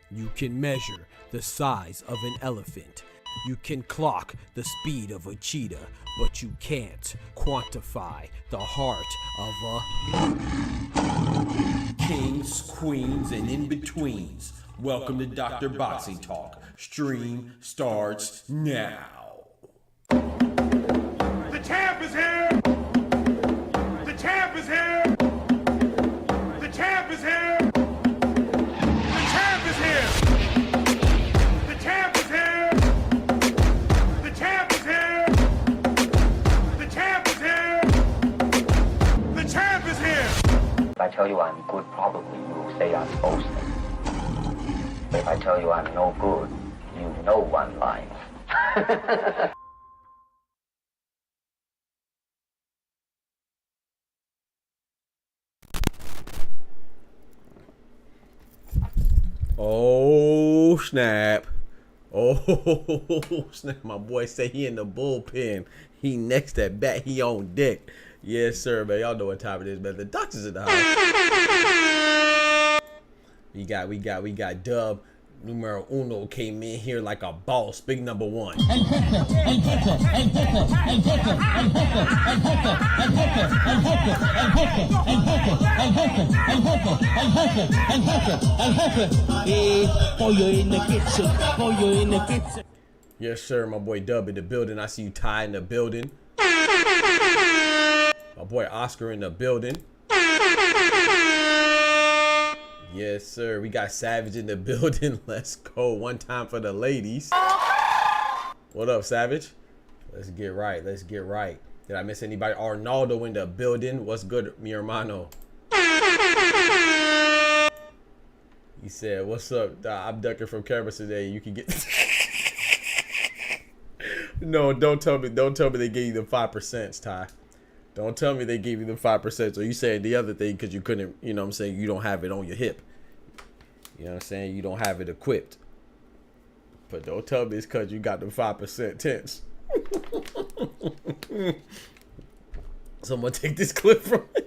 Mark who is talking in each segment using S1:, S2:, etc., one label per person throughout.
S1: You can measure the size of an elephant. You can clock the speed of a cheetah, but you can't quantify the heart of a kings, queens, and in-betweens. Welcome to Dr. Boxing Talk. Stream starts now.
S2: The champ is here! The champ is here! The champ is here! The champ is here! The champ is here! The champ is here! The champ is here! The champ is here!
S3: If I tell you I'm good, probably you will say I'm boasting. If I tell you I'm no good, you know one line.
S1: Oh snap. Oh snap. My boy say he in the bullpen. He next at bat. He on deck. Yes, sir, man. Y'all know what time it is, man. The doctor's in the house. We got Dub numero uno came in here like a boss. Big number one. Yes, sir. My boy Dub in the building. I see you, Ty, in the building. My boy Oscar in the building. Yes, sir. We got Savage in the building. Let's go. One time for the ladies. What up, Savage? Let's get right. Let's get right. Did I miss anybody? Arnaldo in the building. What's good, mi hermano? He said, what's up? I'm ducking from cameras today. You can get... No, don't tell me they gave you the 5%, Ty. Don't tell me they gave you the 5%. So you said the other thing because you couldn't, you know what I'm saying, you don't have it on your hip. You know what I'm saying? You don't have it equipped. But don't tell me it's because you got the 5% tense. Someone take this clip from me.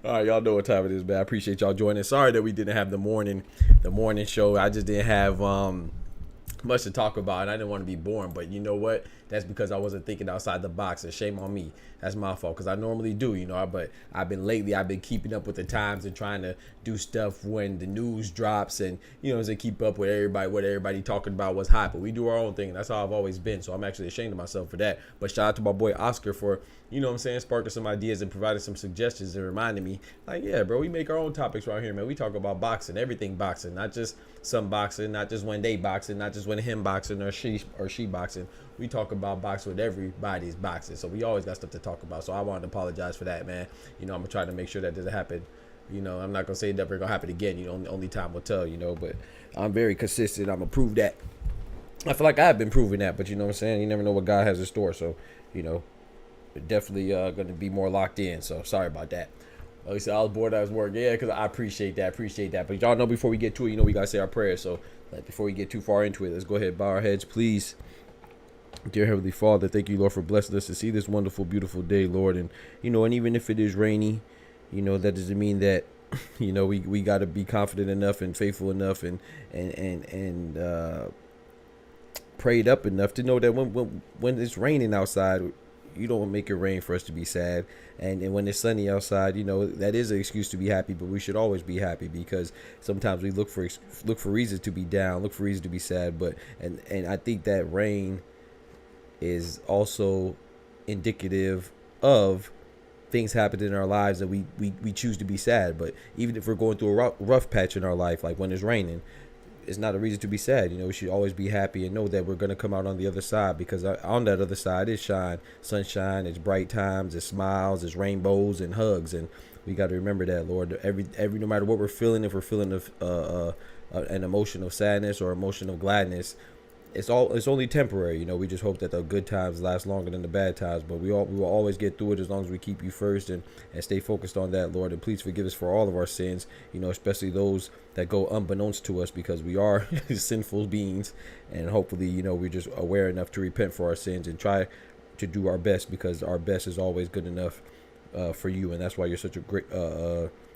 S1: All right, y'all know what time it is, man. I appreciate y'all joining. Sorry that we didn't have the morning show. I just didn't have much to talk about, and I didn't want to be boring. But you know what? That's because I wasn't thinking outside the box, and shame on me. That's my fault, because I normally do, you know. But I've been keeping up with the times and trying to do stuff when the news drops, and you know, to keep up with everybody, what everybody talking about, what's hot. But we do our own thing, and that's how I've always been. So I'm actually ashamed of myself for that. But shout out to my boy Oscar for, you know what I'm saying, sparking some ideas and providing some suggestions and reminding me, like, yeah, bro, we make our own topics right here, man. We talk about boxing, everything boxing, not just some boxing, not just when they boxing, not just when him boxing or she boxing. We talk about boxing with everybody's boxing. So we always got stuff to talk about. So I wanted to apologize for that, man. You know, I'm gonna try to make sure that doesn't happen You know, I'm not gonna say never gonna happen again. You know, only time will tell. You know, but I'm very consistent. I'm gonna prove that. I feel like I've been proving that, but you know what I'm saying. You never know what God has in store. So, you know, definitely gonna be more locked in. So sorry about that. Like I said, I was bored. I was working. Yeah, because I appreciate that. But y'all know before we get to it, you know, we gotta say our prayers. So before we get too far into it, let's go ahead and bow our heads, please. Dear Heavenly Father, thank you, Lord, for blessing us to see this wonderful, beautiful day, Lord. And, you know, and even if it is rainy, you know, that doesn't mean that, you know, we got to be confident enough and faithful enough and prayed up enough to know that when it's raining outside, you don't make it rain for us to be sad. And when it's sunny outside, you know, that is an excuse to be happy, but we should always be happy, because sometimes we look for reasons to be down, look for reasons to be sad. But and I think that rain is also indicative of things happening in our lives that we choose to be sad. But even if we're going through a rough patch in our life, like when it's raining, it's not a reason to be sad. You know, we should always be happy and know that we're going to come out on the other side, because on that other side is sunshine, it's bright times, it's smiles, it's rainbows and hugs. And we got to remember that, Lord. Every no matter what we're feeling, if we're feeling an emotion of sadness or emotion of gladness, it's only temporary. You know, we just hope that the good times last longer than the bad times, but we will always get through it as long as we keep you first and stay focused on that, Lord. And please forgive us for all of our sins, you know, especially those that go unbeknownst to us, because we are sinful beings. And hopefully, you know, we're just aware enough to repent for our sins and try to do our best, because our best is always good enough for you. And that's why you're such a great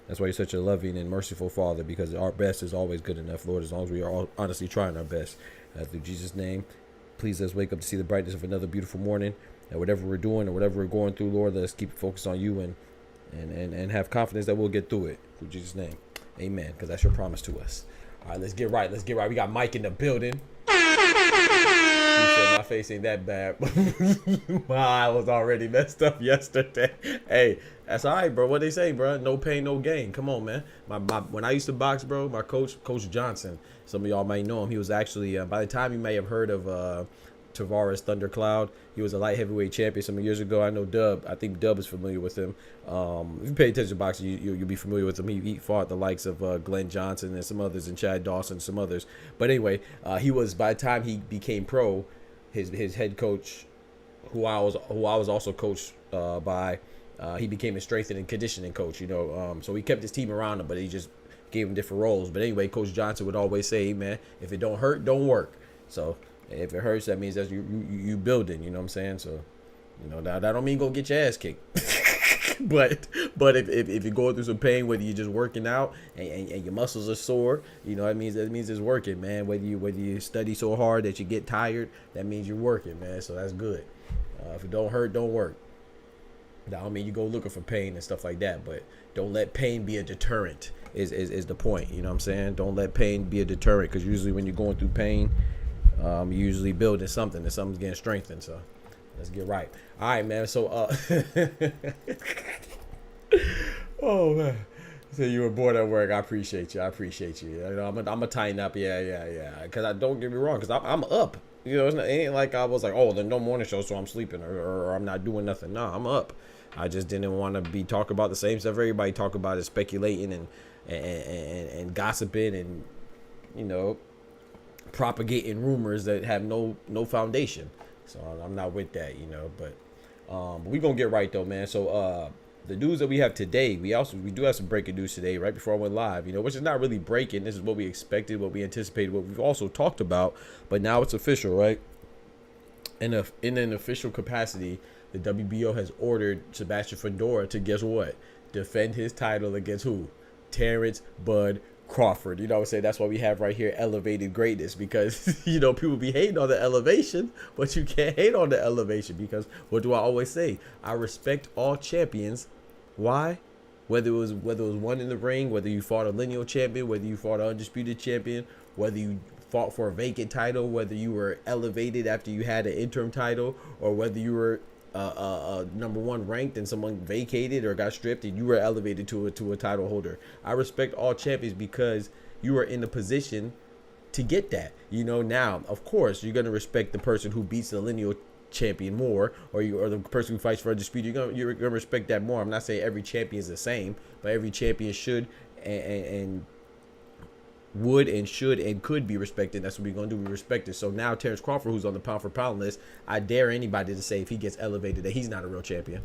S1: that's why you're such a loving and merciful Father, because our best is always good enough, Lord, as long as we are all honestly trying our best. Through Jesus' name, please let's wake up to see the brightness of another beautiful morning. And whatever we're doing or whatever we're going through, Lord, let's keep focused on you and have confidence that we'll get through it. Through Jesus' name, amen, because that's your promise to us. All right, let's get right. We got Mike in the building. He said my face ain't that bad. My eye was already messed up yesterday. Hey, that's all right, bro. What they say, bro? No pain, no gain. Come on, man. When I used to box, bro, my coach Johnson, some of y'all might know him. He was actually, by the time you may have heard of Tavares Thundercloud, he was a light heavyweight champion some years ago. I know Dub. I think Dub is familiar with him. If you pay attention to boxing, you'll be familiar with him. He fought the likes of Glenn Johnson and some others, and Chad Dawson, some others. But anyway, he was, by the time he became pro, his head coach, who I was also coached by, he became a strength and conditioning coach. You know, so he kept his team around him, but he just gave him different roles. But anyway, Coach Johnson would always say, hey, man, if it don't hurt, don't work. So if it hurts, that means that you building, you know what I'm saying? So, you know, that don't mean go get your ass kicked. but if you're going through some pain, whether you're just working out and your muscles are sore, you know, that means it's working, man. Whether you study so hard that you get tired, that means you're working, man. So that's good. If it don't hurt, don't work. Now, I mean, you go looking for pain and stuff like that, but don't let pain be a deterrent is the point. You know what I'm saying? Don't let pain be a deterrent, because usually when you're going through pain, you're usually building something, and something's getting strengthened. So let's get right. All right, man. So, oh, man. So you were bored at work. I appreciate you. You know, I'm a tighten up. Yeah. Because I don't get me wrong, because I'm up. You know, it ain't like I was like, oh, there's no morning show, so I'm sleeping or I'm not doing nothing. No, I'm up. I just didn't want to be talking about the same stuff everybody talk about, is speculating and gossiping and, you know, propagating rumors that have no foundation. So I'm not with that, you know. But we gonna get right though, man. So the news that we have today, we do have some breaking news today, right before I went live, you know, which is not really breaking. This is what we expected, what we anticipated, what we've also talked about, but now it's official, right? In an official capacity, the WBO has ordered Sebastian Fundora to, guess what? Defend his title against who? Terence Bud Crawford. You know what I'm saying? That's why we have right here elevated greatness, because, you know, people be hating on the elevation, but you can't hate on the elevation, because what do I always say? I respect all champions. Why? Whether it was one in the ring, whether you fought a lineal champion, whether you fought an undisputed champion, whether you fought for a vacant title, whether you were elevated after you had an interim title, or whether you were number one ranked and someone vacated or got stripped and you were elevated to a title holder. I respect all champions because you are in the position to get that. You know, now, of course, you're going to respect the person who beats the lineal champion more, or the person who fights for undisputed, you're gonna respect that more. I'm not saying every champion is the same, but every champion should and would and should and could be respected. That's what we're gonna do. We respect it. So now Terence Crawford, who's on the pound for pound list, I dare anybody to say if he gets elevated that he's not a real champion.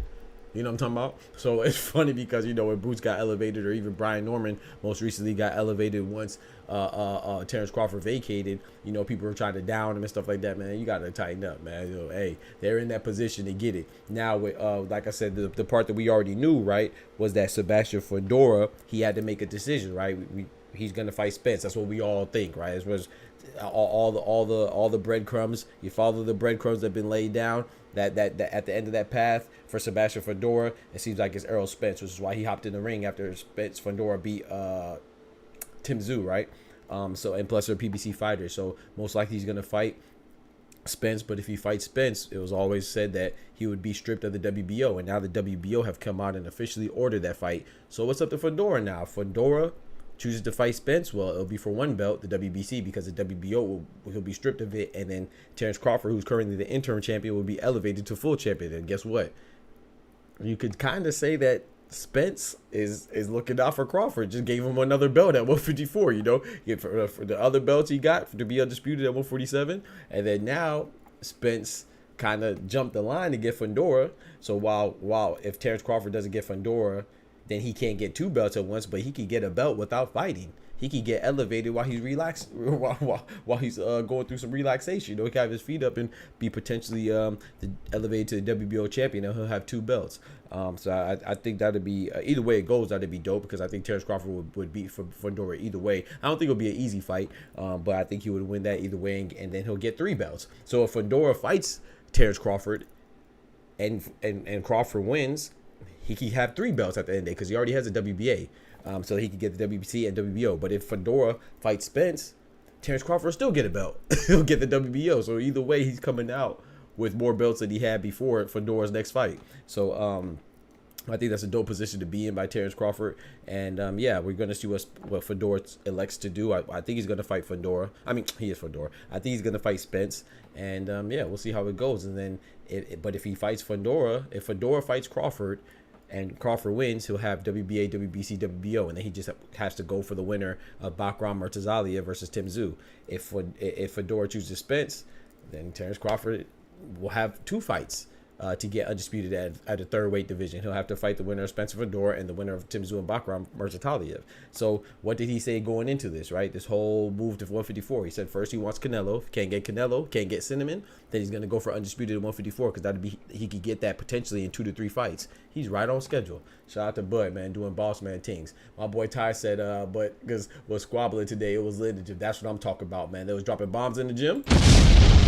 S1: You know what I'm talking about? So it's funny because, you know, when Boots got elevated, or even Brian Norman most recently got elevated once Terence Crawford vacated, you know, people were trying to down him and stuff like that, man. You got to tighten up, man. You know, hey, they're in that position to get it. Now, with like I said, the part that we already knew, right, was that Sebastian Fundora, he had to make a decision, right? He's going to fight Spence. That's what we all think, right? It was all the breadcrumbs. You follow the breadcrumbs that have been laid down. That at the end of that path for Sebastian Fundora, it seems like it's Errol Spence, which is why he hopped in the ring after Spence Fundora beat Tim Tszyu, right? So, and plus they're PBC fighters, so most likely he's gonna fight Spence. But if he fights Spence, it was always said that he would be stripped of the WBO, and now the WBO have come out and officially ordered that fight. So what's up to Fundora now? Fundora chooses to fight Spence, well, it'll be for one belt, the WBC, because the WBO he'll be stripped of it, and then Terence Crawford, who's currently the interim champion, will be elevated to full champion. And guess what? You could kind of say that Spence is looking out for Crawford. Just gave him another belt at 154. You know, for the other belts he got to be undisputed at 147, and then now Spence kind of jumped the line to get Fundora. So while if Terence Crawford doesn't get Fundora, then he can't get two belts at once, but he could get a belt without fighting. He could get elevated while he's relaxed, while he's going through some relaxation. You know, he can have his feet up and be potentially elevated to the WBO champion, and he'll have two belts. So I think that'd be either way it goes, that'd be dope, because I think Terence Crawford would beat Fundora either way. I don't think it'll be an easy fight, but I think he would win that either way, and then he'll get three belts. So if Fundora fights Terence Crawford and Crawford wins, he could have three belts at the end of the day, because he already has a WBA. So he could get the WBC and WBO. But if Fundora fights Spence, Terence Crawford will still get a belt. He'll get the WBO. So either way, he's coming out with more belts than he had before Fundora's next fight. So I think that's a dope position to be in by Terence Crawford. And yeah, we're going to see what Fundora elects to do. I think he's going to fight Fundora. I mean, he is Fundora. I think he's going to fight Spence. And yeah, we'll see how it goes. And then, but if he fights Fundora, if Fundora fights Crawford, and Crawford wins, he'll have WBA, WBC, WBO, and then he just has to go for the winner of Bakram Murtazalia versus Tim Tszyu. If Fundora chooses Spence, then Terence Crawford will have two fights to get undisputed at a third weight division. He'll have to fight the winner of Spencer Fundora and the winner of Tim Tszyu and Bakram Murtazalia. So what did he say going into this, right? This whole move to 154. He said first he wants Canelo. If can't get Canelo, can't get Cinnamon, then he's going to go for undisputed at 154, because he could get that potentially in 2 to 3 fights. He's right on schedule. Shout out to Bud, man, doing boss man things. My boy Ty said, but because was squabbling today, it was lit in the gym. That's what I'm talking about, man. They was dropping bombs in the gym.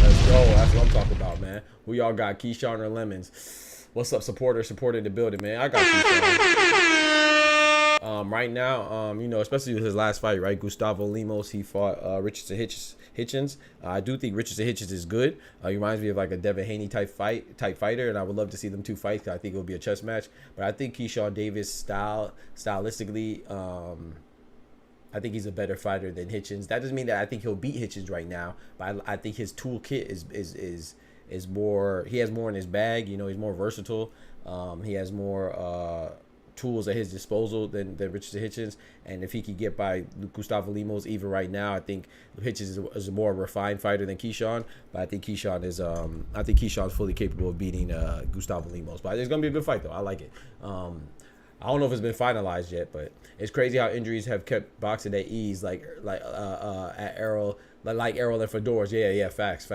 S1: Let's go. That's what I'm talking about, man. Who y'all got, Keyshawn or Lemons? What's up, supporter in the building, man? I got Keyshawn. Right now, you know, especially with his last fight, right? Gustavo Lemos, he fought Richardson Hitchens. I do think Richardson Hitchens is good. He reminds me of like a Devin Haney type fighter, and I would love to see them two fight, because I think it'll be a chess match. But I think Keyshawn Davis stylistically, I think he's a better fighter than Hitchens. That doesn't mean that I think he'll beat Hitchens right now, but I think his toolkit is more. He has more in his bag. You know, he's more versatile. He has more tools at his disposal than Richardson Hitchens. And if he could get by Gustavo Lemos even right now, I think Hitchens is a more refined fighter than Keyshawn. But I think Keyshawn's fully capable of beating Gustavo Lemos. But it's gonna be a good fight though. I like it. I don't know if it's been finalized yet, but it's crazy how injuries have kept boxing at ease, like at Errol, like Errol and Fedora's. Yeah, facts.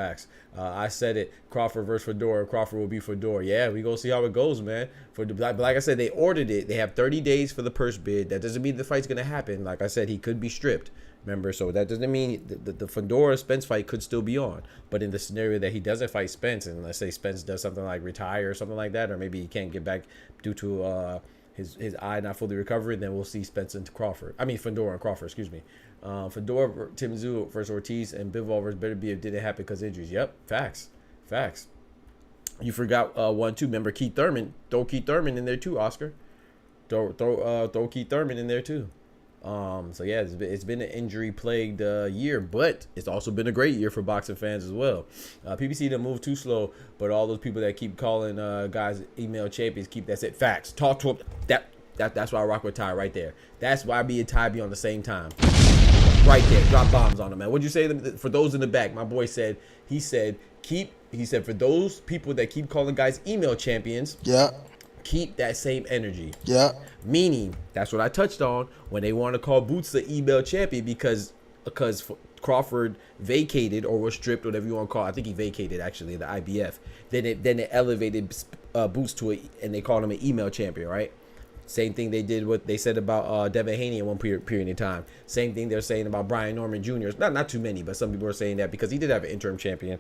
S1: I said it. Crawford versus Fundora. Crawford will be Fundora. Yeah, we gonna see how it goes, man. But like I said, they ordered it. They have 30 days for the purse bid. That doesn't mean the fight's gonna happen. Like I said, he could be stripped. Remember, so that doesn't mean the Fundora Spence fight could still be on. But in the scenario that he doesn't fight Spence, and let's say Spence does something like retire or something like that, or maybe he can't get back due to his eye not fully recovering, then we'll see Spence and Crawford. I mean, Fundora and Crawford, excuse me. Fundora, Tim Tszyu versus Ortiz, and Bivol versus Beterbiev if it didn't happen because injuries. Yep, facts. You forgot one too. Remember Keith Thurman? Throw Keith Thurman in there too, Oscar. Throw Keith Thurman in there too. So yeah, it's been an injury plagued year, but it's also been a great year for boxing fans as well. PBC didn't move too slow, but all those people that keep calling guys email champions, keep that set. Facts. Talk to them. That's why I rock with Ty right there. That's why me and Ty be on the same time. Right there. Drop bombs on them, man. What'd you say for those in the back? My boy said, he said for those people that keep calling guys email champions,
S4: Yeah.
S1: keep that same energy.
S4: Yeah.
S1: Meaning, that's what I touched on when they want to call Boots the email champion because Crawford vacated or was stripped, whatever you want to call it. I think he vacated actually the IBF. Then it elevated Boots to it, and they called him an email champion, right? Same thing they did what they said about Devin Haney in one period of time. Same thing they're saying about Brian Norman Jr. Not too many, but some people are saying that because he did have an interim champion.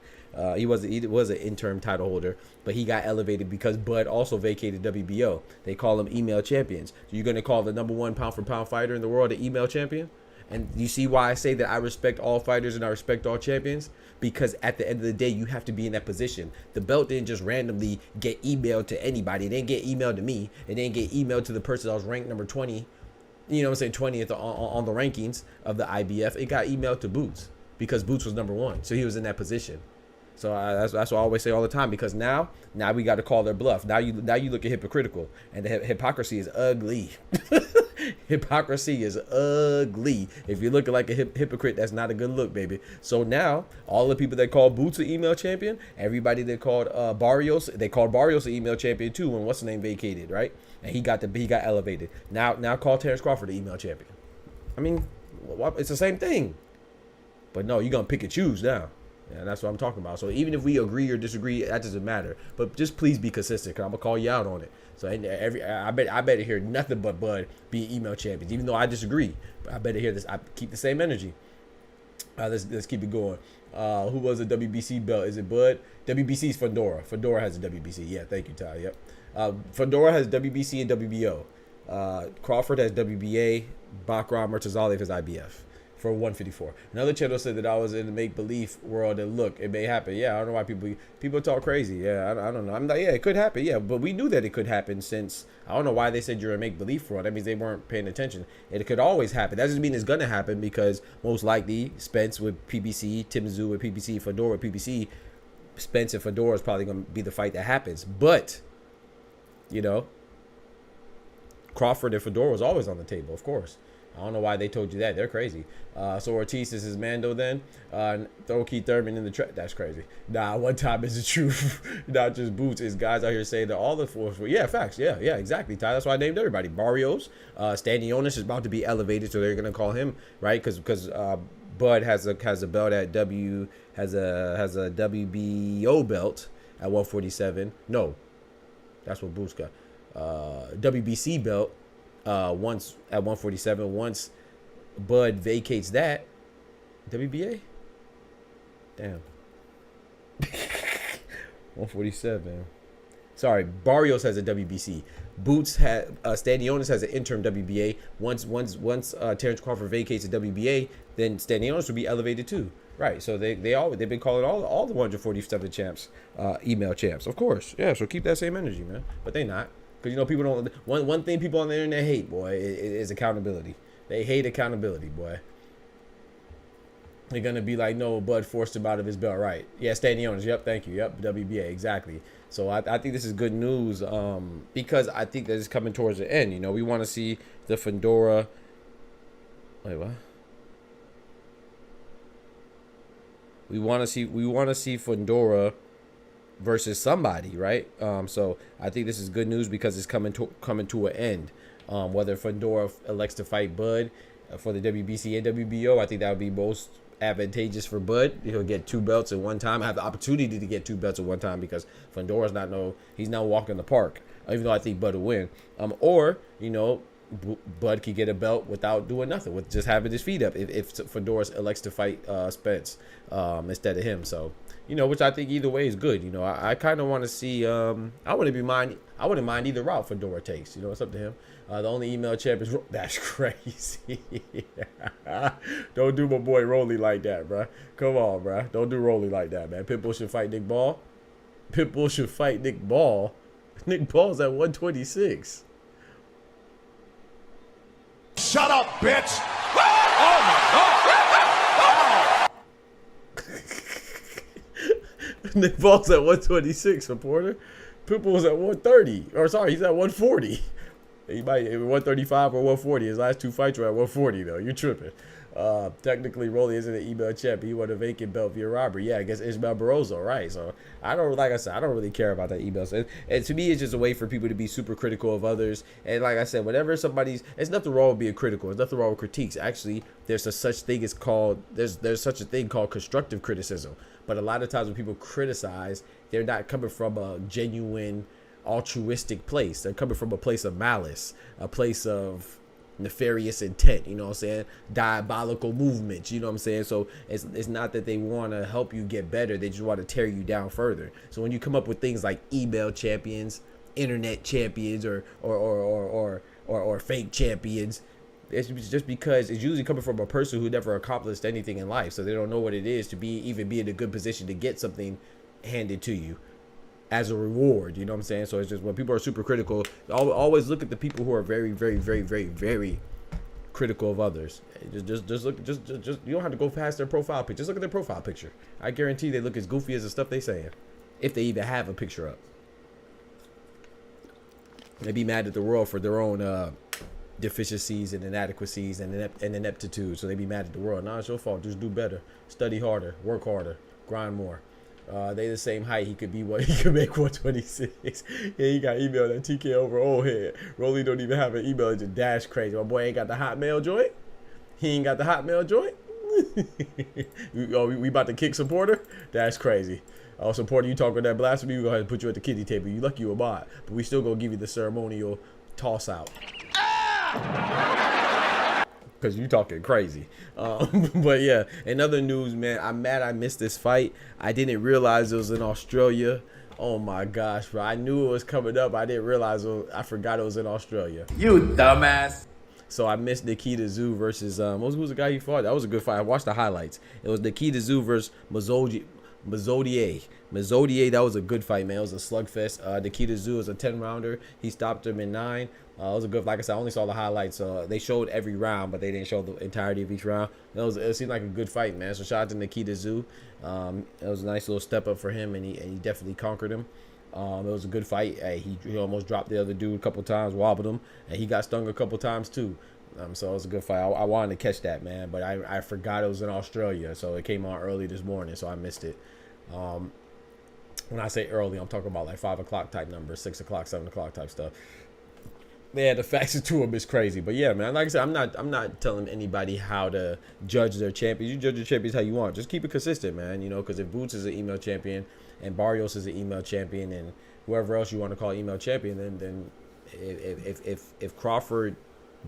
S1: He was an interim title holder, but he got elevated because Bud also vacated WBO. They call them email champions. So you're going to call the #1 pound for pound fighter in the world an email champion? And you see why I say that I respect all fighters and I respect all champions? Because at the end of the day, you have to be in that position. The belt didn't just randomly get emailed to anybody. It didn't get emailed to me. It didn't get emailed to the person that was ranked number 20. You know what I'm saying? 20th on the rankings of the IBF. It got emailed to Boots because Boots was #1. So he was in that position. So that's what I always say all the time, because now we got to call their bluff. Now you look at hypocritical, and the hypocrisy is ugly. Hypocrisy is ugly. If you're looking like a hypocrite, that's not a good look, baby. So now all the people that called Boots an email champion, everybody that called Barrios, they called Barrios an email champion too when what's the name vacated, right? And he got elevated. Now call Terence Crawford an email champion. I mean, it's the same thing. But no, you're gonna pick and choose now. Yeah, that's what I'm talking about. So even if we agree or disagree, that doesn't matter. But just please be consistent, because I'm going to call you out on it. So I better hear nothing but Bud being email champions, even though I disagree. But I better hear this. I keep the same energy. Let's keep it going. Who was the WBC belt? Is it Bud? WBC is Fundora. Fundora has a WBC. Yeah, thank you, Ty. Yep. Fundora has WBC and WBO. Crawford has WBA. Bakram Murtazalev has IBF. For 154. Another channel said that I was in the make-believe world, and look, it may happen. Yeah, I don't know why people talk crazy. Yeah, I don't know. I'm not. Yeah, it could happen. Yeah, but we knew that it could happen since I don't know why they said you're a make-believe world. That means they weren't paying attention. It could always happen. That doesn't mean it's gonna happen, because most likely Spence with PBC, Tim Tszyu with PBC, Fundora with PBC. Spence and Fundora is probably gonna be the fight that happens. But you know, Crawford and Fundora was always on the table, of course. I don't know why they told you that. They're crazy. So Ortiz is his Mando then. Throw Keith Thurman in the trap. That's crazy. Nah, one time is the truth. Not just Boots. It's guys out here saying that all the force. Yeah, facts. Yeah, exactly, Ty. That's why I named everybody. Barrios. Stanionis is about to be elevated, so they're going to call him, right? Because Bud has a belt at has a WBO belt at 147. No, that's what Boots got. WBC belt. Once at 147, once Bud vacates that, WBA? Damn. 147. Sorry, Barrios has a WBC. Boots had Stanionis has an interim WBA. Once Terence Crawford vacates the WBA, then Stanionis will be elevated too. Right. So they've been calling all the 147 champs email champs. Of course. Yeah, so keep that same energy, man. But they not. Because, you know, people don't... One thing people on the internet hate, boy, is accountability. They hate accountability, boy. They're going to be like, no, Bud forced him out of his belt, right? Yeah, Stanionis. Yep, thank you. Yep, WBA, exactly. So I think this is good news because I think that it's coming towards the end. You know, we want to see the Fundora... Wait, what? We want to see Fundora versus somebody, right? So I think this is good news because it's coming to an end. Whether Fundora elects to fight Bud for the WBC and WBO, I think that would be most advantageous for Bud. He'll get 2 belts at one time. I have the opportunity to get 2 belts at one time because Fundora's he's not walking the park. Even though I think Bud will win. Or, you know, Bud could get a belt without doing nothing, with just having his feet up if Fundora elects to fight Spence instead of him. So, you know, which I think either way is good. You know, I kind of want to see. I wouldn't mind either route Fundora takes. You know, it's up to him. The only email champ is that's crazy. Don't do my boy Rolly like that, bro. Come on, bro. Don't do Rolly like that, man. Pitbull should fight Nick Ball. Pitbull should fight Nick Ball. Nick Ball's at 126.
S2: Shut up, bitch.
S1: Nick Paul's at 126, reporter. Pitbull was at 130. Or sorry, he's at 140. He might 135 or 140. His last two fights were at 140 though. You're tripping. Technically, Rolly isn't an email champ. He won a vacant belt via robbery. Yeah, I guess Ismael Barroso, right? So I don't, like I said, I don't really care about that email. So, and to me, it's just a way for people to be super critical of others. And like I said, whenever somebody's, there's nothing wrong with being critical. There's nothing wrong with critiques. Actually, there's such thing called constructive criticism. But a lot of times when people criticize, they're not coming from a genuine altruistic place. They're coming from a place of malice, a place of nefarious intent, you know what I'm saying, diabolical movements, you know what I'm saying. So it's not that they want to help you get better, they just want to tear you down further. So when you come up with things like email champions, internet champions, or fake champions, it's just because it's usually coming from a person who never accomplished anything in life, so they don't know what it is to even be in a good position to get something handed to you as a reward, you know what I'm saying. So it's just when people are super critical, always look at the people who are very, very, very, very, very critical of others. Just look, just you don't have to go past their profile picture. Just look at their profile picture. I guarantee they look as goofy as the stuff they saying, if they even have a picture up. They be mad at the world for their own deficiencies and inadequacies and ineptitude. So they be mad at the world. Nah, it's your fault. Just do better, study harder, work harder, grind more. They the same height. He could be what he could make 126. Yeah, he got emailed at TK over old head. Rolly don't even have an email. It's just dash crazy. My boy ain't got the Hotmail joint. He ain't got the Hotmail joint. we about to kick supporter. That's crazy. Oh, supporter, you talking that blasphemy? We go ahead and put you at the kiddie table. You lucky you a bot, but we still gonna give you the ceremonial toss out. Because you talking crazy. But yeah, in other news, man, I'm mad I missed this fight. I didn't realize it was in Australia. Oh my gosh, bro. I knew it was coming up. I didn't realize I forgot it was in Australia. You dumbass. So I missed Nikita Tszyu versus who's the guy he fought? That was a good fight. I watched the highlights. It was Nikita Tszyu versus Mazodier. That was a good fight, man. It was a slugfest. Nikita Tszyu was a 10-rounder. He stopped him in 9. It was a good, like I said, I only saw the highlights. They showed every round, but they didn't show the entirety of each round. It seemed like a good fight, man. So shout out to Nikita Tszyu. It was a nice little step up for him, and he definitely conquered him. It was a good fight. He almost dropped the other dude a couple times, wobbled him, and he got stung a couple times too. So it was a good fight. I wanted to catch that, man, but I forgot it was in Australia, so it came on early this morning, so I missed it. When I say early, I'm talking about like 5 o'clock type numbers, 6 o'clock, 7 o'clock type stuff. Yeah, the facts to him is crazy, but yeah, man. Like I said, I'm not telling anybody how to judge their champions. You judge your champions how you want. Just keep it consistent, man. You know, because if Boots is an email champion and Barrios is an email champion and whoever else you want to call email champion, then if Crawford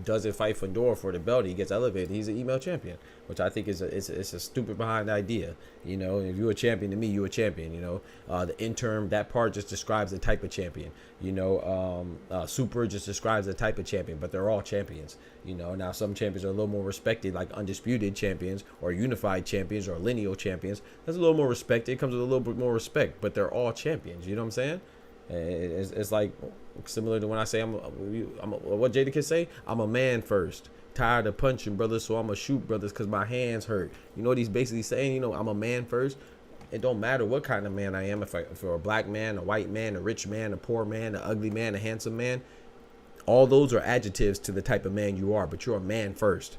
S1: doesn't fight Fundora for the belt, he gets elevated. He's an email champion, which I think is a stupid behind idea. You know, if you're a champion to me, you're a champion. You know, the interim, that part just describes the type of champion. You know, super just describes the type of champion, but they're all champions. You know, now some champions are a little more respected, like undisputed champions or unified champions or lineal champions. That's a little more respected. It comes with a little bit more respect, but they're all champions. You know what I'm saying? It's like similar to when I say I'm what Jadakiss say, I'm a man first, tired of punching brothers, so I'm a shoot brothers because my hands hurt. You know what he's basically saying? You know, I'm a man first. It don't matter what kind of man I am, if you're a black man, a white man, a rich man, a poor man, an ugly man, a handsome man. All those are adjectives to the type of man you are, but you're a man first.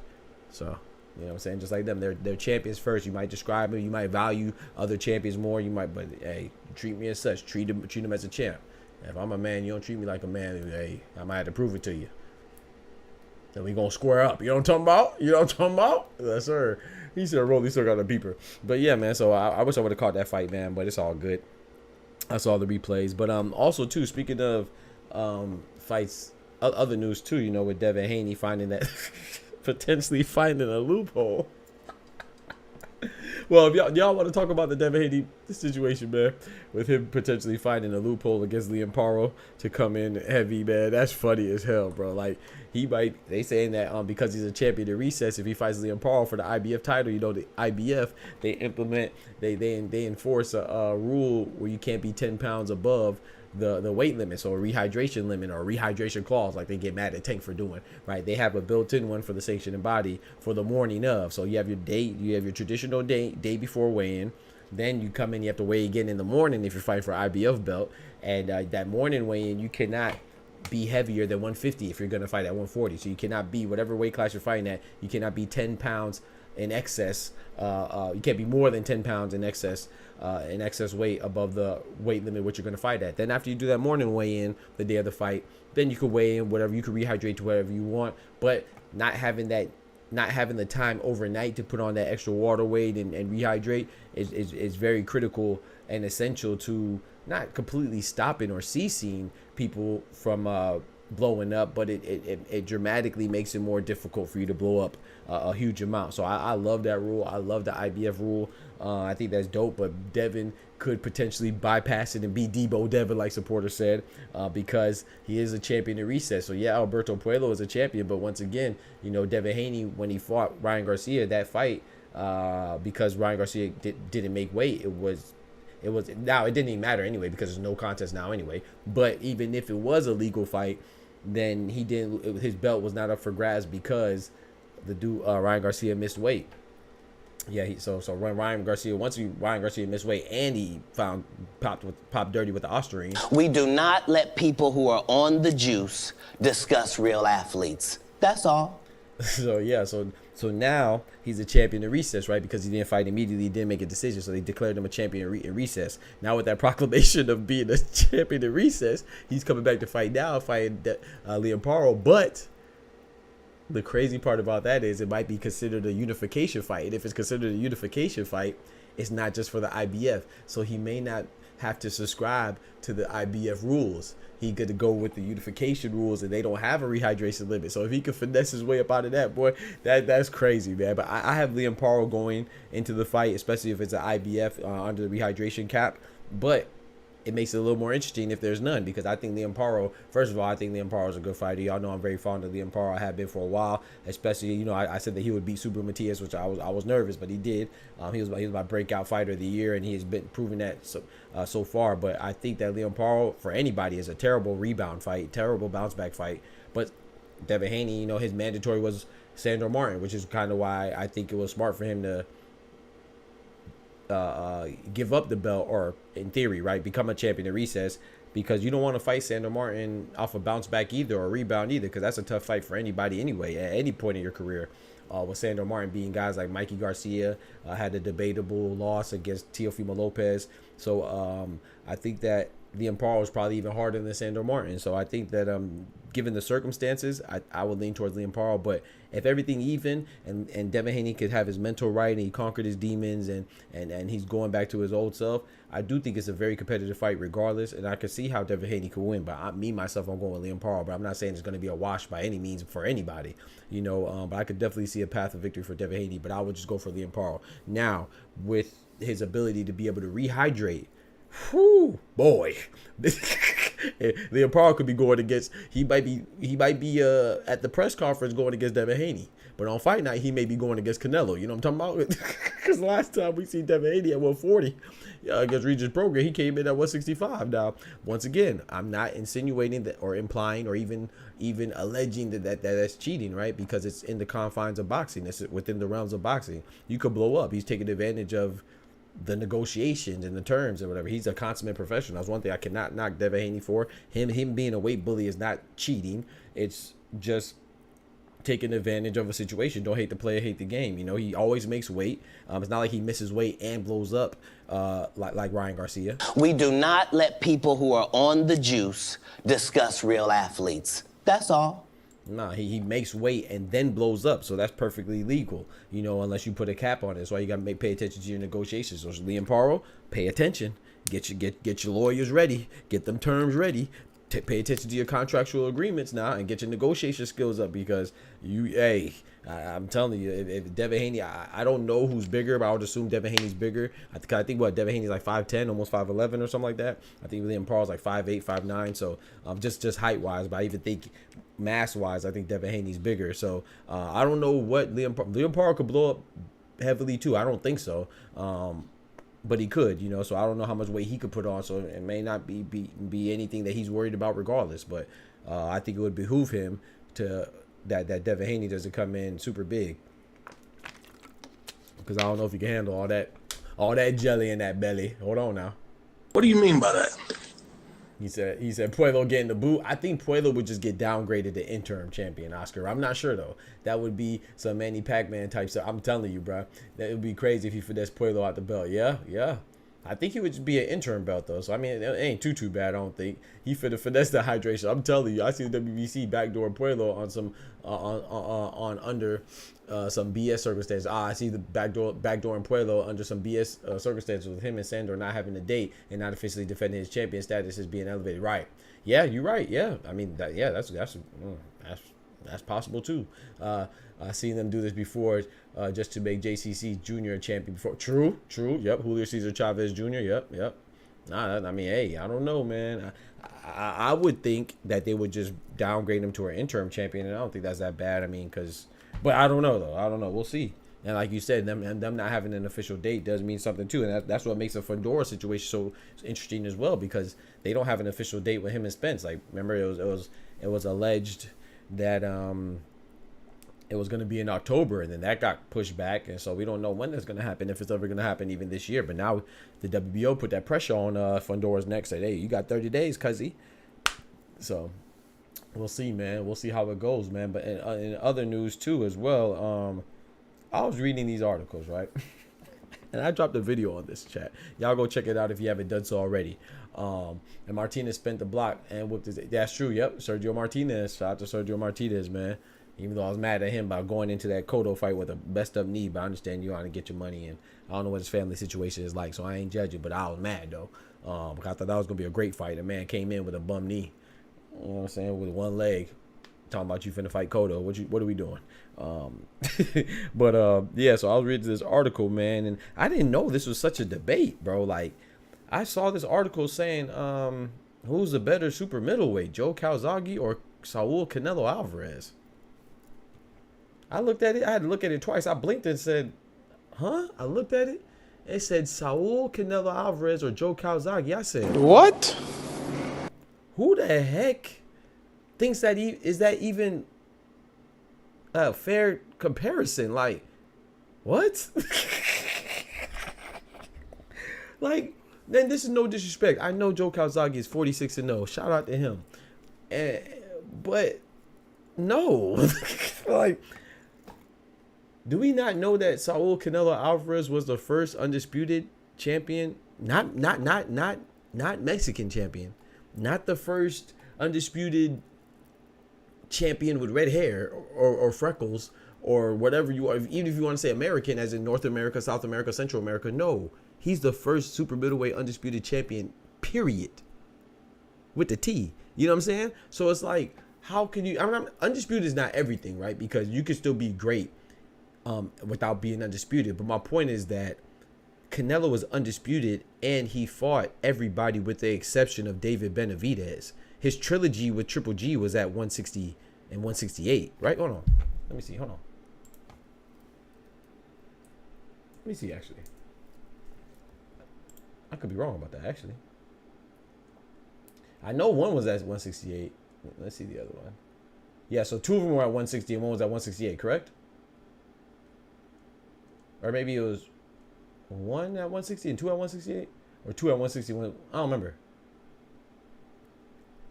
S1: So you know what I'm saying? Just like them, they're champions first. You might describe them, you might value other champions more. You might, but hey, treat me as such. Treat them as a champ. If I'm a man, you don't treat me like a man. Hey, I might have to prove it to you. Then we gonna square up. You know what I'm talking about? You know what I'm talking about? Yes, sir. He said, "Roll." He still got a beeper. But yeah, man. So I wish I would have caught that fight, man. But it's all good. I saw the replays. But also too, speaking of fights, other news too. You know, with Devin Haney finding that potentially finding a loophole. Well, if y'all want to talk about the Devin Haney situation, man, with him potentially finding a loophole against Liam Paro to come in heavy, man, that's funny as hell, bro. Like, they saying that because he's a champion to recess, if he fights Liam Paro for the IBF title, you know, the IBF, they enforce a rule where you can't be 10 pounds above the weight limit, so a rehydration limit or a rehydration clause, like they get mad at Tank for doing, right? They have a built-in one for the sanctioning body for the morning of. So you have your traditional day before weigh-in. Then you come in, you have to weigh again in the morning if you're fighting for IBF belt, and that morning weigh-in, you cannot be heavier than 150 if you're going to fight at 140. So you cannot be, whatever weight class you're fighting at, you cannot be 10 pounds in excess. You can't be more than 10 pounds in excess weight above the weight limit which you're going to fight at. Then after you do that morning weigh-in the day of the fight, then you could weigh in whatever, you could rehydrate to whatever you want, but not having the time overnight to put on that extra water weight and rehydrate is very critical and essential to not completely stopping or ceasing people from blowing up, but it dramatically makes it more difficult for you to blow up a huge amount. So I love that rule. I love the IBF rule. I think that's dope, but Devin could potentially bypass it and be Debo Devin, like Supporter said, because he is a champion in recess. So yeah, Alberto Puello is a champion, but once again, you know, Devin Haney, when he fought Ryan Garcia, that fight, because Ryan Garcia didn't make weight, now it didn't even matter anyway because there's no contest now anyway. But even if it was a legal fight, then his belt was not up for grabs because the dude Ryan Garcia missed weight. Yeah, so when Ryan Garcia missed weight and he popped dirty with the Ostarine.
S4: We do not let people who are on the juice discuss real athletes. That's all.
S1: So yeah, so now he's a champion in recess, right? Because he didn't fight immediately, he didn't make a decision, so they declared him a champion in recess. Now with that proclamation of being a champion in recess, he's coming back to fight now, fighting Liam Paro. But the crazy part about that is it might be considered a unification fight. And if it's considered a unification fight, it's not just for the IBF. So he may not have to subscribe to the IBF rules. He could go with the unification rules, and they don't have a rehydration limit. So if he could finesse his way up out of that, boy, that's crazy, man. But I have Liam Paro going into the fight, especially if it's an IBF under the rehydration cap. But it makes it a little more interesting if there's none, because I think Liam Paro, first of all, I think Liam Paro is a good fighter. Y'all know I'm very fond of Liam Paro. I have been for a while, especially, you know, I said that he would beat Super Matias, which I was nervous, but he did. He was my breakout fighter of the year, and he has been proving that so far. But I think that Liam Paro, for anybody, is a terrible rebound fight, terrible bounce back fight. But Devin Haney, you know, his mandatory was Sandor Martin, which is kind of why I think it was smart for him to give up the belt, or in theory, right, become a champion in recess, because you don't want to fight Sandor Martin off a bounce back either, or a rebound either, because that's a tough fight for anybody anyway at any point in your career. With Sandor Martin being guys like Mikey Garcia, had a debatable loss against Teofimo Lopez. So I think that Liam Paro is probably even harder than Sandor Martin. So I think that given the circumstances, I would lean towards Liam Paro. But if everything even, and Devin Haney could have his mental right, and he conquered his demons, and he's going back to his old self, I do think it's a very competitive fight regardless, and I can see how Devin Haney could win. But I'm going with Liam Paro, but I'm not saying it's going to be a wash by any means for anybody, you know. But I could definitely see a path of victory for Devin Haney, but I would just go for Liam Paro. Now, with his ability to be able to rehydrate, whoo, boy. Liam Paro could be going against, he might be at the press conference going against Devin Haney, but on fight night he may be going against Canelo. You know what I'm talking about? Because last time we see Devin Haney at 140 against Regis Prograis, he came in at 165. Now, once again, I'm not insinuating that, or implying, or even alleging that that's cheating, right? Because it's in the confines of boxing. It's within the realms of boxing. You could blow up. He's taking advantage of the negotiations and the terms and whatever. He's a consummate professional. That's one thing I cannot knock Devin Haney for. Him being a weight bully is not cheating. It's just taking advantage of a situation. Don't hate the player, hate the game. You know, he always makes weight. It's not like he misses weight and blows up like Ryan Garcia.
S4: We do not let people who are on the juice discuss real athletes. That's all.
S1: Nah, he makes weight and then blows up, so that's perfectly legal, you know, unless you put a cap on it. That's why you got to pay attention to your negotiations. So Liam Paro, pay attention. Get your lawyers ready. Get them terms ready. Pay attention to your contractual agreements now, and get your negotiation skills up, because I'm telling you, if Devin Haney, I don't know who's bigger, but I would assume Devin Haney's bigger. I think Devin Haney's like 5'10", almost 5'11", or something like that. I think Liam Paro's like 5'8", 5'9". So just height wise, but I even think mass wise, I think Devin Haney's bigger. So I don't know what Liam Paro could blow up heavily too. I don't think so. but he could, so I don't know how much weight he could put on. So it may not be anything that he's worried about regardless. But I think it would behoove him to that Devin Haney doesn't come in super big, because I don't know if he can handle all that jelly in that belly. Hold on now.
S5: What do you mean by that?
S1: He said Puello getting the boot. I think Puello would just get downgraded to interim champion, Oscar. I'm not sure though. That would be some Manny Pacman type stuff. I'm telling you, bro. That would be crazy if he finessed Puello out the belt. Yeah. I think he would just be an interim belt though. So I mean, it ain't too bad. I don't think he finesse the hydration. I'm telling you, I see the WBC backdoor Puello on some on under some BS circumstances. I see the backdoor in Puello under some BS circumstances with him and Sandor not having a date and not officially defending his champion status as being elevated. Right? Yeah, you're right. Yeah, I mean that's possible too. I've seen them do this before, just to make JCC Jr. a champion before. True. Yep. Julio Cesar Chavez Jr. Yep. Nah, I mean, hey, I don't know, man. I would think that they would just downgrade him to an interim champion, and I don't think that's that bad. I mean, but I don't know though. I don't know. We'll see. And like you said, them not having an official date does mean something too, and that's what makes the Fundora situation so interesting as well, because they don't have an official date with him and Spence. Like, remember, it was alleged that it was going to be in October, and then that got pushed back, and so we don't know when that's going to happen, if it's ever going to happen even this year. But now the WBO put that pressure on Fundora's neck, said, hey, you got 30 days, cuzzy. So we'll see, man. We'll see how it goes, man. But in other news too as well, I was reading these articles, right? And I dropped a video on this, chat. Y'all go check it out if you haven't done so already. And Martinez spent the block and whooped his. That's true. Yep, Sergio Martinez. Shout out to Sergio Martinez, man. Even though I was mad at him about going into that Cotto fight with a messed up knee, but I understand you want to get your money in. I don't know what his family situation is like, so I ain't judging. But I was mad though, because I thought that was gonna be a great fight. A man came in with a bum knee, you know what I'm saying, with one leg, talking about you finna fight Cotto. What are we doing? But yeah. So I was reading this article, man, and I didn't know this was such a debate, bro. Like, I saw this article saying, who's the better super middleweight, Joe Calzaghe or Saul Canelo Alvarez? I looked at it. I had to look at it twice. I blinked and said, huh? I looked at it. It said Saul Canelo Alvarez or Joe Calzaghe. I said,
S5: what?
S1: Who the heck thinks that is that even a fair comparison? Like, what? Like, then this is no disrespect. I know Joe Calzaghe is 46-0. Shout out to him. But no, like, do we not know that Saul Canelo Alvarez was the first undisputed champion? Not Mexican champion. Not the first undisputed champion with red hair or freckles or whatever you are. Even if you want to say American, as in North America, South America, Central America. No, he's the first super middleweight undisputed champion, period. With the T. You know what I'm saying? So it's like, how can you... undisputed is not everything, right? Because you can still be great without being undisputed. But my point is that Canelo was undisputed and he fought everybody with the exception of David Benavidez. His trilogy with Triple G was at 160 and 168, right? Hold on. Let me see. Hold on. Let me see, actually. I could be wrong about that, actually. I know one was at 168. Let's see the other one. Yeah, so two of them were at 160 and one was at 168, correct? Or maybe it was one at 160 and two at 168? Or two at 161? I don't remember.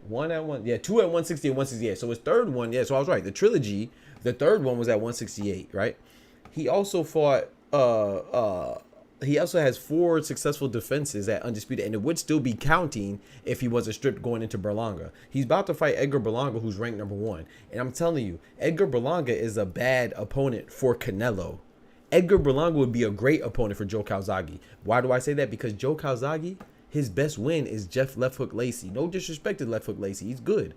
S1: One at one, yeah, two at 160 and 168. So his third one, yeah, so I was right. The trilogy, the third one was at 168, right? He also fought, he also has 4 successful defenses at undisputed, and it would still be counting if he wasn't stripped going into Berlanga. He's about to fight Edgar Berlanga, who's ranked #1. And I'm telling you, Edgar Berlanga is a bad opponent for Canelo. Edgar Berlanga would be a great opponent for Joe Calzaghe. Why do I say that? Because Joe Calzaghe, his best win is Jeff Left Hook Lacey. No disrespect to Left Hook Lacey. He's good.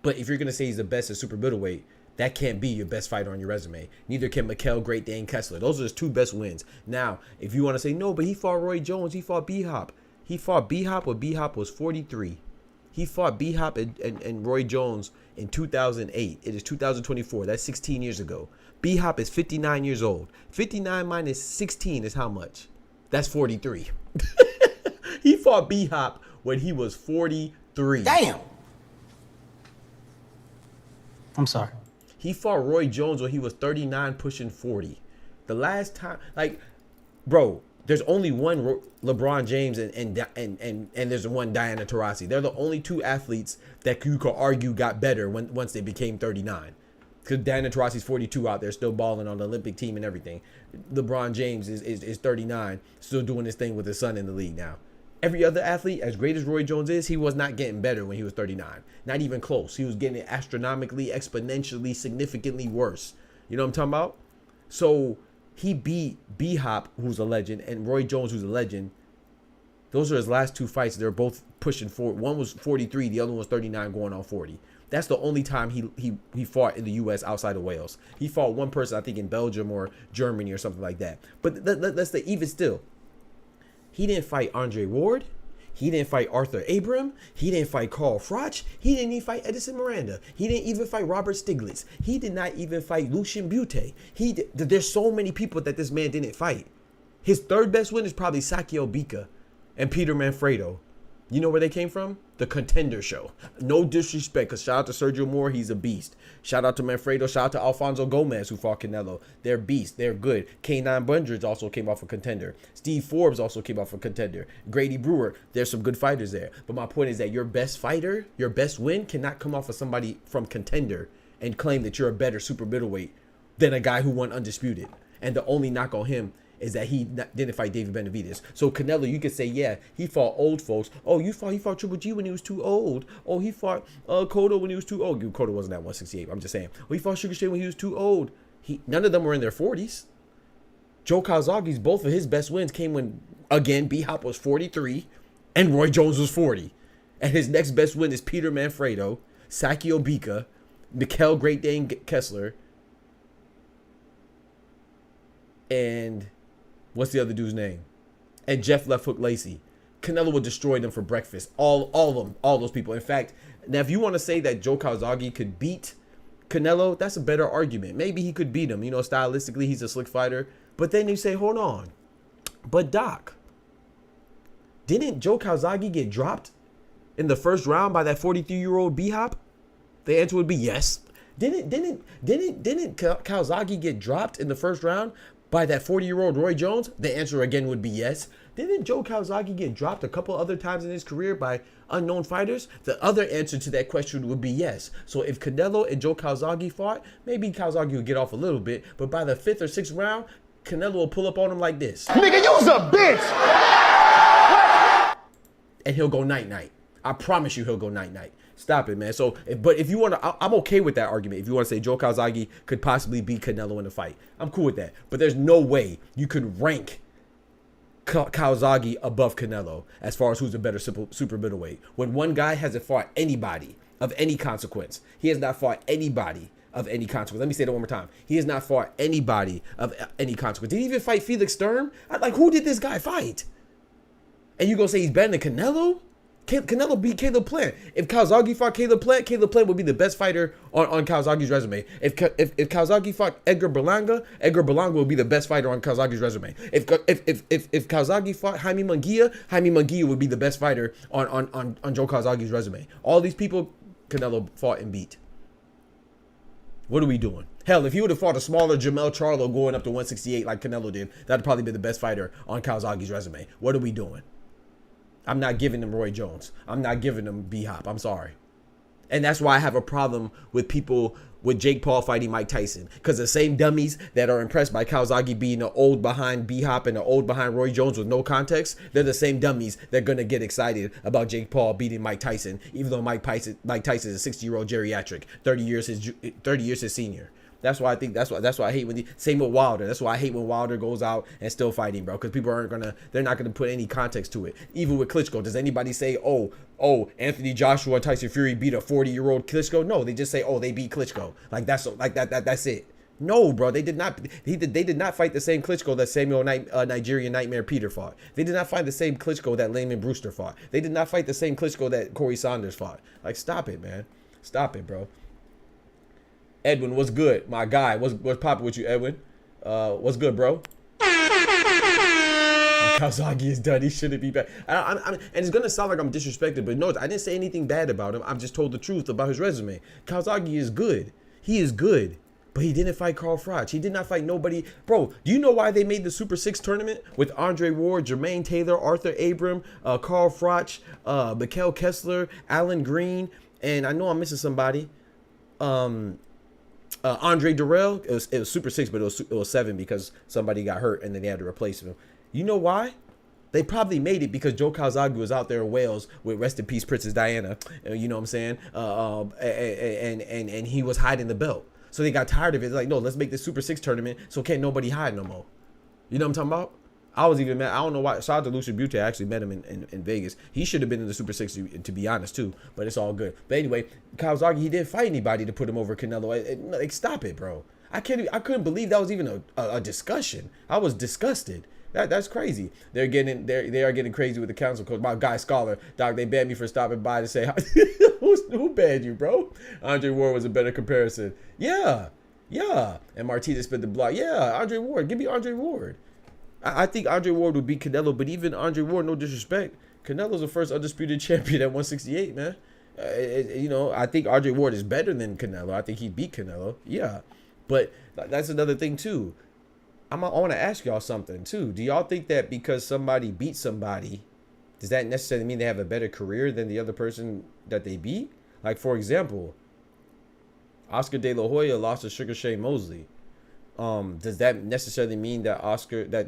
S1: But if you're going to say he's the best at super middleweight, that can't be your best fighter on your resume. Neither can Mikhail Great Dane Kessler. Those are his 2 best wins. Now, if you want to say, no, but he fought Roy Jones. He fought B-Hop. He fought B-Hop when B-Hop was 43. He fought B-Hop and Roy Jones in 2008. It is 2024. That's 16 years ago. B-Hop is 59 years old. 59 minus 16 is how much? That's 43. He fought B-Hop when he was 43.
S4: Damn.
S6: I'm sorry.
S1: He fought Roy Jones when he was 39, pushing 40. The last time, like, bro, there's only one LeBron James and there's one Diana Taurasi. They're the only two athletes that you could argue got better once they became 39. Because Diana Taurasi's 42 out there, still balling on the Olympic team and everything. LeBron James is 39, still doing his thing with his son in the league now. Every other athlete, as great as Roy Jones is, he was not getting better when he was 39. Not even close. He was getting it astronomically, exponentially, significantly worse. You know what I'm talking about? So he beat B-Hop, who's a legend, and Roy Jones, who's a legend. Those are his last two fights. They're both pushing 40. One was 43. The other one was 39 going on 40. That's the only time he fought in the U.S. outside of Wales. He fought one person, I think, in Belgium or Germany or something like that. But let's say, even still, he didn't fight Andre Ward. He didn't fight Arthur Abram. He didn't fight Carl Froch. He didn't even fight Edison Miranda. He didn't even fight Robert Stiglitz. He did not even fight Lucien Butte. There's so many people that this man didn't fight. His third best win is probably Sakio Bika and Peter Manfredo. You know where they came from? The Contender Show. No disrespect, because shout out to Sergio Moore, he's a beast. Shout out to Manfredo. Shout out to Alfonso Gomez, who fought Canelo. They're beasts. They're good. K9 Bundreds also came off a Contender. Steve Forbes also came off a Contender. Grady Brewer, there's some good fighters there. But my point is that your best fighter, your best win, cannot come off of somebody from Contender and claim that you're a better super middleweight than a guy who won undisputed. And the only knock on him is that he didn't fight David Benavidez. So Canelo, you could say, yeah, he fought old folks. Oh, he fought Triple G when he was too old. Oh, he fought Cotto when he was too old. Cotto wasn't at 168. I'm just saying. Oh, he fought Sugar Shane when he was too old. None of them were in their 40s. Joe Calzaghe's, both of his best wins came when, again, B-Hop was 43 and Roy Jones was 40. And his next best win is Peter Manfredo, Sakio Bika, Mikkel Great Dane Kessler, and what's the other dude's name? And Jeff Left Hook Lacey. Canelo would destroy them for breakfast. All of them. All those people. In fact, now if you want to say that Joe Calzaghe could beat Canelo, that's a better argument. Maybe he could beat him. You know, stylistically, he's a slick fighter. But then you say, hold on. But Doc, didn't Joe Calzaghe get dropped in the first round by that 43-year-old B-Hop? The answer would be yes. Didn't Calzaghe get dropped in the first round by that 40-year-old Roy Jones? The answer again would be yes. Didn't Joe Calzaghe get dropped a couple other times in his career by unknown fighters? The other answer to that question would be yes. So if Canelo and Joe Calzaghe fought, maybe Calzaghe would get off a little bit, but by the 5th or 6th round, Canelo will pull up on him like this.
S2: Nigga, you's a bitch!
S1: And he'll go night-night. I promise you he'll go night-night. Stop it, man. So, but if you want to, I'm okay with that argument. If you want to say Joe Calzaghe could possibly beat Canelo in a fight, I'm cool with that. But there's no way you could rank Calzaghe above Canelo as far as who's a better super middleweight. When one guy hasn't fought anybody of any consequence. He has not fought anybody of any consequence. Let me say that one more time. He has not fought anybody of any consequence. Did he even fight Felix Sturm? Like, who did this guy fight? And you gonna say he's better than Canelo? Canelo beat Caleb Plant. If Calzaghe fought Caleb Plant would be the best fighter on Calzaghe's resume. If Calzaghe fought Edgar Berlanga would be the best fighter on Calzaghe's resume. If Calzaghe fought Jaime Munguia would be the best fighter on Joe Calzaghe's resume. All these people, Canelo fought and beat. What are we doing? Hell, if he would have fought a smaller Jamel Charlo going up to 168 like Canelo did, that'd probably be the best fighter on Calzaghe's resume. What are we doing? I'm not giving him Roy Jones. I'm not giving him B-Hop. I'm sorry. And that's why I have a problem with people with Jake Paul fighting Mike Tyson. Because the same dummies that are impressed by Calzaghe being an old behind B-Hop and an old behind Roy Jones with no context, they're the same dummies that are going to get excited about Jake Paul beating Mike Tyson, even though Mike Tyson is a 60-year-old geriatric, 30 years his senior. That's why I think that's why I hate when same with Wilder. That's why I hate when Wilder goes out and still fighting, bro. Because people they're not gonna put any context to it. Even with Klitschko, does anybody say, oh, Anthony Joshua, Tyson Fury beat a 40-year-old Klitschko? No, they just say, oh, they beat Klitschko. That's it. No, bro, they did not. They did not fight the same Klitschko that Samuel Nigerian Nightmare Peter fought. They did not fight the same Klitschko that Layman Brewster fought. They did not fight the same Klitschko that Corey Saunders fought. Like, stop it, man. Stop it, bro. Edwin, what's good? My guy, what's poppin' with you, Edwin? What's good, bro? Calzaghe is done. He shouldn't be back. And it's gonna sound like I'm disrespected, but no, I didn't say anything bad about him. I've just told the truth about his resume. Calzaghe is good. He is good. But he didn't fight Carl Froch. He did not fight nobody. Bro, do you know why they made the Super 6 tournament with Andre Ward, Jermaine Taylor, Arthur Abram, Carl Froch, Mikkel Kessler, Alan Green, and I know I'm missing somebody. Andre Durrell. It was Super 6, but it was 7 because somebody got hurt and then they had to replace him. You know why? They probably made it because Joe Calzaghe was out there in Wales with rest in peace Princess Diana. You know what I'm saying? And he was hiding the belt. So they got tired of it. They're like, no, let's make this Super 6 tournament so can't nobody hide no more. You know what I'm talking about? I was even mad. I don't know why. Shout out to Lucian Butte. I actually met him in Vegas. He should have been in the Super 6, to be honest, too. But it's all good. But anyway, Calzaghe, he didn't fight anybody to put him over Canelo. Like, stop it, bro. I couldn't believe that was even a discussion. I was disgusted. That's crazy. They are getting crazy with the council coach. My guy Scholar, Doc, they banned me for stopping by to say who banned you, bro? Andre Ward was a better comparison. Yeah. And Martinez spit the block. Yeah, Andre Ward. Give me Andre Ward. I think Andre Ward would beat Canelo, but even Andre Ward, no disrespect, Canelo's the first undisputed champion at 168, man. I think Andre Ward is better than Canelo. I think he beat Canelo. Yeah, but that's another thing too. I want to ask y'all something too. Do y'all think that because somebody beat somebody, does that necessarily mean they have a better career than the other person that they beat? Like, for example, Oscar De La Hoya lost to Sugar Shane Mosley. Does that necessarily mean that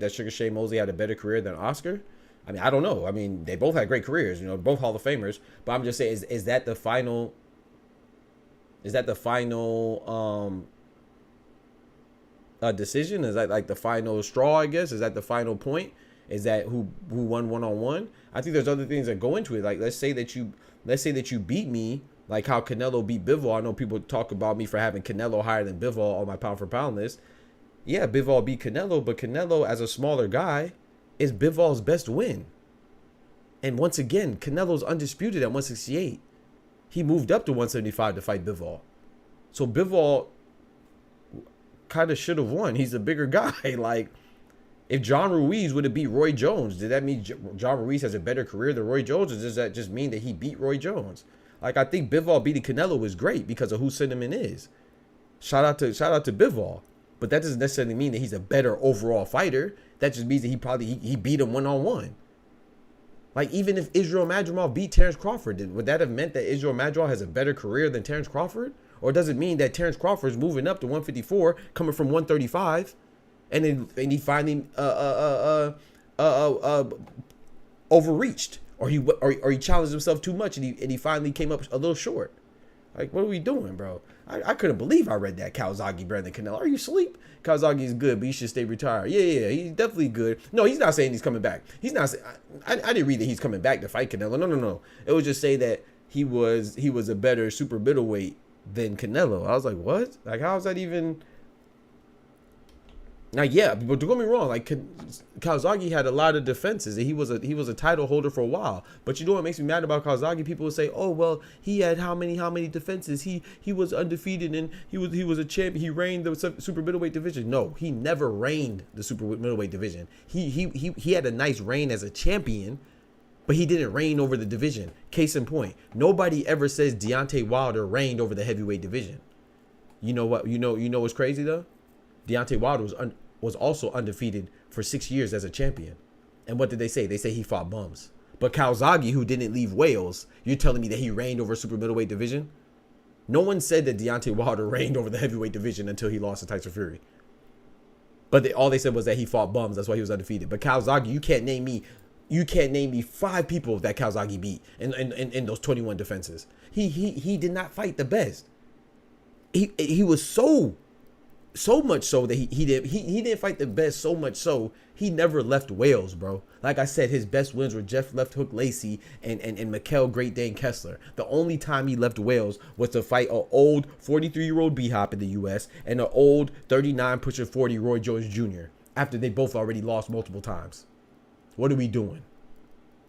S1: that Sugar Shane Mosley had a better career than Oscar? I mean, I don't know. I mean, they both had great careers, both Hall of Famers. But I'm just saying, is that the final? Is that the final decision? Is that like the final straw? I guess is that the final point? Is that who won one-on-one? I think there's other things that go into it. Like let's say that you beat me, like how Canelo beat Bivol. I know people talk about me for having Canelo higher than Bivol on my pound for pound list. Yeah, Bivol beat Canelo, but Canelo as a smaller guy is Bivol's best win. And once again, Canelo's undisputed at 168. He moved up to 175 to fight Bivol. So Bivol kind of should have won. He's a bigger guy. Like, if John Ruiz would have beat Roy Jones, did that mean John Ruiz has a better career than Roy Jones, or does that just mean that he beat Roy Jones? Like, I think Bivol beating Canelo was great because of who Cinnamon is. Shout out to Bivol. But that doesn't necessarily mean that he's a better overall fighter. That just means that he beat him one-on-one. Like, even if Israel Madrimov beat Terence Crawford, would that have meant that Israel Madrimov has a better career than Terence Crawford? Or does it mean that Terence Crawford's moving up to 154, coming from 135, and he finally overreached, or he challenged himself too much, and he finally came up a little short? Like, what are we doing, bro? I couldn't believe I read that Calzaghe better than Canelo. Are you asleep? Calzaghe is good, but he should stay retired. Yeah, he's definitely good. No, he's not saying he's coming back. He's not. I didn't read that he's coming back to fight Canelo. No. It was just say that he was a better super middleweight than Canelo. I was like, what? Like, how is that even? Now, yeah, but don't get me wrong. Like, Calzaghe had a lot of defenses, and he was a title holder for a while. But you know what makes me mad about Calzaghe? People will say, "Oh, well, he had how many defenses? He was undefeated, and he was a champion. He reigned the super middleweight division." No, he never reigned the super middleweight division. He had a nice reign as a champion, but he didn't reign over the division. Case in point, nobody ever says Deontay Wilder reigned over the heavyweight division. You know what? You know what's crazy though? Deontay Wilder was also undefeated for 6 years as a champion. And what did they say? They say he fought bums. But Calzaghe, who didn't leave Wales, you're telling me that he reigned over super middleweight division? No one said that Deontay Wilder reigned over the heavyweight division until he lost to Tyson Fury. But all they said was that he fought bums. That's why he was undefeated. But Calzaghe, you can't name me 5 people that Calzaghe beat in those 21 defenses. He did not fight the best. He was so much so that he didn't fight the best, so much so he never left Wales, bro. Like I said, his best wins were Jeff Left Hook Lacey and Mikkel Great Dane Kessler. The only time he left Wales was to fight an old 43-year-old B-Hop in the U.S. and an old 39 pushing 40 Roy Jones Jr. after they both already lost multiple times. What are we doing?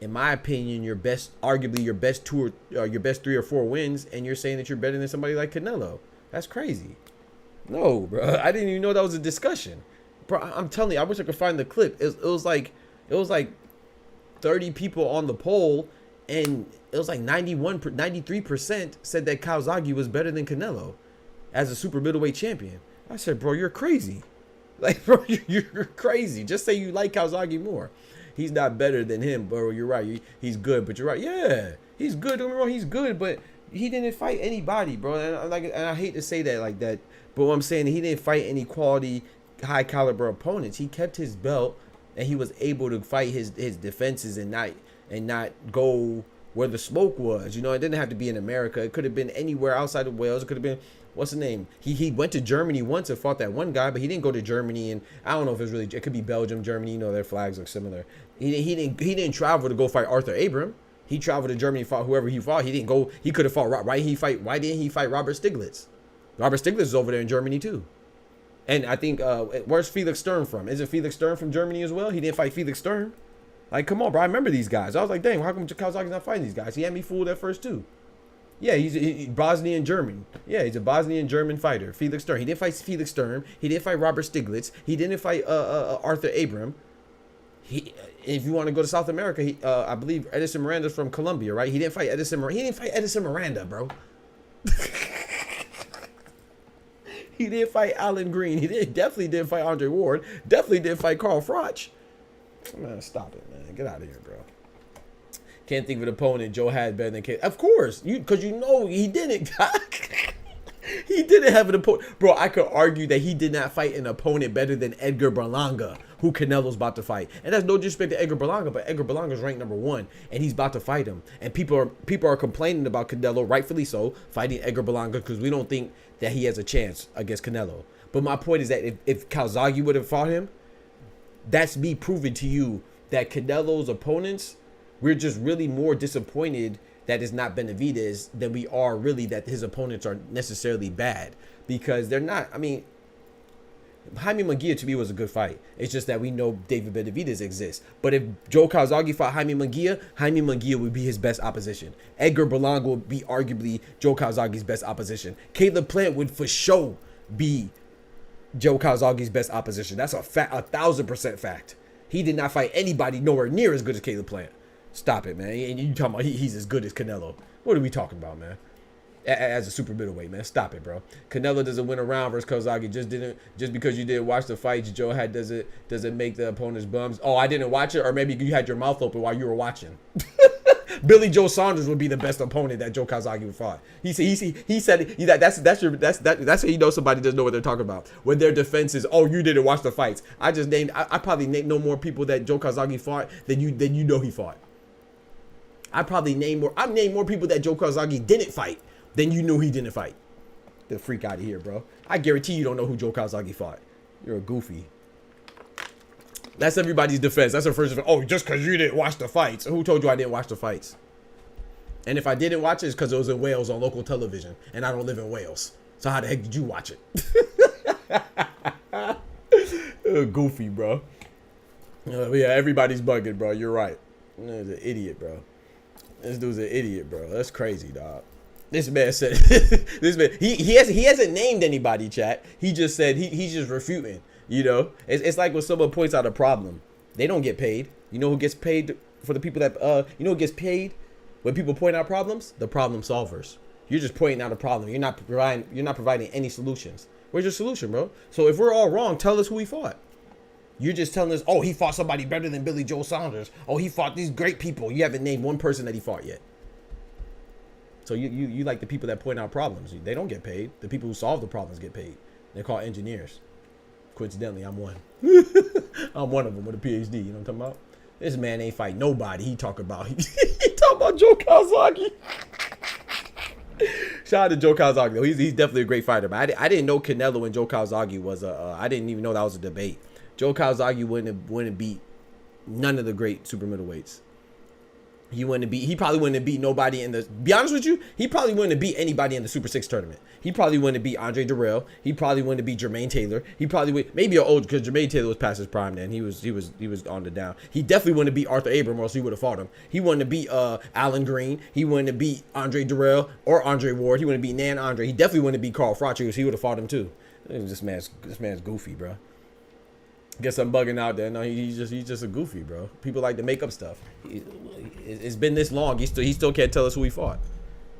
S1: in my opinion, arguably your best 3 or 4 wins, and you're saying that you're better than somebody like Canelo. That's crazy. No, bro. I didn't even know that was a discussion. Bro, I'm telling you, I wish I could find the clip. It was like 30 people on the poll, and it was like 93% said that CALZAGHE was better than Canelo as a super middleweight champion. I said, bro, you're crazy. Like, bro, you're crazy. Just say you like CALZAGHE more. He's not better than him, bro. You're right. He's good, but you're right. Yeah, he's good. Don't get me wrong, he's good, but he didn't fight anybody, bro. And I hate to say that like that, but what I'm saying, he didn't fight any quality, high caliber opponents. He kept his belt, and he was able to fight his defenses and not go where the smoke was. You know, it didn't have to be in America. It could have been anywhere outside of Wales. It could have been, what's the name? He went to Germany once and fought that one guy, but he didn't go to Germany. And I don't know if it could be Belgium, Germany. You know, their flags look similar. He didn't travel to go fight Arthur Abram. He traveled to Germany, fought whoever he fought. He didn't go. He could have fought. Why didn't he fight Robert Stiglitz? Robert Stiglitz is over there in Germany too. And I think where's Felix Sturm from? Isn't Felix Sturm from Germany as well? He didn't fight Felix Sturm. Like, come on, bro. I remember these guys. I was like, dang, how come CALZAGHE's not fighting these guys? He had me fooled at first too. Yeah, he's Bosnian German. Yeah, he's a Bosnian German fighter. Felix Sturm. He didn't fight Felix Sturm. He didn't fight Robert Stiglitz. He didn't fight Arthur Abram. If you want to go to South America, I believe Edison Miranda's from Colombia, right? He didn't fight Edison Miranda, bro. He didn't fight Alan Green. Definitely didn't fight Andre Ward. Definitely didn't fight Carl Froch. Man, stop it, man. Get out of here, bro. Can't think of an opponent Joe had better than Of course, because you know he didn't. He didn't have an opponent. Bro, I could argue that he did not fight an opponent better than Edgar Berlanga, who Canelo's about to fight. And that's no disrespect to Edgar Berlanga, but Edgar Berlanga's ranked #1, and he's about to fight him. And people are complaining about Canelo, rightfully so, fighting Edgar Berlanga, because we don't think that he has a chance against Canelo. But my point is that if CALZAGHE would have fought him, that's me proving to you that Canelo's opponents, we're just really more disappointed that it's not Benavidez than we are really that his opponents are necessarily bad, because they're not. I mean, Jaime Munguia to me was a good fight. It's just that we know David Benavidez exists. But if Joe CALZAGHE fought Jaime Munguia would be his best opposition. Edgar Berlanga would be arguably Joe CALZAGHE's best opposition. Caleb Plant would for sure be Joe CALZAGHE's best opposition. That's a fact, 1000% fact. He did not fight anybody nowhere near as good as Caleb Plant. Stop it, man. And you talking about he's as good as Canelo. What are we talking about, man? As a super middleweight, man. Stop it, bro. Canelo doesn't win a round versus CALZAGHE. Just because you didn't watch the fights Joe had doesn't make the opponents bums. Oh, I didn't watch it, or maybe you had your mouth open while you were watching. Billy Joe Saunders would be the best opponent that Joe CALZAGHE would fight. He said that's how you know somebody doesn't know what they're talking about. When their defense is, oh, you didn't watch the fights. I probably know more people that Joe CALZAGHE fought than you know he fought. I named more people that Joe CALZAGHE didn't fight than you knew he didn't fight. The freak out of here, bro. I guarantee you don't know who Joe CALZAGHE fought. You're a goofy. That's everybody's defense. That's their first defense. Oh, just because you didn't watch the fights. Who told you I didn't watch the fights? And if I didn't watch it, it's because it was in Wales on local television, and I don't live in Wales. So how the heck did you watch it? Goofy, bro. Yeah, everybody's bugging, bro. You're right. He's an idiot, bro. This dude's an idiot, bro. That's crazy, dog. This man said, he hasn't named anybody, chat. He just said he's just refuting. You know, it's like when someone points out a problem, they don't get paid. You know who gets paid for the people that you know who gets paid when people point out problems? The problem solvers. You're just pointing out a problem. You're not providing any solutions. Where's your solution, bro? So if we're all wrong, tell us who he fought. You're just telling us, oh, he fought somebody better than Billy Joe Saunders. Oh, he fought these great people. You haven't named one person that he fought yet. So you like the people that point out problems. They don't get paid. The people who solve the problems get paid. They're called engineers. Coincidentally, I'm one. I'm one of them with a PhD. You know what I'm talking about? This man ain't fight nobody. He talk about Joe CALZAGHE. Shout out to Joe CALZAGHE though. He's definitely a great fighter. But I didn't know Canelo and Joe CALZAGHE was I didn't even know that was a debate. Joe CALZAGHE wouldn't beat none of the great super middleweights. He probably wouldn't have beat nobody in the, be honest with you, he probably wouldn't have beat anybody in the Super 6 tournament. He probably wouldn't have beat Andre Durrell. He probably wouldn't have beat Jermaine Taylor. He probably would, maybe an old, because Jermaine Taylor was past his prime then. He was on the down. He definitely wouldn't have beat Arthur Abram, or else he would have fought him. He wouldn't have beat Alan Green. He wouldn't have beat Andre Durrell or Andre Ward. He wouldn't have beat Nan Andre. He definitely wouldn't have beat Carl Froch, because he would have fought him too. This man's goofy, bro. Guess I'm bugging out there. No, he's just a goofy, bro. People like to make up stuff. It's been this long. He still can't tell us who he fought.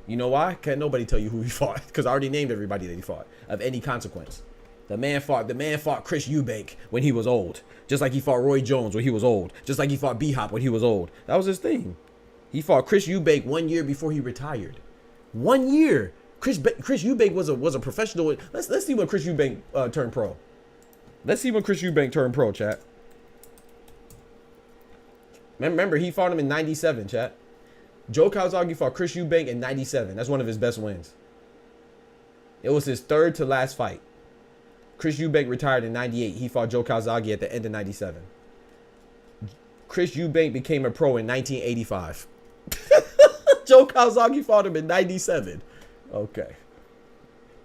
S1: You know why? Can't nobody tell you who he fought, because I already named everybody that he fought of any consequence. The man fought Chris Eubank when he was old, just like he fought Roy Jones when he was old, just like he fought B-Hop when he was old. That was his thing. He fought Chris Eubank 1 year before he retired. 1 year. Chris Eubank was a professional. Let's see when Chris Eubank turned pro. Let's see when Chris Eubank turned pro, chat. Remember, he fought him in 97, chat. Joe Calzaghe fought Chris Eubank in 97. That's one of his best wins. It was his third to last fight. Chris Eubank retired in 98. He fought Joe Calzaghe at the end of 97. Chris Eubank became a pro in 1985. Joe Calzaghe fought him in 97. Okay.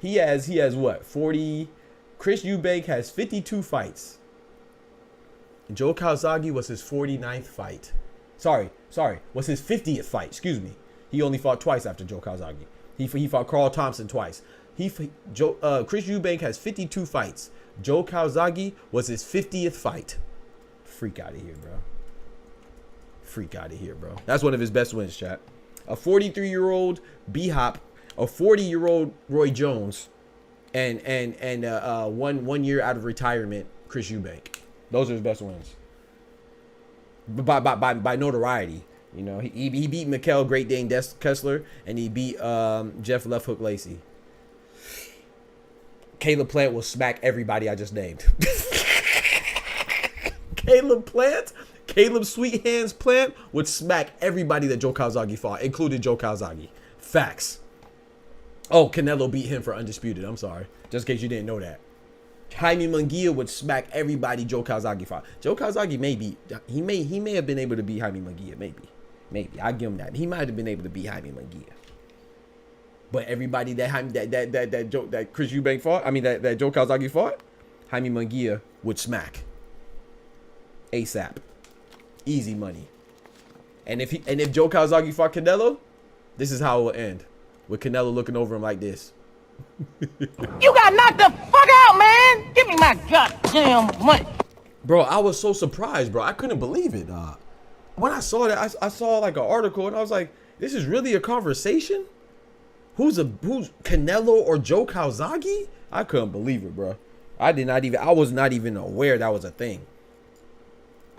S1: He has what? 40... Chris Eubank has 52 fights. Joe Calzaghe was his 49th fight. Sorry, was his 50th fight. Excuse me. He only fought twice after Joe Calzaghe. He fought Carl Thompson twice. Chris Eubank has 52 fights. Joe Calzaghe was his 50th fight. Freak out of here, bro. Freak out of here, bro. That's one of his best wins, chat. A 43-year-old B-Hop, a 40-year-old Roy Jones, and 1 year out of retirement, Chris Eubank. Those are his best wins. By notoriety. You know, he beat Mikhail Great Dane Kessler, and he beat Jeff Left Hook Lacey. Caleb Plant will smack everybody I just named. Caleb Sweet Hands Plant would smack everybody that Joe Calzaghe fought, including Joe Calzaghe. Facts. Oh, Canelo beat him for undisputed. I'm sorry. Just in case you didn't know that. Jaime Munguia would smack everybody Joe Calzaghe fought. Joe Calzaghe he may have been able to beat Jaime Munguia. Maybe. I'll give him that. He might have been able to beat Jaime Munguia. But everybody that Chris Eubank fought, that Joe Calzaghe fought, Jaime Munguia would smack. ASAP. Easy money. And if Joe Calzaghe fought Canelo, this is how it will end. With Canelo looking over him like this.
S6: You got knocked the fuck out, man! Give me my goddamn money.
S1: Bro, I was so surprised, bro. I couldn't believe it. When I saw that, I saw like an article, and I was like, this is really a conversation? Who's Canelo or Joe Calzaghe? I couldn't believe it, bro. I was not even aware that was a thing.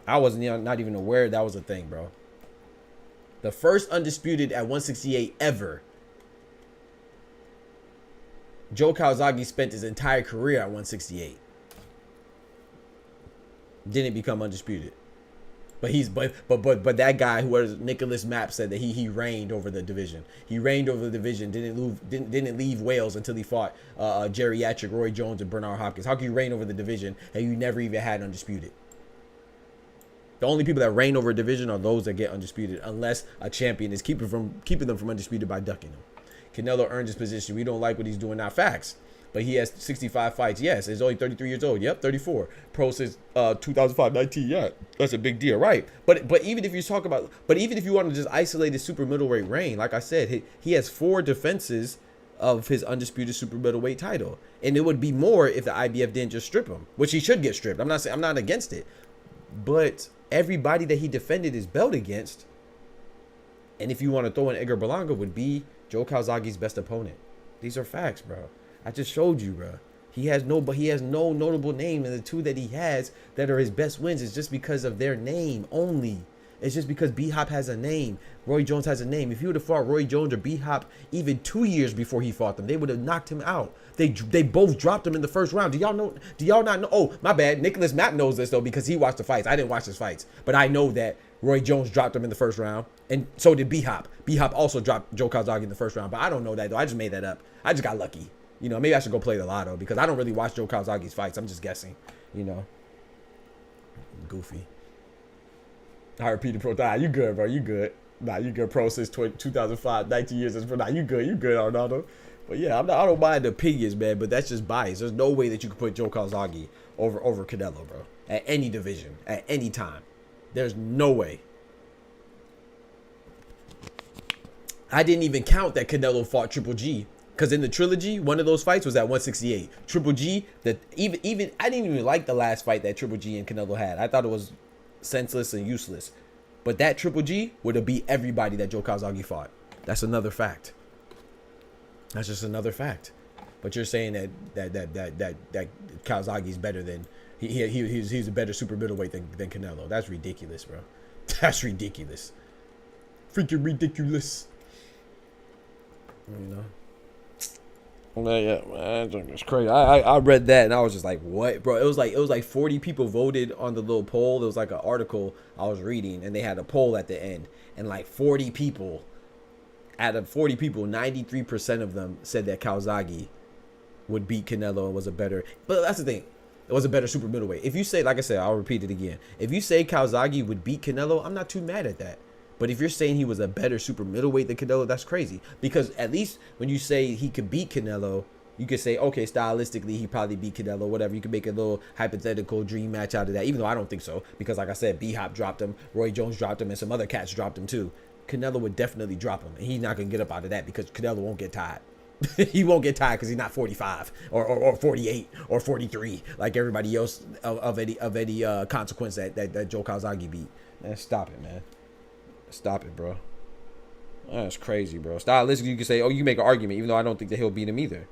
S1: I was not even aware that was a thing, bro. The first undisputed at 168 ever. Joe Calzaghe spent his entire career at 168. Didn't become undisputed. But that guy, who Nicholas Mapp, said that he reigned over the division. He reigned over the division. Didn't leave Wales until he fought geriatric Roy Jones and Bernard Hopkins. How can you reign over the division and you never even had undisputed? The only people that reign over a division are those that get undisputed, unless a champion is keeping them from undisputed by ducking them. Canelo earned his position. We don't like what he's doing now. Facts. But he has 65 fights. Yes. He's only 33 years old. Yep. 34. Pro since 2005, 19. Yeah. That's a big deal. Right. But even if you want to just isolate his super middleweight reign, like I said, he has 4 defenses of his undisputed super middleweight title. And it would be more if the IBF didn't just strip him, which he should get stripped. I'm not against it. But everybody that he defended his belt against, and if you want to throw in Edgar Berlanga, would be Joe Calzaghe's best opponent. These are facts, bro. I just showed you, bro. He has no notable name, and the 2 that he has that are his best wins is just because of their name only. It's just because B-Hop has a name. Roy Jones has a name. If he would have fought Roy Jones or B-Hop even 2 years before he fought them, they would have knocked him out. They both dropped him in the first round. Do y'all not know? Oh, my bad. Nicholas Mapp knows this, though, because he watched the fights. I didn't watch his fights. But I know that Roy Jones dropped him in the first round, and so did B-Hop. B-Hop also dropped Joe Calzaghe in the first round, but I don't know that, though. I just made that up. I just got lucky. You know, maybe I should go play the lotto, because I don't really watch Joe Calzaghe's fights. I'm just guessing, you know. Goofy. I repeated pro. You good, bro. You good. Nah, you good, pro, since 2005, 19 years. Nah, you good, Arnaldo. But yeah, I don't mind the opinions, man, but that's just bias. There's no way that you could put Joe CALZAGHE over Canelo, bro. At any division, at any time. There's no way. I didn't even count that Canelo fought Triple G. Because in the trilogy, one of those fights was at 168. Triple G, that even I didn't even like the last fight that Triple G and Canelo had. I thought it was senseless and useless. But that Triple G would have beat everybody that Joe CALZAGHE fought. That's another fact. That's just another fact. But you're saying that CALZAGHE is better than he's a better super middleweight than Canelo. That's ridiculous, bro. That's ridiculous. Freaking ridiculous. You know. Yeah, man, it's crazy. I read that and I was just like, what, bro? It was like 40 people voted on the little poll. There was like an article I was reading, and they had a poll at the end, and like 40 people, out of 40 people, 93% of them said that CALZAGHE would beat Canelo and was a better. But that's the thing, it was a better super middleweight. If you say, like I said, I'll repeat it again. If you say CALZAGHE would beat Canelo, I'm not too mad at that. But if you're saying he was a better super middleweight than Canelo, that's crazy. Because at least when you say he could beat Canelo, you could say, okay, stylistically, he probably beat Canelo, whatever. You could make a little hypothetical dream match out of that, even though I don't think so. Because like I said, B-Hop dropped him, Roy Jones dropped him, and some other cats dropped him too. Canelo would definitely drop him. And he's not going to get up out of that because Canelo won't get tired. He won't get tired because he's not 45 or 48 or 43 like everybody else of any consequence that Joe CALZAGHE beat. Man, stop it, man. Stop it, bro. That's crazy, bro. Stylistically, you can say, oh, you make an argument, even though I don't think that he'll beat him either.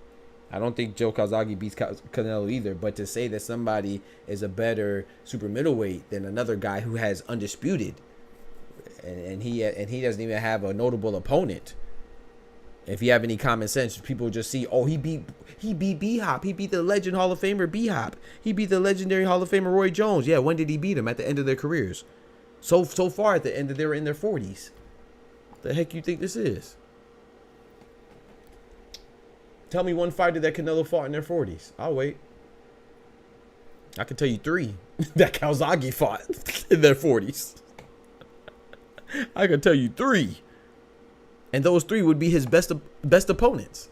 S1: I don't think Joe CALZAGHE beats Canelo either. But to say that somebody is a better super middleweight than another guy who has undisputed, and he doesn't even have a notable opponent. If you have any common sense, people just see, oh, he beat B-Hop. He beat the legend Hall of Famer B-Hop. He beat the legendary Hall of Famer Roy Jones. Yeah, when did he beat him? At the end of their careers. So far at the end, they were in their 40s. The heck you think this is? Tell me one fighter that Canelo fought in their 40s. I'll wait. I can tell you 3 that CALZAGHE fought in their 40s. I can tell you 3. And those 3 would be his best opponents.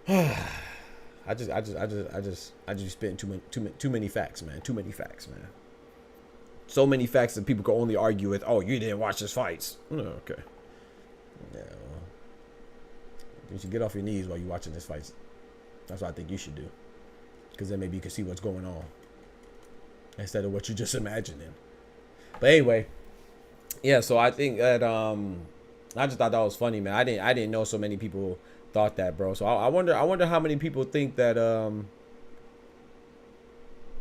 S1: I just spitting too many facts, man. Too many facts, man. So many facts that people can only argue with. Oh, you didn't watch his fights. Oh, okay. Yeah. Well, you should get off your knees while you're watching his fights. That's what I think you should do. Because then maybe you can see what's going on instead of what you're just imagining. But anyway, yeah. So I think that I just thought that was funny, man. I didn't know so many people thought that, bro. So I wonder how many people think that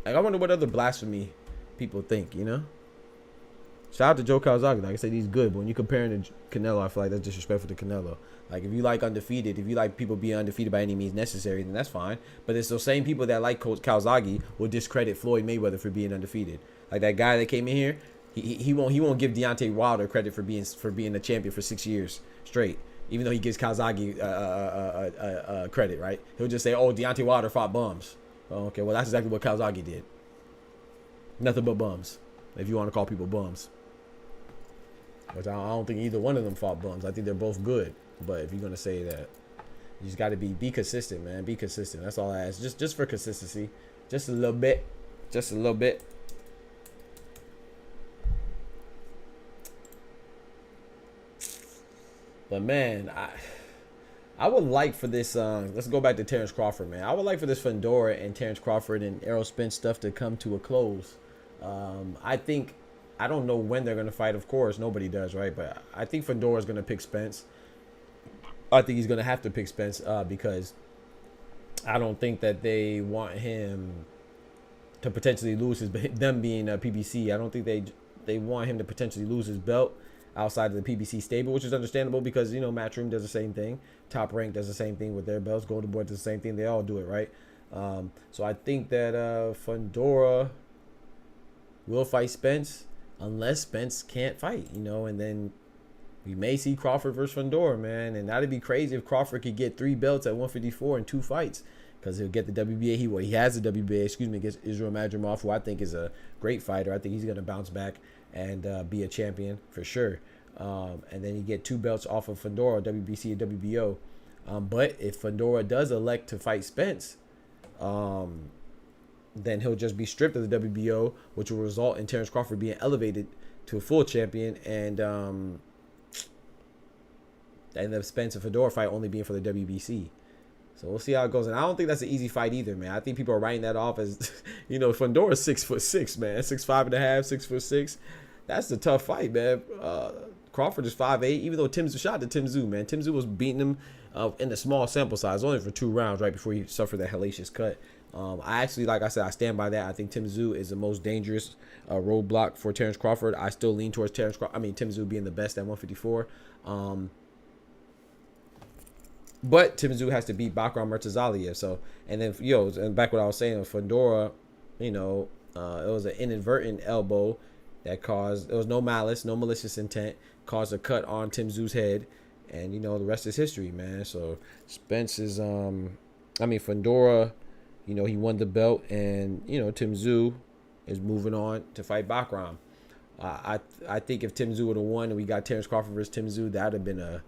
S1: like, I wonder what other blasphemy people think, you know. Shout out to Joe CALZAGHE. Like I said, he's good, but when you compare him to Canelo, I feel like that's disrespectful to Canelo. Like, if you like undefeated, if you like people being undefeated by any means necessary, then that's fine. But it's those same people that like CALZAGHE will discredit Floyd Mayweather for being undefeated. Like that guy that came in here, he won't give Deontay Wilder credit for being a champion for 6 years straight, even though he gives CALZAGHE credit, right? He'll just say, oh, Deontay Wilder fought bums. Oh, okay, well, that's exactly what CALZAGHE did. Nothing but bums, if you want to call people bums. Which I don't think either one of them fought bums. I think they're both good. But if you're going to say that, you just got to be consistent, man. Be consistent. That's all I ask. Just for consistency. Just a little bit. Just a little bit. But, man, I would like for this, let's go back to Terence Crawford, man. I would like for this Fundora and Terence Crawford and Errol Spence stuff to come to a close. I don't know when they're going to fight, of course. Nobody does, right? But I think Fundora is going to pick Spence. I think he's going to have to pick Spence because I don't think that they want him to potentially lose his, them being a PBC. I don't think they want him to potentially lose his belt outside of the PBC stable, which is understandable because, you know, Matchroom does the same thing. Top Rank does the same thing with their belts. Golden Boy does the same thing. They all do it, right? So I think that Fundora will fight Spence unless Spence can't fight, you know, and then we may see Crawford versus Fundora, man. And that'd be crazy if Crawford could get 3 belts at 154 in 2 fights because he'll get the WBA. He has the WBA, against Israel Madrimov, who I think is a great fighter. I think he's going to bounce back and be a champion for sure. And then you get 2 belts off of Fundora, WBC and WBO. But if Fundora does elect to fight Spence, then he'll just be stripped of the WBO, which will result in Terence Crawford being elevated to a full champion, and the Spence and Fundora fight only being for the WBC. So we'll see how it goes. And I don't think that's an easy fight either, man. I think people are writing that off as, you know, Fundora's 6'6", man, 6'5.5", 6'6". That's a tough fight, man. Crawford is 5'8", even though shout out to Tim Tszyu, man. Tim Tszyu was beating him in a small sample size, only for 2 rounds, right before he suffered that hellacious cut. I actually, like I said, I stand by that. I think Tim Tszyu is the most dangerous roadblock for Terence Crawford. I still lean towards Tim Tszyu being the best at 154. But Tim Tszyu has to beat Bakram Murtazaliev. So, and then, and back what I was saying, Fundora, you know, it was an inadvertent elbow that caused, there was no malice, no malicious intent, caused a cut on Tim Tszyu's head. And, you know, the rest is history, man. So, Spence is, Fundora, you know, he won the belt, and, you know, Tim Tszyu is moving on to fight Bakram. I think if Tim Tszyu would have won and we got Terence Crawford versus Tim Tszyu, that would have been a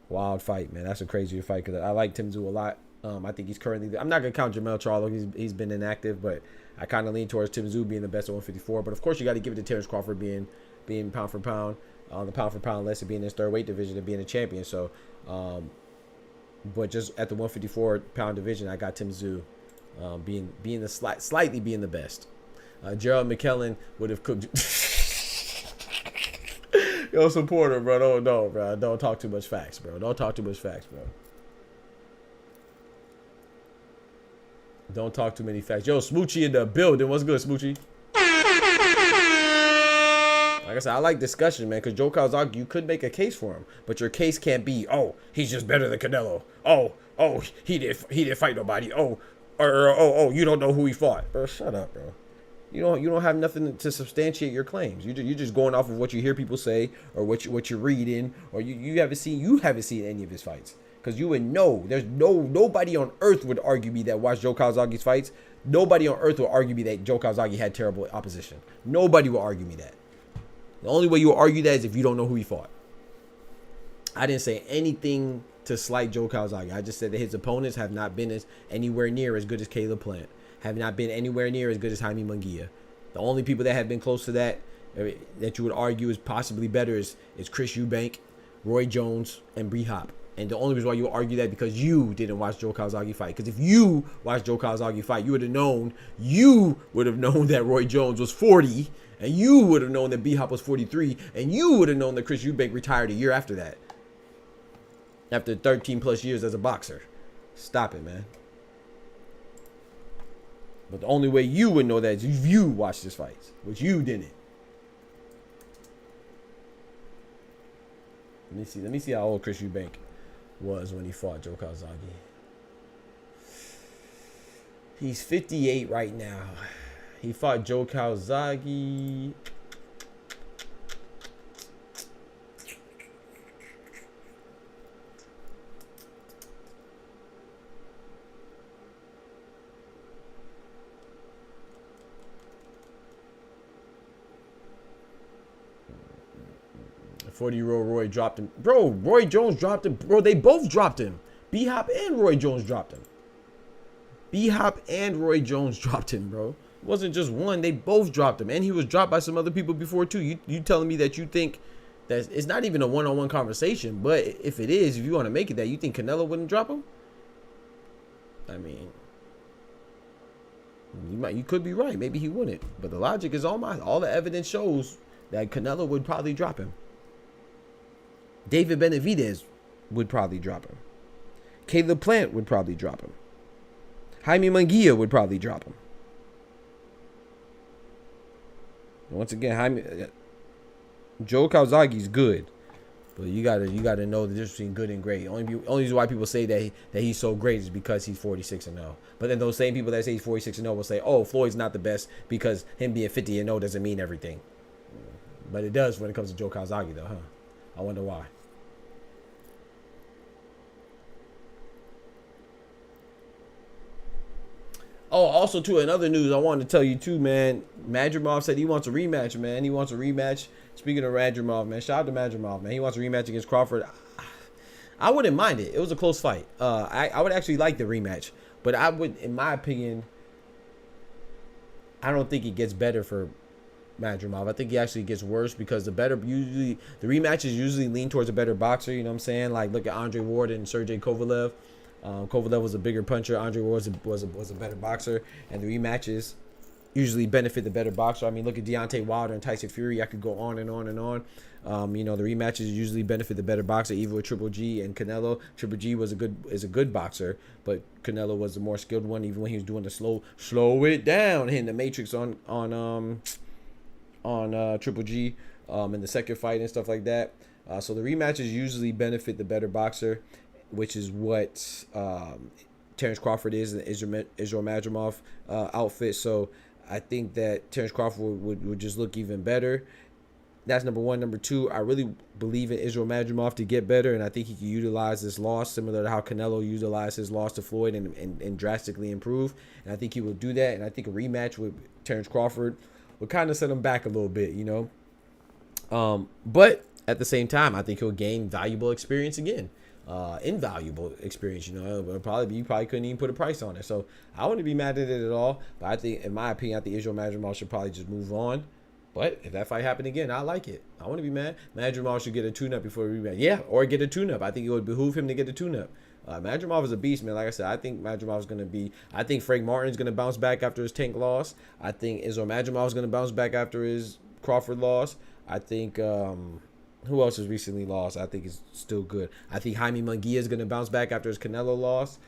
S1: wild fight, man. That's a crazier fight because I like Tim Tszyu a lot. I think he's currently, I'm not going to count Jamel Charlo. He's been inactive, but I kind of lean towards Tim Tszyu being the best at 154. But, of course, you got to give it to Terence Crawford being pound for pound, on the pound for pound list, and being in his third weight division and being a champion. So, but just at the 154-pound division, I got Tim Tszyu being the slightly being the best. Gerald McKellen would have cooked. Yo, supporter, bro. Don't talk too much facts, bro. Don't talk too many facts. Yo, Smoochie in the building. What's good, Smoochie? Like I said, I like discussion, man, because Joe Calzaghe, you could make a case for him, but your case can't be, oh, he's just better than Canelo. Oh, he didn't fight nobody. Oh, you don't know who he fought. Bro, shut up, bro. You don't have nothing to substantiate your claims. You're just going off of what you hear people say, or what you're reading, or you haven't seen any of his fights. Because you would know. There's nobody on earth would argue me that watched Joe Calzaghe's fights. Nobody on earth will argue me that Joe Calzaghe had terrible opposition. Nobody will argue me that. The only way you'll argue that is if you don't know who he fought. I didn't say anything to slight Joe Calzaghe. I just said that his opponents have not been anywhere near as good as Caleb Plant. Have not been anywhere near as good as Jaime Munguia. The only people that have been close to that you would argue is possibly better is Chris Eubank, Roy Jones, and Bree Hop. And the only reason why you would argue that because you didn't watch Joe Calzaghe fight. Because if you watched Joe Calzaghe fight, you would have known that Roy Jones was 40, and you would have known that Bree Hop was 43, and you would have known that Chris Eubank retired a year after that. After 13 plus years as a boxer. Stop it, man. But the only way you would know that is if you watched his fights, which you didn't. Let me see how old Chris Eubank was when he fought Joe Calzaghe. He's 58 right now. He fought Joe Calzaghe. The 40-year-old Roy dropped him. Bro, Roy Jones dropped him. Bro, they both dropped him. B-Hop and Roy Jones dropped him. B-Hop and Roy Jones dropped him, bro. It wasn't just one. They both dropped him. And he was dropped by some other people before, too. You telling me that you think that it's not even a one-on-one conversation, but if it is, if you want to make it that, you think Canelo wouldn't drop him? I mean, you could be right. Maybe he wouldn't. But the logic is all the evidence shows that Canelo would probably drop him. David Benavidez would probably drop him. Caleb Plant would probably drop him. Jaime Munguia would probably drop him. Once again, Joe Calzaghe's good, but you gotta know the difference between good and great. Only reason why people say that he's so great is because he's 46-0. But then those same people that say he's 46-0 will say, "Oh, Floyd's not the best because him being 50-0 doesn't mean everything." But it does when it comes to Joe Calzaghe, though, huh? I wonder why. Oh, also, too, in other news, I wanted to tell you, too, man, Madrimov said he wants a rematch, man. He wants a rematch. Speaking of Madrimov, man, shout out to Madrimov, man. He wants a rematch against Crawford. I wouldn't mind it. It was a close fight. I would actually like the rematch, but I would, in my opinion, I don't think it gets better for Madrimov. I think he actually gets worse because the rematches usually lean towards a better boxer. You know what I'm saying? Like, look at Andre Ward and Sergey Kovalev. Kovalev was a bigger puncher. Andre Ward was a better boxer, and the rematches usually benefit the better boxer. I mean, look at Deontay Wilder and Tyson Fury. I could go on and on and on. You know, the rematches usually benefit the better boxer. Even with Triple G and Canelo, Triple G is a good boxer, but Canelo was the more skilled one. Even when he was doing the slow it down, hitting the Matrix on Triple G in the second fight and stuff like that. So the rematches usually benefit the better boxer, which is what Terence Crawford is in the Israel Madrimov outfit. So I think that Terence Crawford would just look even better. That's number one. Number two, I really believe in Israel Madrimov to get better, and I think he can utilize this loss similar to how Canelo utilized his loss to Floyd and drastically improve. And I think he will do that. And I think a rematch with Terence Crawford would kind of set him back a little bit, you know. But at the same time, I think he'll gain valuable experience again. Invaluable experience, you know. You probably couldn't even put a price on it. So I wouldn't be mad at it at all. But I think, in my opinion, I think Israel Madrimov should probably just move on. But if that fight happened again, I like it. I wouldn't be mad. Madrimov should get a tune-up before the rematch. Yeah, or get a tune-up. I think it would behoove him to get a tune-up. Madrimov is a beast, man. Like I said, I think Madrimov is going to be... I think Frank Martin's going to bounce back after his Tank loss. I think Israel Madrimov is going to bounce back after his Crawford loss. I think... who else has recently lost? I think is still good. I think Jaime Munguia is going to bounce back after his Canelo loss.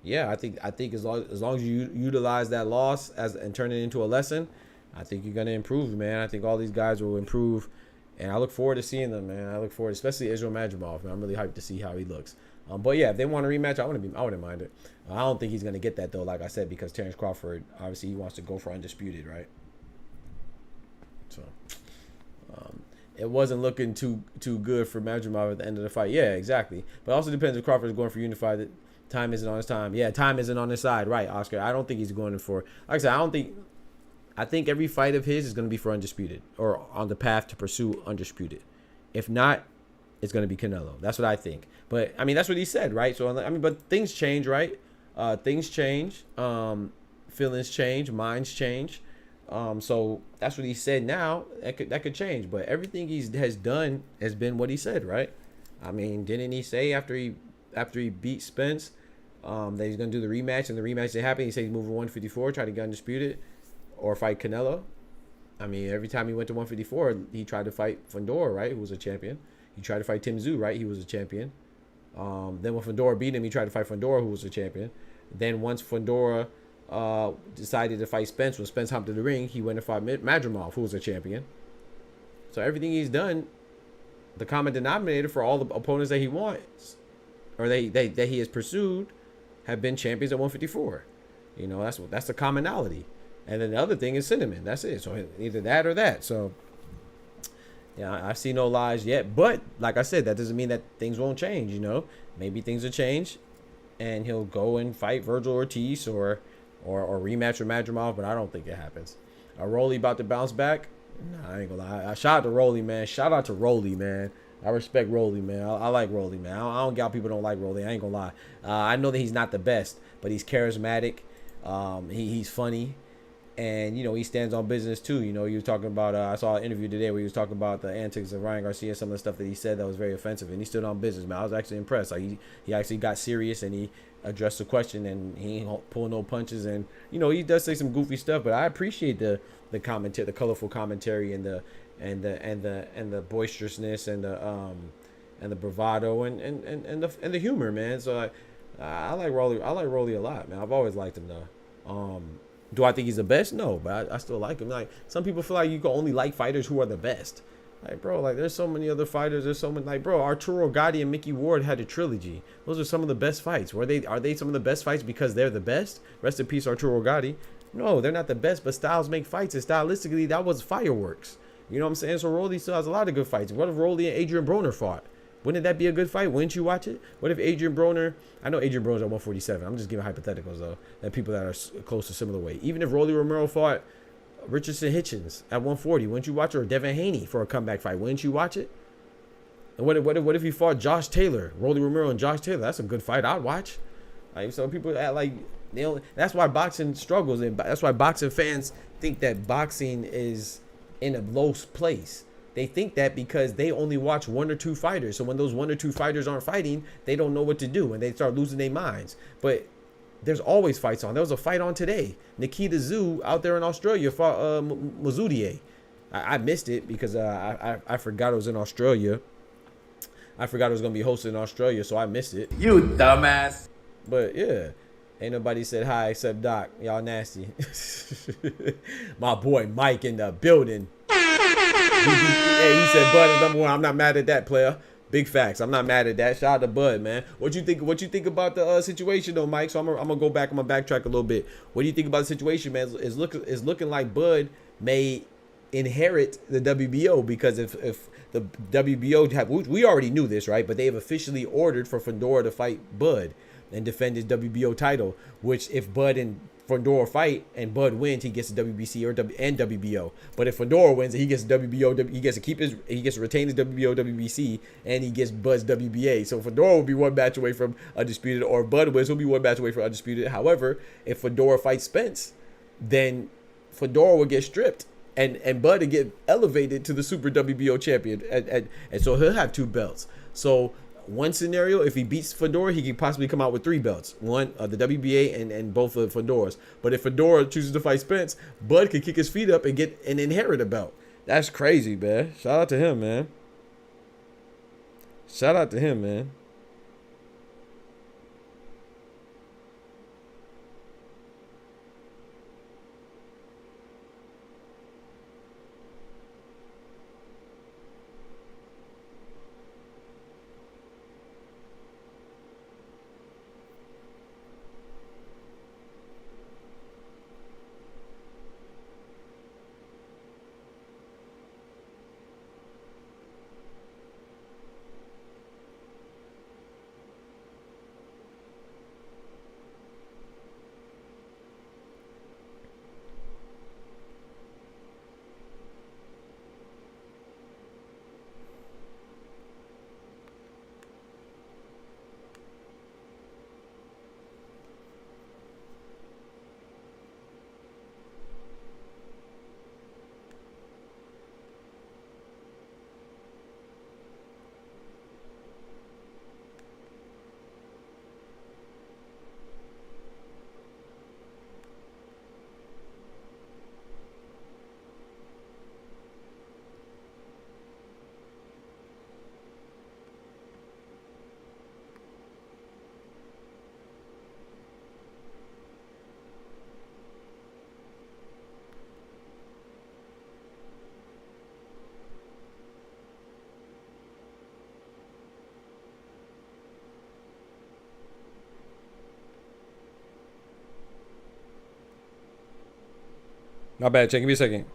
S1: Yeah, I think as long as you utilize that loss and turn it into a lesson, I think you're going to improve, man. I think all these guys will improve, and I look forward to seeing them, man. I look forward, especially Israel Madrimov, man. I'm really hyped to see how he looks. But yeah, if they want a rematch, I wouldn't mind it. I don't think he's going to get that though, like I said, because Terence Crawford, obviously, he wants to go for undisputed, right? So. It wasn't looking too good for Madrimov at the end of the fight. Yeah, exactly. But it also depends if Crawford is going for unified. Time isn't on his time. Yeah, time isn't on his side. Right, Oscar. I don't think he's going for... Like I said, I think every fight of his is going to be for undisputed or on the path to pursue undisputed. If not, it's going to be Canelo. That's what I think. But, I mean, that's what he said, right? So, I mean, but things change, right? Things change. Feelings change. Minds change. So that's what he said now. That could change, but everything he has done has been what he said, right? I mean, didn't he say after he beat Spence that he's gonna do the rematch, and the rematch didn't happen? He said he's moving 154, try to get undisputed or fight Canelo. I mean, every time he went to 154, he tried to fight Fundora, right? Who was a champion. He tried to fight Tim Tszyu, right? He was a champion. Then when Fundora beat him, he tried to fight Fundora, who was a champion. Then once Fundora decided to fight Spence, when Spence hopped in the ring, he went and fought Madrimov, who was a champion. So everything he's done, the common denominator for all the opponents that he wants or that he has pursued have been champions at 154. You know, that's the commonality. And then the other thing is cinnamon. That's it. So either that or that. So yeah, I see no lies yet. But like I said, that doesn't mean that things won't change. You know, maybe things will change, and he'll go and fight Virgil Ortiz or rematch with Madrimov, but I don't think it happens. Rolly about to bounce back? Nah, I ain't gonna lie. Shout out to Rolly, man. Shout out to Rolly, man. I respect Rolly, man. I like Rolly, man. I don't get how people don't like Rolly. I ain't gonna lie. I know that he's not the best, but he's charismatic. He's funny. And, you know, he stands on business, too. You know, he was talking about, I saw an interview today where he was talking about the antics of Ryan Garcia, some of the stuff that he said that was very offensive. And he stood on business, man. I was actually impressed. Like, he actually got serious and he addressed the question and he ain't pulling no punches. And, you know, he does say some goofy stuff, but I appreciate the commentary, the colorful commentary and the boisterousness and the bravado and the humor, man. So I like Rolly. I like Rolly a lot, man. I've always liked him, though. Do I think he's the best? No, but I still like him. Like, some people feel like you can only like fighters who are the best. Like, bro, like, there's so many other fighters. There's so many, like, bro, Arturo Gatti and Mickey Ward had a trilogy. Those are some of the best fights. Are they some of the best fights because they're the best? Rest in peace, Arturo Gatti. No, they're not the best, but styles make fights, and stylistically, that was fireworks. You know what I'm saying? So Rolly still has a lot of good fights. What if Rolly and Adrian Broner fought? Wouldn't that be a good fight? Wouldn't you watch it? What if Adrian Broner? I know Adrian Broner's at 147. I'm just giving hypotheticals though. That people that are close to similar weight. Even if Rolly Romero fought Richardson Hitchens at 140, wouldn't you watch it? Or Devin Haney for a comeback fight, wouldn't you watch it? And what if he fought Josh Taylor, Rolly Romero and Josh Taylor? That's a good fight I'd watch. Like, so people act like they only, that's why boxing struggles, and that's why boxing fans think that boxing is in a low place. They think that because they only watch one or two fighters. So when those one or two fighters aren't fighting, they don't know what to do and they start losing their minds. But there's always fights on. There was a fight on today. Nikita Zoo out there in Australia fought Mazudier. I missed it because I forgot it was in Australia. I forgot it was going to be hosted in Australia, so I missed it.
S5: You dumbass.
S1: But yeah, ain't nobody said hi except Doc. Y'all nasty. My boy Mike in the building. Hey, he said Bud is number one. I'm not mad at that, player. Big facts. I'm not mad at that. Shout out to Bud, man. What you think about the situation though, Mike? So I'm gonna go back. I'm gonna backtrack a little bit. What do you think about the situation, man? It's looking like Bud may inherit the WBO, because if the WBO we already knew this, right? But they have officially ordered for Fundora to fight Bud and defend his WBO title. Which if Bud and Fundora fight and Bud wins, he gets the WBC and WBO. But if Fundora wins, he gets the WBO. He gets to retain his WBO, WBC, and he gets Bud's WBA. So Fundora will be one match away from undisputed, or Bud wins, will be one match away from undisputed. However, if Fundora fights Spence, then Fundora will get stripped, and Bud will get elevated to the Super WBO champion, and so he'll have two belts. So one scenario, if he beats Fundora, he could possibly come out with three belts. One, the WBA and both of Fundora's. But if Fundora chooses to fight Spence, Bud could kick his feet up and get and inherit a belt. That's crazy, man. Shout out to him, man. Shout out to him, man. My bad, check. Give me a second.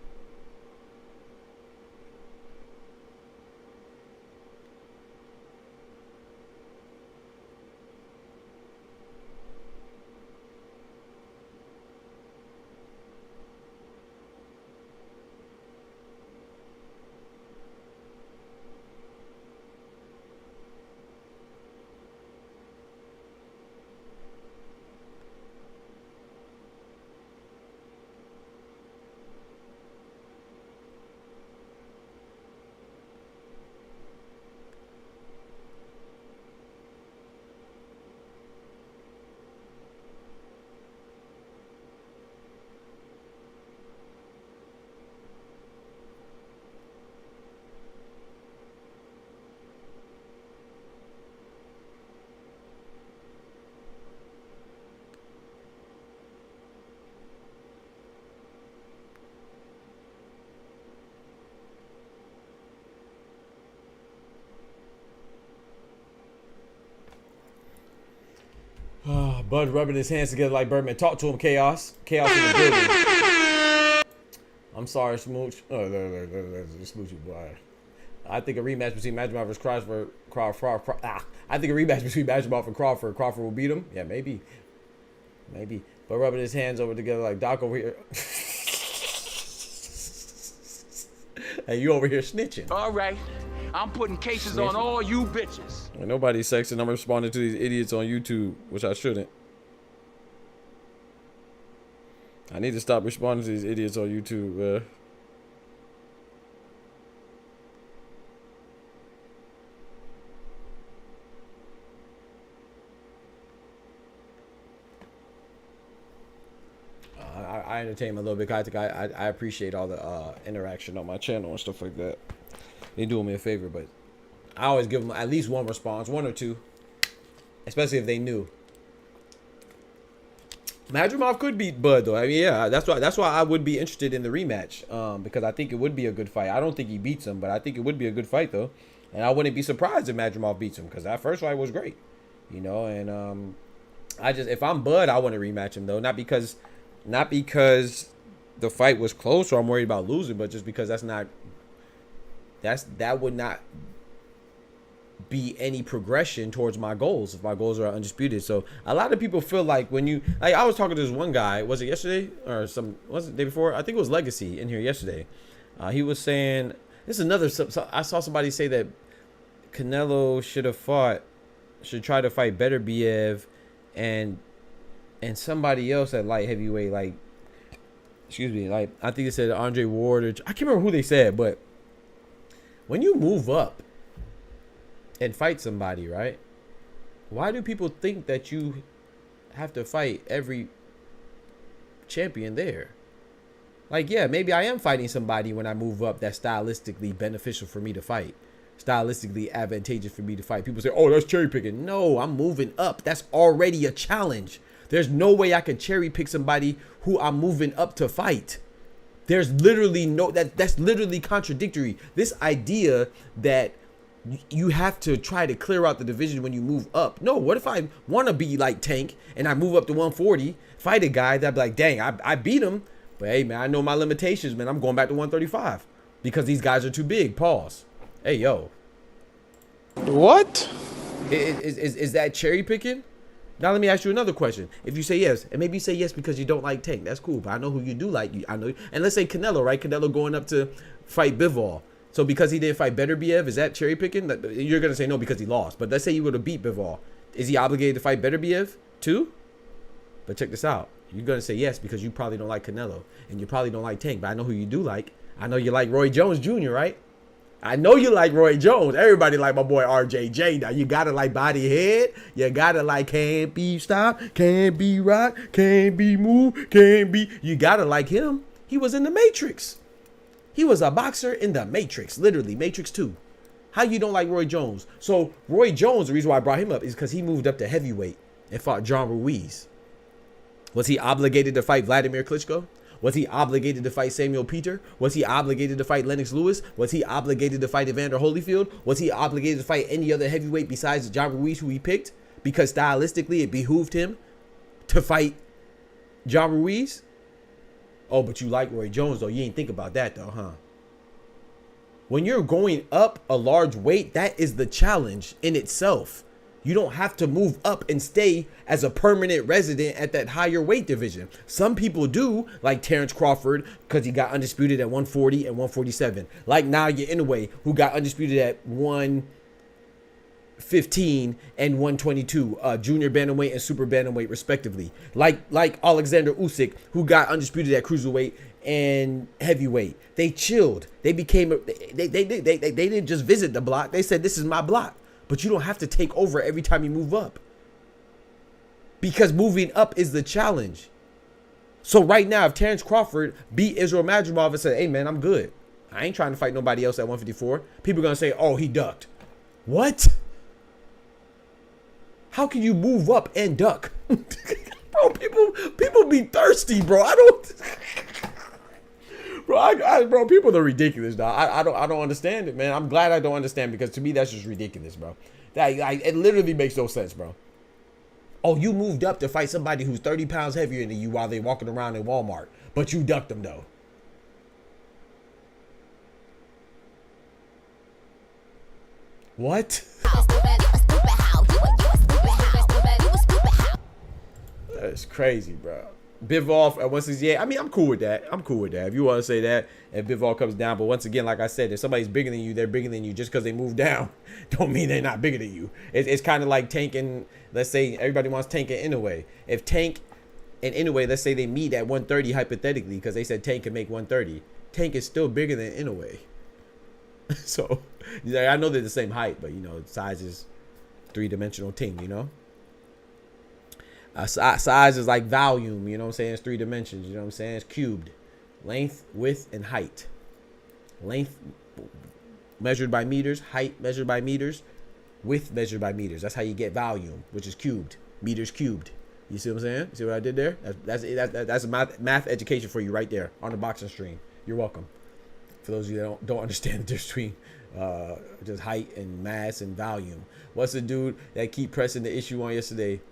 S1: Bud rubbing his hands together like Birdman. Talk to him, Chaos. Chaos in the building. I'm sorry, Smooch. Oh, Smoochy boy. I think a rematch between Magimov versus Crawford. I think a rematch between Magimov and Crawford. Crawford will beat him. Yeah, maybe. But rubbing his hands over together like Doc over here. And you over here snitching.
S7: All right. I'm putting cases on all you bitches.
S1: When nobody's sexing, I'm responding to these idiots on YouTube, which I shouldn't. I need to stop responding to these idiots on YouTube. I entertain them a little bit. I think I appreciate all the interaction on my channel and stuff like that. They doing me a favor, but I always give them at least one response, one or two, especially if they knew. Madrimov could beat Bud though. I mean, yeah, that's why I would be interested in the rematch, because I think it would be a good fight. I don't think he beats him, but I think it would be a good fight though, and I wouldn't be surprised if Madrimov beats him because that first fight was great, you know. And if I'm Bud, I want to rematch him though, not because the fight was close or I'm worried about losing, but just because that would not be any progression towards my goals if my goals are undisputed. So a lot of people feel like I was talking to this one guy, was it yesterday or was it the day before? I think it was Legacy in here yesterday. He was saying, this is another, I saw somebody say that Canelo should try to fight Beterbiev and somebody else at light heavyweight, like, excuse me, like, I think it said Andre Ward, or I can't remember who they said, but when you move up and fight somebody, right, why do people think that you have to fight every champion there? Like, yeah, maybe I am fighting somebody when I move up that's stylistically beneficial for me to fight, stylistically advantageous for me to fight. People say, oh, that's cherry picking. No, I'm moving up. That's already a challenge. There's no way I can cherry pick somebody who I'm moving up to fight. There's literally that's literally contradictory. This idea that you have to try to clear out the division when you move up. No, what if I want to be like Tank and I move up to 140, fight a guy that be like, dang, I beat him. But hey, man, I know my limitations, man. I'm going back to 135 because these guys are too big. Pause. Hey, yo.
S8: What?
S1: Is that cherry picking? Now let me ask you another question. If you say yes, and maybe you say yes because you don't like Tank, that's cool. But I know who you do like. I know. And let's say Canelo, right? Canelo going up to fight Bivol. So because he didn't fight Beterbiev, is that cherry picking? You're gonna say no because he lost. But let's say you would have beat Bivol. Is he obligated to fight Beterbiev too? But check this out. You're gonna say yes because you probably don't like Canelo and you probably don't like Tank. But I know who you do like. I know you like Roy Jones Jr., right? I know you like Roy Jones. Everybody like my boy RJJ. Now you gotta like Body Head. You gotta like Can't Be Stopped, Can't Be Rocked, Can't Be Moved, Can't Be. You gotta like him. He was in the Matrix. He was a boxer in the Matrix, literally Matrix 2. How you don't like Roy Jones? So Roy Jones, the reason why I brought him up is because he moved up to heavyweight and fought John Ruiz. Was he obligated to fight Vladimir Klitschko? Was he obligated to fight Samuel Peter? Was he obligated to fight Lennox Lewis? Was he obligated to fight Evander Holyfield? Was he obligated to fight any other heavyweight besides John Ruiz, who he picked? Because stylistically, it behooved him to fight John Ruiz? Oh, but you like Roy Jones, though. You ain't think about that, though, huh? When you're going up a large weight, that is the challenge in itself. You don't have to move up and stay as a permanent resident at that higher weight division. Some people do, like Terence Crawford, because he got undisputed at 140 and 147. Like Nadia Inoue, who got undisputed at 115 and 122, junior bantamweight and super bantamweight, respectively. Like Alexander Usyk, who got undisputed at cruiserweight and heavyweight. They chilled. They became. They didn't just visit the block. They said, "This is my block." But you don't have to take over every time you move up. Because moving up is the challenge. So right now, if Terence Crawford beat Israel Madrimov and said, hey, man, I'm good. I ain't trying to fight nobody else at 154. People are going to say, oh, he ducked. What? How can you move up and duck? Bro, people be thirsty, bro. I don't... Bro, people are ridiculous, dog. I don't understand it, man. I'm glad I don't understand, because to me that's just ridiculous, bro. It literally makes no sense, bro. Oh, you moved up to fight somebody who's 30 pounds heavier than you while they're walking around in Walmart, but you ducked them though. What? That's crazy, bro. Bivol at 168. I mean, I'm cool with that. I'm cool with that. If you want to say that, and Bivol comes down, but once again, like I said, if somebody's bigger than you, they're bigger than you. Just because they move down, don't mean they're not bigger than you. It's kind of like Tank and, let's say everybody wants Tank and Inoue. If Tank and Inoue, let's say they meet at 130 hypothetically, because they said Tank can make 130. Tank is still bigger than Inoue. So, I know they're the same height, but you know, size is three-dimensional thing, you know. Size is like volume, you know what I'm saying? It's 3 dimensions, you know what I'm saying? It's cubed. Length, width, and height. Length measured by meters, height measured by meters, width measured by meters. That's how you get volume, which is cubed. Meters cubed. You see what I'm saying? See what I did there? That's math education for you right there on the boxing stream. You're welcome. For those of you that don't understand the difference between just height and mass and volume. What's the dude that keep pressing the issue on yesterday?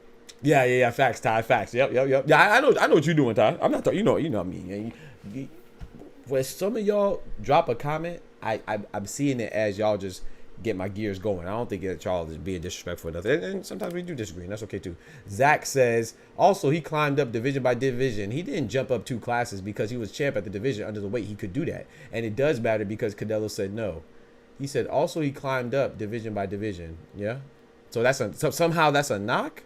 S1: Yeah. Facts, Ty. Facts. Yep. Yeah, I know what you're doing, Ty. I'm not talking. You know me. When some of y'all drop a comment, I'm seeing it as y'all just get my gears going. I don't think that y'all is being disrespectful enough. And sometimes we do disagree, and that's okay too. Zach says also he climbed up division by division. He didn't jump up 2 classes because he was champ at the division under the weight. He could do that, and it does matter because CANELO said no. He said also he climbed up division by division. Yeah. So somehow that's a knock.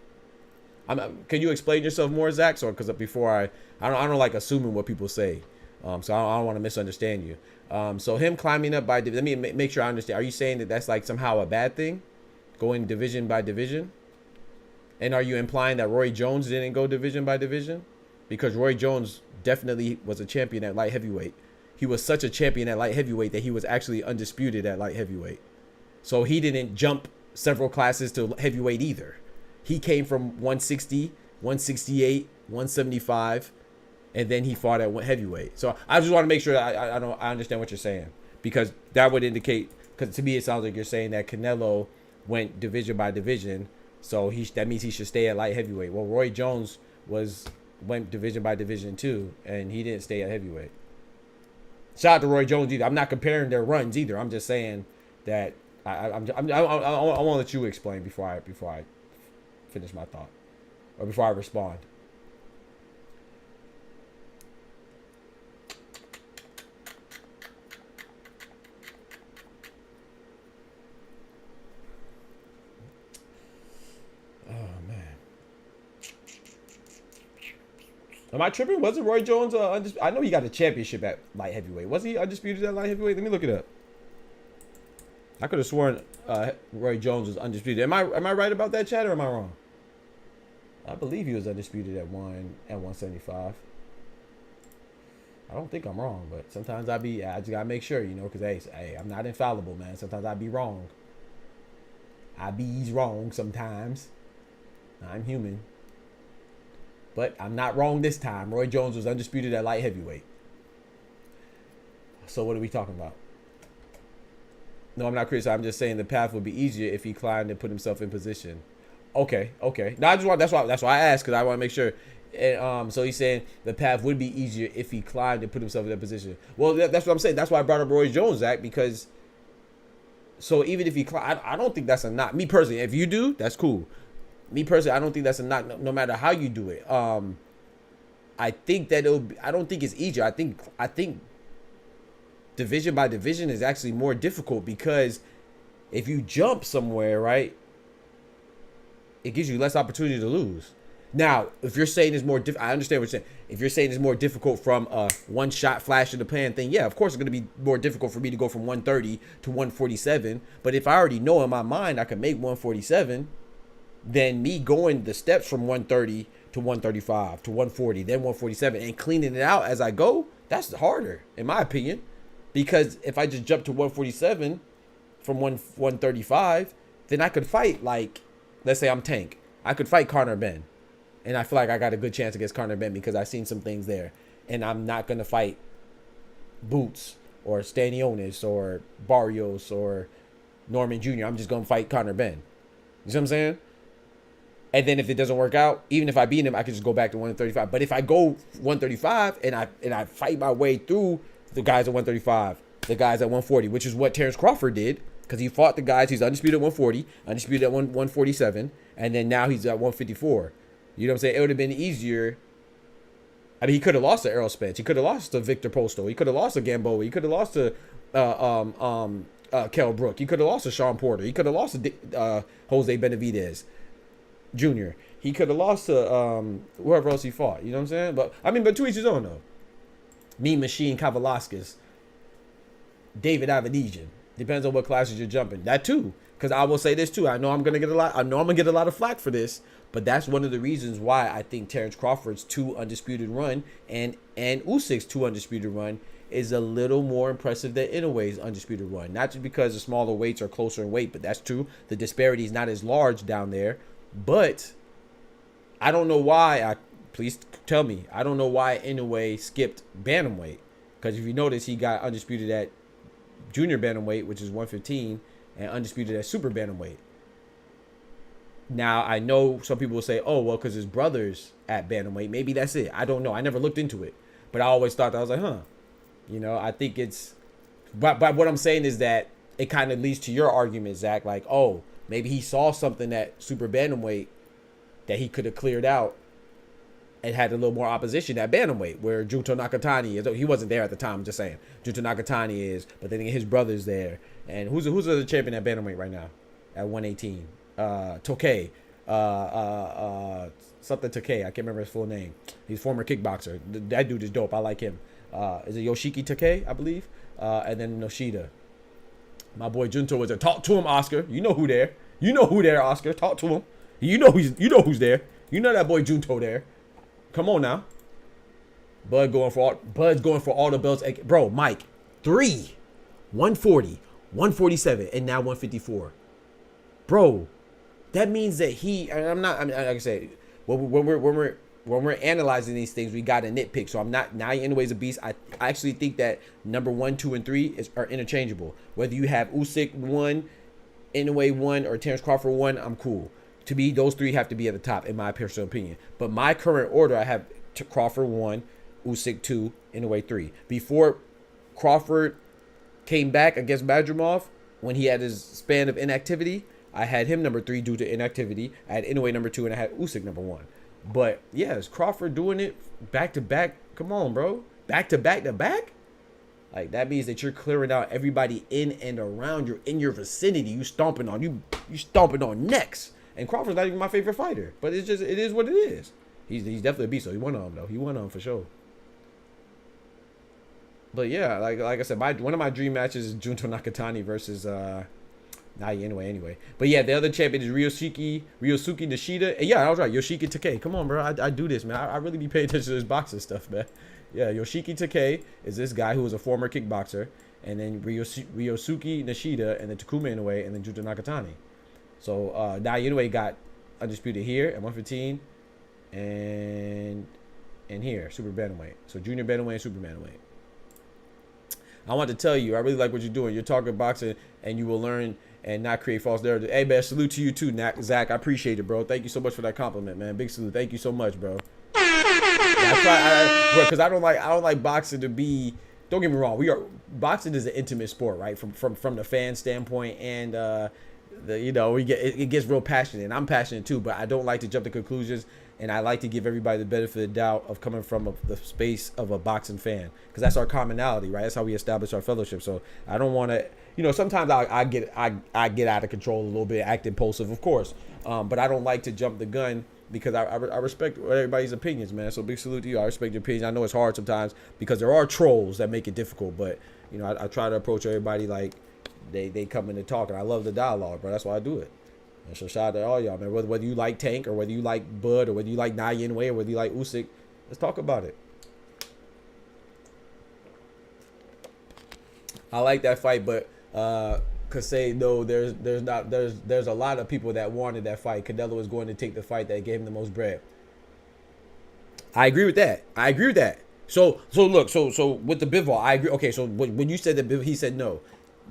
S1: Can you explain yourself more, Zach? So, because before I don't like assuming what people say. So I don't want to misunderstand you. So him climbing up by, let me make sure I understand. Are you saying that that's like somehow a bad thing, going division by division? And are you implying that Roy Jones didn't go division by division? Because Roy Jones definitely was a champion at light heavyweight. He was such a champion at light heavyweight that he was actually undisputed at light heavyweight. So he didn't jump several classes to heavyweight either. He came from 160, 168, 175, and then he fought at heavyweight. So I just want to make sure that I understand what you're saying, because that would indicate, because to me it sounds like you're saying that CANELO went division by division, so that means he should stay at light heavyweight. Well, Roy Jones went division by division too, and he didn't stay at heavyweight. Shout out to Roy Jones either. I'm not comparing their runs either. I'm just saying that I want to let you explain before I finish my thought, or before I respond. Oh man, am I tripping? Wasn't Roy Jones I know he got a championship at light heavyweight. Was he undisputed at light heavyweight? Let me look it up. I could have sworn Roy Jones was undisputed. Am I right about that, Chad, or am I wrong? I believe he was undisputed at 175. I don't think I'm wrong, but sometimes I just gotta make sure, you know, because hey, I'm not infallible, man. Sometimes I be wrong. I be wrong sometimes. I'm human. But I'm not wrong this time. Roy Jones was undisputed at light heavyweight. So what are we talking about? No, I'm not criticizing. I'm just saying the path would be easier if he climbed and put himself in position. Okay. No, I just want that's why I asked, because I want to make sure. And so he's saying the path would be easier if he climbed and put himself in that position. Well, that's what I'm saying. That's why I brought up Roy Jones, Zach, because so even if he climbed, I don't think that's a knock. Me personally, if you do, that's cool. Me personally, I don't think that's a knock. No matter how you do it. I think that I don't think it's easier. I think division by division is actually more difficult, because if you jump somewhere, right, it gives you less opportunity to lose. Now, if you're saying it's more I understand what you're saying. If you're saying it's more difficult from a one-shot flash in the pan thing, yeah, of course it's going to be more difficult for me to go from 130 to 147. But if I already know in my mind I can make 147, then me going the steps from 130 to 135 to 140, then 147, and cleaning it out as I go, that's harder, in my opinion. Because if I just jump to 147 from 135, then I could fight, like, let's say I'm Tank. I could fight Conor Ben. And I feel like I got a good chance against Conor Ben because I've seen some things there. And I'm not going to fight Boots or Stanionis or Barrios or Norman Jr. I'm just going to fight Conor Ben. You see what I'm saying? And then if it doesn't work out, even if I beat him, I can just go back to 135. But if I go 135 and I fight my way through the guys at 135, the guys at 140, which is what Terence Crawford did, Because he fought the guys. He's undisputed at 140, undisputed at 147, and then now he's at 154. You know what I'm saying? It would have been easier. I mean, he could have lost to Errol Spence. He could have lost to Victor Posto. He could have lost to Gamboa. He could have lost to Kell Brook. He could have lost to Sean Porter. He could have lost to Jose Benavidez Jr. He could have lost to whoever else he fought. You know what I'm saying? But I mean, but to each his own though. Me, Machine, Kavalauskas, David Avedisian. Depends on what classes you're jumping. That too. Because I will say this too. I know I'm gonna get a lot of flack for this, but that's one of the reasons why I think Terence Crawford's 2 undisputed run and Usyk's 2 undisputed run is a little more impressive than Inoue's undisputed run. Not just because the smaller weights are closer in weight, but that's true. The disparity is not as large down there. But I don't know why. Please tell me. I don't know why Inoue skipped bantamweight. Because if you notice, he got undisputed at junior bantamweight, which is 115, and undisputed at super bantamweight. Now, I know some people will say, oh, well, because his brother's at bantamweight. Maybe that's it. I don't know. I never looked into it. But I always thought that. I was like, huh. You know, I think it's... But what I'm saying is that it kind of leads to your argument, Zach. Like, oh, maybe he saw something at super bantamweight that he could have cleared out and had a little more opposition at bantamweight, where Junto Nakatani is. He wasn't there at the time, I'm just saying. Junto Nakatani is, but then his brother's there. And who's the champion at bantamweight right now? At 118. Tokay. Something Takei. I can't remember his full name. He's a former kickboxer. That dude is dope. I like him. Is it Yoshiki Takei, I believe? And then Noshida. My boy Junto was there. Talk to him, Oscar. You know who there. You know who there, Oscar. Talk to him. You know who's there. You know that boy Junto there. Come on now. Bud's going for all the belts. Bro, Mike, 3, 140, 147, and now 154. Bro, that means that like I say, when we're analyzing these things, we got to nitpick. So I'm not, now Inoue's a beast. I actually think that number 1, 2, and 3 are interchangeable. Whether you have Usyk 1, Inoue 1, or Terence Crawford 1, I'm cool. To me, those 3 have to be at the top, in my personal opinion. But my current order, I have Crawford 1, Usyk 2, Inoue 3. Before Crawford came back against Madrimov, when he had his span of inactivity, I had him number 3 due to inactivity. I had Inoue number 2, and I had Usyk number 1. But yeah, is Crawford doing it back to back? Come on, bro. Back to back to back? Like, that means that you're clearing out everybody in and around you, in your vicinity. You stomping on necks. And Crawford's not even my favorite fighter. But it is what it is. He's definitely a beast. So he won on him, though. He won on him for sure. But yeah, like I said, one of my dream matches is Junto Nakatani versus anyway. But yeah, the other champion is Ryosuke Nishida. And yeah, I was right. Yoshiki Takei. Come on, bro. I do this, man. I really be paying attention to this boxing stuff, man. Yeah, Yoshiki Takei is this guy who was a former kickboxer. And then Ryosuke Nishida, and then Takuma Inoue, and then Junto Nakatani. So now Inoue got undisputed here at 115 and here, super bantamweight. So junior bantamweight and super bantamweight. I want to tell you, I really like what you're doing. You're talking boxing, and you will learn and not create false narratives. Hey, man, salute to you too, Zach. I appreciate it, bro. Thank you so much for that compliment, man. Big salute. Thank you so much, bro. Because I don't like boxing to be. Don't get me wrong. Boxing is an intimate sport, right? From the fan standpoint, and it gets real passionate, and I'm passionate too. But I don't like to jump to conclusions, and I like to give everybody the benefit of the doubt of coming from the space of a boxing fan, because that's our commonality, right? That's how we establish our fellowship. So I don't want to, sometimes I get out of control a little bit, act impulsive, of course, but I don't like to jump the gun, because I respect everybody's opinions, man. So big salute to you. I respect your opinions. I know it's hard sometimes because there are trolls that make it difficult, but I try to approach everybody like they come in to talk, and I love the dialogue, bro. That's why I do it. And so shout out to all y'all, man. Whether you like Tank, or whether you like Bud, or whether you like Inoue, or whether you like Usyk, let's talk about it. I like that fight, but could say no. There's a lot of people that wanted that fight. Canelo was going to take the fight that gave him the most bread. I agree with that. So look, so with the Bivol, I agree. Okay, so when you said that he said no,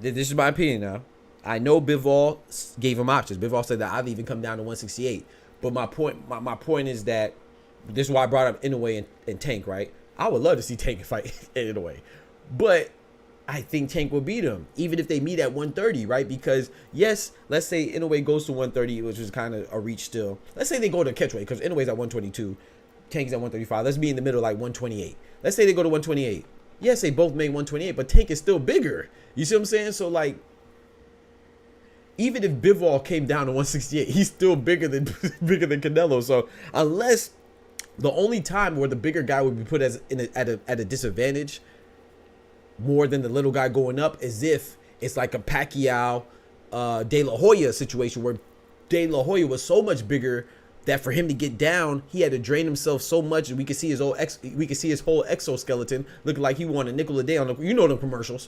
S1: this is my opinion now. I know Bivol gave him options. Bivol said that I've even come down to 168. But my point is that this is why I brought up Inoue and Tank, right? I would love to see Tank fight Inoue, but I think Tank will beat him, even if they meet at 130, right? Because, yes, let's say Inoue goes to 130, which is kind of a reach still. Let's say they go to catchweight, because Inoue's at 122, Tank's at 135. Let's be in the middle, like 128. Let's say they go to 128. Yes, they both made 128, but Tank is still bigger. You see what I'm saying? So, like, even if Bivol came down to 168, he's still bigger than Canelo. So, unless the only time where the bigger guy would be put at a disadvantage more than the little guy going up is if it's like a Pacquiao De La Hoya situation where De La Hoya was so much bigger that for him to get down, he had to drain himself so much, and we could see his whole exoskeleton looking like he won a nickel a day on the, you know, the commercials.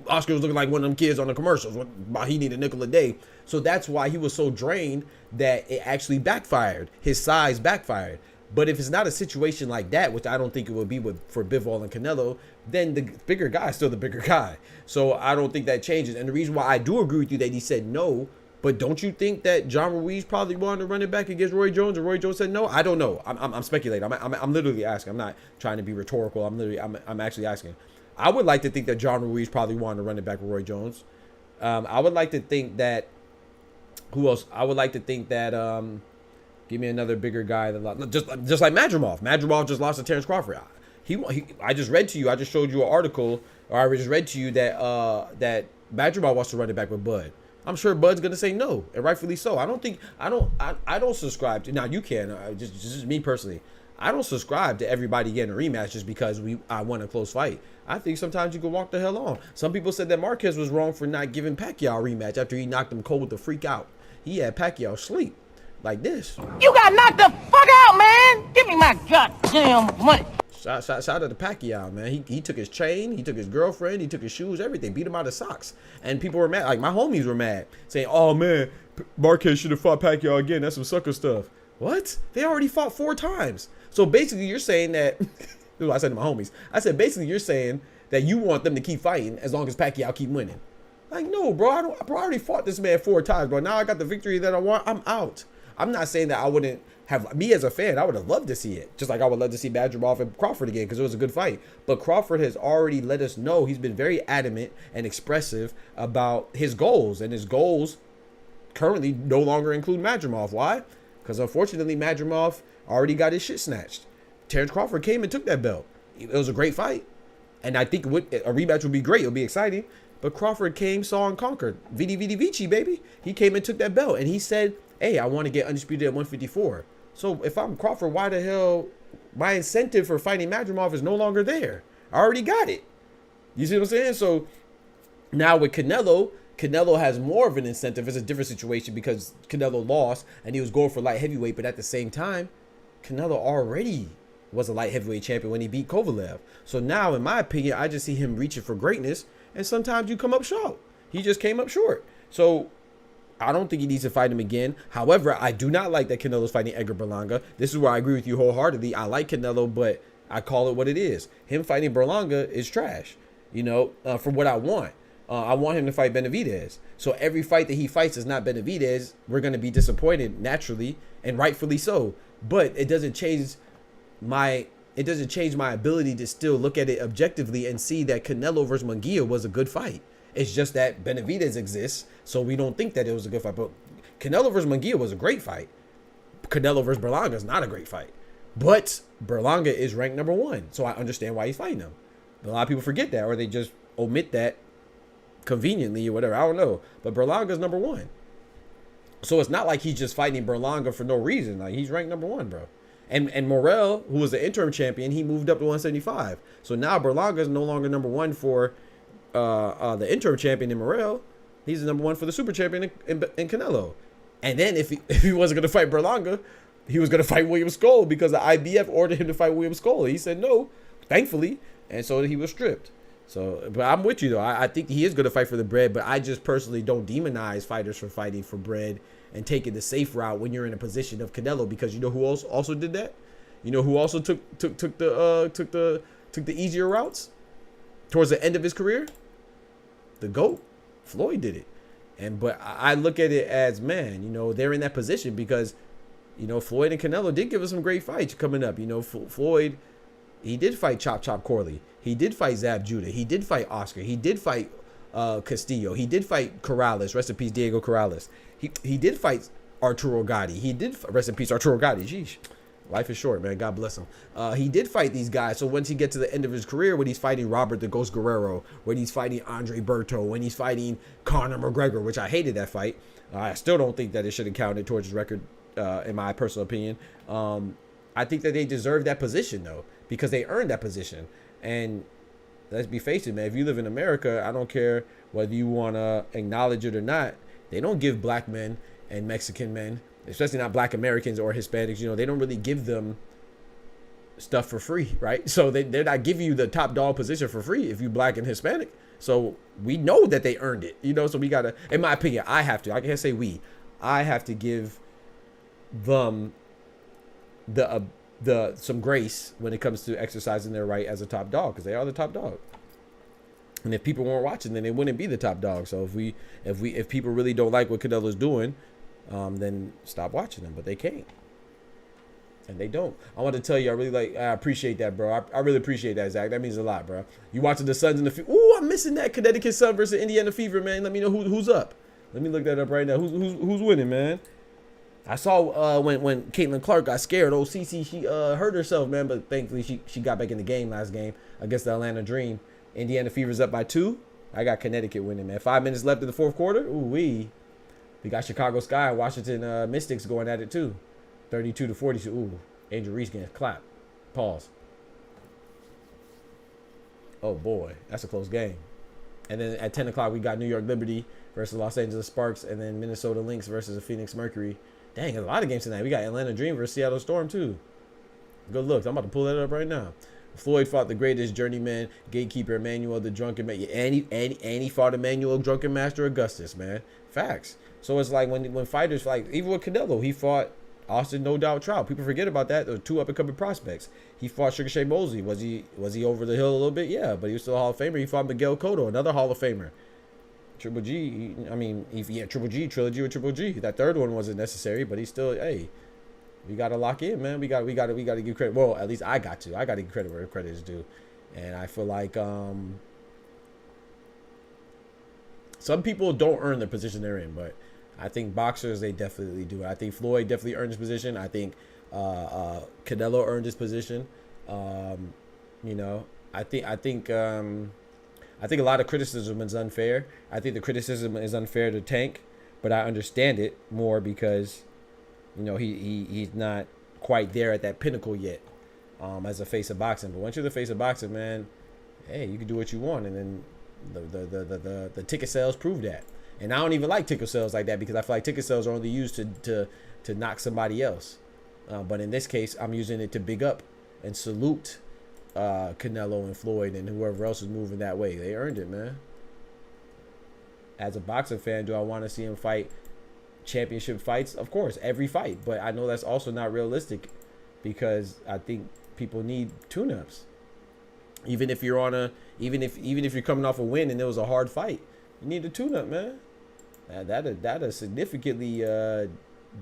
S1: Oscar was looking like one of them kids on the commercials. He needed a nickel a day, so that's why he was so drained that it actually backfired. His size backfired. But if it's not a situation like that, which I don't think it would be for Bivol and Canelo, then the bigger guy is still the bigger guy. So I don't think that changes. And the reason why I do agree with you that he said no, but don't you think that John Ruiz probably wanted to run it back against Roy Jones, and Roy Jones said no? I don't know. I'm speculating. I'm literally asking. I'm not trying to be rhetorical. I'm actually asking. I would like to think that John Ruiz probably wanted to run it back with Roy Jones. I would like to think that. Who else? I would like to think that. Give me another bigger guy that just like Madrimov. Madrimov just lost to Terence Crawford. I just read to you. I just showed you an article, or I just read to you that that Madrimov wants to run it back with Bud. I'm sure Bud's gonna say no, and rightfully so. I don't subscribe to. Now you can. Just me personally. I don't subscribe to everybody getting a rematch just because I won a close fight. I think sometimes you can walk the hell on. Some people said that Marquez was wrong for not giving Pacquiao a rematch after he knocked him cold the freak out. He had Pacquiao sleep. Like this.
S6: You got knocked the fuck out, man. Give me my goddamn money.
S1: Shout out to Pacquiao, man. He took his chain, he took his girlfriend, he took his shoes, everything. Beat him out of socks. And people were mad. Like, my homies were mad. Saying, oh, man, Marquez should have fought Pacquiao again. That's some sucker stuff. What? They already fought 4 times. So, basically, you're saying that... This is what I said to my homies. I said, basically, you're saying that you want them to keep fighting as long as Pacquiao keep winning. Like, no, bro. I already fought this man 4 times, bro. Now I got the victory that I want. I'm out. I'm not saying that I wouldn't have, me as a fan, I would have loved to see it. Just like I would love to see Madrimov and Crawford again because it was a good fight. But Crawford has already let us know he's been very adamant and expressive about his goals. And his goals currently no longer include Madrimov. Why? Because unfortunately, Madrimov already got his shit snatched. Terence Crawford came and took that belt. It was a great fight. And I think a rematch would be great. It would be exciting. But Crawford came, saw, and conquered. Vidi Vidi Vici, baby. He came and took that belt. And he said, hey, I want to get undisputed at 154. So if I'm Crawford, why the hell my incentive for fighting Madrimov is no longer there? I already got it. You see what I'm saying? So now with Canelo has more of an incentive. It's a different situation because Canelo lost and he was going for light heavyweight. But at the same time, Canelo already was a light heavyweight champion when he beat Kovalev. So now, in my opinion, I just see him reaching for greatness. And sometimes you come up short. He just came up short. So I don't think he needs to fight him again. However, I do not like that Canelo's fighting Edgar Berlanga. This is where I agree with you wholeheartedly. I like Canelo, but I call it what it is. Him fighting Berlanga is trash, you know, for what I want. I want him to fight Benavidez. So every fight that he fights is not Benavidez. We're going to be disappointed naturally, and rightfully so. But it doesn't change my ability to still look at it objectively and see that Canelo versus Munguia was a good fight. It's just that Benavidez exists, so we don't think that it was a good fight. But Canelo versus Munguia was a great fight. Canelo versus Berlanga is not a great fight. But Berlanga is ranked number 1, so I understand why he's fighting him. A lot of people forget that, or they just omit that conveniently or whatever. I don't know. But Berlanga's number 1. So it's not like he's just fighting Berlanga for no reason. Like, he's ranked number 1, bro. And Morrell, who was the interim champion, he moved up to 175. So now Berlanga is no longer number 1 for the interim champion in Morrell. He's the number 1 for the super champion in Canelo. And then if he wasn't going to fight Berlanga, he was going to fight William Skoll because the IBF ordered him to fight William Skoll. He said no, thankfully, and so he was stripped. So, but I'm with you though. I think he is going to fight for the bread, but I just personally don't demonize fighters for fighting for bread and taking the safe route when you're in a position of Canelo, because you know who else also did that? You know who also took the easier routes towards the end of his career? The GOAT, Floyd, did it. But I look at it as, man, you know, they're in that position because, you know, Floyd and Canelo did give us some great fights coming up. You know, Floyd, he did fight Chop Chop Corley. He did fight Zab Judah. He did fight Oscar. He did fight Castillo. He did fight Corrales. Rest in peace, Diego Corrales. He did fight Arturo Gatti. He did rest in peace, Arturo Gatti. Sheesh. Life is short, man. God bless him. He did fight these guys. So once he gets to the end of his career, when he's fighting Robert the Ghost Guerrero, when he's fighting Andre Berto, when he's fighting Conor McGregor, which I hated that fight. I still don't think that it should have counted towards his record, in my personal opinion. I think that they deserve that position, though, because they earned that position. And let's be face it, man. If you live in America, I don't care whether you want to acknowledge it or not. They don't give black men and Mexican men, especially not black Americans or Hispanics, you know, they don't really give them stuff for free, right? So they're not giving you the top dog position for free if you black and Hispanic. So we know that they earned it, you know, so we got to, in my opinion, I can't say we, I have to give them some grace when it comes to exercising their right as a top dog, because they are the top dog. And if people weren't watching, then they wouldn't be the top dog. So if people really don't like what Canelo's doing, then stop watching them. But they can't, and they don't. I want to tell you, I appreciate that, bro. I really appreciate that, Zach. That means a lot, bro. You watching the Suns and the Fever? Ooh, I'm missing that Connecticut Sun versus Indiana Fever, man. Let me know who's up. Let me look that up right now. Who's winning, man? I saw when Caitlin Clark got scared. Oh, Cece, she hurt herself, man. But thankfully, she got back in the game last game against the Atlanta Dream. Indiana Fever's up by 2. I got Connecticut winning, man. 5 minutes left in the fourth quarter. Ooh, we got Chicago Sky and Washington Mystics going at it too. 32-42. Ooh, Angel Reese getting clapped. Pause. Oh boy, that's a close game. And then at 10 o'clock, we got New York Liberty versus Los Angeles Sparks, and then Minnesota Lynx versus the Phoenix Mercury. Dang, there's a lot of games tonight. We got Atlanta Dream versus Seattle Storm too. Good looks. I'm about to pull that up right now. Floyd fought the greatest journeyman gatekeeper Emmanuel the drunken man, and he fought Emmanuel drunken master Augustus, man. Facts. So it's like when fighters, like even with Canelo, he fought Austin No Doubt Trout. People forget about that. There were 2 up and coming prospects. He fought Sugar Shane Mosley. Was he over the hill a little bit? Yeah, but he was still a Hall of Famer. He fought Miguel Cotto, another Hall of Famer. Triple G. Triple G trilogy with Triple G. That third one wasn't necessary, but he's still, hey, we gotta lock in, man. We gotta give credit. Well, at least I got to give credit where credit is due. And I feel like some people don't earn the position they're in, but I think boxers, they definitely do. I think Floyd definitely earned his position. I think Canelo earned his position. You know, I think a lot of criticism is unfair. I think the criticism is unfair to Tank, but I understand it more because, you know, he's not quite there at that pinnacle yet, as a face of boxing. But once you're the face of boxing, man, hey, you can do what you want, and then the ticket sales prove that. And I don't even like ticket sales like that, because I feel like ticket sales are only used to knock somebody else. But in this case, I'm using it to big up and salute Canelo and Floyd and whoever else is moving that way. They earned it, man. As a boxing fan, do I want to see him fight championship fights? Of course, every fight. But I know that's also not realistic, because I think people need tune-ups. Even if you're even if you're coming off a win and it was a hard fight, you need a tune-up, man. That'll significantly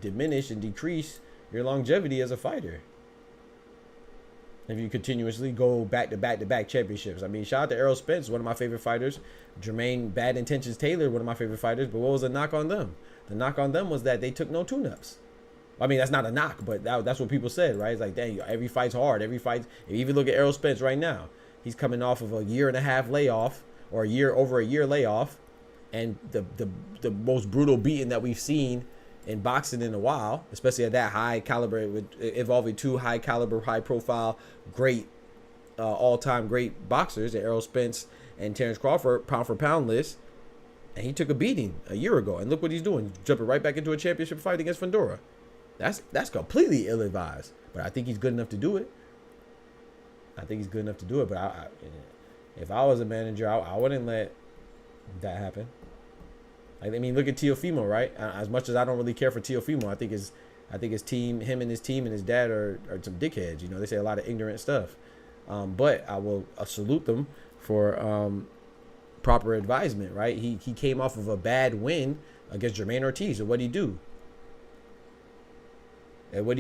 S1: diminish and decrease your longevity as a fighter if you continuously go back to back championships. I mean, shout out to Errol Spence, one of my favorite fighters. Jermaine Bad Intentions Taylor, one of my favorite fighters. But what was the knock on them? The knock on them was that they took no tune-ups. I mean, that's not a knock, but that's what people said, right? It's like, dang, every fight's hard. Every fight. If you even look at Errol Spence right now, he's coming off of a 1.5-year layoff, or over a year layoff, and the most brutal beating that we've seen in boxing in a while, especially at that high caliber, involving 2 high caliber, high profile, great, all-time great boxers, Errol Spence and Terence Crawford, pound for pound list. And he took a beating a year ago, and look what he's doing, jumping right back into a championship fight against Fundora. That's completely ill-advised, but I think he's good enough to do it. But if I was a manager, I wouldn't let that happen. I mean, look at Teofimo, right? As much as I don't really care for Teofimo, I think his team, him and his team and his dad are some dickheads. You know, they say a lot of ignorant stuff. But I will salute them for proper advisement, right? He came off of a bad win against Jermaine Ortiz. And what'd he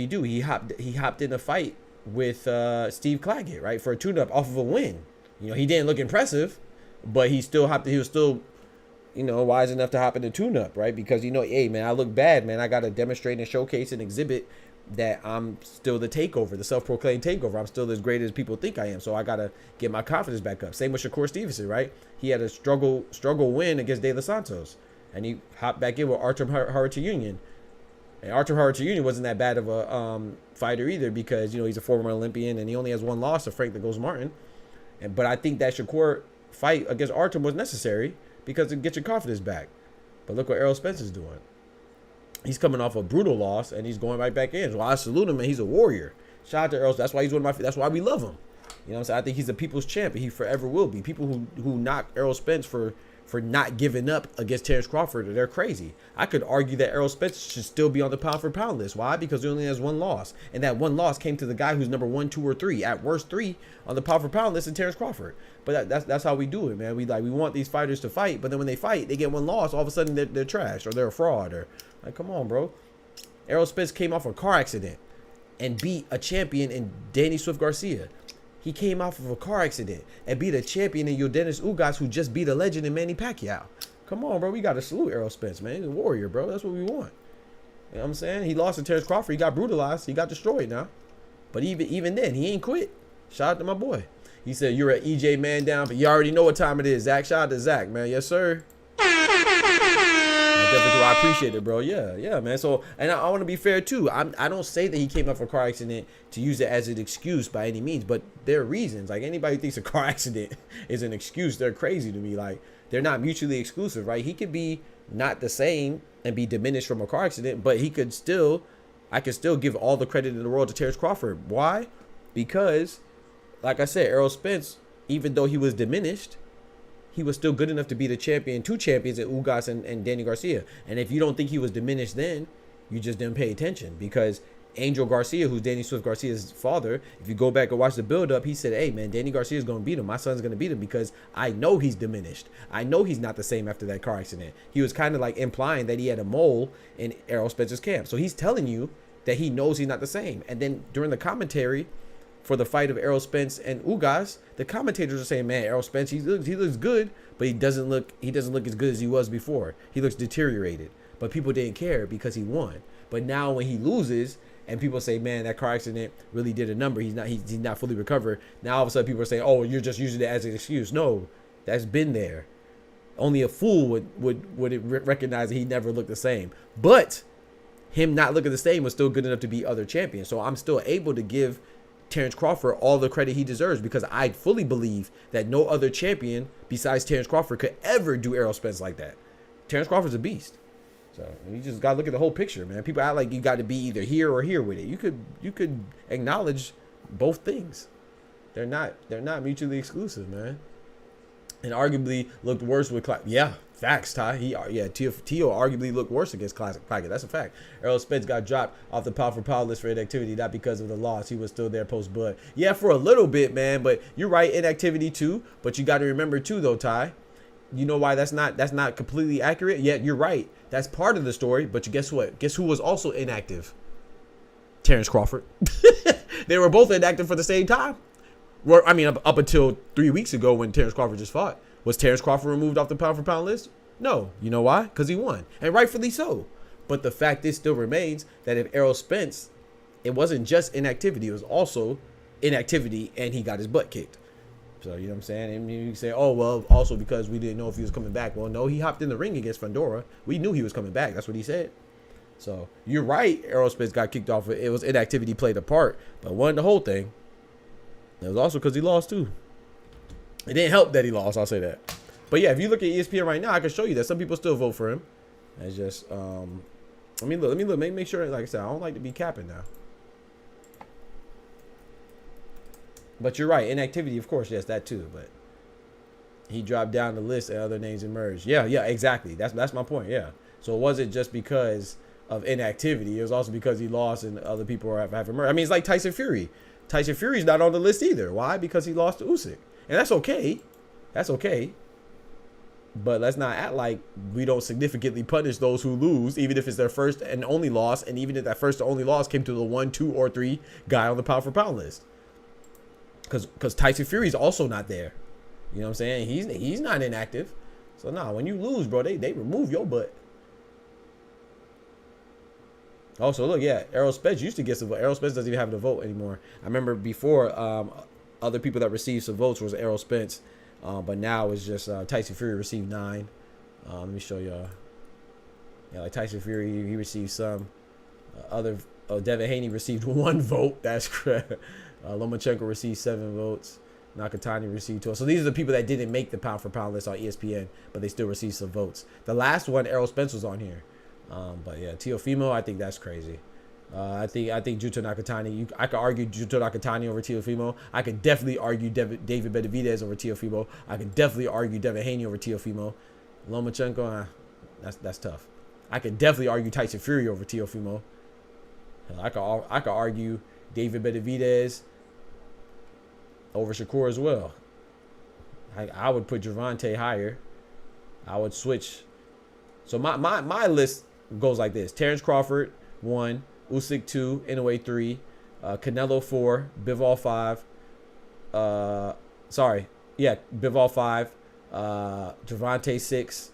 S1: do? He hopped in a fight with Steve Claggett, right, for a tune-up off of a win. You know, he didn't look impressive, but he was still, you know, wise enough to hop in the tune-up, right? Because, you know, hey, man, I look bad, man. I got to demonstrate and showcase and exhibit that I'm still the takeover, the self-proclaimed takeover. I'm still as great as people think I am. So I got to get my confidence back up. Same with Shakur Stevenson, right? He had a struggle win against De Los Santos. And he hopped back in with Artem Harutyunyan. And Artem Harutyunyan wasn't that bad of a fighter either because, you know, he's a former Olympian and he only has one loss to Frank the Ghost Martin. But I think that Shakur fight against Artem was necessary because it gets your confidence back. But look what Errol Spence is doing. He's coming off a brutal loss and he's going right back in. So I salute him, and he's a warrior. Shout out to Errol. That's why he's one of my. That's why we love him. You know what I'm saying? I think he's a people's champ, and he forever will be. People who knock Errol Spence for not giving up against Terence Crawford, they're crazy. I could argue that Errol Spence should still be on the pound for pound list. Why? Because he only has one loss, and that one loss came to the guy who's number 1, 2, or 3, at worst 3 on the pound for pound list, in Terence Crawford. But that's how we do it, man. We want these fighters to fight, but then when they fight, they get one loss. All of a sudden, they're trash or they're a fraud or like, come on, bro. Errol Spence came off a car accident and beat a champion in Danny Swift Garcia. He came off of a car accident and beat a champion in Yordenis Ugas, who just beat a legend in Manny Pacquiao. Come on, bro. We got to salute Errol Spence, man. He's a warrior, bro. That's what we want. You know what I'm saying? He lost to Terence Crawford. He got brutalized. He got destroyed now. But even then, he ain't quit. Shout out to my boy. He said, you're an EJ man down, but you already know what time it is, Zach. Shout out to Zach, man. Yes, sir. I appreciate it, bro. Yeah, man. So, and I want to be fair too. I don't say that he came up for a car accident to use it as an excuse by any means, but there are reasons. Like, anybody who thinks a car accident is an excuse, they're crazy to me. Like, they're not mutually exclusive, right? He could be not the same and be diminished from a car accident, but I could still give all the credit in the world to Terence Crawford. Why? Because, like I said, Errol Spence, even though he was diminished, he was still good enough to be the champion, 2 champions at Ugas and Danny Garcia. And if you don't think he was diminished then, you just didn't pay attention. Because Angel Garcia, who's Danny Swift Garcia's father, if you go back and watch the build-up, he said, hey, man, Danny Garcia's going to beat him. My son's going to beat him because I know he's diminished. I know he's not the same after that car accident. He was kind of like implying that he had a mole in Errol Spence's camp. So he's telling you that he knows he's not the same. And then during the commentary for the fight of Errol Spence and Ugas, the commentators are saying, man, Errol Spence, he looks good, but he doesn't look as good as he was before. He looks deteriorated. But people didn't care because he won. But now when he loses and people say, man, that car accident really did a number, he's not fully recovered. Now all of a sudden people are saying, oh, you're just using it as an excuse. No, that's been there. Only a fool would recognize that he never looked the same. But him not looking the same was still good enough to beat other champions. So I'm still able to give Terence Crawford all the credit he deserves because I fully believe that no other champion besides Terence Crawford could ever do Errol Spence like that. Terence Crawford's a beast. So you just gotta look at the whole picture, man. People act like you got to be either here or here with it. You could acknowledge both things. They're not mutually exclusive, man. And arguably looked worse with facts, Ty. Tio arguably looked worse against Classic Pocket. That's a fact. Errol Spence got dropped off the pound for pound list for inactivity, not because of the loss. He was still there post Bud. Yeah, for a little bit, man. But you're right, inactivity too. But you got to remember too, though, Ty. You know why that's not completely accurate? Yeah, you're right. That's part of the story. But guess what? Guess who was also inactive? Terence Crawford. They were both inactive for the same time. I mean, up until 3 weeks ago when Terence Crawford just fought. Was Terence Crawford removed off the pound for pound list? No. You know why? Because he won. And rightfully so. But the fact is still remains that if Errol Spence, it wasn't just inactivity. It was also inactivity and he got his butt kicked. So, you know what I'm saying? And you say, oh, well, also because we didn't know if he was coming back. Well, no, he hopped in the ring against Fundora. We knew he was coming back. That's what he said. So, you're right. Errol Spence got kicked off. It was inactivity played a part. But it wasn't the whole thing. It was also because he lost, too. It didn't help that he lost, I'll say that. But, yeah, if you look at ESPN right now, I can show you that some people still vote for him. It's just, let me look. Make sure, like I said, I don't like to be capping now. But you're right. Inactivity, of course, yes, that too. But he dropped down the list and other names emerged. Yeah, exactly. That's my point, yeah. So it wasn't just because of inactivity. It was also because he lost and other people have emerged. I mean, it's like Tyson Fury. Tyson Fury's not on the list either. Why? Because he lost to Usyk. And that's okay. That's okay. But let's not act like we don't significantly punish those who lose, even if it's their first and only loss, and even if that first and only loss came to the 1, 2, or 3 guy on the pound for pound list. Because Tyson Fury's also not there. You know what I'm saying? He's not inactive. So nah, when you lose, bro, they remove your butt. Oh, so look, yeah, Errol Spence used to get some vote. Errol Spence doesn't even have the vote anymore. I remember before, other people that received some votes was Errol Spence, but now it's just Tyson Fury received 9. Let me show y'all. Yeah, like Tyson Fury, he received some. Devin Haney received 1 vote. That's correct. Lomachenko received 7 votes. Nakatani received 12. So these are the people that didn't make the pound for pound list on ESPN, but they still received some votes. The last one, Errol Spence was on here. But yeah, Teofimo, I think that's crazy. I think Juto Nakatani. I could argue Juto Nakatani over Teofimo. I could definitely argue David Benavidez over Teofimo. I could definitely argue Devin Haney over Teofimo. Lomachenko, that's tough. I could definitely argue Tyson Fury over Teofimo. I could argue David Benavidez over Shakur as well. I would put Gervonta higher. I would switch. So my list goes like this: Terence Crawford 1, Usyk 2, Inoue 3, Canelo 4, Bivol 5. Bivol 5, Gervonta 6,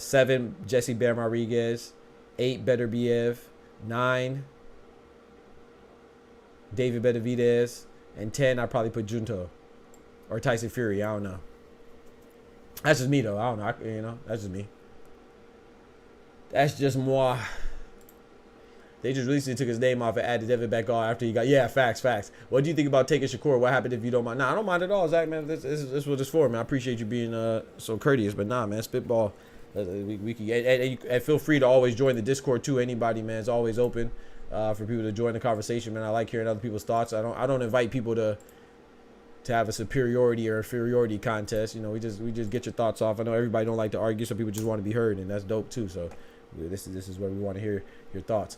S1: 7, Jesse Bear Rodriguez, 8, Beterbiev, 9, David Benavidez, and 10, I'd probably put Junto or Tyson Fury. I don't know. That's just me, though. I don't know. That's just me. That's just moi. They just recently took his name off and added Devin back on after he got. Yeah, facts. What do you think about taking Shakur? What happened if you don't mind? Nah, I don't mind at all, Zach, man. This is what it's for, man. I appreciate you being so courteous, but nah, man, spitball. We can and feel free to always join the Discord too. Anybody, man, it's always open for people to join the conversation, man. I like hearing other people's thoughts. I don't invite people to have a superiority or inferiority contest. You know, we just get your thoughts off. I know everybody don't like to argue, so people just want to be heard, and that's dope too. So this is where we want to hear your thoughts.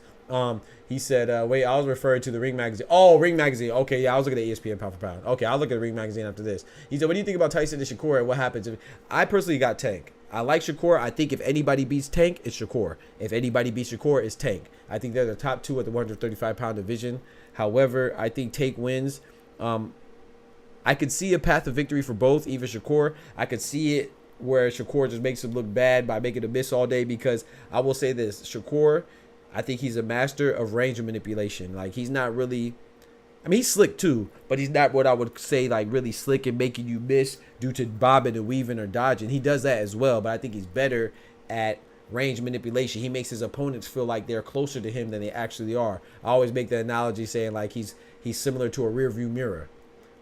S1: He said, wait, I was referring to the Ring Magazine. Oh, Ring Magazine. Okay, yeah, I was looking at ESPN pound for pound. Okay, I'll look at the Ring Magazine after this. He said, what do you think about Tyson and Shakur and what happens if... I personally got Tank. I like Shakur. I think if anybody beats Tank, it's Shakur. If anybody beats Shakur, it's Tank. I think they're the top 2 at the 135-pound division. However, I think Tank wins. I could see a path of victory for both, even Shakur. I could see it where Shakur just makes him look bad by making a miss all day, because I will say this, Shakur, I think he's a master of range of manipulation. Like, he's not really, I mean, he's slick too, but he's not what I would say like really slick and making you miss due to bobbing and weaving or dodging. He does that as well, but I think he's better at range manipulation. He makes his opponents feel like they're closer to him than they actually are. I always make the analogy saying like he's similar to a rear view mirror.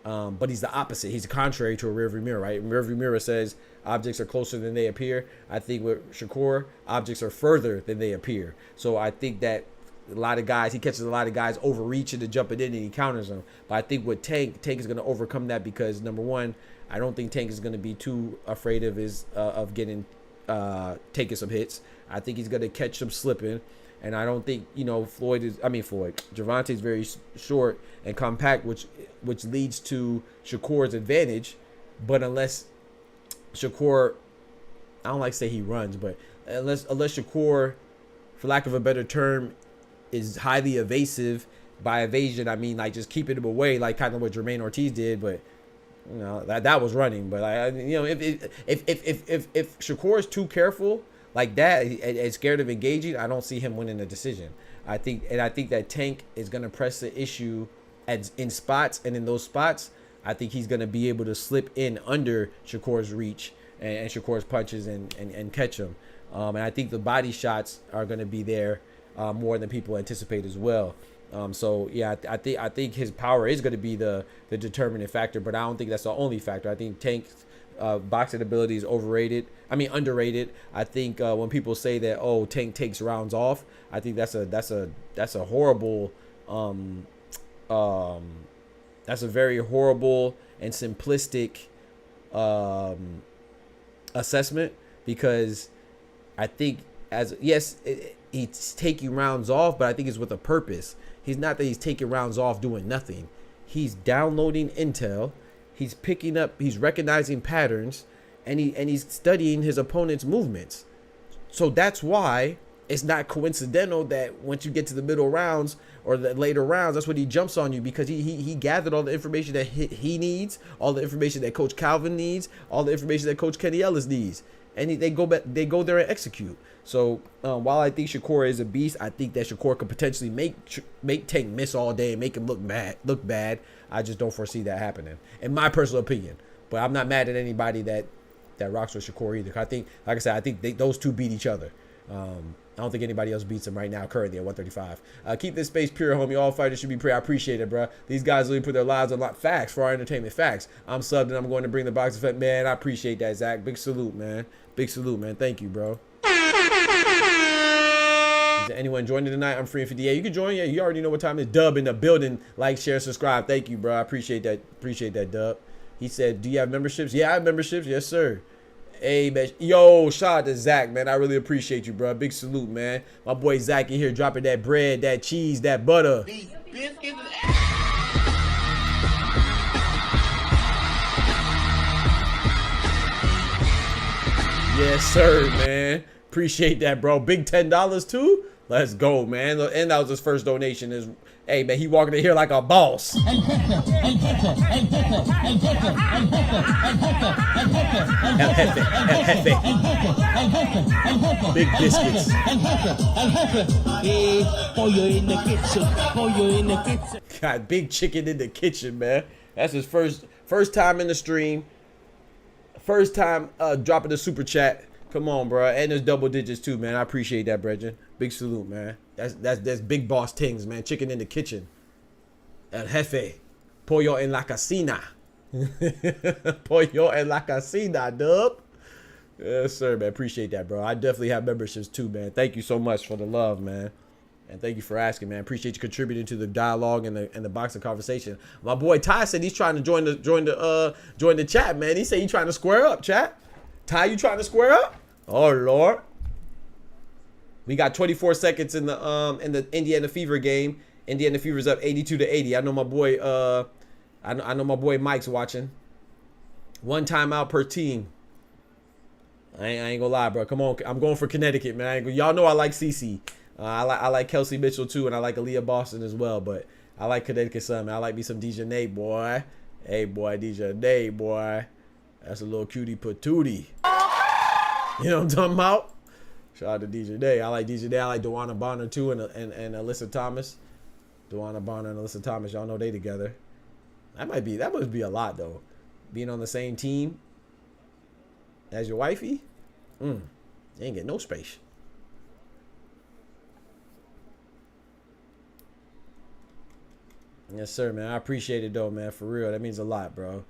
S1: But he's the opposite. He's contrary to a rearview mirror, right? Rearview mirror says objects are closer than they appear. I think with Shakur, objects are further than they appear. So I think that a lot of guys, he catches a lot of guys overreaching and jumping in and he counters them. But I think with Tank is going to overcome that because, number one, I don't think Tank is going to be too afraid of taking some hits. I think he's going to catch some slipping. And I don't think, Gervonta is very short and compact, which leads to Shakur's advantage. But unless Shakur, I don't like to say he runs, but unless Shakur, for lack of a better term, is highly evasive. By evasion, I mean like just keeping him away, like kind of what Jermaine Ortiz did. But you know that was running. But if Shakur is too careful like that and scared of engaging, I don't see him winning the decision. I think that Tank is going to press the issue in spots, and in those spots, I think he's going to be able to slip in under Shakur's reach and Shakur's punches and catch him. And I think the body shots are going to be there more than people anticipate as well. So yeah, I think his power is going to be the determining factor, but I don't think that's the only factor. I think Tank's boxing ability is underrated. I think when people say that Tank takes rounds off, I think that's a horrible that's a very horrible and simplistic assessment, because I think he's taking rounds off, but I think it's with a purpose. He's not that he's taking rounds off doing nothing. He's downloading intel. He's picking up, he's recognizing patterns, and he's studying his opponent's movements. So that's why it's not coincidental that once you get to the middle rounds or the later rounds, that's when he jumps on you, because he gathered all the information that he needs, all the information that Coach Calvin needs, all the information that Coach Kenny Ellis needs, and they go there and execute. So while I think Shakur is a beast, I think that Shakur could potentially make Tank miss all day and make him look bad. I just don't foresee that happening, in my personal opinion. But I'm not mad at anybody that rocks with Shakur either. I think, like I said, I think those two beat each other. I don't think anybody else beats him right now, currently at 135. Keep this space pure, homie. All fighters should be pure. I appreciate it, bro. These guys really put their lives on facts for our entertainment. Facts. I'm subbed and I'm going to bring the box effect. Man, I appreciate that, Zach. Big salute, man. Big salute, man. Thank you, bro. Is there anyone joining tonight? I'm free and 50. Yeah, you can join. Yeah, you already know what time it is. Dub in the building. Like, share, subscribe. Thank you, bro. I appreciate that. Appreciate that, Dub. He said, do you have memberships? Yeah, I have memberships. Yes, sir. Hey, man. Yo, shout out to Zach, man. I really appreciate you, bro. Big salute, man. My boy Zach in here dropping that bread, that cheese, that butter. Yes, sir, man. Appreciate that, bro. Big $10 too? Let's go, man. And that was his first donation. Hey, man, he walking in here like a boss. El jefe. Big biscuits. Got big chicken in the kitchen, man. That's his first time in the stream. First time dropping the super chat. Come on, bro. And there's double digits too, man. I appreciate that, Brethren. Big salute, man. That's big boss things, man. Chicken in the kitchen. El jefe. Pollo en la cocina. Pollo en la cocina, dub. Yes, sir, man. Appreciate that, bro. I definitely have memberships too, man. Thank you so much for the love, man. And thank you for asking, man. Appreciate you contributing to the dialogue and the boxing conversation. My boy Ty said he's trying to join the chat, man. He said he's trying to square up, chat. Ty, you trying to square up? Oh Lord. We got 24 seconds in the Indiana Fever game. Indiana Fever's up 82-80. I know my boy I know my boy Mike's watching. One timeout per team. I ain't gonna lie, bro. Come on, I'm going for Connecticut, man. Y'all know I like CC. I like Kelsey Mitchell too, and I like Aaliyah Boston as well. But I like Connecticut son, man. I like me some DJ, boy. Hey, boy, DJ, boy. That's a little cutie patootie. You know what I'm talking about? Shout out to DJ Day. I like DJ Day. I like Dewana Bonner too, and Alyssa Thomas. Dewana Bonner and Alyssa Thomas. Y'all know they together. That must be a lot though. Being on the same team as your wifey. You ain't get no space. Yes, sir, man. I appreciate it though, man. For real, that means a lot, bro.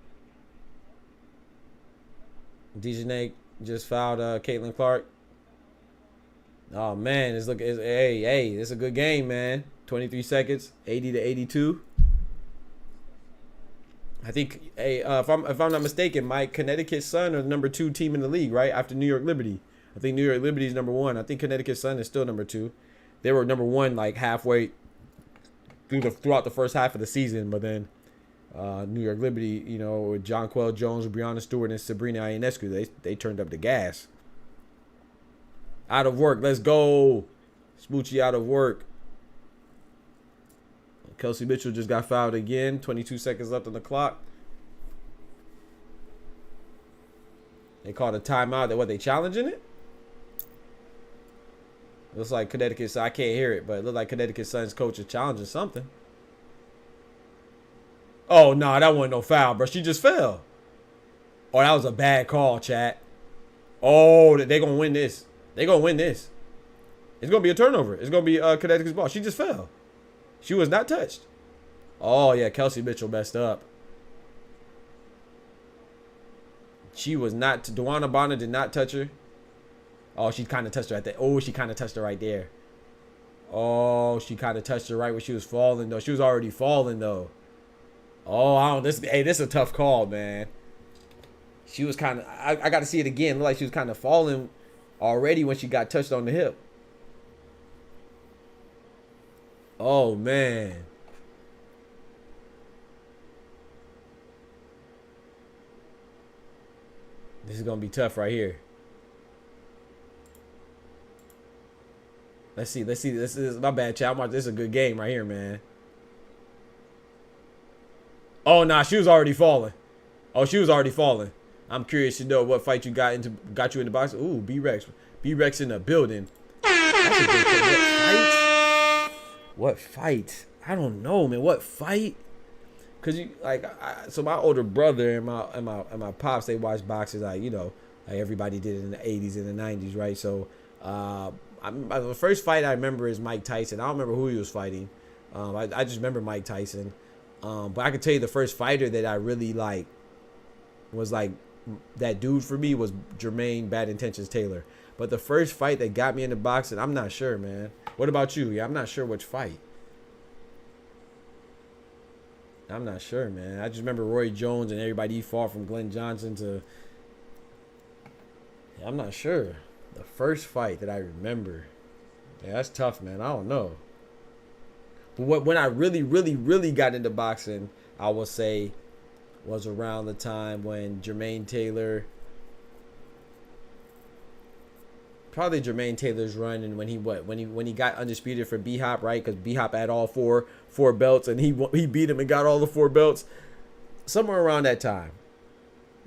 S1: DJ Nate just fouled Caitlin Clark. Oh man, hey, it's a good game, man. 23 seconds, 80-82. I think, hey, if I'm not mistaken, Mike, Connecticut Sun are the number 2 team in the league, right? After New York Liberty. I think New York Liberty is number 1. I think Connecticut Sun is still number 2. They were number 1 like halfway throughout the first half of the season, but then New York Liberty, you know, with Jonquel Jones, Brianna Stewart, and Sabrina Ionescu, they turned up the gas. Out of work, let's go. Smoochie out of work. Kelsey Mitchell just got fouled again. 22 seconds left on the clock. They called a timeout. What, they challenging it? Looks like Connecticut, so I can't hear it, but it looked like Connecticut Sun's coach is challenging something. Oh, no, that wasn't no foul, bro. She just fell. Oh, that was a bad call, chat. Oh, they're going to win this. They're going to win this. It's going to be a turnover. It's going to be Connecticut's ball. She just fell. She was not touched. Oh, yeah, Kelsey Mitchell messed up. She was not. Dewana Bonner did not touch her. Oh, she kind of touched her at that. Oh, she kind of touched her right there. Oh, she kind of touched her right when she was falling, though. She was already falling, though. Oh, this is a tough call, man. She was kind of. I got to see it again. Looked like she was kind of falling already when she got touched on the hip. Oh, man. This is going to be tough right here. Let's see. This is my bad, chat. This is a good game right here, man. Oh, nah, she was already falling. I'm curious to know what fight you got you in the box. Ooh, B-Rex in the building. That's a good fight. What fight? I don't know, man. What fight? Cause you like, so my older brother and my pops, they watch boxing like like everybody did in the 80s and the 90s, right? So the first fight I remember is Mike Tyson. I don't remember who he was fighting. I just remember Mike Tyson. But I can tell you the first fighter that I really like was like that dude for me was Jermaine Bad Intentions Taylor. But the first fight that got me into boxing, I'm not sure, man. What about you? Yeah, I'm not sure which fight. I'm not sure, man. I just remember Roy Jones and everybody he fought from Glenn Johnson to... I'm not sure. The first fight that I remember. Yeah, that's tough, man. I don't know. But when I really, really, really got into boxing, I will say was around the time when Jermaine Taylor... Probably Jermaine Taylor's run, and when he got undisputed for B-Hop, right? Because B-Hop had all four belts, and he beat him and got all the 4 belts. Somewhere around that time,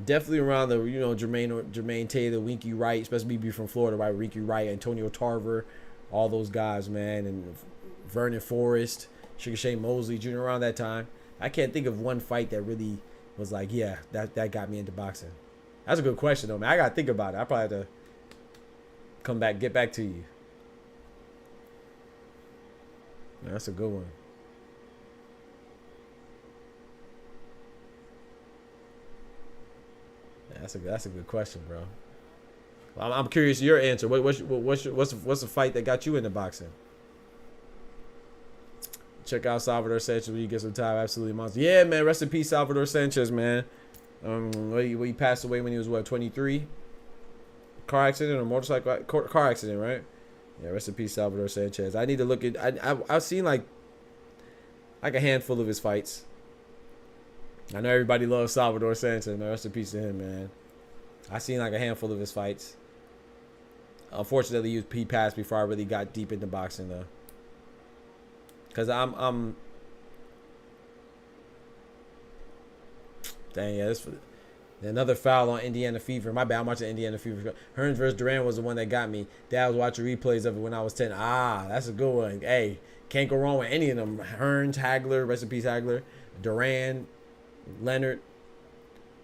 S1: definitely around the Jermaine Taylor, Winky Wright, especially me from Florida, right? Winky Wright, Antonio Tarver, all those guys, man, and Vernon Forrest, Sugar Shane Mosley Jr. Around that time, I can't think of one fight that really was like, yeah, that got me into boxing. That's a good question though, man. I gotta think about it. I probably have to get back to you. Man, that's a good one. Yeah, that's a good question, bro. I'm curious your answer. What's the fight that got you into boxing? Check out Salvador Sanchez when you get some time. Absolutely monster. Yeah, man. Rest in peace, Salvador Sanchez, man. He passed away when he was 23. Car accident or motorcycle car accident, right? Yeah, rest in peace, Salvador Sanchez. I need to look at. I've seen like a handful of his fights. I know everybody loves Salvador Sanchez. Man, rest in peace to him, man. I've seen like a handful of his fights. Unfortunately, he passed before I really got deep into boxing, though. Cause I'm. Dang, yeah, this. Another foul on Indiana Fever. My bad, I'm watching Indiana Fever. Hearns versus Duran was the one that got me. Dad was watching replays of it when I was 10. Ah, that's a good one. Hey, can't go wrong with any of them. Hearns, Hagler, rest in peace, Hagler. Duran, Leonard.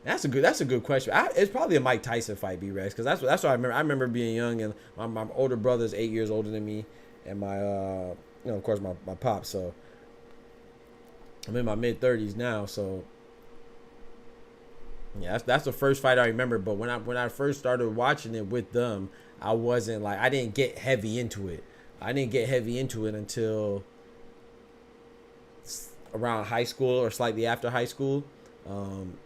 S1: That's a good question. It's probably a Mike Tyson fight, B-Rex, because that's what I remember. I remember being young, and my older brother's 8 years older than me, and my of course my pop. So I'm in my mid-30s now, so. Yeah, that's the first fight I remember. But when I first started watching it with them, I wasn't like, I didn't get heavy into it. I didn't get heavy into it until around high school or slightly after high school. And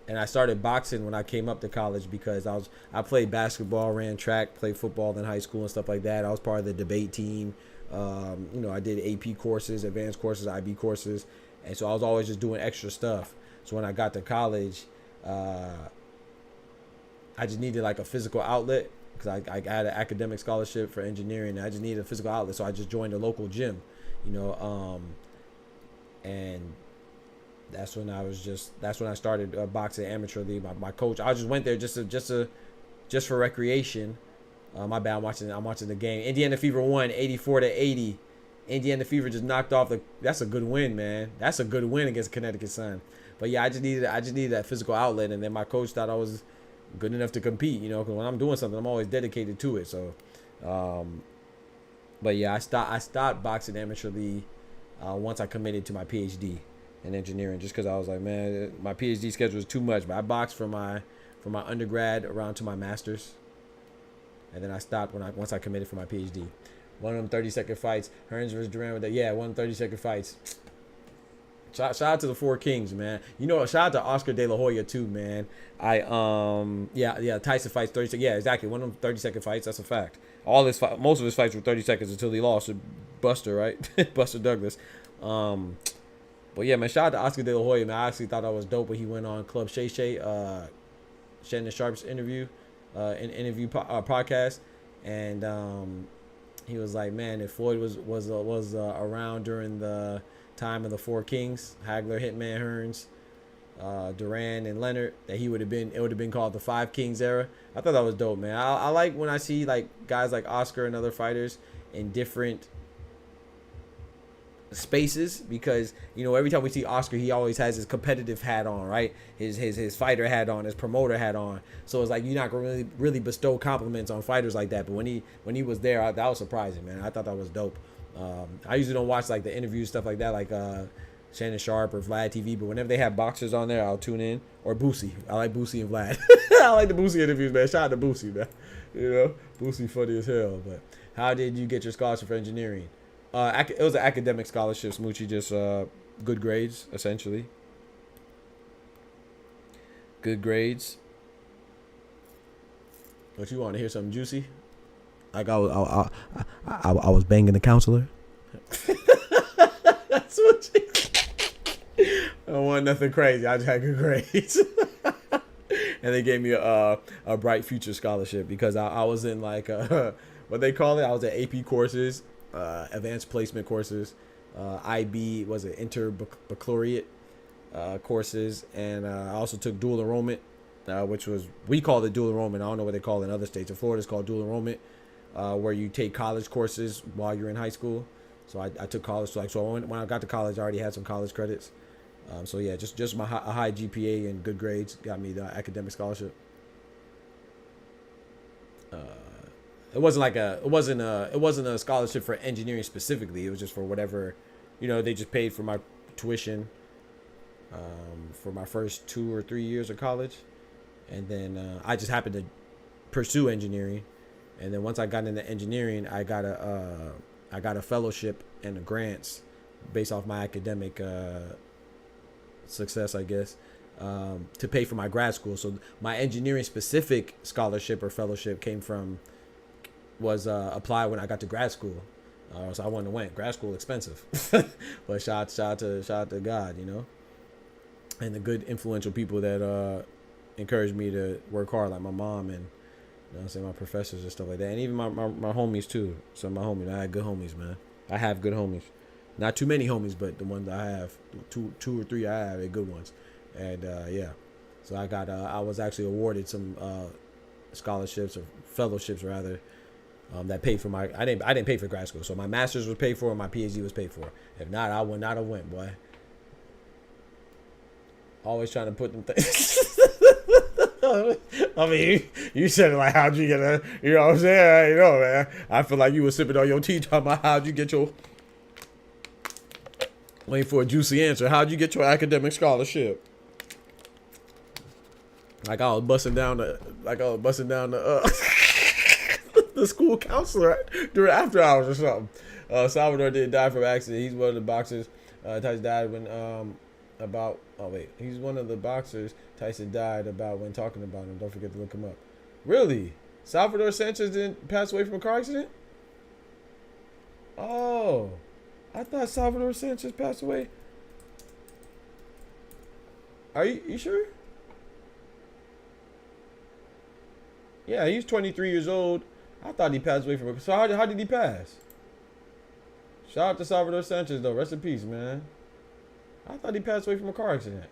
S1: I started boxing when I came up to college because I played basketball, ran track, played football in high school and stuff like that. I was part of the debate team. I did AP courses, advanced courses, IB courses, and so I was always just doing extra stuff. So when I got to college, I just needed like a physical outlet because I had an academic scholarship for engineering. And I just needed a physical outlet, so I just joined a local gym, and that's when I started boxing amateurly. My coach, I just went there just for recreation. My bad, I'm watching the game. Indiana Fever won 84-80. Indiana Fever just knocked off that's a good win, man. That's a good win against Connecticut Sun. But yeah, I just needed that physical outlet, and then my coach thought I was good enough to compete, because when I'm doing something, I'm always dedicated to it. So, but yeah, I stopped boxing amateurly once I committed to my PhD in engineering, just because I was like, man, my PhD schedule was too much. But I boxed from my undergrad around to my master's, and then I stopped once I committed for my PhD. One of them 30-second fights, Hearns versus Duran with that. Yeah, one of them 30-second fights. Shout out to the Four Kings, man. Shout out to Oscar De La Hoya too, man. Tyson fights 30 seconds. Yeah, exactly. One of them 30-second fights. That's a fact. Most of his fights were 30 seconds until he lost to Buster, right? Buster Douglas. But yeah, man. Shout out to Oscar De La Hoya, man. I actually thought that was dope when he went on Club Shay Shay, Shannon Sharp's interview podcast, and He was like, man, if Floyd was around during the time of the Four Kings, Hagler, Hitman, Hearns, Duran, and Leonard, that it would have been called the Five Kings era. I thought that was dope, man. I like when I see like guys like Oscar and other fighters in different spaces, because you know every time we see Oscar, he always has his competitive hat on, right? His fighter hat on, his promoter hat on. So it's like you're not gonna really bestow compliments on fighters like that. But when he was there, that was surprising, man. I thought that was dope. I usually don't watch like the interviews, stuff like that, like Shannon Sharp or Vlad TV. But whenever they have boxers on there, I'll tune in. Or Boosie. I like Boosie and Vlad. I like the Boosie interviews, man. Shout out to Boosie, man. You know, Boosie funny as hell. But how did you get your scholarship for engineering? It was an academic scholarship, Smoochie, just good grades, essentially. Good grades. What you want to hear? Something juicy? Like I was banging the counselor. That's what I don't want nothing crazy. I just had good grades. And they gave me a bright future scholarship because I was in like what they call it. I was at AP courses. Advanced placement courses, IB was it interbaccalaureate courses, and I also took dual enrollment, which was, we call it dual enrollment. I don't know what they call it in other states. In Florida, it's called dual enrollment, where you take college courses while you're in high school. So I took college. So when I got to college, I already had some college credits. So yeah, just a high GPA and good grades got me the academic scholarship. It wasn't a scholarship for engineering specifically. It was just for whatever, you know, they just paid for my tuition for my first 2 or 3 years of college. And then I just happened to pursue engineering. And then once I got into engineering, I got a fellowship and a grants based off my academic success, I guess, to pay for my grad school. So my engineering specific scholarship or fellowship was applied when I got to grad school. So I wouldn't have went. Grad school expensive. But shout out to God, you know, and the good influential people that encouraged me to work hard, like my mom and, you know what I'm saying, my professors and stuff like that, and even my homies too. Some of my homies, I had good homies, man. I have good homies. Not too many homies, but the ones I have, two or three I have, are good ones. And yeah, so I was actually awarded some scholarships or fellowships rather. That paid for my, I didn't pay for grad school, so my master's was paid for and my PhD was paid for. If not, I would not have went, boy. Always trying to put them things. I mean, you said it like, how'd you get a, you know what I'm saying? You know, man, I feel like you were sipping on your tea talking about how'd you get your, waiting for a juicy answer. How'd you get your academic scholarship? Like I was busting down the the school counselor during after hours or something. Salvador did die from accident. He's one of the boxers. Tyson died when he's one of the boxers Tyson died about when talking about him. Don't forget to look him up. Really? Salvador Sanchez didn't pass away from a car accident? Oh, I thought Salvador Sanchez passed away. Are you sure? Yeah, he's 23 years old. I thought he passed away from it. So how did he pass? Shout out to Salvador Sanchez, though. Rest in peace, man. I thought he passed away from a car accident.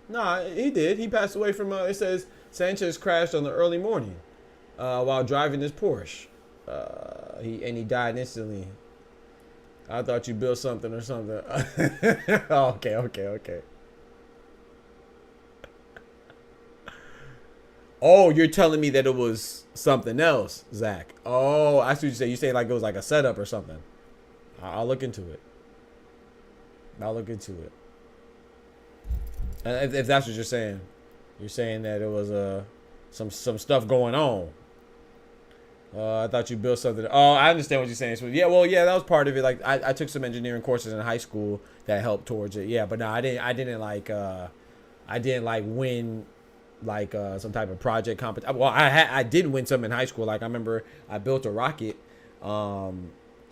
S1: Nah, he did. He passed away from, it says Sanchez crashed on the early morning while driving his Porsche. He died instantly. I thought you built something or something. Okay. Oh, you're telling me that it was something else, Zach. Oh, I see what you say. You say like it was like a setup or something. I'll look into it. If that's what you're saying. You're saying that it was some stuff going on. I thought you built something. Oh, I understand what you're saying. So, yeah, that was part of it. Like I took some engineering courses in high school that helped towards it. Yeah, but no, I didn't win like some type of project competition. Well, I did win some in high school. Like I remember I built a rocket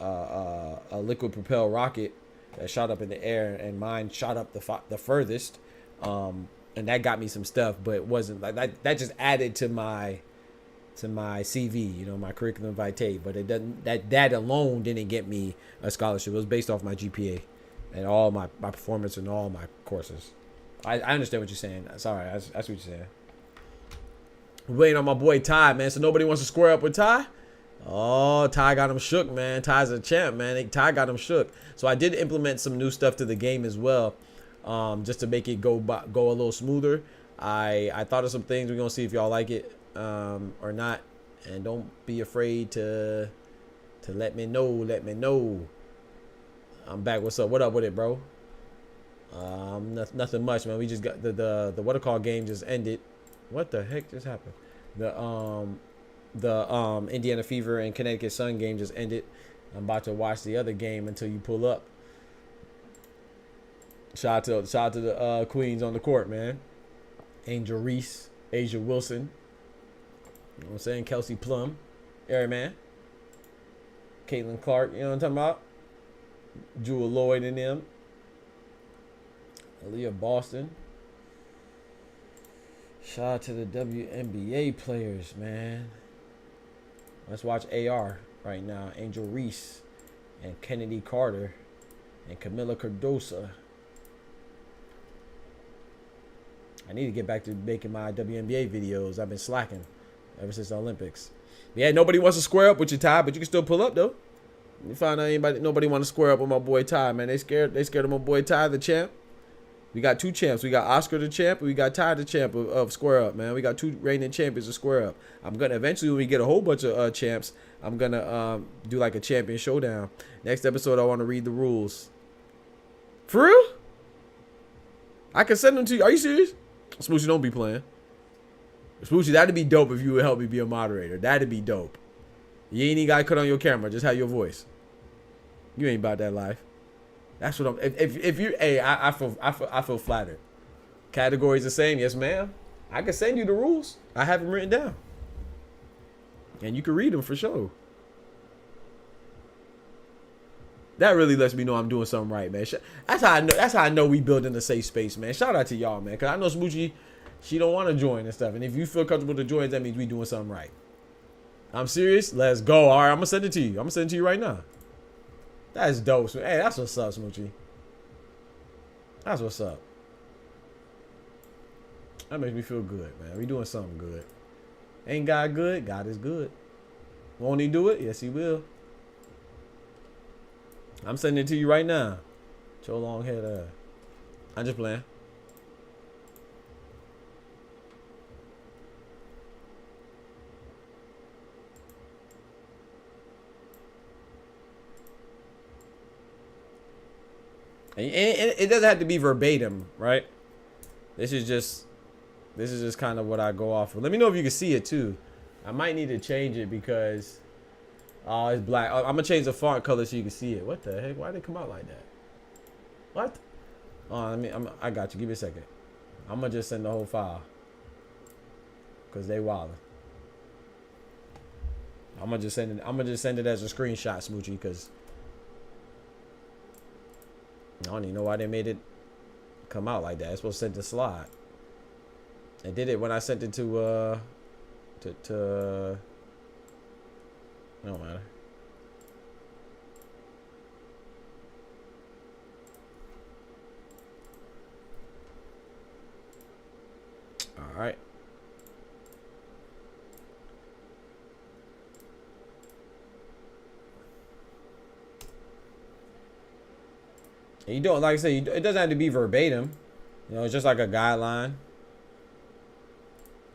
S1: a liquid propelled rocket that shot up in the air, and mine shot up the furthest. And that got me some stuff, but it wasn't like that just added to my CV, you know, my curriculum vitae. But it doesn't, that alone didn't get me a scholarship. It was based off my GPA and all my performance in all my courses. I understand what you're saying. Sorry, that's what you're saying. We're waiting on my boy Ty, man. So nobody wants to square up with Ty? Oh, Ty got him shook, man. Ty's a champ, man. Ty got him shook. So I did implement some new stuff to the game as well, just to make it go a little smoother. I thought of some things. We're gonna see if y'all like it or not. And don't be afraid to let me know. Let me know. I'm back. What's up? What up with it, bro? Nothing much, man. We just got the what a call game just ended. What the heck just happened? The Indiana Fever and Connecticut Sun game just ended. I'm about to watch the other game until you pull up. Shout out to the queens on the court, man. Angel Reese, Asia Wilson. You know what I'm saying? Kelsey Plum, Aaron Man, Caitlin Clark. You know what I'm talking about? Jewel Lloyd and them. Aaliyah Boston. Shout out to the WNBA players, man. Let's watch AR right now. Angel Reese and Kennedy Carter and Camila Cardosa. I need to get back to making my WNBA videos. I've been slacking ever since the Olympics. But yeah, nobody wants to square up with you, Ty, but you can still pull up though. You find out nobody want to square up with my boy Ty, man. They scared of my boy Ty, the champ. We got two champs. We got Oscar the champ, and we got Ty the champ of square up, man. We got two reigning champions of square up. I'm gonna eventually, when we get a whole bunch of champs, I'm gonna do like a champion showdown. Next episode, I want to read the rules. For real? I can send them to you. Are you serious? Smoochy, don't be playing. Smoochy, that'd be dope if you would help me be a moderator. That'd be dope. You ain't even gotta cut on your camera. Just have your voice. You ain't about that life. That's what I'm. If you, hey, I feel flattered. Categories the same, yes, ma'am. I can send you the rules. I have them written down, and you can read them for sure. That really lets me know I'm doing something right, man. That's how I know. That's how I know we building a safe space, man. Shout out to y'all, man. Cause I know Smoochie, she don't want to join and stuff. And if you feel comfortable to join, that means we doing something right. I'm serious. Let's go. All right, I'm gonna send it to you. I'm gonna send it to you right now. That's dope. Hey, that's what's up, Smoochie. That's what's up. That makes me feel good, man. We doing something good. Ain't God good? God is good. Won't he do it? Yes, he will. I'm sending it to you right now. Your long head. I'm just playing. And it doesn't have to be verbatim, right? This is just kind of what I go off of. Let me know if you can see it too. I might need to change it because it's black. I'm gonna change the font color so you can see it. What the heck? Why did it come out like that? What? Oh, I got you. Give me a second. I'm gonna just send the whole file because they wildin'. I'm gonna just send it as a screenshot, Smoochie, because I don't even know why they made it come out like that. It's supposed to send to slide. It did it when I sent it to it don't matter. All right. And you don't, like I said, it doesn't have to be verbatim. You know, it's just like a guideline.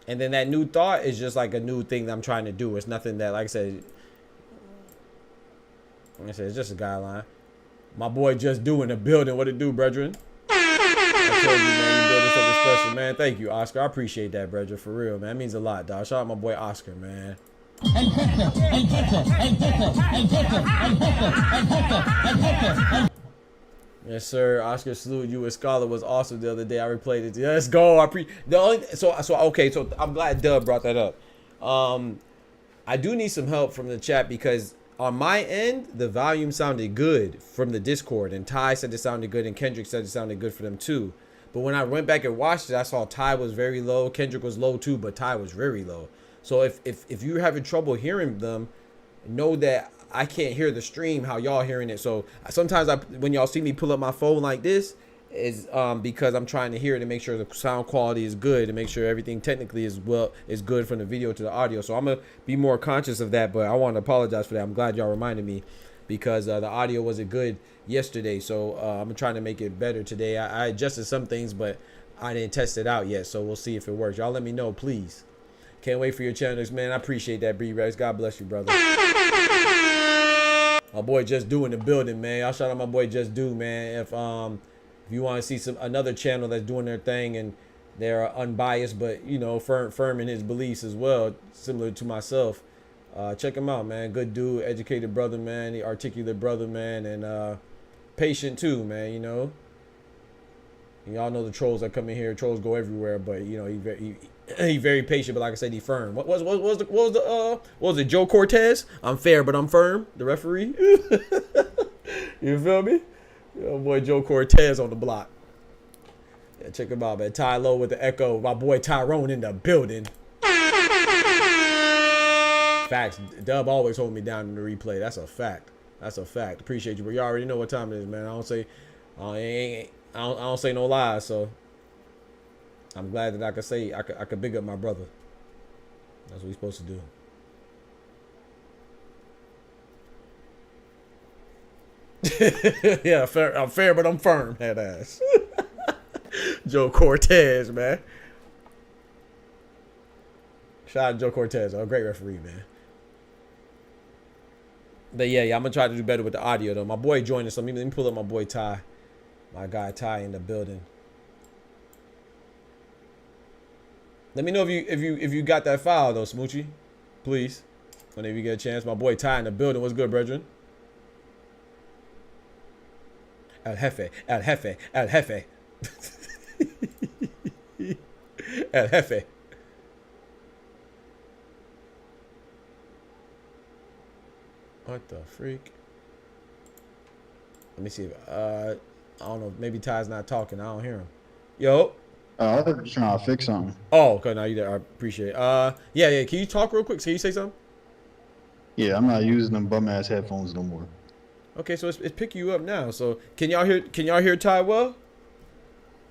S1: And then that new thought is just like a new thing that I'm trying to do. It's nothing that, like I said, it's just a guideline. My boy just doing the building. What it do, brethren? I told you, man, you building something special, man. Thank you, Oscar. I appreciate that, brethren, for real, man. That means a lot, dog. Shout out my boy Oscar, man. Yes, sir. Oscar, salute you. A scholar was awesome the other day. I replayed it. Let's go. Okay. So I'm glad Dub brought that up. I do need some help from the chat because on my end, the volume sounded good from the Discord, and Ty said it sounded good, and Kendrick said it sounded good for them too. But when I went back and watched it, I saw Ty was very low, Kendrick was low too, but Ty was very low. So if you're having trouble hearing them, know that I can't hear the stream how y'all hearing it. So sometimes when y'all see me pull up my phone like this, is because I'm trying to hear it and make sure the sound quality is good and make sure everything technically is good from the video to the audio. So I'm gonna be more conscious of that, but I want to apologize for that. I'm glad y'all reminded me, because the audio wasn't good yesterday, so I'm trying to make it better today. I adjusted some things, but I didn't test it out yet, so we'll see if it works. Y'all let me know, please. Can't wait for your channels, man. I appreciate that, B-Rex. God bless you, brother. My boy Just Do in the building, man. Y'all shout out my boy Just Do, man. If you want to see another channel that's doing their thing and they're unbiased, but you know, firm in his beliefs as well, similar to myself, check him out, man. Good dude, educated brother, man. The articulate brother, man, and patient too, man. You know, y'all know the trolls that come in here. Trolls go everywhere, but you know, he very patient. But like I said, he firm. What was it? Joe Cortez? I'm fair, but I'm firm. The referee. You feel me? Yo, boy Joe Cortez on the block. Yeah, check him out, man. Ty Low with the echo. My boy Tyrone in the building. Facts. Dub always hold me down in the replay. That's a fact. That's a fact. Appreciate you, but you already know what time it is, man. I don't say no lies, so I'm glad that I could say I could big up my brother. That's what we're supposed to do. Yeah, I'm fair, but I'm firm. Head ass. Joe Cortez, man. Shout out Joe Cortez, a great referee, man. But yeah, I'm gonna try to do better with the audio though. My boy joined us, so let me pull up my boy Ty, my guy Ty in the building. Let me know if you got that file though, Smoochie, please. Whenever you get a chance, my boy Ty in the building. What's good, brethren? El Jefe, El Jefe, El Jefe. El Jefe. What the freak? Let me see if I don't know, maybe Ty's not talking. I don't hear him. Yo.
S9: I was trying to fix something.
S1: Oh, okay, now you there. I appreciate it. Yeah, can you talk real quick? Can you say something?
S9: Yeah, I'm not using them bum ass headphones no more.
S1: Okay, so it's picking you up now. So can y'all hear Ty well?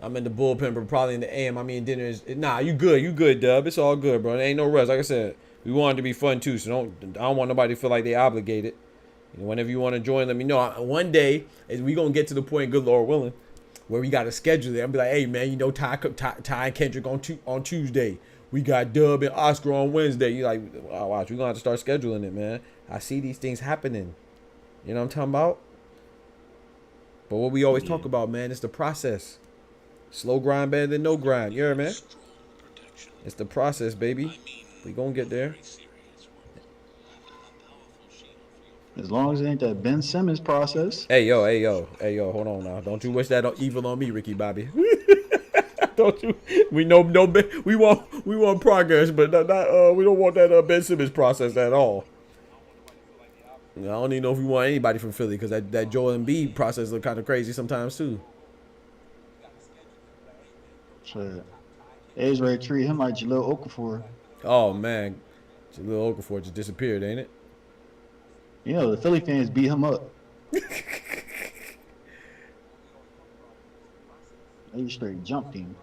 S1: I'm in the bullpen, but probably in the AM. I mean, dinner is nah. You good, Dub. It's all good, bro. There ain't no rush. Like I said, we want it to be fun too. So I don't want nobody to feel like they obligated. You know, whenever you want to join, let me know. One day, we gonna get to the point, good Lord willing, where we gotta schedule it. I'll be like, hey man, you know, Ty and Kendrick on Tuesday. We got Dub and Oscar on Wednesday. You like, oh, watch, we're gonna have to start scheduling it, man. I see these things happening. You know what I'm talking about? But what we always talk about, man, is the process. Slow grind better than no grind. You heard, man? It's the process, baby. We gonna get there.
S9: As long as it ain't that Ben Simmons process.
S1: Hey yo, hold on now. Don't you wish that evil on me, Ricky Bobby. Don't you? We know we want progress, but not we don't want that Ben Simmons process at all. I don't even know if we want anybody from Philly, because that Joel Embiid process look kind of crazy sometimes too.
S9: Shit. A's ready to treat him like Jahlil Okafor.
S1: Oh man, Jahlil Okafor just disappeared, ain't it?
S9: You know, the Philly fans beat him up. They straight jumped him.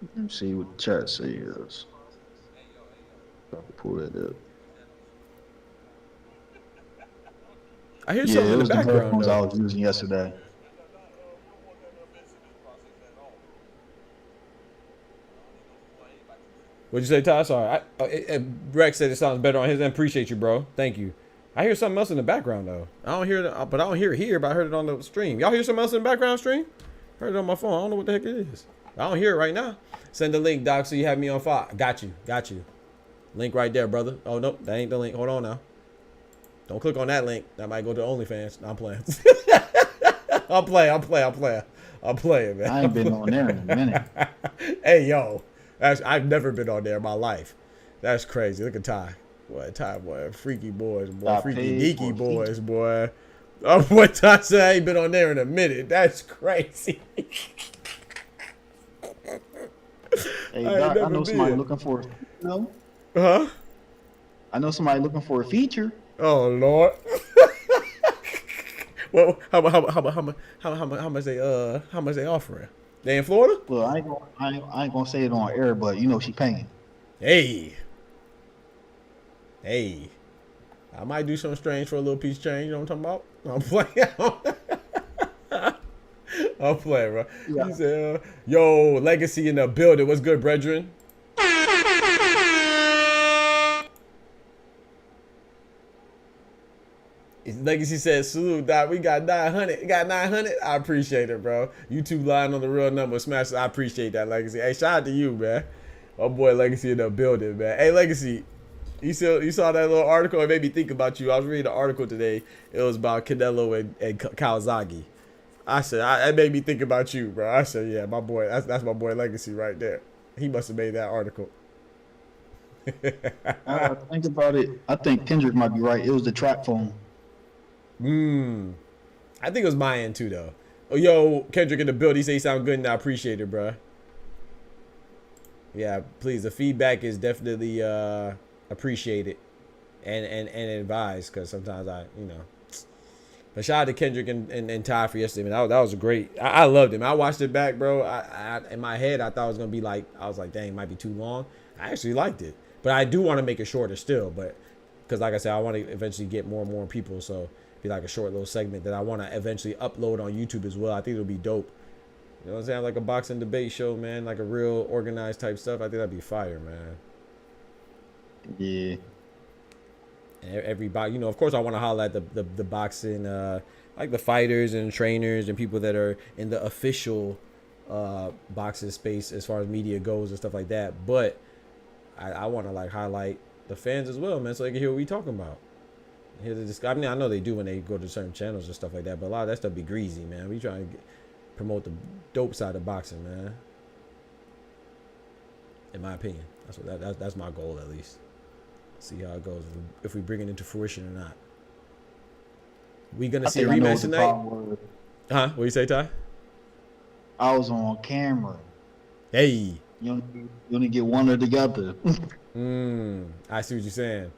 S9: Let me see what the chat says. I can pull that up.
S1: I hear something in the background.
S9: I was using yesterday.
S1: What'd you say, Ty? Sorry. Rex said it sounds better on his end. Appreciate you, bro. Thank you. I hear something else in the background though. I don't hear it, but I don't hear it here. But I heard it on the stream. Y'all hear something else in the background stream? Heard it on my phone. I don't know what the heck it is. I don't hear it right now. Send the link, Doc, so you have me on file. Got you. Link right there, brother. Oh nope, that ain't the link. Hold on now. Don't click on that link. That might go to OnlyFans. No, I'm playing. I'm playing. I'm playing, man.
S10: I ain't been on there in a minute.
S1: Hey, yo, I've never been on there in my life. That's crazy. Look at Ty. Boy, Ty, boy, freaky boys, boy,
S10: Got
S1: freaky
S10: paid
S1: geeky
S10: for
S1: boys, boy. Oh, boy, Ty said I ain't been on there in a minute. That's crazy.
S10: Hey, Doc, I know somebody looking for a feature.
S1: Huh?
S10: I know somebody looking for a feature.
S1: Oh Lord. Well, how much they offering? They in Florida?
S10: Well, I ain't gonna say it on air, but you know she paying.
S1: Hey, I might do something strange for a little piece of change. You know what I'm talking about? I'm playing. I'm playing, bro.
S10: Yeah.
S1: He said, "Yo, Legacy in the building. What's good, brethren?" Legacy says, "Salute, Doc. We got 900. Got 900. I appreciate it, bro. YouTube lying on the real number. Smash. I appreciate that, Legacy. Hey, shout out to you, man. Oh boy, Legacy in the building, man. Hey, Legacy, you saw that little article? It made me think about you. I was reading an article today. It was about CANELO and CALZAGHE. I said, it made me think about you, bro. I said, yeah, my boy. That's my boy Legacy right there. He must have made that article.
S10: Think about it. I think Kendrick might be right. It was the trap phone.
S1: I think it was my end too, though. Oh, yo, Kendrick in the build. He say he sound good, and I appreciate it, bro. Yeah, please. The feedback is definitely appreciated and advised, because sometimes But shout out to Kendrick and Ty for yesterday, man. That was a great. I loved it, man. I watched it back, bro. I in my head, I thought it was gonna be like, I was like, dang, it might be too long. I actually liked it, but I do want to make it shorter still, but because like I said, I want to eventually get more and more people, so be like a short little segment that I want to eventually upload on YouTube as well. I think it'll be dope. You know what I'm saying? Like a boxing debate show, man. Like a real organized type stuff. I think that'd be fire, man.
S10: Yeah.
S1: And everybody, of course, I want to highlight the boxing, like the fighters and trainers and people that are in the official boxing space as far as media goes and stuff like that. But I want to like highlight the fans as well, man, so they can hear what we talking about. Hear the I mean, I know they do when they go to certain channels and stuff like that, but a lot of that stuff be greasy, man. We trying to promote the dope side of boxing, man. In my opinion, that's my goal, at least. See how it goes, if we bring it into fruition or not. We gonna see a rematch tonight? Huh? What you say, Ty?
S10: I was on camera.
S1: Hey.
S10: You only get one or the other.
S1: I see what you're saying.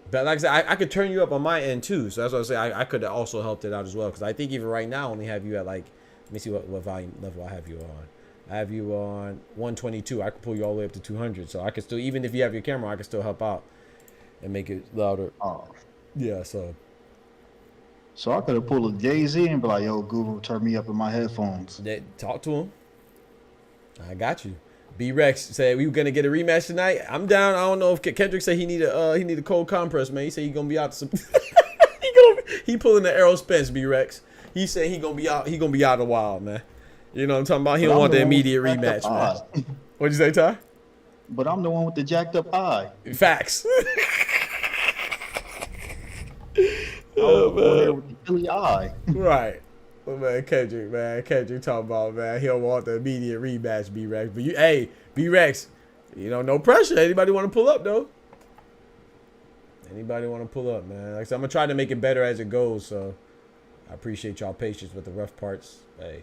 S1: But like I said, I could turn you up on my end too. So that's what I say. I could have also helped it out as well. Because I think even right now I only have you at like, let me see what volume level I have you on. I have you on 122. I can pull you all the way up to 200. So I can still, even if you have your camera, I can still help out and make it louder.
S10: Oh.
S1: Yeah, so
S10: I could have pulled a Jay-Z and be like, yo, Google, turn me up in my headphones.
S1: Talk to him. I got you. B-Rex said we were gonna get a rematch tonight. I'm down. I don't know if Kendrick said he need a cold compress, man. He said he gonna be out some he pulling the Errol Spence, B-Rex. He said he gonna be out a while, man. You know what I'm talking about? He don't want the immediate rematch, man. What'd you say, Ty?
S10: But I'm the one with the jacked up eye.
S1: Facts.
S10: Oh, man. With the Philly eye.
S1: Right. Well, man, Kendrick talking about, man, he don't want the immediate rematch, B-Rex. But hey, B-Rex, no pressure. Anybody want to pull up, though? Anybody want to pull up, man? Like I said, I'm going to try to make it better as it goes, so I appreciate y'all patience with the rough parts. Hey.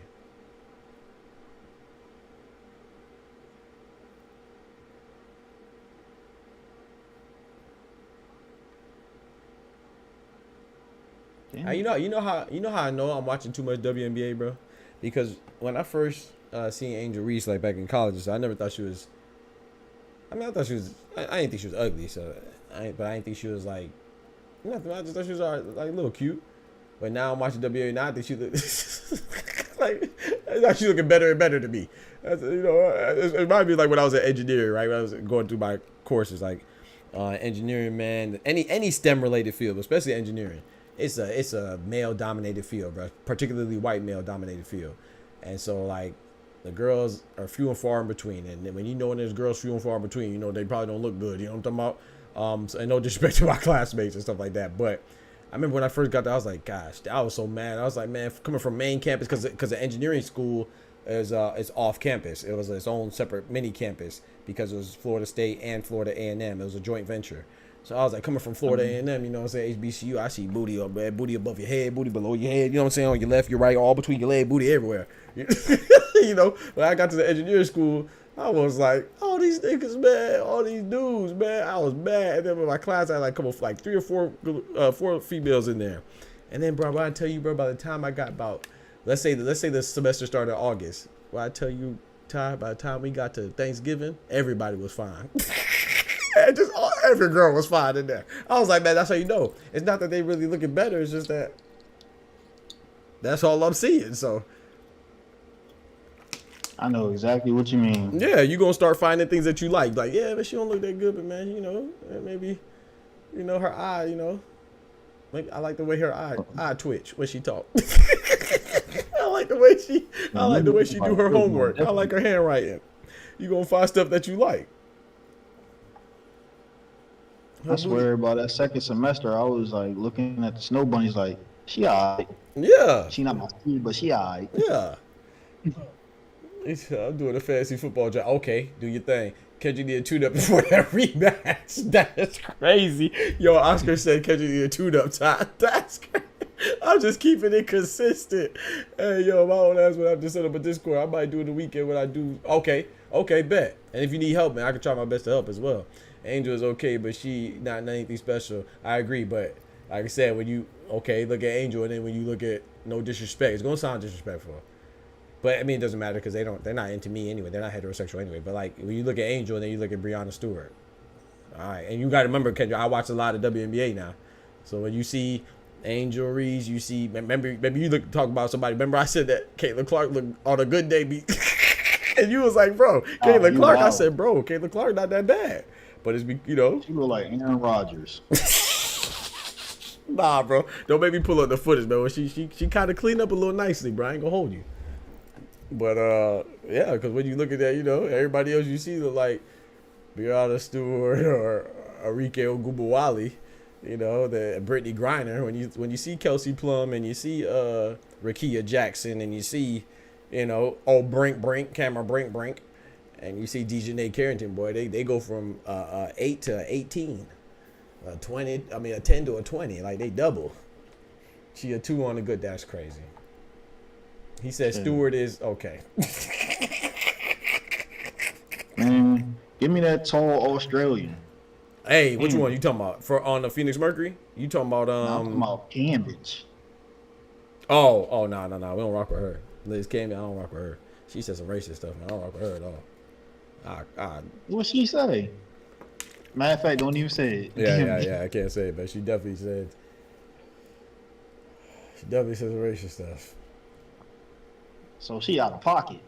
S1: You know how I know I'm watching too much WNBA, bro? Because when I first seen Angel Reese like back in college, I never thought she was. I mean, I thought she was. I didn't think she was ugly, but I didn't think she was like nothing. I just thought she was like a little cute. But now I'm watching WNBA. Now I think she she's looking better and better to me. It reminds me like when I was at engineering, right? When I was going through my courses, like engineering, man, any STEM related field, especially engineering. It's a male dominated field, bro. Particularly white male dominated field. And so like the girls are few and far in between. And when when there's girls few and far in between, they probably don't look good. You know what I'm talking about? So, and no disrespect to my classmates and stuff like that. But I remember when I first got there, I was like, gosh, I was so mad. I was like, man, coming from main campus, because the engineering school is off campus. It was its own separate mini campus because it was Florida State and Florida A&M. It was a joint venture. So I was like, coming from Florida A&M, you know what I'm saying, HBCU, I see booty up, man, booty above your head, booty below your head, you know what I'm saying, on your left, your right, all between your leg, booty everywhere. You know, when I got to the engineering school, I was like, all these niggas, man, all these dudes, man. I was mad. And then in my class, I had like 3 or 4 females in there. And then, bro, I tell you, bro, by the time I got about, let's say the semester started in August. Well, I tell you, Ty, by the time we got to Thanksgiving, everybody was fine. And just every girl was fine in there. I was like, man, that's how you know. It's not that they really looking better. It's just that that's all I'm seeing. So
S10: I know exactly what you mean.
S1: yeah, you gonna start finding things that you like. Like, yeah, but she don't look that good, but man, you know, maybe, you know, her eye, you know, maybe I like the way her eye twitch when she talk. I like the way she do her homework. I like her handwriting. You gonna find stuff that you like.
S10: I swear, by that second semester, I was like looking at the snow bunnies, like, she alright.
S1: Yeah.
S10: She not my speed, but she alright.
S1: Yeah. I'm doing a fantasy football job. Okay, do your thing. Kendrick need a tune-up before that rematch. That's crazy. Yo, Oscar said Kendrick need a tune-up time. That's crazy. I'm just keeping it consistent. Hey, yo, my own ass when I just set up a Discord. I might do it the weekend when I do. Okay, bet. And if you need help, man, I can try my best to help as well. Angel is okay, but she not anything special. I agree, but like I said, when you look at Angel, and then when you look at no disrespect, it's gonna sound disrespectful. But I mean, it doesn't matter because they're not into me anyway. They're not heterosexual anyway. But like when you look at Angel and then you look at Breonna Stewart, all right, and you got to remember, Kendra, I watch a lot of WNBA now. So when you see Angel Reese, you see, remember you talk about somebody. Remember I said that Caitlin Clark looked on a good day, and you was like, bro, Caitlin Clark. I said, bro, Caitlin Clark not that bad. But it's, you know.
S10: She look like Aaron Rodgers.
S1: Nah, bro. Don't make me pull up the footage, man. She kind of cleaned up a little nicely, bro. I ain't gonna hold you. But, yeah, because when you look at that, you know, everybody else you see look like Breonna Stewart or Arike Ogunbowale, you know, the Brittany Griner. When you see Kelsey Plum and you see Rakia Jackson and you see, you know, Cameron Brink. And you see Dejanay Carrington, boy, they go from 8 to 18, 20. I mean, a 10 to a 20, like they double. She a 2 on the good. That's crazy. He said Stewart is okay.
S10: Man, give me that tall Australian.
S1: Hey, which one you talking about? On the Phoenix Mercury? You talking about
S10: I'm talking about Cambridge.
S1: Oh, no, we don't rock with her. Liz Cambridge, I don't rock with her. She said some racist stuff, man. I don't rock with her at all.
S10: What she say? Matter of fact, don't even say it.
S1: Yeah. I can't say it, but she definitely said some racist stuff.
S10: So she out of pocket.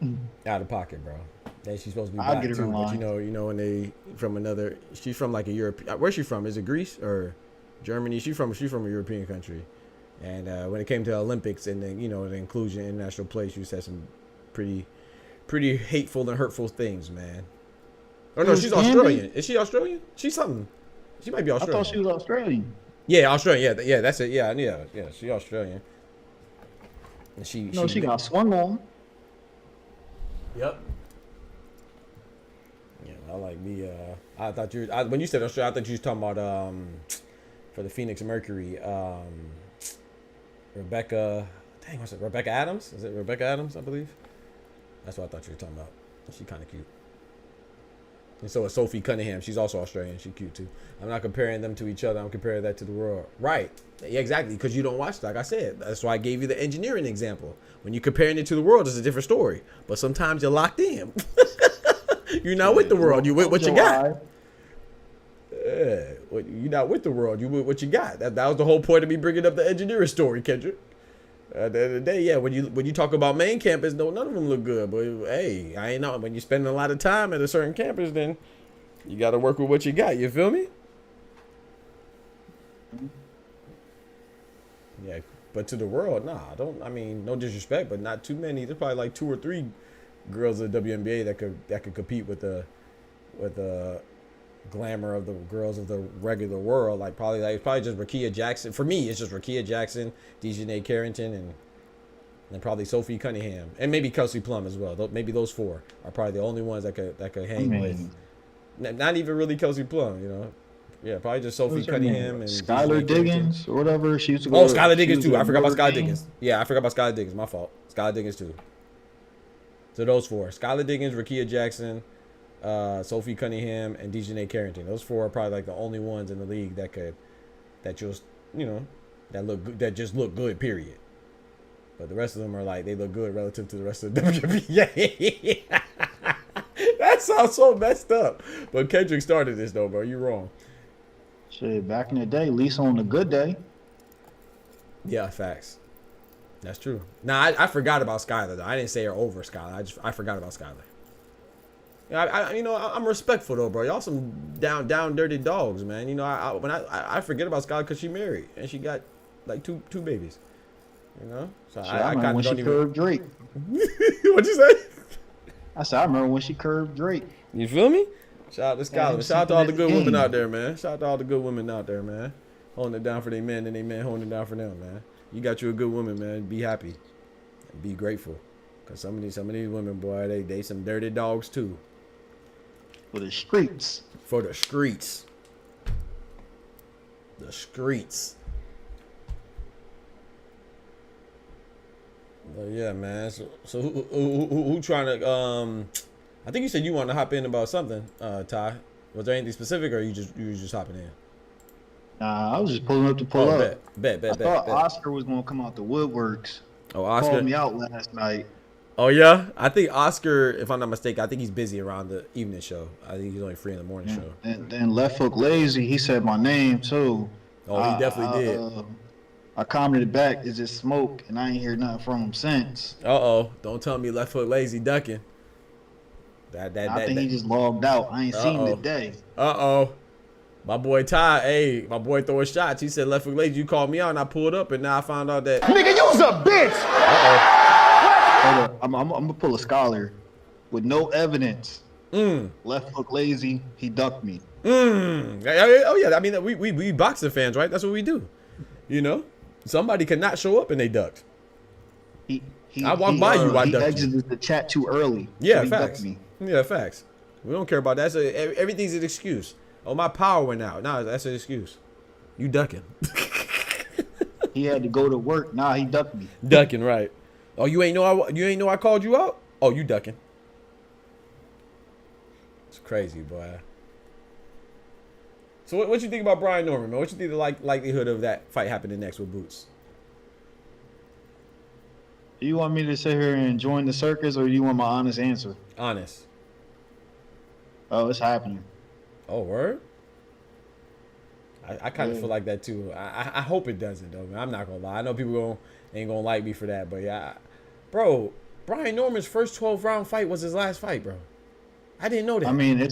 S1: Out of pocket, bro. Then she's supposed to be black too. But you know, when they from another, she's from like a European. Where's she from? Is it Greece or Germany? She's from a European country. And when it came to the Olympics and then, you know, the inclusion in international play, she said some pretty hateful and hurtful things, man. Oh no, she's Australian. Is she Australian? She's something. She might be Australian.
S10: I thought she was Australian.
S1: Yeah, Australian. Yeah, that's it. Yeah. She's Australian. And she
S10: got swung on.
S1: Yep. Yeah, I like me. I thought when you said Australia, I thought you was talking about for the Phoenix Mercury, Rebecca. Dang, what's it? Rebecca Adams? Is it Rebecca Adams? I believe. That's what I thought you were talking about. She's kind of cute. And so is Sophie Cunningham. She's also Australian. She's cute too. I'm not comparing them to each other. I'm comparing that to the world. Right. Yeah, exactly. Because you don't watch it. Like I said, that's why I gave you the engineering example. When you're comparing it to the world, it's a different story. But sometimes you're locked in. You're not with the world. You with what you got. Yeah. You're not with the world. You with what you got. That was the whole point of me bringing up the engineering story, Kendrick. At the end of the day, yeah, when you talk about main campus, no, none of them look good. But hey, I ain't know, when you're spending a lot of time at a certain campus, then you got to work with what you got. You feel me? Yeah, but to the world, nah, I mean, no disrespect, but not too many. There's probably like 2 or 3 girls in the WNBA that could compete with the glamour of the girls of the regular world. Like probably just Rakia Jackson. For me, it's just Rakia Jackson, Dejanay Carrington, and probably Sophie Cunningham, and maybe Kelsey Plum as well. Maybe those 4 are probably the only ones that could hang with. Not even really Kelsey Plum, you know. Yeah, probably just Sophie Cunningham and
S10: Skylar Diggins or whatever. She used to
S1: go. Oh, Skylar Diggins too. I forgot about Skylar Diggins. Yeah, I forgot about Skylar Diggins. My fault. Skylar Diggins too. So those 4: Skylar Diggins, Rakia Jackson, Sophie Cunningham, and Dejanay Carrington. Those 4 are probably like the only ones in the league that just look good. Period. But the rest of them are like, they look good relative to the rest of the WNBA. That sounds so messed up. But Kendrick started this though, bro. You wrong.
S10: Shit, back in the day, at least on a good day.
S1: Yeah, facts. That's true. Now I forgot about Skylar though. I didn't say her over Skylar. I forgot about Skylar. I'm respectful though, bro. Y'all some down dirty dogs, man. You know, I forget about Skylar because she married and she got like two babies. You know, so
S10: I remember when she curved Drake.
S1: What'd you say?
S10: I said I remember when she curved Drake.
S1: You feel me? Shout out to Skylar. Shout out to all the good women out there, man. Shout out to all the good women out there, man. Holding it down for their men and they men holding it down for them, man. You got you a good woman, man. Be happy. And be grateful. Cause some of these women, boy, they some dirty dogs too.
S10: For the streets.
S1: For the streets. The streets. But yeah, man. So who trying to I think you said you wanted to hop in about something, Ty. Was there anything specific, or you was just hopping in?
S10: Nah, I was just pulling up to pull up.
S1: Bet.
S10: I thought Oscar was gonna come out the woodworks.
S1: Oh, Oscar
S10: called me out last night.
S1: Oh yeah, I think Oscar, if I'm not mistaken, I think he's busy around the evening show. I think he's only free in the morning show.
S10: And then Left Hook Lazy, he said my name too.
S1: Oh, he definitely did.
S10: I commented back, "Is it smoke?" And I ain't hear nothing from him since.
S1: Don't tell me Left Hook Lazy ducking.
S10: I think he just logged out. I ain't seen him today.
S1: My boy Ty, my boy throwing shots. He said Left Hook Lazy, you called me out, and I pulled up, and now I found out that
S6: nigga, you's a bitch.
S10: I'm gonna pull a scholar with no evidence. Left Hook Lazy, he ducked me.
S1: Oh yeah, I mean we boxing fans, right? That's what we do. You know, somebody could not show up and they ducked. I walked by you, I ducked you.
S10: He exited the chat too early.
S1: Yeah,
S10: so
S1: facts. Yeah, facts. We don't care about that. So everything's an excuse. Oh, my power went out. Nah, that's an excuse. You ducking.
S10: He had to go to work. Nah, he ducked me.
S1: Ducking, right? Oh, you ain't know I called you out? Oh, you ducking. It's crazy, boy. So what you think about Brian Norman, man? What you think the likelihood of that fight happening next with Boots?
S10: Do you want me to sit here and join the circus, or do you want my honest answer?
S1: Honest.
S10: Oh, it's happening.
S1: Oh, word? I kind of feel like that too. I hope it doesn't though, man. I'm not gonna lie. I know people ain't gonna like me for that, but yeah, bro. Brian Norman's first 12-round fight was his last fight, bro. I didn't know that.
S10: I mean,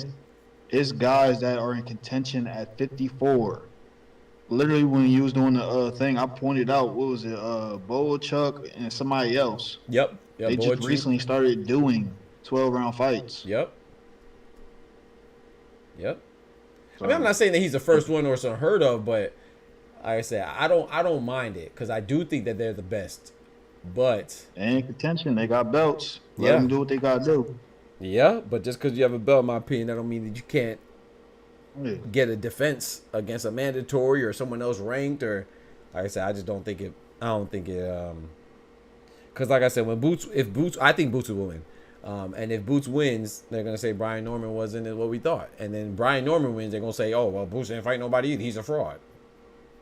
S10: it's guys that are in contention at 54. Literally, when you was doing the thing, I pointed out, what was it, Boachuk and somebody else.
S1: Yep.
S10: They just recently started doing 12-round fights.
S1: Yep. So, I mean, I'm not saying that he's the first one or it's unheard of, but like I said, I don't mind it because I do think that they're the best. But
S10: they ain't contention. They got belts. Let them do what they gotta do.
S1: Yeah, but just because you have a belt, in my opinion, that don't mean that you can't get a defense against a mandatory or someone else ranked, or like I said, I just don't think it. I don't think it. Because like I said, I think Boots will win. And if Boots wins, they're gonna say Brian Norman wasn't what we thought. And then Brian Norman wins, they're gonna say, oh well, Boots didn't fight nobody either. He's a fraud.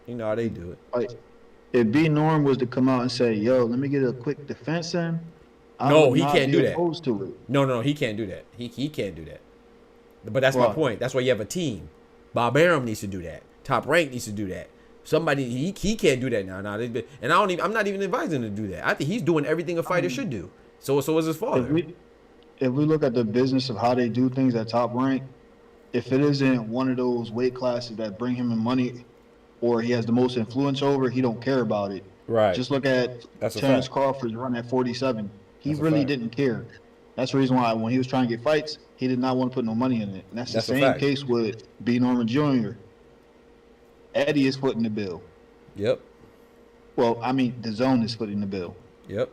S1: You know how they do it.
S10: Like, if B Norm was to come out and say, yo, let me get a quick defense in,
S1: no, he can't do that.
S10: To it.
S1: No, he can't do that. He can't do that. But that's my point. That's why you have a team. Bob Arum needs to do that. Top Rank needs to do that. Somebody he can't do that now. And I'm not even advising him to do that. I think he's doing everything a fighter should do. So is his father.
S10: If we look at the business of how they do things at Top Rank, if it isn't one of those weight classes that bring him in money, or he has the most influence over, he don't care about it.
S1: Right.
S10: Just look at Terence Crawford's run at 47. He really didn't care. That's the reason why when he was trying to get fights, he did not want to put no money in it. And that's the
S1: That's a
S10: same
S1: fact.
S10: case with B. Norman Jr. Eddie is footing the bill.
S1: Yep.
S10: Well, I mean, the zone is footing the bill.
S1: Yep.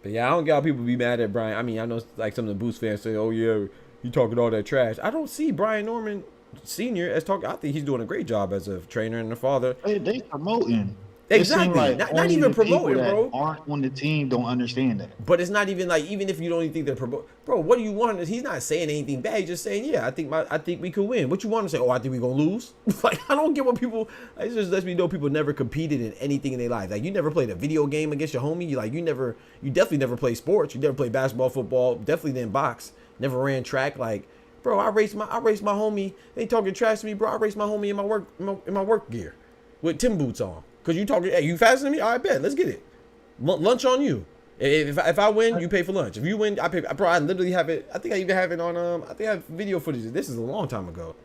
S1: But yeah, I don't get how people be mad at Brian. I mean, I know like some of the Boost fans say, "Oh yeah, you talking all that trash." I don't see Brian Norman Sr. as talking. I think he's doing a great job as a trainer and a father.
S10: Hey, they promoting.
S1: Exactly.
S10: Like
S1: not even
S10: the people
S1: promoting,
S10: that
S1: bro.
S10: Aren't on the team don't understand that.
S1: But it's not even like, even if you don't even think they're promoting, bro, what do you want? He's not saying anything bad. He's just saying, yeah, I think we could win. What you want to say? Oh, I think we're gonna lose. Like, I don't get what people. It just lets me know people never competed in anything in their life. Like, you never played a video game against your homie. You definitely never played sports. You never played basketball, football. Definitely didn't box. Never ran track. Like, bro, I raced my homie. They talking trash to me, bro. I raced my homie in my work gear with Tim boots on. Cause you talking, hey, you faster than me? All right, bet, let's get it. Lunch on you. If I win, you pay for lunch. If you win, I pay. I literally have it. I think I even have it on. I think I have video footage. This is a long time ago.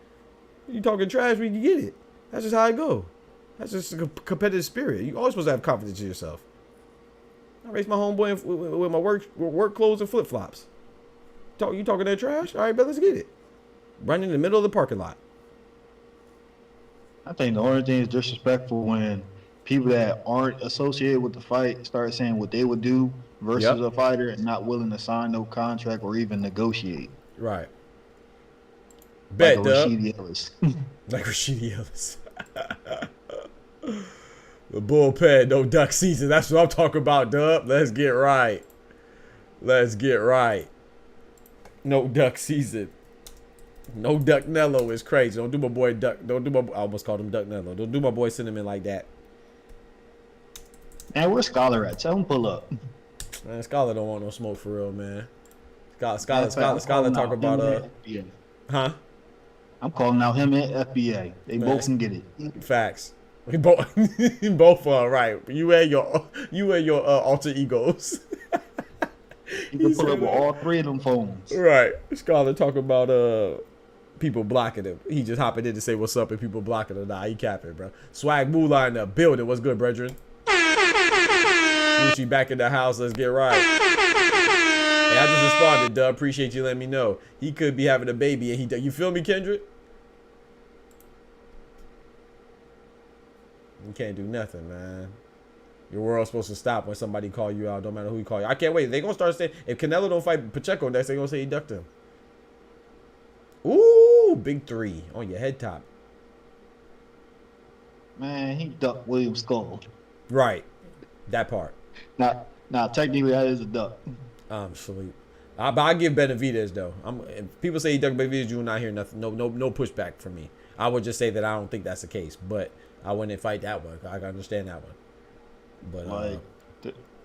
S1: You talking trash? We can get it. That's just how I go. That's just a competitive spirit. You always supposed to have confidence in yourself. I race my homeboy with my work clothes and flip flops. You talking that trash? All right, bet, let's get it. Right in the middle of the parking lot.
S10: I think the only thing is disrespectful when people that aren't associated with the fight start saying what they would do versus a fighter and not willing to sign no contract or even negotiate.
S1: Right.
S10: Bet,
S1: like
S10: Rashidi Ellis.
S1: Like Rashidi Ellis. The bullpen, no duck season. That's what I'm talking about, Dub. Let's get right. Let's get right. No duck season. No Duck Nello is crazy. Don't do my boy Duck. Don't do my. I almost called him Duck Nello. Don't do my boy Cinnamon like that.
S10: Man, where's Scholar at? Tell him pull up.
S1: Man, Scholar don't want no smoke for real, man. Scholar talk about huh?
S10: I'm calling out him and FBA. They both can get it.
S1: Facts. We both right. You and your alter egos.
S10: You can pull up with all three of them phones.
S1: Right. Scholar talking about people blocking him. He just hopping in to say what's up and people blocking him. Nah, he capping, bro. Swag Moolah in the building. What's good, brethren? Gucci back in the house. Let's get right. Hey, I just responded, Dub. Appreciate you letting me know. He could be having a baby and you feel me, Kendrick? You can't do nothing, man. Your world's supposed to stop when somebody call you out. Don't matter who you call you. I can't wait. They're going to start saying, if Canelo don't fight Pacheco next, they're going to say he ducked him. Ooh, big 3 on your head top.
S10: Man, he ducked Williams' skull.
S1: Right. That part.
S10: Now, technically, that is a duck.
S1: I'm asleep. But I give Benavidez, though. If people say he ducked Benavidez, you will not hear nothing. No pushback from me. I would just say that I don't think that's the case. But I wouldn't fight that one. I can understand that one. But
S10: like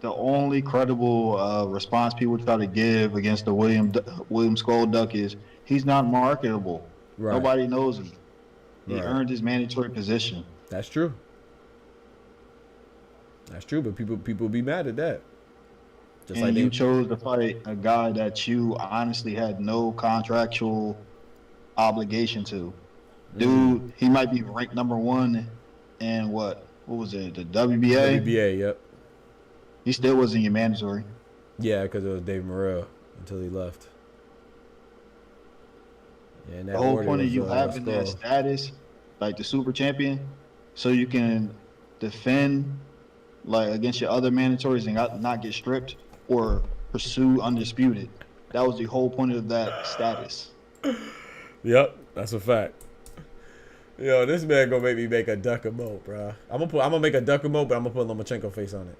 S10: the only credible response people try to give against the William Skull duck is he's not marketable.
S1: Right.
S10: Nobody knows him. He earned his mandatory position.
S1: That's true. That's true, but people be mad at that.
S10: Just and like you chose to fight a guy that you honestly had no contractual obligation to. Dude, he might be ranked #1 in what was it? The WBA?
S1: WBA, yep.
S10: He still wasn't your mandatory.
S1: Yeah, because it was Dave Morrell until he left. Yeah, and
S10: the whole point of you having that status, like the super champion, so you can defend like against your other mandatories and not get stripped or pursue undisputed. That was the whole point of that status.
S1: Yep, that's a fact. Yo, this man gonna make me make a duck emote, bro. I'm gonna make a duck emote, but I'm gonna put Lomachenko face on it.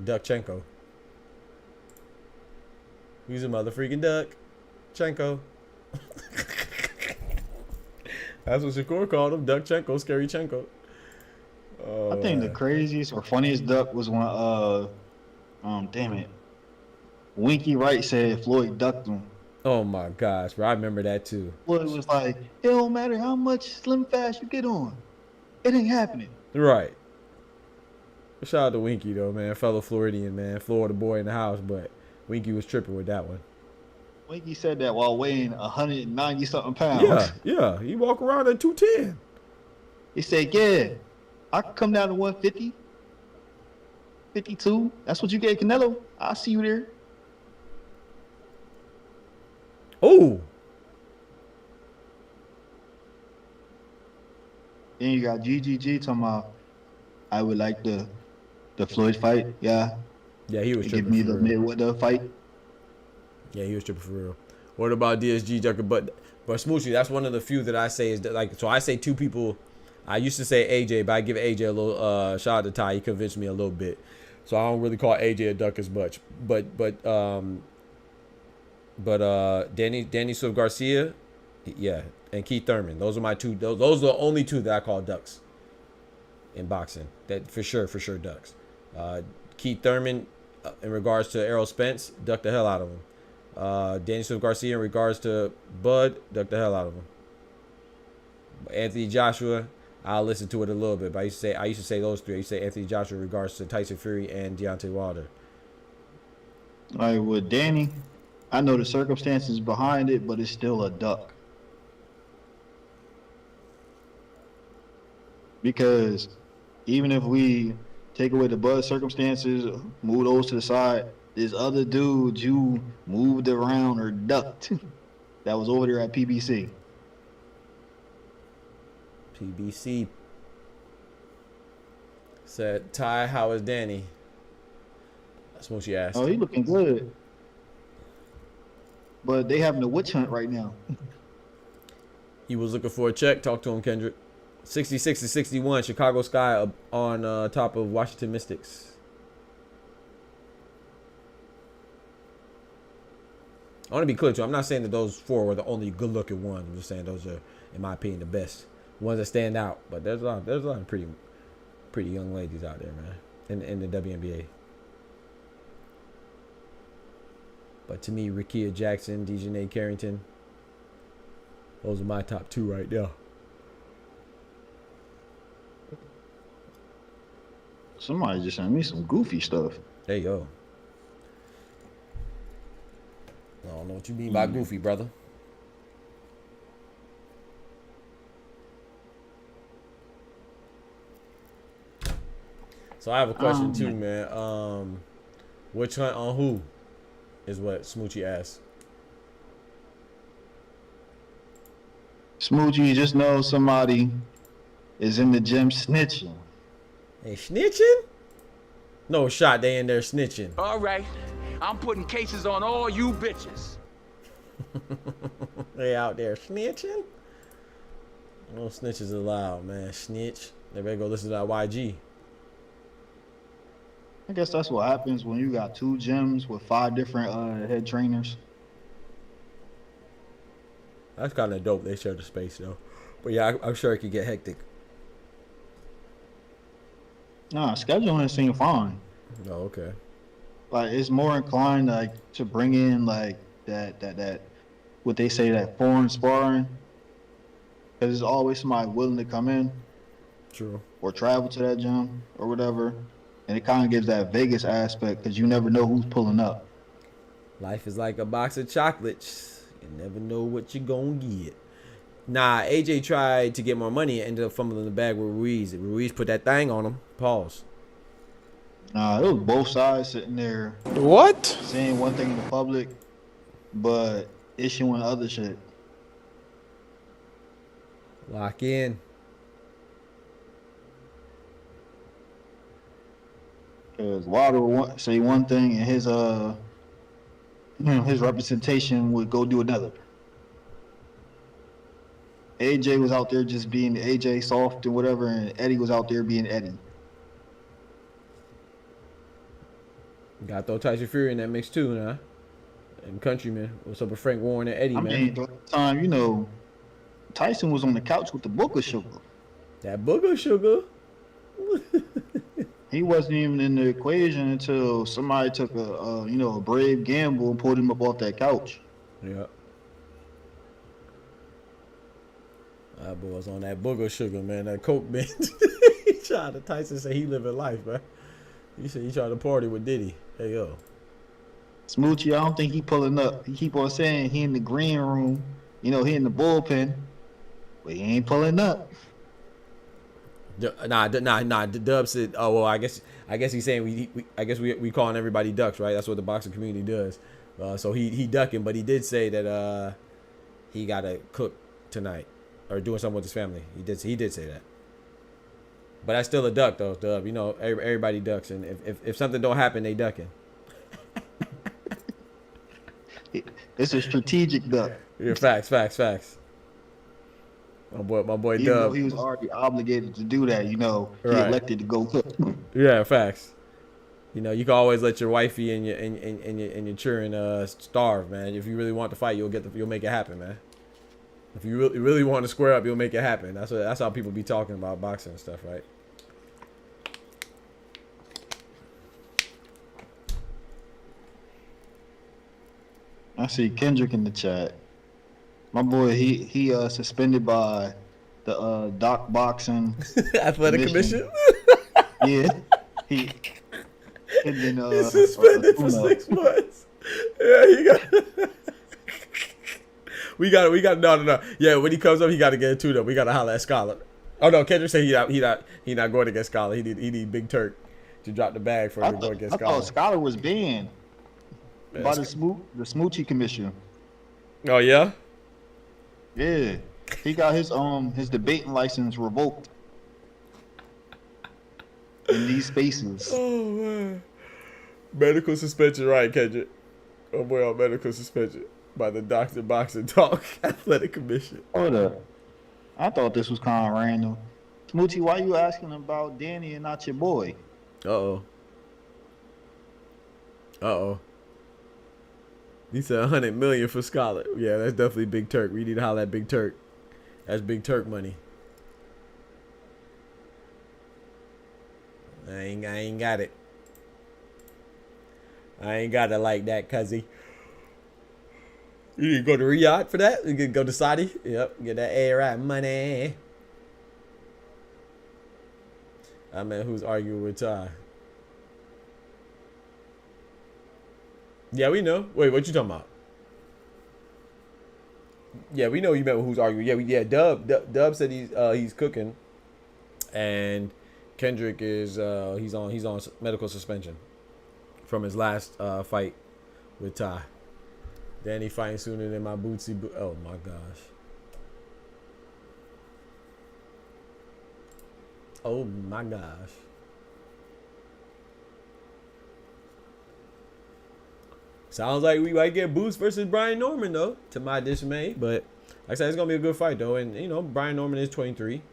S1: Duckchenko. He's a mother freaking duck. Chenko. That's what Shakur called him, Duckchenko, Scary Chenko. Oh,
S10: I think the craziest or funniest duck was when damn it. Winky Wright said Floyd ducked him.
S1: Oh my gosh, bro. I remember that too.
S10: Well, it was like, it don't matter how much slim fast you get on. It ain't happening.
S1: Right. Shout out to Winky though, man. Fellow Floridian, man. Florida boy in the house, but Winky was tripping with that one.
S10: Winky said that while weighing 190 something pounds.
S1: Yeah. He walk around at 210.
S10: He said, yeah, I can come down to 150. 52. That's what you gave Canelo. I'll see you there.
S1: Oh.
S10: Then you got GGG talking about, I would like the Floyd fight. Yeah.
S1: Yeah, he was
S10: Give
S1: tripping
S10: me
S1: for
S10: the
S1: real.
S10: Mayweather fight.
S1: Yeah, he was tripping for real. What about DSG Ducker? But Smoochie, that's one of the few that I say is that, like, so I say two people. I used to say AJ, but I give AJ a little shout out to Ty. He convinced me a little bit. So I don't really call AJ a duck as much. But Danny Swift Garcia, yeah, and Keith Thurman. Those are my two. Those are the only two that I call ducks in boxing. That for sure ducks. Keith Thurman, in regards to Errol Spence, duck the hell out of him. Danny Swift Garcia, in regards to Bud, duck the hell out of him. Anthony Joshua, I'll listen to it a little bit, but I used to say those three. I used to say Anthony Joshua in regards to Tyson Fury and Deontay Wilder.
S10: All right, with Danny, I know the circumstances behind it, but it's still a duck. Because even if we take away the Bud circumstances, move those to the side, there's other dudes you moved around or ducked that was over there at PBC.
S1: PBC said, Ty, how is Danny? That's what she asked.
S10: Oh, he looking good. But they having a witch hunt right now.
S1: He was looking for a check. Talk to him, Kendrick. 66-61, Chicago Sky on top of Washington Mystics. I want to be clear too. I'm not saying that those four were the only good-looking ones. I'm just saying those are, in my opinion, the best ones that stand out. But there's a lot of pretty young ladies out there, man, in the WNBA. But to me, Rickea Jackson, Dejanay Carrington, those are my top two right now.
S10: Somebody just sent me some goofy stuff.
S1: There you go. I don't know what you mean by goofy, brother. So I have a question too, man. Which hunt on who is what Smoochie asked.
S10: Smoochie, just know somebody is in the gym snitching.
S1: They snitching? No shot, they in there snitching.
S7: All right, I'm putting cases on all you bitches.
S1: They out there snitching? No snitches allowed, man. Snitch. They better go listen to that YG.
S10: I guess that's what happens when you got two gyms with 5 different head trainers.
S1: That's kind of dope. They share the space, though. But yeah, I'm sure it could get hectic.
S10: Nah, scheduling seems fine.
S1: Oh, okay.
S10: Like, it's more inclined like to bring in like that what they say, that foreign sparring, because there's always somebody willing to come in.
S1: True. Or
S10: travel to that gym or whatever, and it kind of gives that Vegas aspect because you never know who's pulling up.
S1: Life is like a box of chocolates. You never know what you're gonna get. Nah, AJ tried to get more money and ended up fumbling the bag with Ruiz. Ruiz put that thing on him. Pause.
S10: Nah, it was both sides sitting there.
S8: What?
S10: Saying one thing in the public, but issuing other shit.
S1: Lock in.
S10: Because Wilder say one thing and his representation would go do another. AJ was out there just being AJ, soft and whatever, and Eddie was out there being Eddie.
S1: Got to throw Tyson Fury in that mix too, nah? And Countryman. What's up with Frank Warren and Eddie, man?
S10: I mean, the time, Tyson was on the couch with the Booker Sugar.
S1: That Booker Sugar?
S10: He wasn't even in the equation until somebody took a brave gamble and pulled him up off that couch.
S1: Yeah. That boy was on that Booger Sugar, man. That coke binge. Tyson said he living life, man. He said he tried to party with Diddy. Hey, yo.
S10: Smoochie, I don't think he pulling up. He keep on saying he in the green room. He in the bullpen. But he ain't pulling up.
S1: Nah. The Dub said, "Oh well, I guess he's saying we calling everybody ducks, right? That's what the boxing community does. So he ducking, but he did say that he gotta cook tonight or doing something with his family. He did say that. But that's still a duck though, Dub. You know, everybody ducks, and if something don't happen, they ducking.
S10: It's a strategic duck.
S1: Yeah, facts. My boy
S10: Even
S1: Dub.
S10: though he was already obligated to do that, he
S1: Right.
S10: elected to go cook.
S1: Yeah, facts. You know, you can always let your wifey and your children starve, man. If you really want to fight, you'll make it happen, man. If you really want to square up, you'll make it happen. That's how people be talking about boxing and stuff, right?
S10: I see Kendrick in the chat. My boy, he suspended by the Doc Boxing
S1: Athletic Commission.
S10: Yeah, he and then
S1: He's suspended for 6 months. Yeah, he got. we got no. Yeah, when he comes up, he got to get it too. We got to holler at Scholar. Oh no, Kendrick said he not going against Scholar. He need Big Turk to drop the bag for him to go against Scholar.
S10: I thought Scholar was banned by the Smoochie Commission.
S1: Oh yeah.
S10: Yeah, he got his debating license revoked in these spaces.
S1: Oh man, medical suspension, right, Kendrick? Oh boy, on medical suspension by the Dr. Boxing Talk Athletic Commission.
S10: Hold up, I thought this was kind of random. Smoochie, why you asking about Danny and not your boy?
S1: Uh oh. He said 100 million for Scholar. Yeah, that's definitely Big Turk. We need to holler at Big Turk. That's Big Turk money. I ain't got it. I ain't got it like that, cuzzy. You need to go to Riyadh for that? You can go to Saudi? Yep, get that A-Rap money. I mean, who's arguing with Ty? Yeah, we know. Wait, what you talking about? Yeah, we know you meant who's arguing. Yeah, Dub said he's cooking, and Kendrick is he's on medical suspension from his last fight with Ty. Danny fighting sooner than my Bootsy. Oh my gosh. Oh my gosh. Sounds like we might get Boots versus Brian Norman, though, to my dismay. But like I said, it's going to be a good fight, though. And, you know, Brian Norman is 23.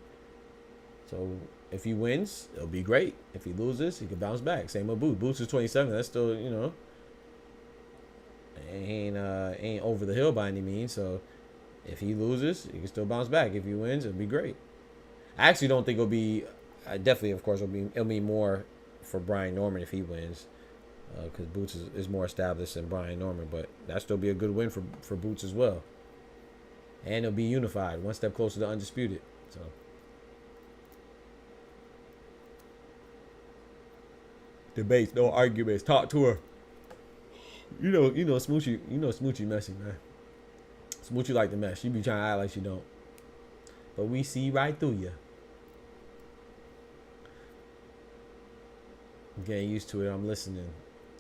S1: So if he wins, it'll be great. If he loses, he can bounce back. Same with Boots. Boots is 27. That's still, you know, ain't over the hill by any means. So if he loses, he can still bounce back. If he wins, it'll be great. I actually don't think it'll be, definitely, of course, it'll be more for Brian Norman if he wins. Because Boots is more established than Brian Norman, but that still be a good win for Boots as well. And it'll be unified, one step closer to undisputed. So debates, no arguments. Talk to her. You know, Smoochie messy, man. Smoochie like the mess. She be trying to act like she don't, but we see right through you. I'm getting used to it. I'm listening.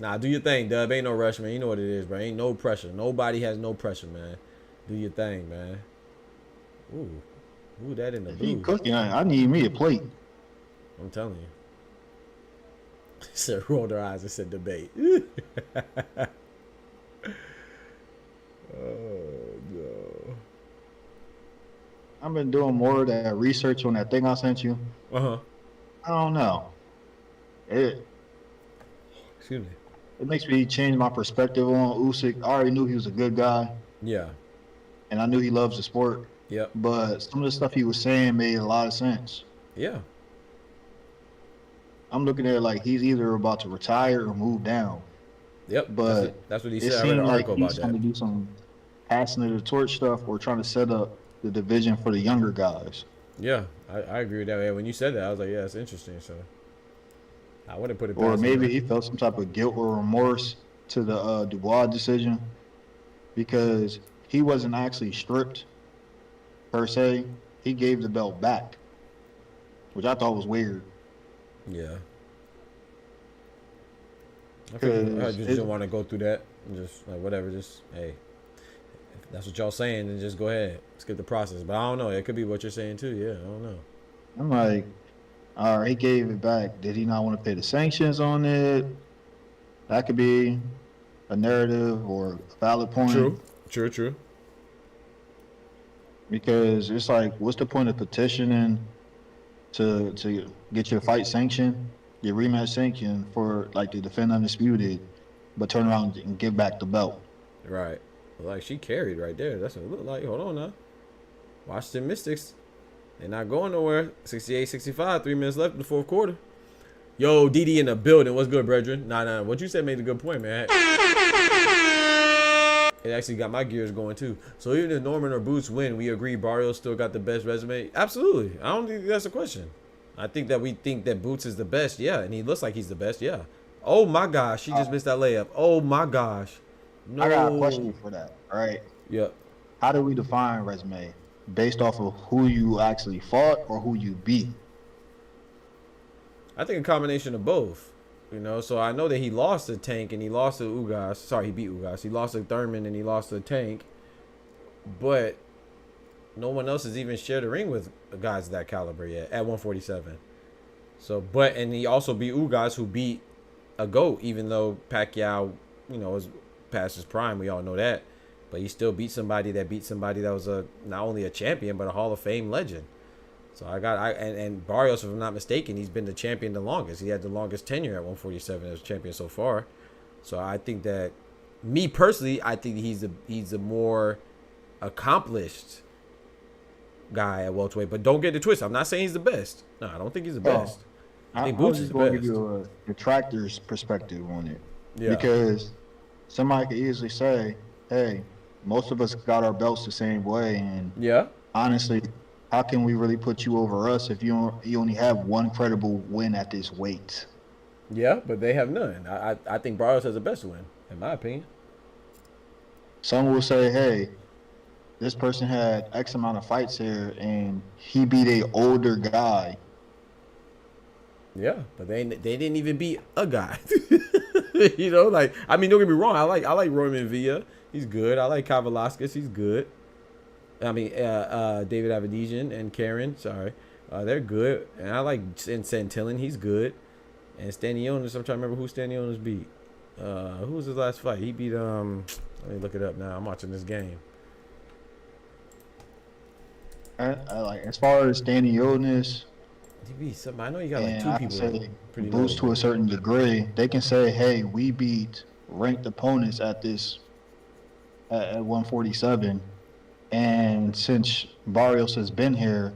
S1: Nah, do your thing, Dub. Ain't no rush, man. You know what it is, bro. Ain't no pressure. Nobody has no pressure, man. Do your thing, man. Ooh, that in the blue.
S10: Cooking, I need me a plate.
S1: I'm telling you. Said rolled her eyes and said debate. Oh no.
S10: I've been doing more of that research on that thing I sent you.
S1: I
S10: don't know.
S1: Excuse me.
S10: It makes me change my perspective on Usyk. I already knew he was a good guy.
S1: Yeah.
S10: And I knew he loves the sport.
S1: Yep.
S10: But some of the stuff he was saying made a lot of sense.
S1: Yeah.
S10: I'm looking at it like he's either about to retire or move down.
S1: Yep.
S10: But
S1: that's what he
S10: it
S1: said. I read an
S10: seemed like
S1: article
S10: he's
S1: about
S10: trying to do some passing of the torch stuff or trying to set up the division for the younger guys.
S1: Yeah, I agree with that. Yeah, when you said that, I was like, yeah, that's interesting. So I wouldn't put it past
S10: Or maybe
S1: him.
S10: he felt some type of guilt or remorse to the Dubois decision because he wasn't actually stripped per se. He gave the belt back. which I thought was weird.
S1: Yeah. I just didn't want to go through that. Just like whatever. Just hey, if that's what y'all saying, then just go ahead, skip the process. But I don't know. It could be what you're saying too. Yeah, I don't know.
S10: I'm like, all right, he gave it back. Did he not want to pay the sanctions on it? That could be a narrative or a valid point.
S1: True.
S10: Because it's like, what's the point of petitioning to get your fight sanctioned, your rematch sanctioned for like to defend undisputed, but turn around and give back the belt?
S1: Right. Like she carried right there. That's what it looked like. Hold on now. Washington Mystics. They're not going nowhere. 68-65. 3 minutes left in the fourth quarter. Yo, DD in the building. What's good, brethren? Nah. What you said made a good point, man. It actually got my gears going too. So even if Norman or Boots win, we agree Barrios still got the best resume? Absolutely. I don't think that's a question. I think that we think that Boots is the best. Yeah. And he looks like he's the best. Yeah. Oh my gosh. She just missed that layup. Oh my gosh. No.
S10: I got a question for that. All right.
S1: Yep.
S10: How do we define resume? Based off of who you actually fought or who you beat?
S1: I think a combination of both. You know, so I know that he lost to Tank and he lost to Ugas. Sorry, he beat Ugas. He lost to Thurman and he lost to Tank. But no one else has even shared a ring with guys of that caliber yet at 147. So, and he also beat Ugas, who beat a GOAT, even though Pacquiao, you know, was past his prime. We all know that. But he still beat somebody that was not only a champion, but a Hall of Fame legend. So and Barrios, if I'm not mistaken, he's been the champion the longest. He had the longest tenure at 147 as champion so far. So I think that, me personally, I think he's a more accomplished guy at welterweight. But don't get it twisted. I'm not saying he's the best. No, I don't think he's the best. I think Boots is the best.
S10: I'm just going to give you a detractor's perspective on it.
S1: Yeah.
S10: Because somebody could easily say, hey, most of us got our belts the same way. And
S1: yeah,
S10: honestly, how can we really put you over us if you only have one credible win at this weight?
S1: Yeah, but they have none. I think Barrios has the best win, in my opinion.
S10: Some will say, hey, this person had X amount of fights here, and he beat a older guy.
S1: Yeah, but they didn't even beat a guy. You know, like, I mean, don't get me wrong. I like Roman Villa. He's good. I like Kavalauskas. He's good. I mean, David Avedisian and Karen. Sorry, they're good. And I like Santillan. He's good. And Stanionis. I'm trying to remember who Stanionis beat. Who was his last fight? He beat Let me look it up now. I'm watching this game.
S10: I like, as far as Stanionis,
S1: I know you got like two people.
S10: Pretty Boots to a certain degree. They can say, "Hey, we beat ranked opponents at this at 147." And since Barrios has been here,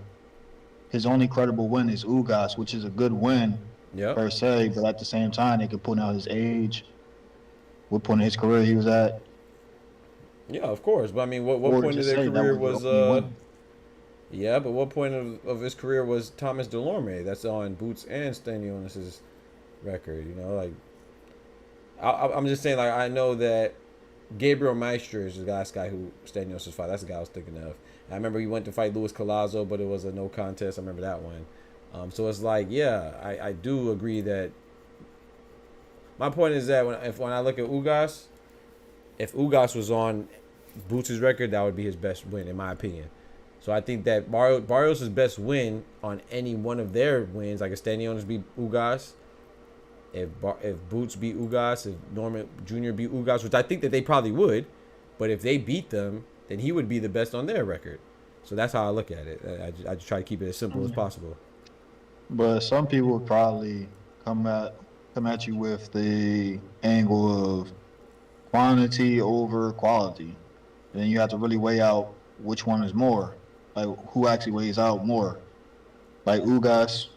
S10: his only credible win is Ugas, which is a good win per se. But at the same time, they could point out his age, what point in his career he was at.
S1: Yeah, of course. But I mean, what point of their career was? Yeah, but what point of his career was Thomas Delorme? That's on Boots and Stanionis' record. You know, like I'm just saying, like, I know that Gabriel Maestro is the last guy who Stanionis fought. That's the guy I was thinking of. I remember he went to fight Luis Collazo, but it was a no contest. I remember that one. So it's like, yeah, I do agree that. My point is that when I look at Ugas, if Ugas was on Boots' record, that would be his best win, in my opinion. So I think that Barrios' best win on any one of their wins, like if Stanionis beat Ugas, if Boots beat Ugas, if Norman Jr. beat Ugas, which I think that they probably would, but if they beat them, then he would be the best on their record. So that's how I look at it. I just try to keep it as simple as possible.
S10: But some people would probably come at you with the angle of quantity over quality. And then you have to really weigh out which one is more. Like, who actually weighs out more. Like, Ugas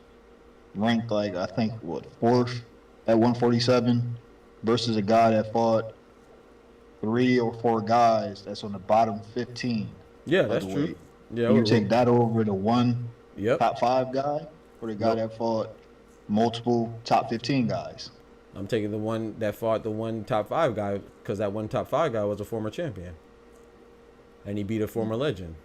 S10: ranked, like, I think, fourth at 147 versus a guy that fought 3 or 4 guys that's on the bottom 15.
S1: Yeah, that's true.
S10: Weight. Yeah, you take that over the one top 5 guy or the guy that fought multiple top 15 guys.
S1: I'm taking the one that fought the one top 5 guy, because that one top 5 guy was a former champion. And he beat a former legend.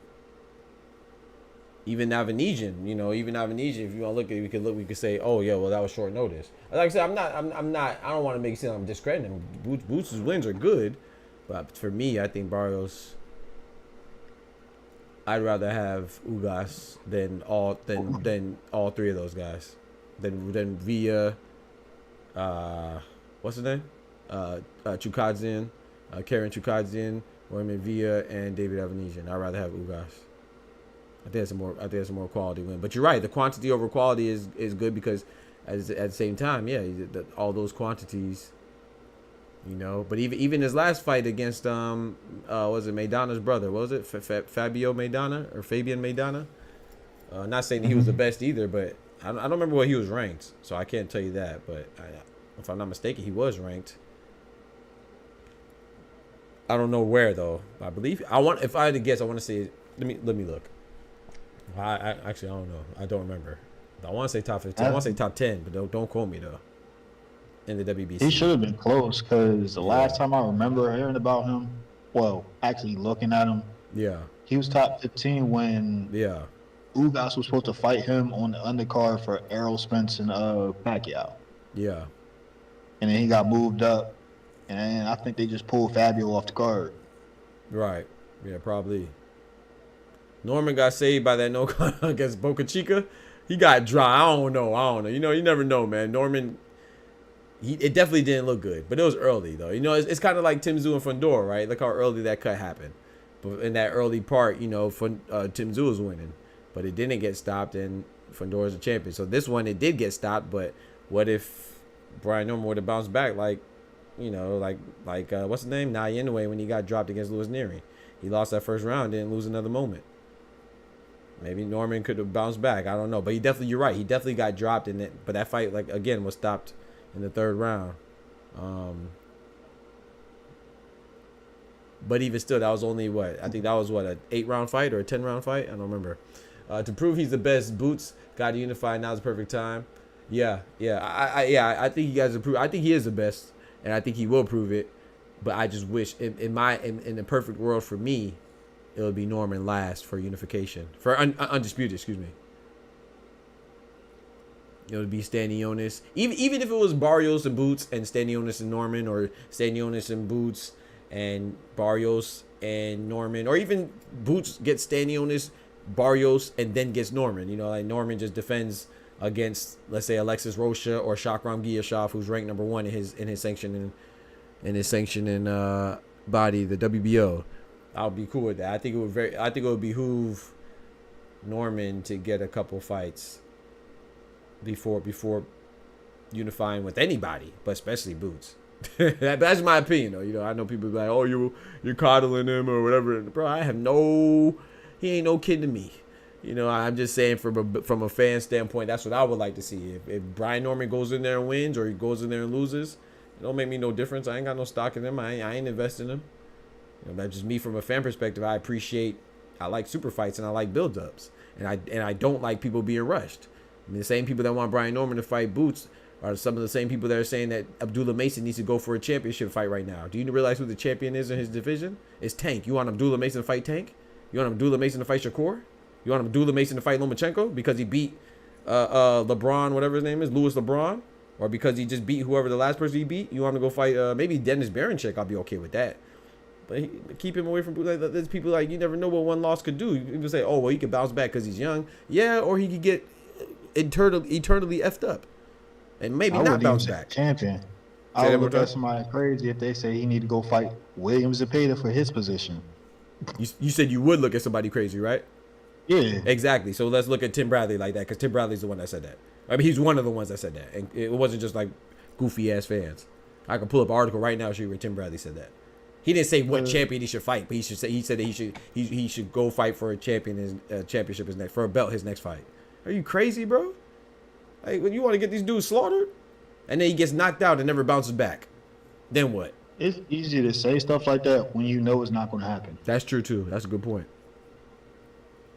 S1: even Avanesian, even Avanesian, if you want to look at it, we could say, oh yeah, well that was short notice. Like I said, I don't want to make it seem like I'm discrediting him. Boots' wins are good, but for me, I think Barrios, I'd rather have Ugas than all three of those guys. Than Villa, what's his name? Chukadzian, Karen Chukadzian, Roman Villa, and David Avanesian. I'd rather have Ugas. I think it's a more quality win. But you're right, the quantity over quality is good because at the same time, yeah, all those quantities. But even his last fight against was it Maidana's brother? What was it Fabio Maidana or Fabian Maidana? Not saying he was the best either, but I don't remember what he was ranked, so I can't tell you that. But if I'm not mistaken, he was ranked. I don't know where though. I believe if I had to guess, I want to say. Let me look. I actually I don't know. I don't remember. I want to say top 15. I want to say top 10, but don't quote me though. In the WBC,
S10: he should have been close because the last time I remember hearing about him, actually looking at him, he was top 15 when Ugas was supposed to fight him on the undercard for Errol Spence and Pacquiao. Yeah, and then he got moved up, and I think they just pulled Fabio off the card.
S1: Right. Yeah, probably. Norman got saved by that no against Boca Chica. He got dry. I don't know. You never know, man. Norman. It definitely didn't look good, but it was early though. It's kind of like Tim Tszyu and Fundora, right? Look how early that cut happened. But in that early part, Tim Tszyu was winning, but it didn't get stopped, and Fundora's a champion. So this one, it did get stopped, but what if Brian Norman would have bounced back like what's his name? Nah Inoue when he got dropped against Louis Neri. He lost that first round, didn't lose another moment. Maybe Norman could have bounced back. I don't know, but you're right. He definitely got dropped in it, but that fight, again, was stopped in the third round. But even still, that was only I think that was an 8-round fight or a 10-round fight. I don't remember. To prove he's the best, Boots got to unify. Now's the perfect time. Yeah. I think you guys have proved. I think he is the best, and I think he will prove it. But I just wish, in the perfect world for me, it would be Norman last for unification, for undisputed. Excuse me. It would be Stanionis. Even if it was Barrios and Boots and Stanionis and Norman, or Stanionis and Boots and Barrios and Norman, or even Boots gets Stanionis, Barrios, and then gets Norman. Like Norman just defends against, let's say, Alexis Rocha or Shakram Giyashov, who's ranked number 1 in his sanctioning body, the WBO. I would be cool with that. I think it would behoove Norman to get a couple fights before unifying with anybody, but especially Boots. That's my opinion, though. I know people be like, "Oh, you're coddling him or whatever." Bro, he ain't no kid to me. I'm just saying from a fan standpoint, that's what I would like to see. If Brian Norman goes in there and wins, or he goes in there and loses, it don't make me no difference. I ain't got no stock in him. I ain't investing in him. That's just me from a fan perspective. I like super fights and I like build-ups, and I don't like people being rushed. The same people that want Brian Norman to fight Boots are some of the same people that are saying that Abdullah Mason needs to go for a championship fight right now. Do you realize who the champion is in his division? It's Tank. You want Abdullah Mason to fight Tank? You want Abdullah Mason to fight Shakur? You want Abdullah Mason to fight Lomachenko because he beat LeBron, whatever his name is, Louis LeBron? Or because he just beat whoever the last person he beat? You want him to go fight maybe Dennis Baranchik? I'll be okay with that. But keep him away from there's people like, you never know what one loss could do. People say, oh, well, he could bounce back because he's young. Yeah, or he could get eternally effed up and maybe not bounce back.
S10: Champion. I would look at somebody crazy if they say he need to go fight William Zepeda for his position.
S1: You said you would look at somebody crazy, right?
S10: Yeah.
S1: Exactly. So let's look at Tim Bradley like that, because Tim Bradley's the one that said that. I mean, he's one of the ones that said that, and it wasn't just like goofy ass fans. I can pull up an article right now where Tim Bradley said that. He didn't say what champion he should fight, but he said that he should go fight for a championship for a belt his next fight. Are you crazy, bro? Like, when you want to get these dudes slaughtered, and then he gets knocked out and never bounces back, then what?
S10: It's easy to say stuff like that when you know it's not going to happen.
S1: That's true too. That's a good point.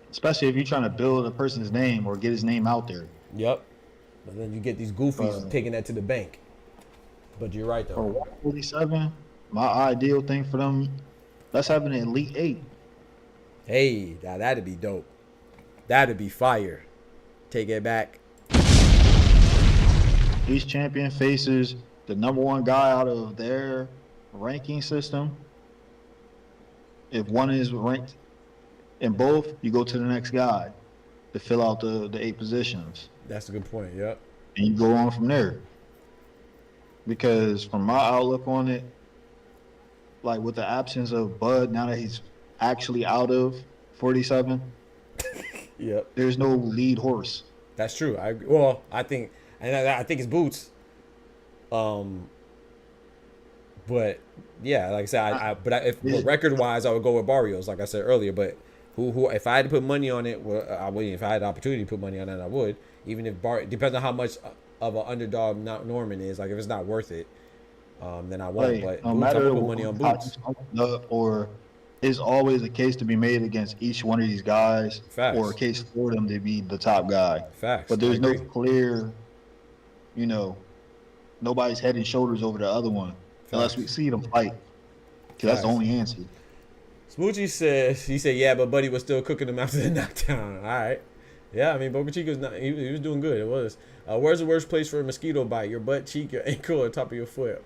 S10: Especially if you're trying to build a person's name or get his name out there.
S1: Yep. But then you get these goofies taking that to the bank. But you're right though.
S10: For 147, my ideal thing for them, let's have an Elite 8.
S1: Hey, now that'd be dope. That'd be fire. Take it back.
S10: Each champion faces the number one guy out of their ranking system. If one is ranked in both, you go to the next guy to fill out the 8 positions.
S1: That's a good point. Yep.
S10: And you go on from there. Because from my outlook on it, like with the absence of Bud, now that he's actually out of 47,
S1: Yep.
S10: there's no lead horse.
S1: That's true. I think it's Boots. But yeah, like I said, if record wise, I would go with Barrios, like I said earlier. But who if I had to put money on it, well, I would. If I had the opportunity to put money on it, I would. Even if depends on how much of an underdog Norman is. Like if it's not worth it, then I won't. But
S10: no
S1: Boots,
S10: matter
S1: I'm gonna put money on Boots.
S10: Or it's always a case to be made against each one of these guys,
S1: Facts.
S10: or a case for them to be the top guy.
S1: Facts.
S10: But there's no clear, nobody's head and shoulders over the other one. Unless we see them fight. Because that's the only answer.
S1: Smoochie said, yeah, but Buddy was still cooking him after the knockdown. All right. Yeah, I mean, Boca Chica's he was doing good. It was. Where's the worst place for a mosquito bite? Your butt cheek, your ankle, or top of your foot?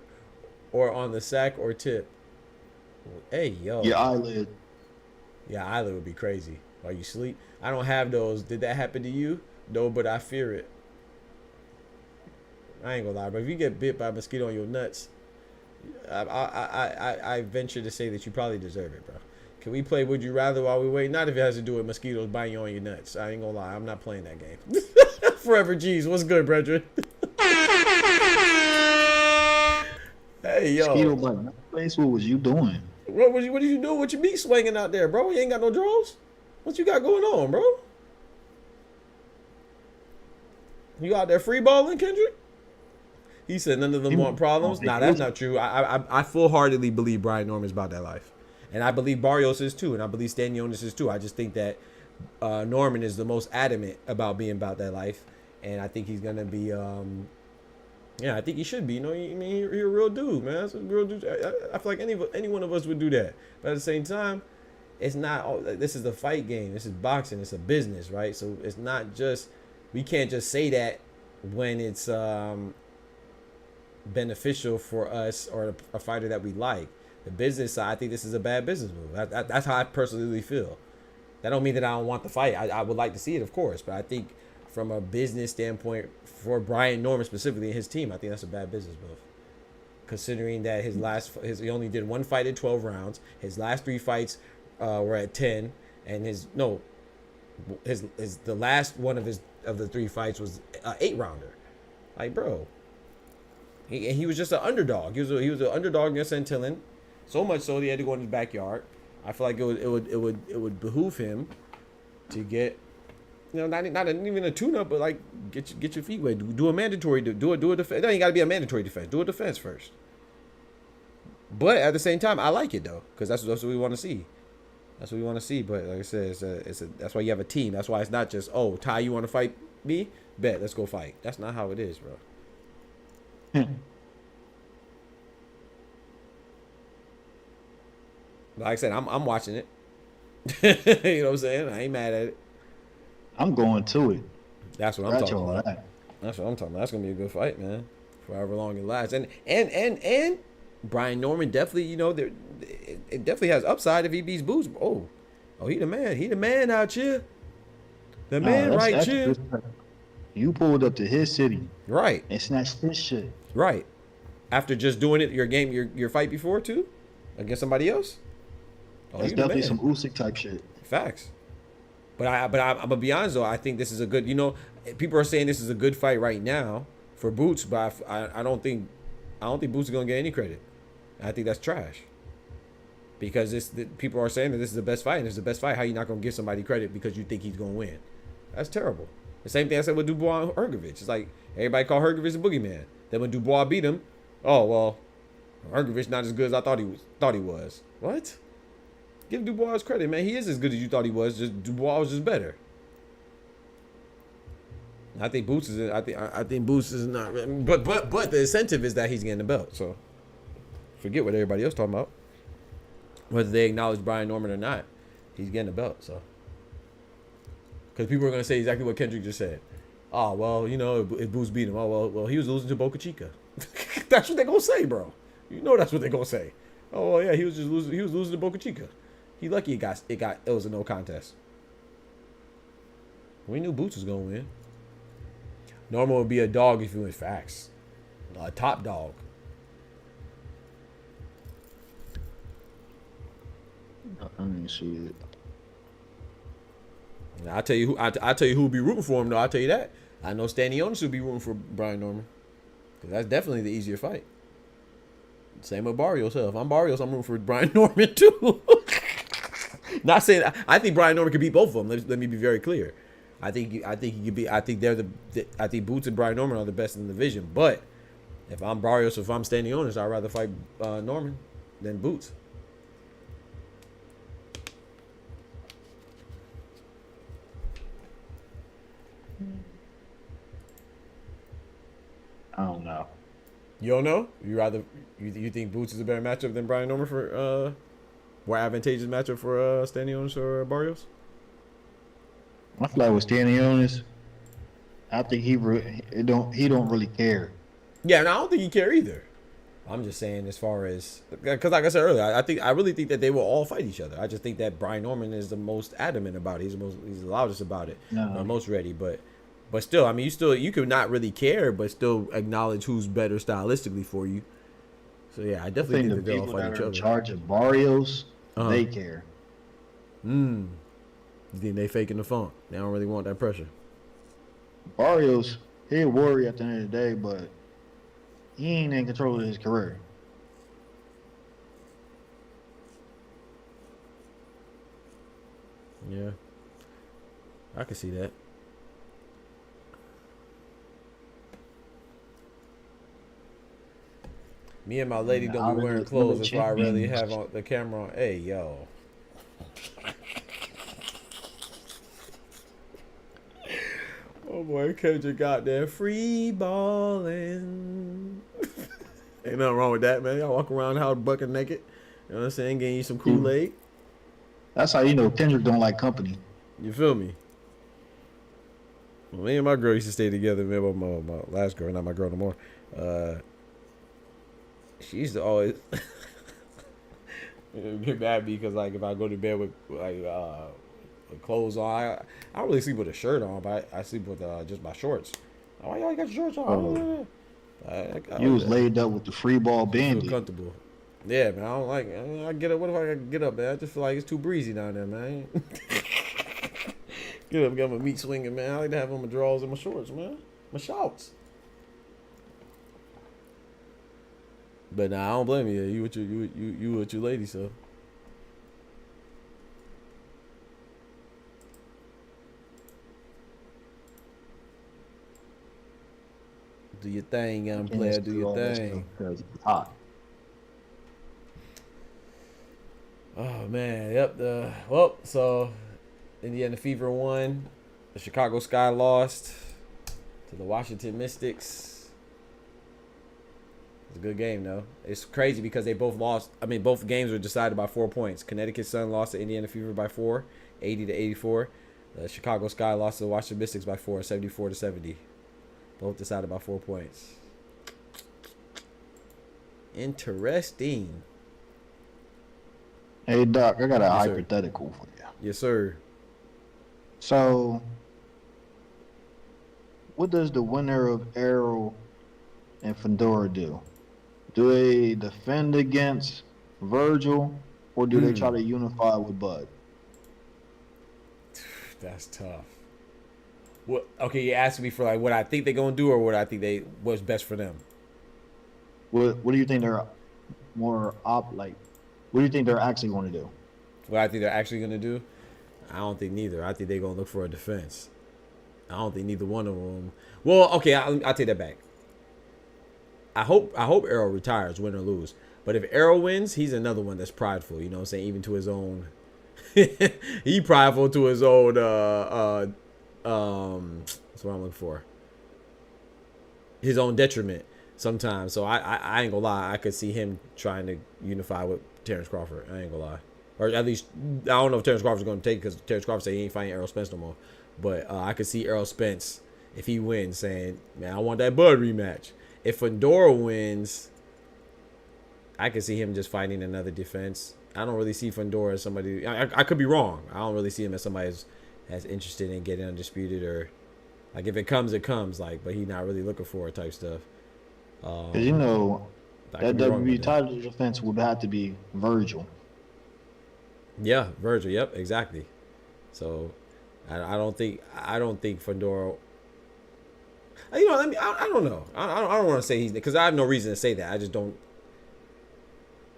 S1: Or on the sack or tip? Hey, yo.
S10: Your eyelid.
S1: Yeah, eyelid would be crazy. While you sleep. I don't have those. Did that happen to you? No, but I fear it. I ain't gonna lie, but if you get bit by a mosquito on your nuts, I venture to say that you probably deserve it, bro. Can we play Would You Rather while we wait? Not if it has to do with mosquitoes biting you on your nuts. I ain't gonna lie, I'm not playing that game. Forever G's, what's good, brethren? Hey, yo.
S10: Mosquito bite. What was you doing?
S1: What are you doing with your meat swinging out there, bro? You ain't got no drawers? What you got going on, bro? You out there free balling, Kendrick? He said none of them want problems. Nah, that's not true. I full-heartedly believe Brian Norman's about that life. And I believe Barrios is too. And I believe Stanionis is too. I just think that Norman is the most adamant about being about that life. And I think he's going to be, I think he should be. You're a real dude, man. That's a real dude. I feel like any one of us would do that. But at the same time, it's not, this is the fight game. This is boxing. It's a business, right? So it's not just, we can't just say that when it's, beneficial for us or a fighter that we like. The business side, I think this is a bad business move. That's how I personally feel. That don't mean that I don't want the fight. I would like to see it, of course, but I think from a business standpoint, for Brian Norman specifically and his team, I think that's a bad business move. Considering that he only did one fight in 12 rounds. His last 3 fights were at 10, and the last one of the 3 fights was an 8-rounder. Like, bro. He was just an underdog. He was an underdog against Antillon, so much so that he had to go in his backyard. I feel like it would behoove him to get, not even a tune-up, but like get your feet wet. Do a mandatory. Do a defense. It ain't got to be a mandatory defense. Do a defense first. But at the same time, I like it though, because that's what we want to see. That's what we want to see. But like I said, that's why you have a team. That's why it's not just, oh, Ty, you want to fight me? Bet, let's go fight. That's not how it is, bro. Like I said, I'm watching it. You know what I'm saying? I ain't mad at it.
S10: I'm going to it.
S1: That's what I'm talking about. That's what I'm talking about. That's gonna be a good fight, man. For however long it lasts. And Brian Norman definitely, it definitely has upside if he beats Boots. Oh, he the man. He the man out here. The man right here.
S10: You pulled up to his city.
S1: Right.
S10: And snatched his shit.
S1: Right. After just doing it your fight before too? Against somebody else? Oh,
S10: that's definitely some Usyk type shit. Facts.
S1: But I'm gonna be honest though, I think this is a good, people are saying this is a good fight right now for Boots, but I don't think Boots is gonna get any credit. I think that's trash. Because people are saying that this is the best fight, and it's the best fight. How you not gonna give somebody credit because you think he's gonna win? That's terrible. The same thing I said with Dubois and Hrgovic. It's like everybody called Hrgovic the boogeyman. Then when Dubois beat him, oh well, Hrgovic not as good as I thought he was. What? Give Dubois his credit, man. He is as good as you thought he was. Just Dubois was just better. I think Boots is. I think Boots is not. But the incentive is that he's getting the belt. So forget what everybody else talking about. Whether they acknowledge Brian Norman or not, he's getting the belt. So Because people are gonna say exactly what Kendrick just said. Oh well, you know, if Boots beat him, oh well, he was losing to Boca Chica. That's what they gonna say, bro. You know that's what they gonna say. Oh well, yeah, he was losing to Boca Chica. He lucky it was a no contest. We knew Boots was gonna win. Normal would be a dog if you went facts. A top dog.
S10: I didn't see it.
S1: I'll tell you who will be rooting for him though. I'll tell you that. I know Stanionis will be rooting for Brian Norman. Cause that's definitely the easier fight. Same with Barrios. Hell, if I'm Barrios, I'm rooting for Brian Norman too. Not saying I think Brian Norman could beat both of them. Let me be very clear. I think he could be. I think Boots and Brian Norman are the best in the division. But if I'm Barrios, if I'm Stanionis, I'd rather fight Norman than Boots.
S10: I don't know.
S1: You don't know? You think Boots is a better matchup than Brian Norman for more advantageous matchup for Stanionis or Barrios?
S10: I feel like with Stanionis, I think he don't really care.
S1: Yeah, and I don't think he care either. I'm just saying as far as because like I said earlier, I really think that they will all fight each other. I just think that Brian Norman is the most adamant about it. He's the loudest about it. No. Most ready, but still, I mean, you could not really care, but still acknowledge who's better stylistically for you. So yeah, I definitely think that they'll fight each other.
S10: In charge of Barrios, they care.
S1: You think they faking the funk? They don't really want that pressure.
S10: Barrios, he a warrior at the end of the day, but he ain't in control of his career.
S1: Yeah, I can see that. Me and my lady don't be wearing clothes. That's why I rarely have the camera on. Hey, yo. Oh boy, Kendrick got there free balling. Ain't nothing wrong with that, man. Y'all walk around the house bucket naked. You know what I'm saying? Getting you some Kool-Aid.
S10: That's how you know Kendrick don't like company.
S1: You feel me? Well, me and my girl used to stay together, man. Well, my last girl, not my girl no more. She used to always get mad at me because, like, if I go to bed with clothes on, I don't really sleep with a shirt on, but I sleep with just my shorts. Why y'all got your shorts on?
S10: You was laid up with the free ball bandit.
S1: Feel comfortable. Yeah, man. I don't like. I get up. What if I get up, man? I just feel like it's too breezy down there, man. Get up, got my meat swinging, man. I like to have on my drawers and my shorts, man. My shorts. But nah, I don't blame you. You with your lady, so. Do your thing, young player. Do your thing.
S10: Because it's hot.
S1: Oh man, yep. Well, so Indiana Fever won. The Chicago Sky lost to the Washington Mystics. It's a good game though. It's crazy because they both lost. I mean, both games were decided by 4 points. Connecticut Sun lost to Indiana Fever by 4, 80-84. The Chicago Sky lost to the Washington Mystics by 4, 74-70. Both decided by 4 points. Interesting.
S10: Hey Doc, I got a hypothetical for you.
S1: Yes, sir.
S10: So, what does the winner of Errol and Fundora do? Do they defend against Virgil, or do they try to unify with Bud?
S1: That's tough. What? Okay, you asked me for like what I think they're gonna do, or what I think what's best for them.
S10: What do you think they're more like? What do you think they're actually going to do?
S1: What I think they're actually gonna do? I don't think neither. I think they're gonna look for a defense. I don't think neither one of them. Well, okay, I'll take that back. I hope Errol retires, win or lose. But if Errol wins, he's another one that's prideful. You know what I'm saying? Even to his own. He prideful to his own. That's what I'm looking for. His own detriment sometimes. So I ain't gonna lie. I could see him trying to unify with Terence Crawford. I ain't gonna lie. or at least I don't know if Terence Crawford's going to take, because Terence Crawford said he ain't fighting Errol Spence no more. But I could see Errol Spence, if he wins, saying, "Man, I want that Bud rematch." If Fundora wins, I could see him just fighting another defense. I don't really see Fundora as somebody. I could be wrong. I don't really see him as somebody as interested in getting undisputed, or like if it comes, it comes. Like, but he's not really looking for it type stuff.
S10: You know, that WWE title defense would have to be Virgil.
S1: Yeah, Virgil. Yep, exactly. So, I don't think Fundora. You know, I don't know. I don't want to say he's, because I have no reason to say that. I just don't.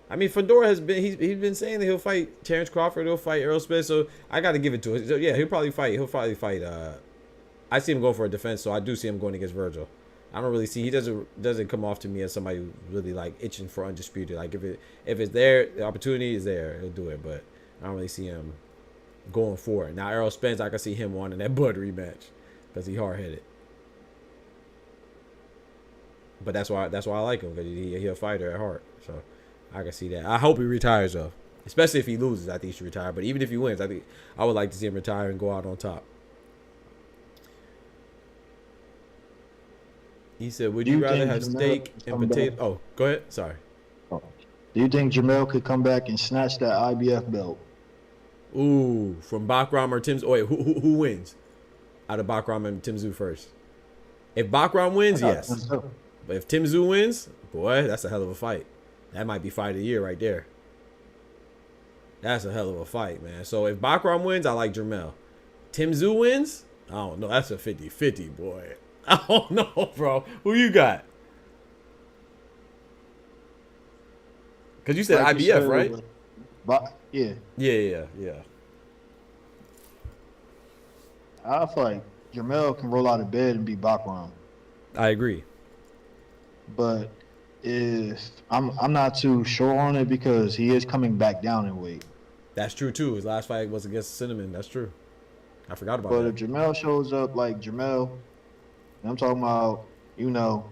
S1: I mean, Fundora has been, he's been saying that he'll fight Terence Crawford, he'll fight Errol Spence, so I got to give it to him. So yeah, he'll probably fight. I see him going for a defense, so I do see him going against Virgil. I don't really see, he doesn't come off to me as somebody who's really like itching for undisputed. Like if it's there, the opportunity is there, he'll do it. But I don't really see him going for it. Now Errol Spence, I can see him wanting that Bud rematch because he's hard headed. But that's why I like him, because he's a fighter at heart. So I can see that. I hope he retires though, especially if he loses. I think he should retire. But even if he wins, I think I would like to see him retire and go out on top. He said, "Would you rather have steak and potato?" Oh, go ahead. Sorry.
S10: Do you think Jamel could come back and snatch that IBF belt?
S1: Ooh, from Bakram or Tim? Oh, wait, who wins out of Bakram and Tim Tszyu first? If Bakram wins, yes. But if Tim Tszyu wins, boy, that's a hell of a fight. That might be fight of the year right there. That's a hell of a fight, man. So if Bakram wins, I like Jamel. Tim Tszyu wins, I don't know. That's a 50-50, boy. I don't know, bro. Who you got? Because you said like IBF, right?
S10: Yeah.
S1: Yeah.
S10: I feel like Jamel can roll out of bed and beat Bakram.
S1: I agree.
S10: But if I'm not too sure on it, because he is coming back down in weight.
S1: That's true too. His last fight was against Cinnamon. That's true. I forgot about
S10: that.
S1: But
S10: if Jamel shows up like Jamel, I'm talking about, you know,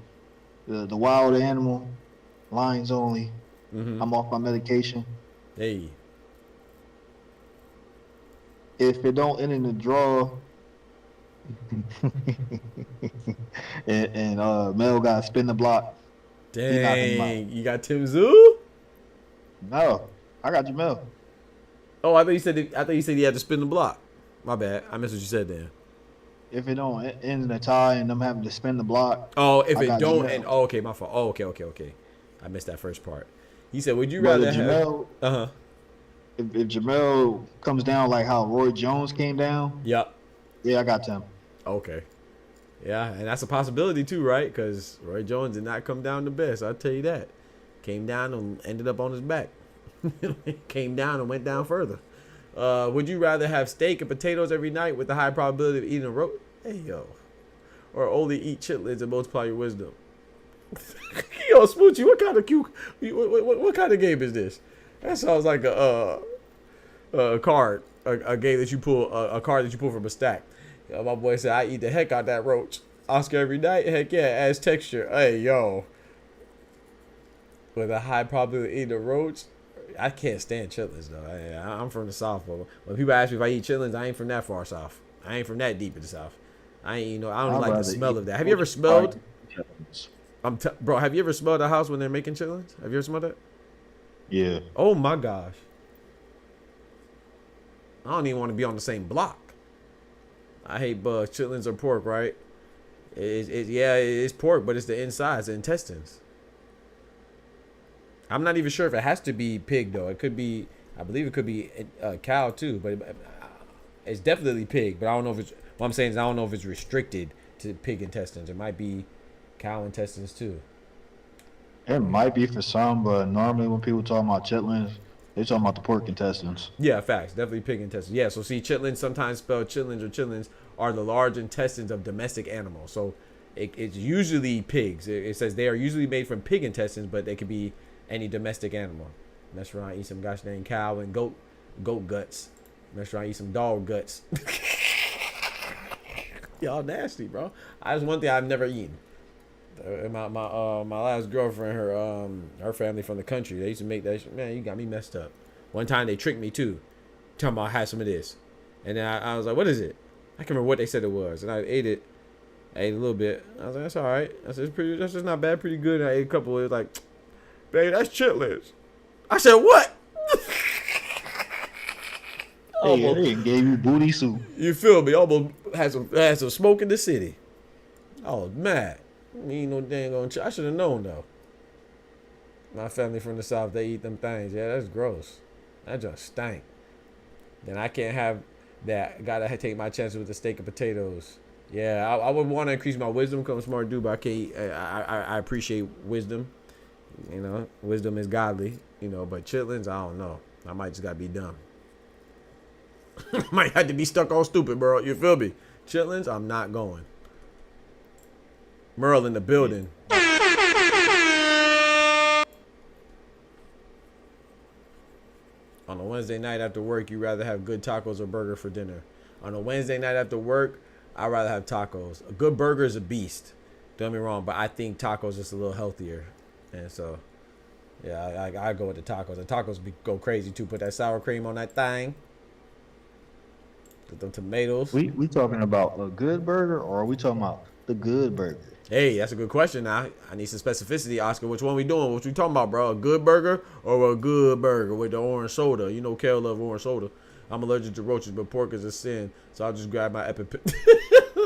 S10: the wild animal, lions only. Mm-hmm. I'm off my medication.
S1: Hey.
S10: If it don't end in the draw, and Mel got to spin the block.
S1: Dang, you got Tim Tszyu?
S10: No, I got Jamel.
S1: Oh, I thought you said he had to spin the block. My bad. I missed what you said then.
S10: If it don't end in a tie and them having to spin the block.
S1: Oh, if it don't end. Oh, okay, my fault. Oh, okay. I missed that first part. He said, "Would you rather
S10: Jamel,
S1: have?"
S10: If Jamel comes down like how Roy Jones came down.
S1: Yep.
S10: Yeah, I got Tim.
S1: Okay. Yeah, and that's a possibility too, right? Because Roy Jones did not come down the best. I'll tell you that. Came down and ended up on his back. Came down and went down further. Would you rather have steak and potatoes every night with the high probability of eating a roast? Hey, yo. Or only eat chitlins and multiply your wisdom? Yo, Smoochie, what kind of game is this? That sounds like a card, a game that you pull, a card that you pull from a stack. My boy said, I eat the heck out that roach. Oscar every night? Heck yeah, adds texture. Hey, yo. With a high probability of eating a roach? I can't stand chitlins, though. I'm from the South, but when people ask me if I eat chitlins, I ain't from that far South. I ain't from that deep in the South. I don't like the smell of that. Have you ever smelled? Bro, have you ever smelled a house when they're making chitlins? Have you ever smelled that?
S10: Yeah.
S1: Oh my gosh. I don't even want to be on the same block. I hate bugs. Chitlins or pork, right? It's pork, but it's the insides, the intestines. I'm not even sure if it has to be pig though. It could be, I believe it could be cow too, but it's definitely pig. But I don't know if it's. What I'm saying is I don't know if it's restricted to pig intestines. It might be cow intestines too.
S10: It might be for some, but normally when people talk about chitlins, they're talking about the pork intestines.
S1: Yeah, facts. Definitely pig intestines. Yeah, so see, chitlins, sometimes spelled chitlins or chitlins, are the large intestines of domestic animals. So it's usually pigs. It says they are usually made from pig intestines, but they could be any domestic animal. Mess around, eat some gosh dang cow and goat guts. Mess around, eat some dog guts. Y'all nasty, bro. That's one thing I've never eaten. My last girlfriend, her family from the country, they used to make that shit. Man, you got me messed up. One time they tricked me too, talking about I had some of this, and then I was like, what is it? I can't remember what they said it was, and I ate it. I ate a little bit. I was like, that's all right. I said, that's just not bad, pretty good. And I ate a couple. It was like, babe, that's chitlins. I said, what?
S10: Hey, they gave you booty soup.
S1: You feel me? Almost had some smoke in the city. I was mad. Ain't no dang on. I should have known though. My family from the South, they eat them things. Yeah, that's gross. That just stank. Then I can't have that. Gotta take my chances with the steak and potatoes. Yeah, I would want to increase my wisdom because I'm a smart dude, but I can't. I appreciate wisdom. You know, wisdom is godly. You know, but chitlins, I don't know. I might just gotta be dumb. Might have to be stuck on stupid, bro. You feel me? Chitlins, I'm not going. Merle in the building. On a Wednesday night after work, you rather have good tacos or burger for dinner? On a Wednesday night after work, I'd rather have tacos. A good burger is a beast. Don't get me wrong, but I think tacos just a little healthier. And so, yeah, I go with the tacos. The tacos go crazy too. Put that sour cream on that thing. Put them tomatoes.
S10: We talking about a good burger, or are we talking about the good burger?
S1: Hey, that's a good question. Now I need some specificity, Oscar. Which one we doing? What you talking about, bro? A good burger or a good burger with the orange soda? You know, Kel love orange soda. I'm allergic to roaches, but pork is a sin, so I'll just grab my EpiPen.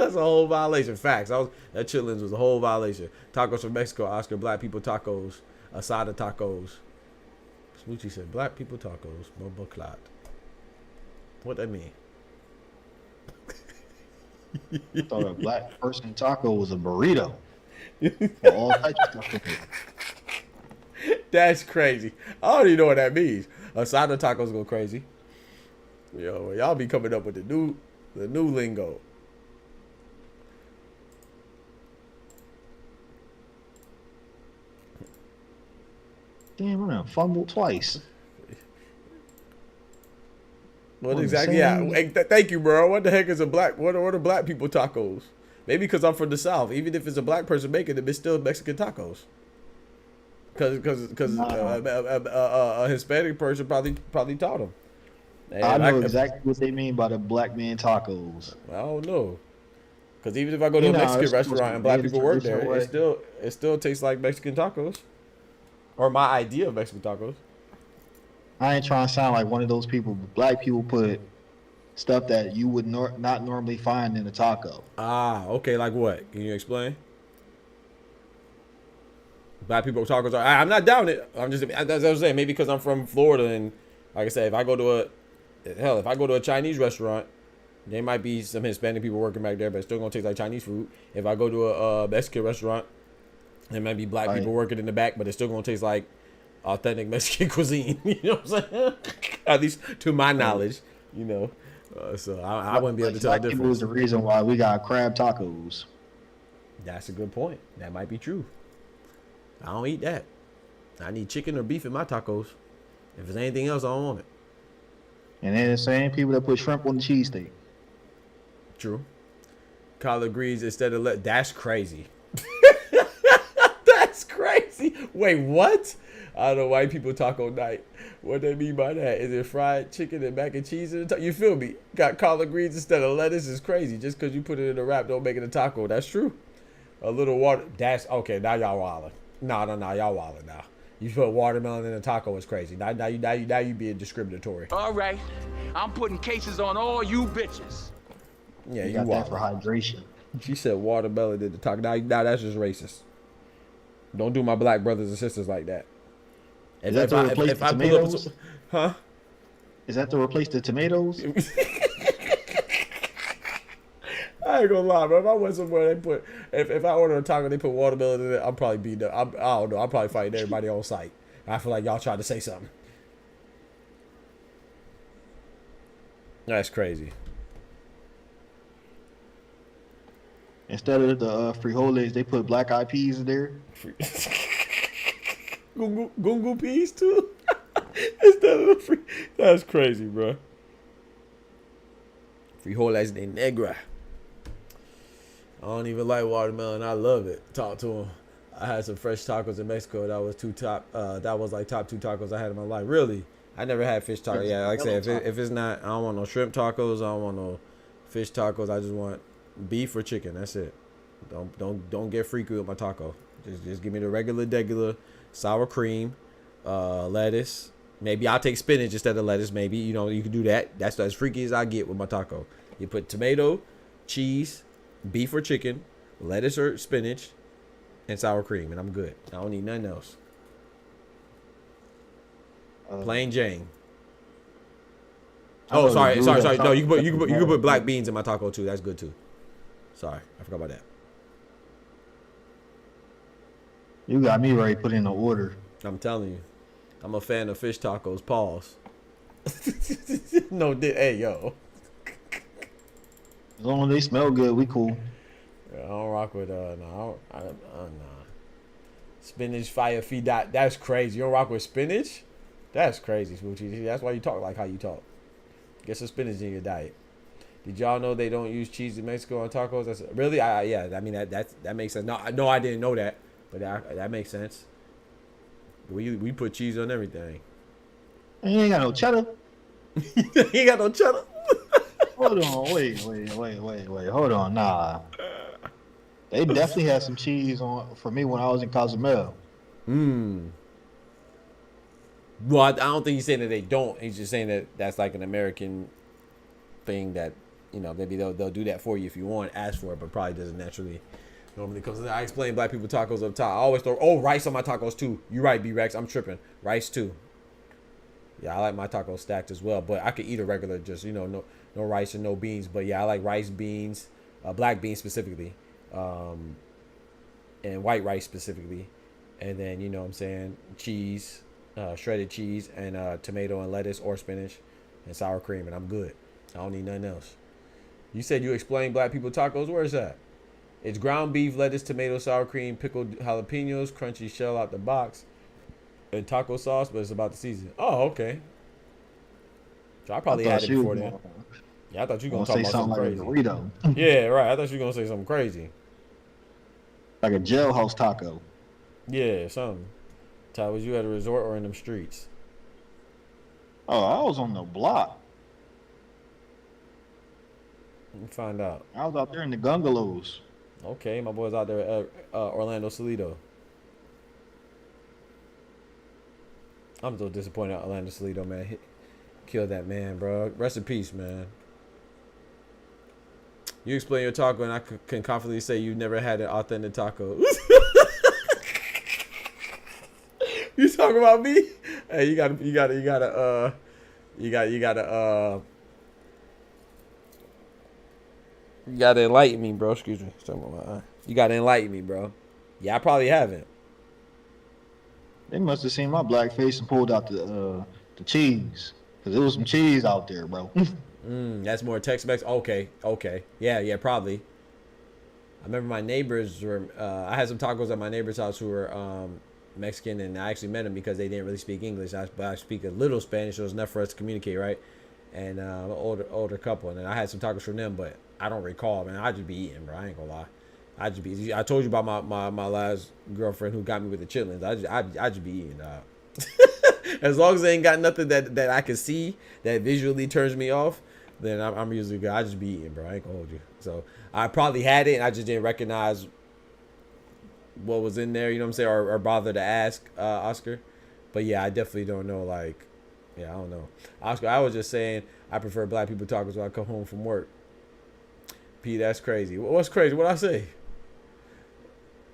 S1: That's a whole violation. Facts. That chitlins was a whole violation. Tacos from Mexico, Oscar. Black people tacos. Asada tacos. Smoochie said, black people tacos. Boba clot. What that mean?
S10: I thought a black person taco was a burrito. All types of stuff.
S1: That's crazy. I don't even know what that means. Asada tacos go crazy. Yo, y'all be coming up with the new lingo.
S10: Damn, I done fumbled twice.
S1: What exactly? Yeah. Thank you, bro. What the heck is a black? What are black people tacos? Maybe because I'm from the South. Even if it's a black person making them, it's still Mexican tacos. Because a Hispanic person probably taught them. And
S10: I know exactly what they mean by the black man tacos.
S1: I don't know. Because even if I go to a Mexican restaurant and black people work there, it still tastes like Mexican tacos. Or my idea of Mexican tacos.
S10: I ain't trying to sound like one of those people, but black people put stuff that you would not normally find in a taco.
S1: Ah, okay, like what? Can you explain? Black people tacos are. I'm not down it. I'm just. That's what I'm saying. Maybe because I'm from Florida, and like I said, if I go to a Chinese restaurant, there might be some Hispanic people working back there, but it's still gonna taste like Chinese food. If I go to a Mexican restaurant, there might be black people working in the back, but it's still gonna taste like authentic Mexican cuisine. You know what I'm saying? At least to my knowledge, you know. So I wouldn't be able to tell the difference.
S10: Was the reason why we got crab tacos.
S1: That's a good point. That might be true. I don't eat that. I need chicken or beef in my tacos. If there's anything else, I don't want it.
S10: And then the same people that put shrimp on the cheesesteak.
S1: True. Kyle agrees instead of that's crazy. That's crazy. Wait, what? I don't know white people taco night. What they mean by that? Is it fried chicken and mac and cheese in the you feel me? Got collard greens instead of lettuce is crazy. Just because you put it in a wrap don't make it a taco. That's true. A little water. That's okay. Now y'all wildin'. No, y'all wildin' now. You put watermelon in a taco is crazy. Now you being discriminatory.
S7: All right, I'm putting cases on all you bitches.
S10: Yeah, you got that for hydration.
S1: She said watermelon in the taco. Now that's just racist. Don't do my black brothers and sisters like that.
S10: Is that to replace the tomatoes? Huh? Is that to replace the tomatoes?
S1: I ain't gonna lie, bro. If I went somewhere, they put if I order a taco, they put watermelon in it. I'm probably beat up. I don't know. I'm probably fighting everybody on site. I feel like y'all tried to say something. That's crazy.
S10: Instead of the frijoles, they put black eyed peas in there.
S1: Gungu peas too. Instead of the free. That's crazy, bro. Frijoles de negra. I don't even like watermelon. I love it. Talk to him. I had some fresh tacos in Mexico. That was like top 2 tacos I had in my life. Really? I never had fish tacos. Yeah, like I said, if it's not, I don't want no shrimp tacos. I don't want no fish tacos. I just want beef or chicken. That's it. Don't get freaky with my taco. Just give me the regular sour cream, lettuce. Maybe I'll take spinach instead of lettuce. Maybe, you know, you can do that. That's as freaky as I get with my taco. You put tomato, cheese, beef or chicken, lettuce or spinach, and sour cream, and I'm good. I don't need nothing else. Plain Jane. Oh, sorry. No, you can put black beans in my taco too. That's good too. Sorry, I forgot about that.
S10: You got me ready to put in an order.
S1: I'm telling you, I'm a fan of fish tacos. Pause. Hey, yo.
S10: As long as they smell good, we cool.
S1: Yeah, I don't rock with nah. Spinach fire feed. That's crazy. You don't rock with spinach? That's crazy, Smoochie. That's why you talk like how you talk. Get some spinach in your diet. Did y'all know they don't use cheese in Mexico on tacos? That's really, yeah. I mean that makes sense. No, I didn't know that, but that makes sense. We put cheese on everything.
S10: You ain't got no cheddar.
S1: You ain't got no cheddar.
S10: Hold on, wait. Hold on, nah. They definitely had some cheese on for me when I was in Cozumel.
S1: Well, I don't think he's saying that they don't. He's just saying that that's like an American thing that, you know, maybe they'll do that for you if you want, ask for it, but probably doesn't naturally normally comes. I explain black people tacos up top. I always throw rice on my tacos too. You're right, B-Rex. I'm tripping. Rice too. Yeah, I like my tacos stacked as well, but I could eat a regular, just, you know, no rice and no beans. But yeah, I like rice, beans, black beans specifically, and white rice specifically, and then, you know what I'm saying, cheese. Shredded cheese and tomato and lettuce or spinach and sour cream, and I'm good. I don't need nothing else. You said you explained black people tacos. Where is that? It's ground beef, lettuce, tomato, sour cream, pickled jalapenos, crunchy shell out the box, and taco sauce, but it's about the season. Oh, okay. So I probably had it before then. Yeah, I thought you were going to talk about something crazy.
S10: Burrito.
S1: Yeah, right. I thought you were going to say something crazy.
S10: Like a jailhouse taco.
S1: Yeah, something. Ty, was you at a resort or in them streets?
S10: Oh, I was on the block.
S1: Let me find out.
S10: I was out there in the bungalows.
S1: Okay, my boy's out there at Orlando Salido. I'm so disappointed at Orlando Salido, man. He killed that man, bro. Rest in peace, man. You explain your taco, and I can confidently say you've never had an authentic taco. You talking about me? Hey, you gotta enlighten me, bro. Excuse me. You gotta enlighten me, bro. Yeah, I probably haven't.
S10: They must have seen my black face and pulled out the cheese, cause there was some cheese out there, bro.
S1: That's more Tex-Mex. Okay. Yeah, probably. I remember my neighbors were. I had some tacos at my neighbor's house who were Mexican, and I actually met them because they didn't really speak English. But I speak a little Spanish, so it was enough for us to communicate, right? And an older couple, and then I had some tacos from them, but I don't recall, man. I just be eating, bro. I ain't gonna lie. I told you about my last girlfriend who got me with the chitlins. I just be eating, dog. As long as they ain't got nothing that I can see that visually turns me off, then I'm usually good. I just be eating, bro. I ain't gonna hold you. So I probably had it, and I just didn't recognize what was in there, you know what I'm saying, or bother to ask Oscar. But yeah, I definitely don't know, like, yeah, I don't know. Oscar, I was just saying I prefer black people tacos when I come home from work. P, that's crazy. What's crazy? What'd I say?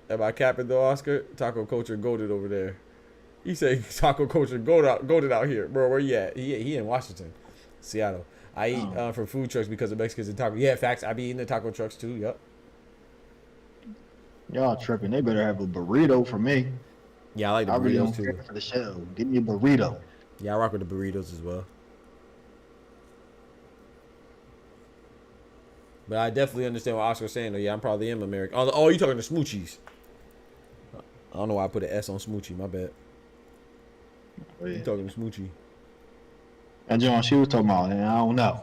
S1: Am I capping though, Oscar? Taco culture goated over there. He said taco culture goated out here. Bro, where you at? He in Washington, Seattle. I eat from food trucks because of Mexicans and tacos. Yeah, facts. I be eating the taco trucks too. Yep.
S10: Y'all tripping. They better have a burrito for me.
S1: Yeah, I like the burritos too.
S10: For the show. Give me a burrito.
S1: Yeah, I rock with the burritos as well. But I definitely understand what Oscar's saying though. Yeah, I'm probably am American. Oh, you talking to Smoochies. I don't know why I put an S on Smoochie. My bad. Oh, yeah. You talking to Smoochie.
S10: And John, she was talking about it. I don't know.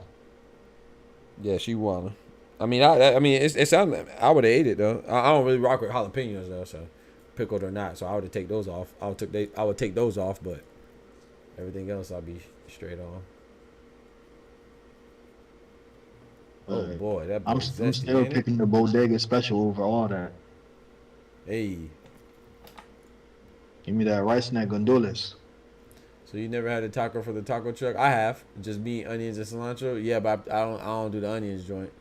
S1: Yeah, she won. I mean, it sounded. I would have ate it though. I don't really rock with jalapenos though, so pickled or not. So I would take those off. I would take those off, but Everything else I'll be straight on. Oh boy, that
S10: I'm still picking the bodega special over all that.
S1: Hey.
S10: Give me that rice and that gondolas.
S1: So you never had a taco for the taco truck? I have. Just meat, onions, and cilantro. Yeah, but I don't do the onions joint.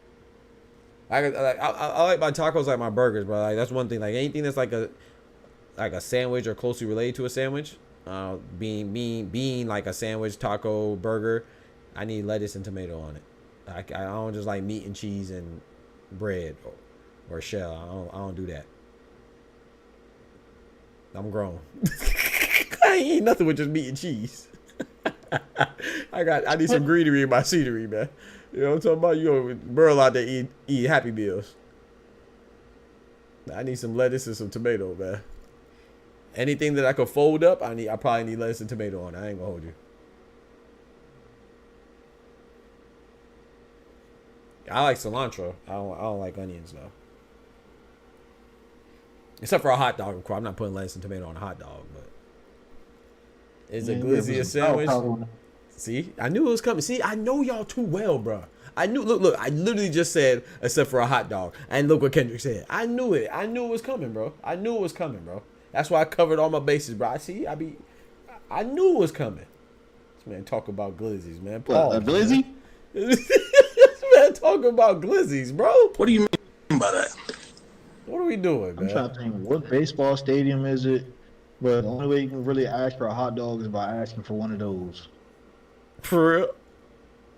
S1: I like my tacos like my burgers, bro. Like that's one thing. Like anything that's like a sandwich or closely related to a sandwich, being like a sandwich, taco, burger, I need lettuce and tomato on it. I don't just like meat and cheese and bread or shell. I don't do that. I'm grown. I ain't eat nothing with just meat and cheese. I need some greenery in my scenery, man. You know what I'm talking about? You go Burl out there eat Happy Meals. I need some lettuce and some tomato, man. Anything that I could fold up, I probably need lettuce and tomato on it. I ain't gonna hold you. I like cilantro. I don't like onions though. Except for a hot dog, of course. I'm not putting lettuce and tomato on a hot dog, but is a glizzy a sandwich? See, I knew it was coming. See, I know y'all too well, bro. I knew. Look. I literally just said except for a hot dog, and look what Kendrick said. I knew it. I knew it was coming, bro. I knew it was coming, bro. That's why I covered all my bases, bro. I knew it was coming. This man talk about glizzies, man.
S10: What, a glizzy?
S1: This man talking about glizzies, bro.
S5: What do you mean by that?
S1: What are we doing, man?
S10: I'm trying to think, what baseball stadium is it? But the only way you can really ask for a hot dog is by asking for one of those.
S1: For real?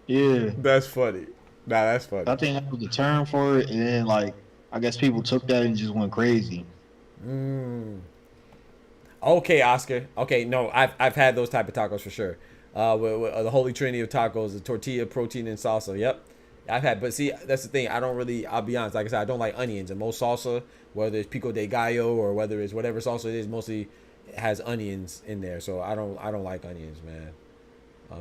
S10: Yeah.
S1: That's funny. Nah, that's funny.
S10: I think that was the term for it, and then like I guess people took that and just went crazy.
S1: Okay, Oscar. Okay, no, I've had those type of tacos for sure. With the holy trinity of tacos, the tortilla, protein, and salsa. Yep. I've had, but see, that's the thing. I'll be honest. Like I said, I don't like onions. And most salsa, whether it's pico de gallo or whether it's whatever salsa it is, mostly has onions in there. So I don't like onions, man.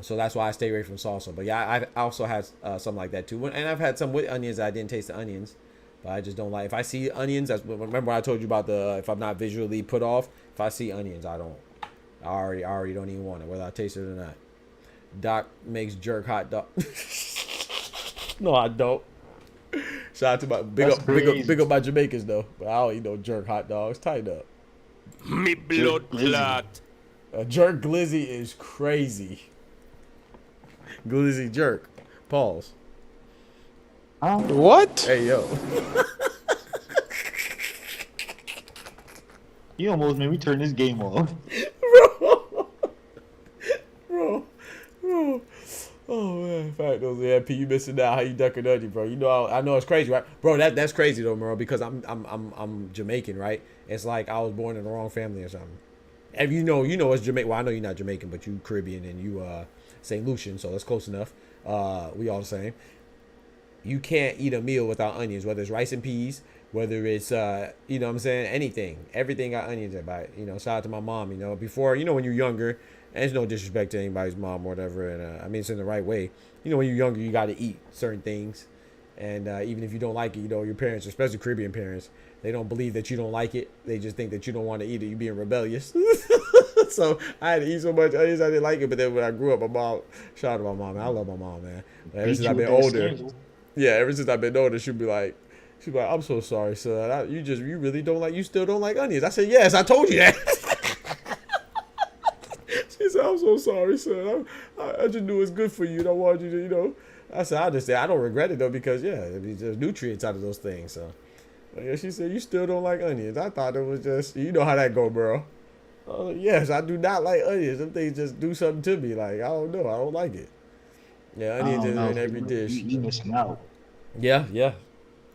S1: So that's why I stay away from salsa. But yeah, I also had something like that too. And I've had some with onions. I didn't taste the onions, but I just don't like. If I see onions, remember I told you about if I'm not visually put off. If I see onions, I already don't even want it, whether I taste it or not. Doc makes jerk hot dog. No, I don't. Shout out to my big up my Jamaicans though. But I don't eat no jerk hot dogs. Tighten up.
S7: Me blood clot.
S1: A jerk glizzy is crazy. Glizzy jerk. Pause.
S8: What?
S1: Hey yo.
S10: You almost made me turn this game off.
S1: Bro. Oh man, in fact, those AMP, you missing out. How you ducking onion, bro? You know, I know it's crazy, right, bro? That's crazy though, bro. Because I'm Jamaican, right? It's like I was born in the wrong family or something. And you know it's Jamaican. Well, I know you're not Jamaican, but you Caribbean and you St. Lucian, so that's close enough. We all the same. You can't eat a meal without onions, whether it's rice and peas, whether it's you know what I'm saying, anything. Everything got onions in it. You know, shout out to my mom. You know, before, you know, when you're younger. And it's no disrespect to anybody's mom or whatever. And I mean, it's in the right way. You know, when you're younger, you got to eat certain things. And even if you don't like it, you know, your parents, especially Caribbean parents, they don't believe that you don't like it. They just think that you don't want to eat it. You're being rebellious. So I had to eat so much onions, I didn't like it. But then when I grew up, my mom, shout out to my mom, man. I love my mom, man. Ever since I've been older. Yeah, ever since I've been older, she'd be like, I'm so sorry, son. You really don't like, you still don't like onions. I said, yes, I told you that. She said, I'm so sorry, son. I just knew it's good for you. And I wanted you to, you know. I said, I understand. I don't regret it, though, because, yeah, there's nutrients out of those things. So, but yeah, she said, you still don't like onions. I thought it was just, you know how that go, bro. I was like, yes, I do not like onions. Them things just do something to me. Like, I don't know. I don't like it. Yeah, onions is in every dish.
S10: You missing out.
S1: Yeah, yeah.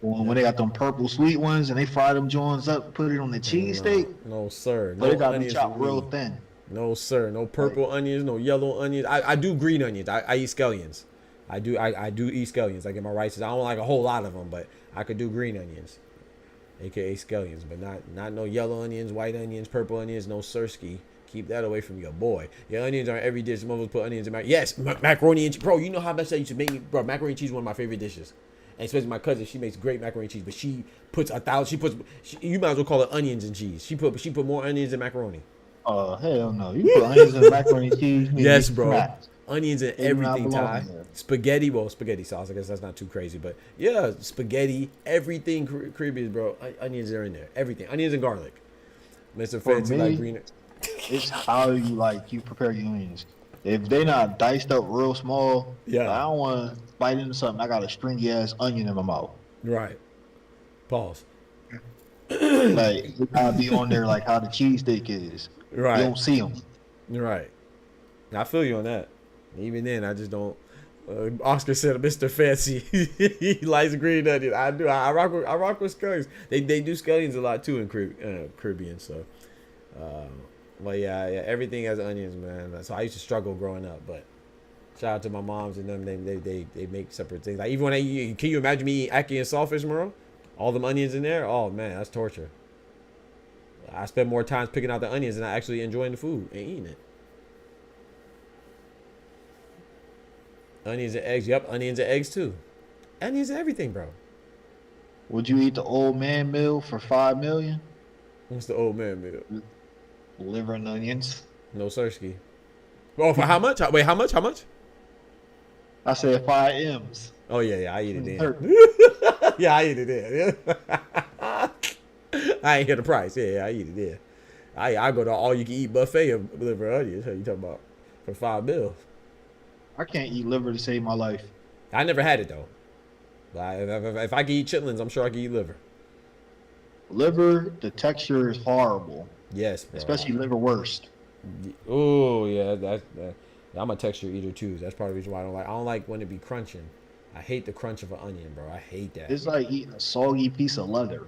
S10: When they got them purple sweet ones and they fry them joints up, put it on the cheesesteak.
S1: No, sir.
S10: No, they got them chopped real thin.
S1: No, sir. No purple onions, no yellow onions. I do green onions. I eat scallions. I do eat scallions. Like in my rices. I don't like a whole lot of them, but I could do green onions, aka scallions, but not no yellow onions, white onions, purple onions. No sirski. Keep that away from your boy. Your onions are every dish. Mother's put onions in yes, macaroni and cheese. Bro, you know how much that used to make me, bro. Macaroni and cheese is one of my favorite dishes. And especially my cousin, she makes great macaroni and cheese, but she puts you might as well call it onions and cheese. She put more onions than macaroni.
S10: Oh hell no! You put onions in macaroni and cheese.
S1: Yes, bro.
S10: Smacked.
S1: Onions and
S10: They do not
S1: everything,
S10: belong
S1: Ty.
S10: in there.
S1: Spaghetti, well, spaghetti sauce. I guess that's not too crazy, but yeah, spaghetti, everything Caribbean, bro. Onions are in there. Everything. Onions and garlic. Mr.
S10: For
S1: Fancy
S10: me,
S1: like green.
S10: It's how you prepare your onions. If they not diced up real small,
S1: Yeah.
S10: I don't want to bite into something. I got a stringy ass onion in my mouth.
S1: Right. Pause.
S10: Like it gotta be on there like how the cheesesteak is.
S1: Right.
S10: You don't see them.
S1: Right. I feel you on that. Even then, I just don't. Oscar said, "Mr. Fancy, he likes green onion." I do. I rock with scallions. They do scallions a lot too in Caribbean. So, but yeah, everything has onions, man. So I used to struggle growing up, but shout out to my moms and them. They make separate things. Like even when I eat, can you imagine me eating ackee and saltfish, Merle? All them onions in there. Oh man, that's torture. I spend more time picking out the onions than I actually enjoying the food and eating it. Onions and eggs. Yep, onions and eggs too. Onions and everything, bro.
S10: Would you eat the old man meal for $5 million?
S1: What's the old man meal?
S10: Liver and onions.
S1: No sirski. Oh, for how much? Wait, how much? How much?
S10: I said 5 M's.
S1: Oh yeah, I eat it then. Yeah, I eat it then. Yeah. I ain't hear the price. Yeah, I eat it then. I go to all you can eat buffet of liver and onions. How you talking about for $5 million?
S10: I can't eat liver to save my life.
S1: I never had it though. But if I could eat chitlins, I'm sure I could eat liver.
S10: Liver, the texture is horrible.
S1: Yes, bro.
S10: Especially liverwurst.
S1: Oh yeah, that. I'm a texture eater too. That's part of the reason why I don't like when it be crunching. I hate the crunch of an onion, bro. I hate that.
S10: It's like eating a soggy piece of leather.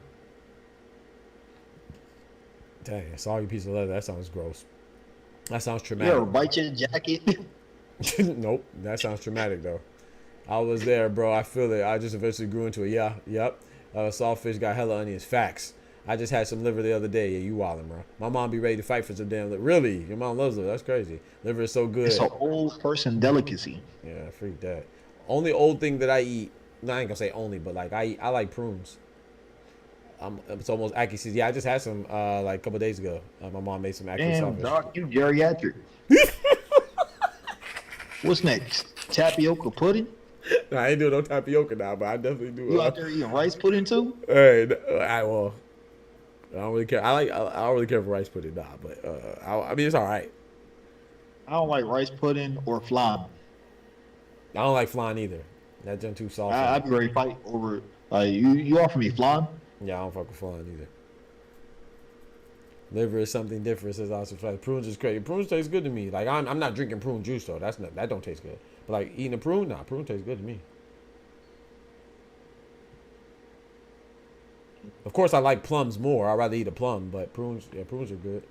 S1: Dang, a soggy piece of leather. That sounds gross. That sounds
S10: You
S1: traumatic.
S10: ever bite your jacket?
S1: Nope. That sounds traumatic though. I was there, bro. I feel it. I just eventually grew into it. Yeah, yep. Saltfish got hella onions. Facts. I just had some liver the other day. Yeah, you wildin', bro. My mom be ready to fight for some damn liver. Really? Your mom loves liver. That's crazy. Liver is so good.
S10: It's an old person delicacy.
S1: Yeah, freak that. Only old thing that I eat. No, I ain't gonna say only, but like I like prunes. It's almost ackee season. Yeah, I just had some like a couple days ago. My mom made some ackee
S10: Damn,
S1: saltfish.
S10: doc, you geriatric. What's next? Tapioca pudding?
S1: Nah, I ain't doing no tapioca now, but I definitely do.
S10: You out there eating rice pudding too?
S1: Hey, I don't really care. I don't really care for rice pudding, nah. But I mean, it's all right.
S10: I don't like rice pudding or flan.
S1: I don't like flan either. That junk too soft.
S10: I'd be ready to fight over. Like you offer me flan?
S1: Yeah, I don't fuck with flan either. Liver is something different, says Oscar. Prunes is crazy. Prunes taste good to me. Like I'm not drinking prune juice though. That don't taste good. But like eating a prune, nah, prune tastes good to me. Of course, I like plums more. I'd rather eat a plum, but prunes are good.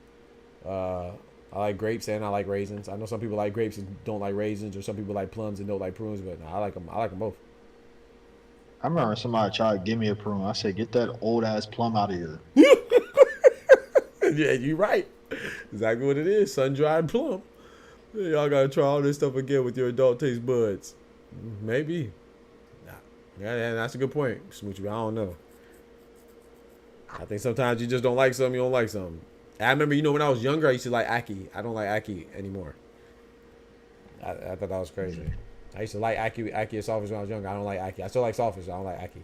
S1: I like grapes and I like raisins. I know some people like grapes and don't like raisins, or some people like plums and don't like prunes, but nah, I like them. I like them both.
S10: I remember somebody tried to give me a prune. I said, "Get that old ass plum out of here."
S1: Yeah, you right. Exactly what it is. Sun-dried plum. Y'all gotta try all this stuff again with your adult taste buds. Maybe. Nah. Yeah, that's a good point, Smoochie. I don't know. I think sometimes you just don't like something, you don't like something. I remember, when I was younger, I used to like ackee. I don't like ackee anymore. I thought that was crazy. I used to like ackee and saltfish when I was younger. I don't like ackee. I still like saltfish. I don't like ackee.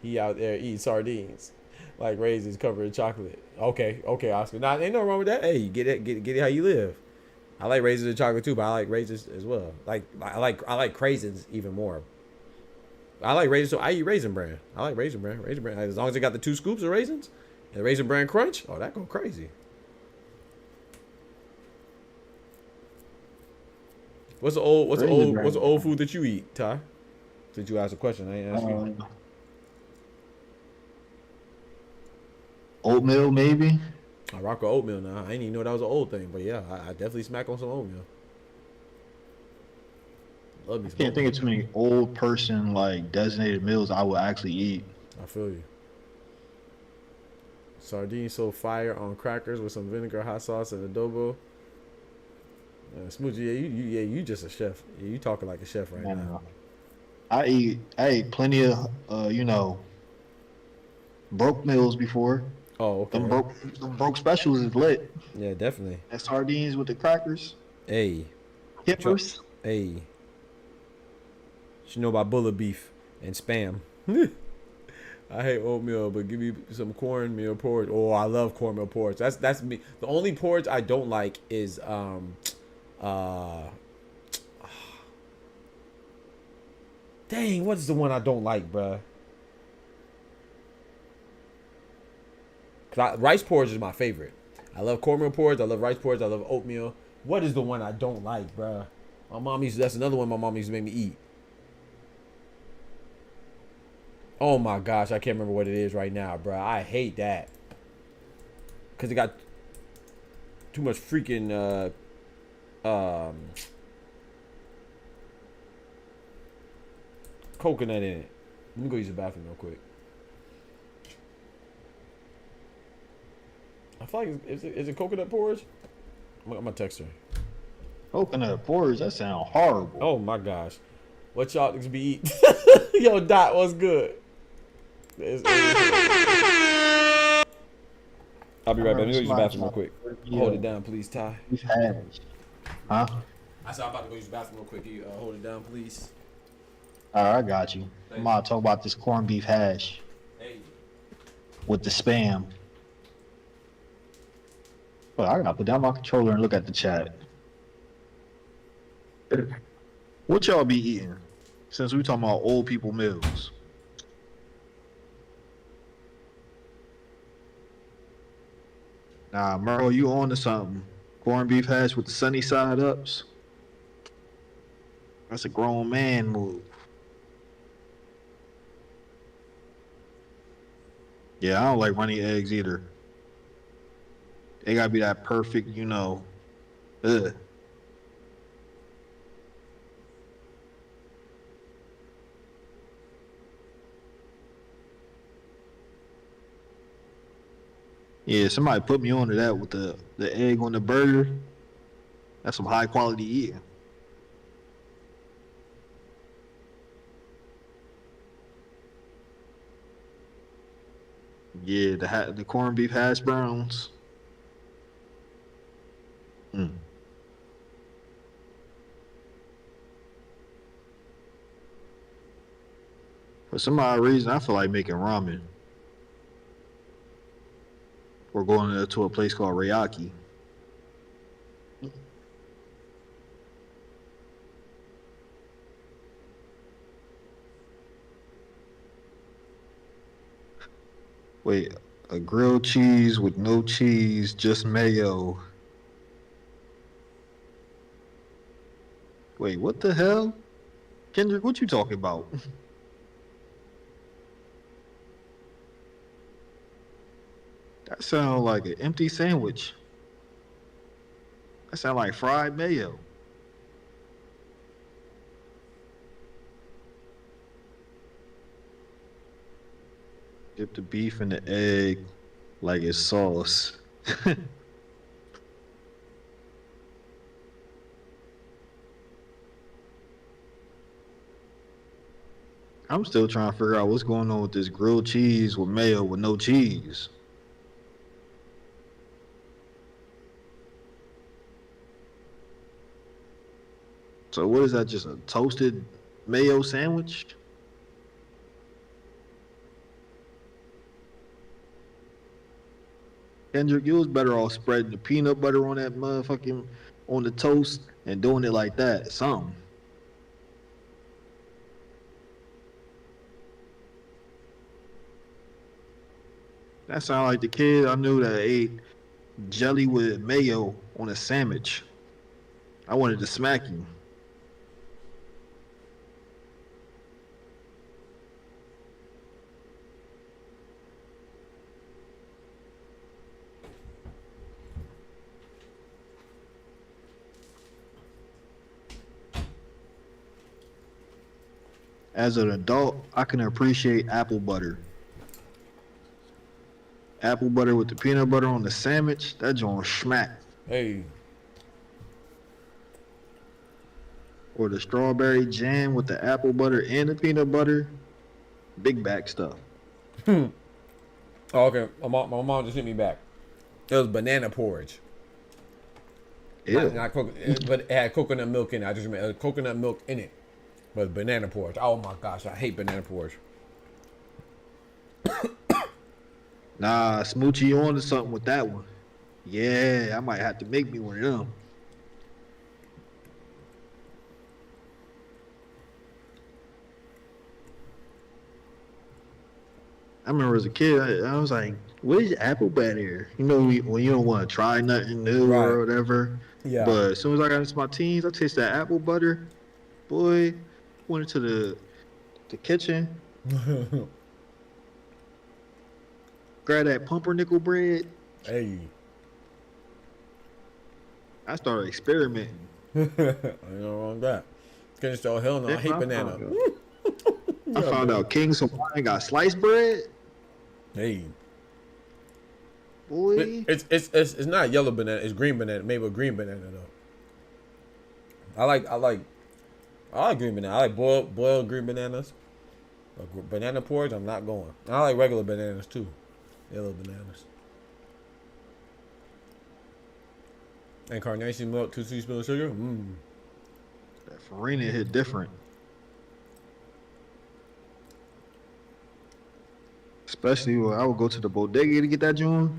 S1: He out there eating sardines. Like raisins covered in chocolate. Okay, Oscar. Nah, ain't no wrong with that. Hey, get it how you live. I like raisins and chocolate too, but I like raisins as well. Like I like craisins even more. I like raisins, so I eat Raisin Bran. I like Raisin Bran. Raisin Bran, as long as it got the 2 scoops of raisins and Raisin Bran Crunch. Oh, that go crazy. What's the old food that you eat, Ty? Since you asked a question, I ain't asked you.
S10: Oatmeal, maybe.
S1: I rock with oatmeal now. I didn't even know that was an old thing, but yeah, I definitely smack on some oatmeal. Love me.
S10: I can't think of too many old person like designated meals I would actually eat.
S1: I feel you. Sardines so fire on crackers with some vinegar, hot sauce, and adobo. Smoochie, you just a chef. Yeah, you talking like a chef right now. I
S10: ate plenty of broke meals before.
S1: Oh, okay.
S10: Them broke specials is lit.
S1: Yeah, definitely.
S10: And sardines with the crackers.
S1: Hey.
S10: Hippers.
S1: Hey. You know about bullet beef and spam. I hate oatmeal, but give me some cornmeal porridge. Oh, I love cornmeal porridge. That's me. The only porridge I don't like is dang, what is the one I don't like, bruh? Rice porridge is my favorite. I love cornmeal porridge. I love rice porridge. I love oatmeal. What is the one I don't like, bruh? That's another one my mom used to make me eat. Oh my gosh, I can't remember what it is right now, bruh. I hate that. Because it got too much freaking, coconut in it. Let me go use the bathroom real quick. I feel like, is it coconut porridge? I'm gonna text her.
S10: Coconut porridge, that sounds horrible.
S1: Oh my gosh. What y'all niggas be eating? Yo, Dot, what's good? I'll be right back. Let me go use the bathroom real quick. Hold it down, please, Ty.
S10: Huh?
S1: I said I'm about to go use the bathroom real quick. You hold it down, please.
S10: Alright, I got you. I'm gonna talk about this corned beef hash.
S1: Hey.
S10: With the spam. But I gotta put down my controller and look at the chat. What y'all be eating? Since we talking about old people meals. Nah, Merle, you on to something. Corned beef hash with the sunny side ups. That's a grown man move. Yeah, I don't like runny eggs either. They gotta be that perfect, you know. Ugh. Yeah, somebody put me onto that with the egg on the burger. That's some high quality eating. Yeah, the corned beef hash browns. For some odd reason, I feel like making ramen. We're going to a place called Ryaki. Wait, a grilled cheese with no cheese, just mayo. Wait, what the hell? Kendrick, what you talking about? That sounds like an empty sandwich. That sounds like fried mayo. Dip the beef in the egg like it's sauce. I'm still trying to figure out what's going on with this grilled cheese with mayo with no cheese. So what is that, just a toasted mayo sandwich? Kendrick, you was better off spreading the peanut butter on that motherfucking, on the toast and doing it like that, something. That sound like the kid I knew that ate jelly with mayo on a sandwich. I wanted to smack you. As an adult, I can appreciate apple butter. Apple butter with the peanut butter on the sandwich, that joint smack.
S1: Hey.
S10: Or the strawberry jam with the apple butter and the peanut butter. Big back stuff.
S1: Oh, okay. My mom just hit me back. It was banana porridge.
S9: Yeah.
S1: Not coconut, but it had coconut milk in it. I just remember coconut milk in it, but banana porridge. Oh my gosh, I hate banana porridge.
S9: Nah, Smoochie, you on to something with that one. Yeah, I might have to make me one of them. I remember as a kid, I was like, what is apple butter? You know, when you don't want to try nothing new or whatever.
S1: Yeah.
S9: But as soon as I got into my teens, I tasted that apple butter. Boy, went into the kitchen. Grab that pumpernickel bread.
S1: Hey.
S9: I started experimenting.
S1: Ain't no wrong with that. Can still hell no, I hate banana.
S9: I found out King's Hawaiian got sliced bread.
S1: Hey.
S9: Boy.
S1: It's not yellow banana, it's green banana, maybe a green banana though. I like green banana. I like boiled green bananas. Banana porridge, I'm not going. I like regular bananas too. Yellow bananas. And carnation milk, 2 teaspoons of sugar.
S9: That Farina hit different. Especially when I would go to the bodega to get that joint.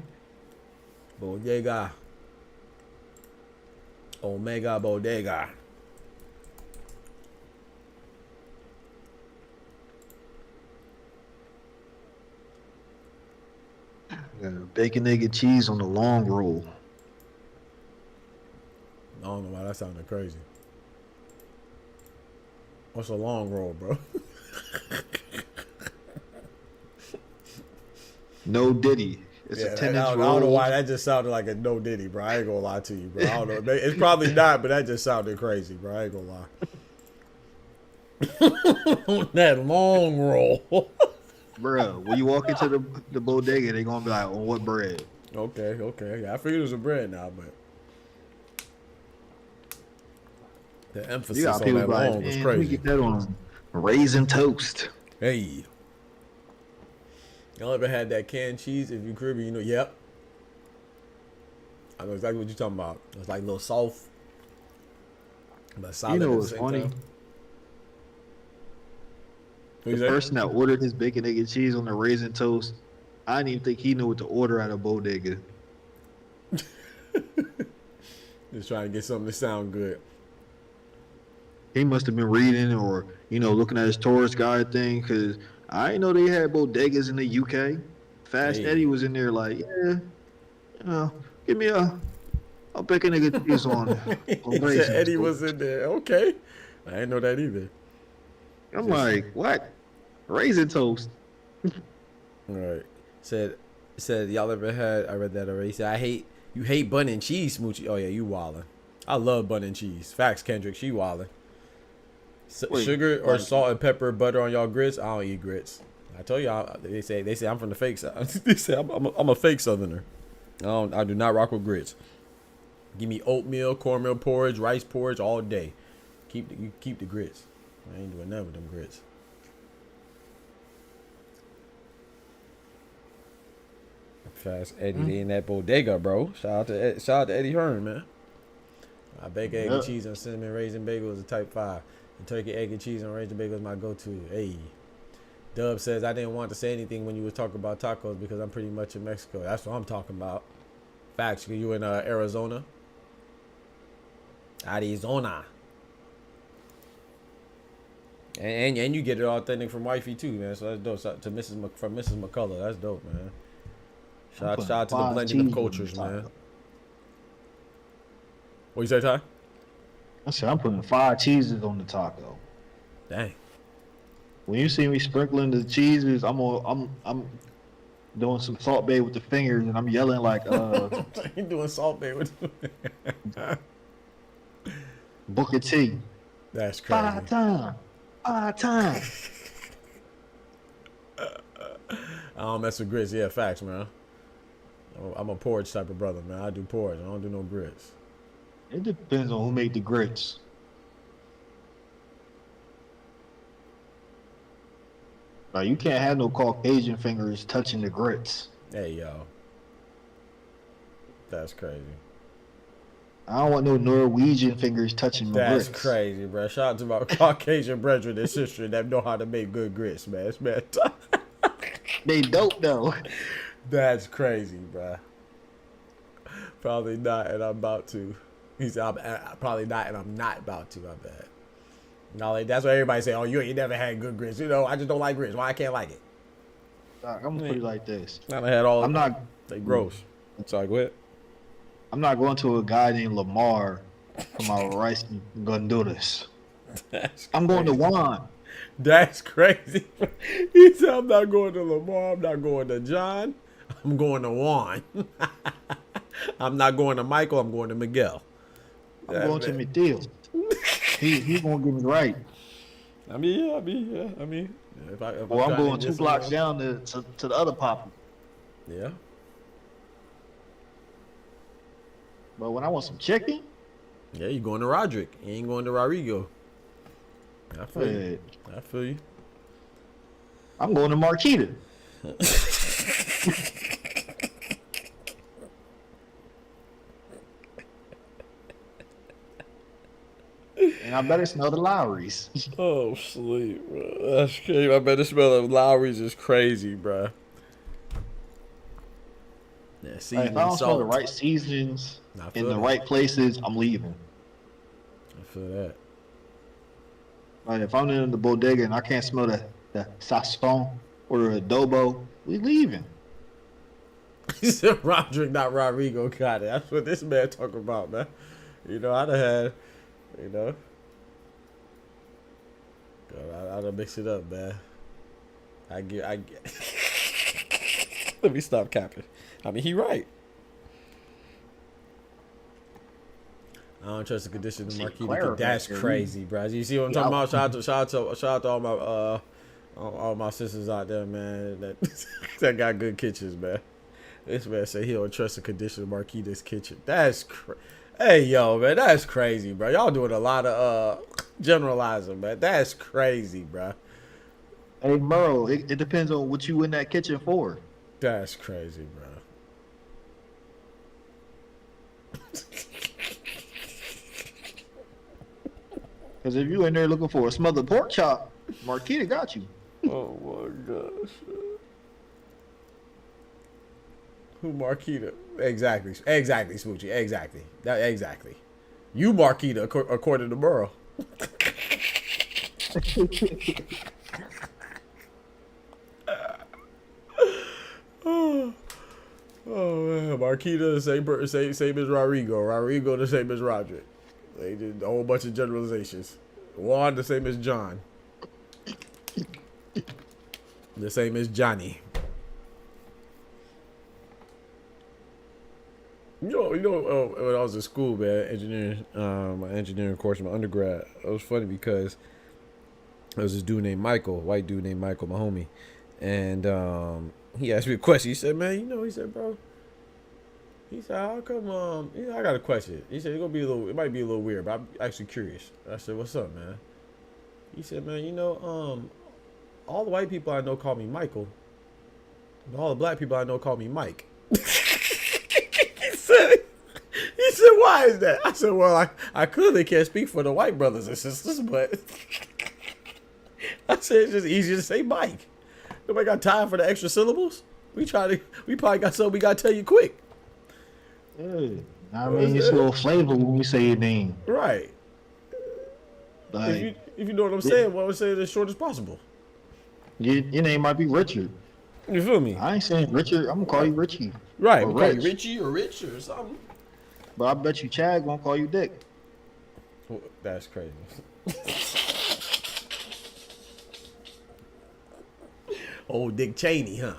S1: Bodega. Omega Bodega.
S9: Bacon, egg, and cheese on the long roll.
S1: I don't know why that sounded crazy. What's a long roll, bro?
S9: No Diddy. It's a 10-inch roll.
S1: I don't know why that just sounded like a no Diddy, bro. I ain't gonna lie to you, bro. I don't know. It's probably not, but that just sounded crazy, bro. I ain't gonna lie. That long roll.
S9: Bro, when you walk into the bodega, they gonna be like, on what bread?
S1: Okay. Yeah, I figured it was a bread now, but the emphasis on that long was crazy.
S9: We get that on raisin toast.
S1: Hey. Y'all ever had that canned cheese? If you Caribbean, you know, yep. I know exactly what you're talking about. It's like a little soft, but solid.
S9: You know
S1: at the
S9: what's
S1: same
S9: funny?
S1: time.
S9: The person that ordered his bacon, egg, and cheese on the raisin toast, I didn't even think he knew what to order at a bodega.
S1: Just trying to get something to sound good.
S9: He must have been reading or, looking at his tourist guide thing, because I didn't know they had bodegas in the UK. Fast Eddie was in there like, give me a bacon, egg, and cheese on raisin
S1: Eddie
S9: toast.
S1: was in there. Okay. I didn't know that either.
S9: I'm like, what? Raisin toast.
S1: All right. Said y'all ever had? I read that already. He said you hate bun and cheese, Smoochie. Oh yeah, you wildin'. I love bun and cheese. Facts, Kendrick. She wildin'. Sugar or salt and pepper, butter on y'all grits. I don't eat grits. I told y'all. They say I'm from the fake side. They say I'm a fake Southerner. I do not rock with grits. Give me oatmeal, cornmeal porridge, rice porridge all day. You keep the grits. I ain't doing nothing with them grits. Fast Eddie in that bodega, bro. Shout out to Eddie Hearn, man. I bake egg and cheese and cinnamon raisin bagel is a type 5. The turkey egg and cheese and raisin bagel is my go-to. Hey. Dub says I didn't want to say anything when you was talking about tacos because I'm pretty much in Mexico. That's what I'm talking about. Facts. You in Arizona? Arizona. And you get it authentic from wifey too, man. So that's dope. So, to Mrs. McCullough, that's dope, man. Shout out to the blending of cultures, man. What you say, Ty?
S10: I said I'm putting 5 cheeses on the taco.
S1: Dang.
S10: When you see me sprinkling the cheeses, I'm doing some Salt Bae with the fingers, and I'm yelling like
S1: you doing Salt Bae with
S10: Booker T.
S1: That's crazy.
S10: 5 times. 5 times.
S1: I don't mess with grits. Yeah, facts, man. I'm a porridge type of brother, man. I do porridge. I don't do no grits.
S10: It depends on who made the grits. Like, you can't have no Caucasian fingers touching the grits.
S1: Hey, yo. That's crazy.
S10: I don't want no Norwegian fingers touching my
S1: That's
S10: grits.
S1: crazy, bro. Shout out to my Caucasian brethren and sister that know how to make good grits, man. It's man.
S10: They dope though.
S1: That's crazy, bro. Probably not, and I'm about to. He said, I'm probably not, and I'm not about to. My bad. No, like, that's what everybody say. Oh, you ain't never had good grits. You know, I just don't like grits. Why I can't like it?
S10: I'm gonna put it like this.
S1: I had all.
S10: I'm not.
S1: They gross. Sorry, go ahead.
S10: I'm not going to a guy named Lamar for my rice and gandules. I'm going to Juan.
S1: That's crazy. He said, I'm not going to Lamar. I'm not going to John. I'm going to Juan. I'm not going to Michael. I'm going to Miguel.
S10: I'm going to Mateo. He's going to get me right.
S1: I mean, yeah. If
S10: I'm going 2 blocks down to the other papa.
S1: Yeah.
S10: But when I want some chicken,
S1: yeah, you going to Roderick. You ain't going to Rodrigo. I feel you. I feel you.
S10: I'm going to Marquita. And I better smell the Lowry's.
S1: Oh, sleep, bro. That's crazy. I bet the smell of Lowry's is crazy, bro. Yeah, seasoning,
S10: if I don't smell
S1: salt.
S10: the right seasonings in the right places, I'm leaving.
S1: I feel that.
S10: Like if I'm in the bodega and I can't smell the sazon or the adobo, we leaving.
S1: He said Roderick, not Rodrigo. Got it. That's what this man talking about, man. You know, I'd have had, you know. I'd have mixed it up, man. I get. Let me stop capping. I mean, he right. I don't trust the condition of Marquita. That's crazy, bro. You see what I'm talking about? Shout out to all my sisters out there, man. That got good kitchens, man. This man said he don't trust the condition of Marquita's kitchen. That's hey, yo, man, that's crazy, bro. Y'all doing a lot of generalizing, man. That's crazy, bro.
S10: Hey, bro, it depends on what you in that kitchen for.
S1: That's crazy, bro.
S10: Because if you in there looking for a smothered pork chop, Marquita got you.
S1: Oh my gosh. Who Marquita? Exactly, Smoochie. Exactly. You Marquita, according to Burrow. Oh man, Marquita the same as Rodrigo. Rodrigo the same as Roderick. They did a whole bunch of generalizations. Juan the same as John. The same as Johnny. You know, when I was in school, man, engineering, my engineering course, my undergrad, it was funny because there was this dude named Michael, white dude named Michael, my homie, and he asked me a question. He said, "Man, he said, bro." He said, "How come?" I got a question. He said, it might be a little weird, but I'm actually curious. I said, "What's up, man?" He said, "Man, all the white people I know call me Michael, but all the black people I know call me Mike." He said, "Why is that?" I said, "Well, I clearly can't speak for the white brothers and sisters, but I said it's just easier to say Mike. Nobody got time for the extra syllables. We probably got something we gotta tell you quick."
S10: Yeah. I mean, it's a little flavor when we say your name.
S1: Right.
S10: Like,
S1: if you know what I'm saying, why would say it as short as possible?
S10: Your name might be Richard.
S1: You feel me?
S10: I ain't saying Richard. I'm gonna call you Richie.
S1: Right.
S10: Or
S1: We'll call you
S10: Rich.
S1: Richie or Rich or something.
S10: But I bet you Chad gonna call you Dick.
S1: Well, that's crazy. Old Dick Cheney, huh?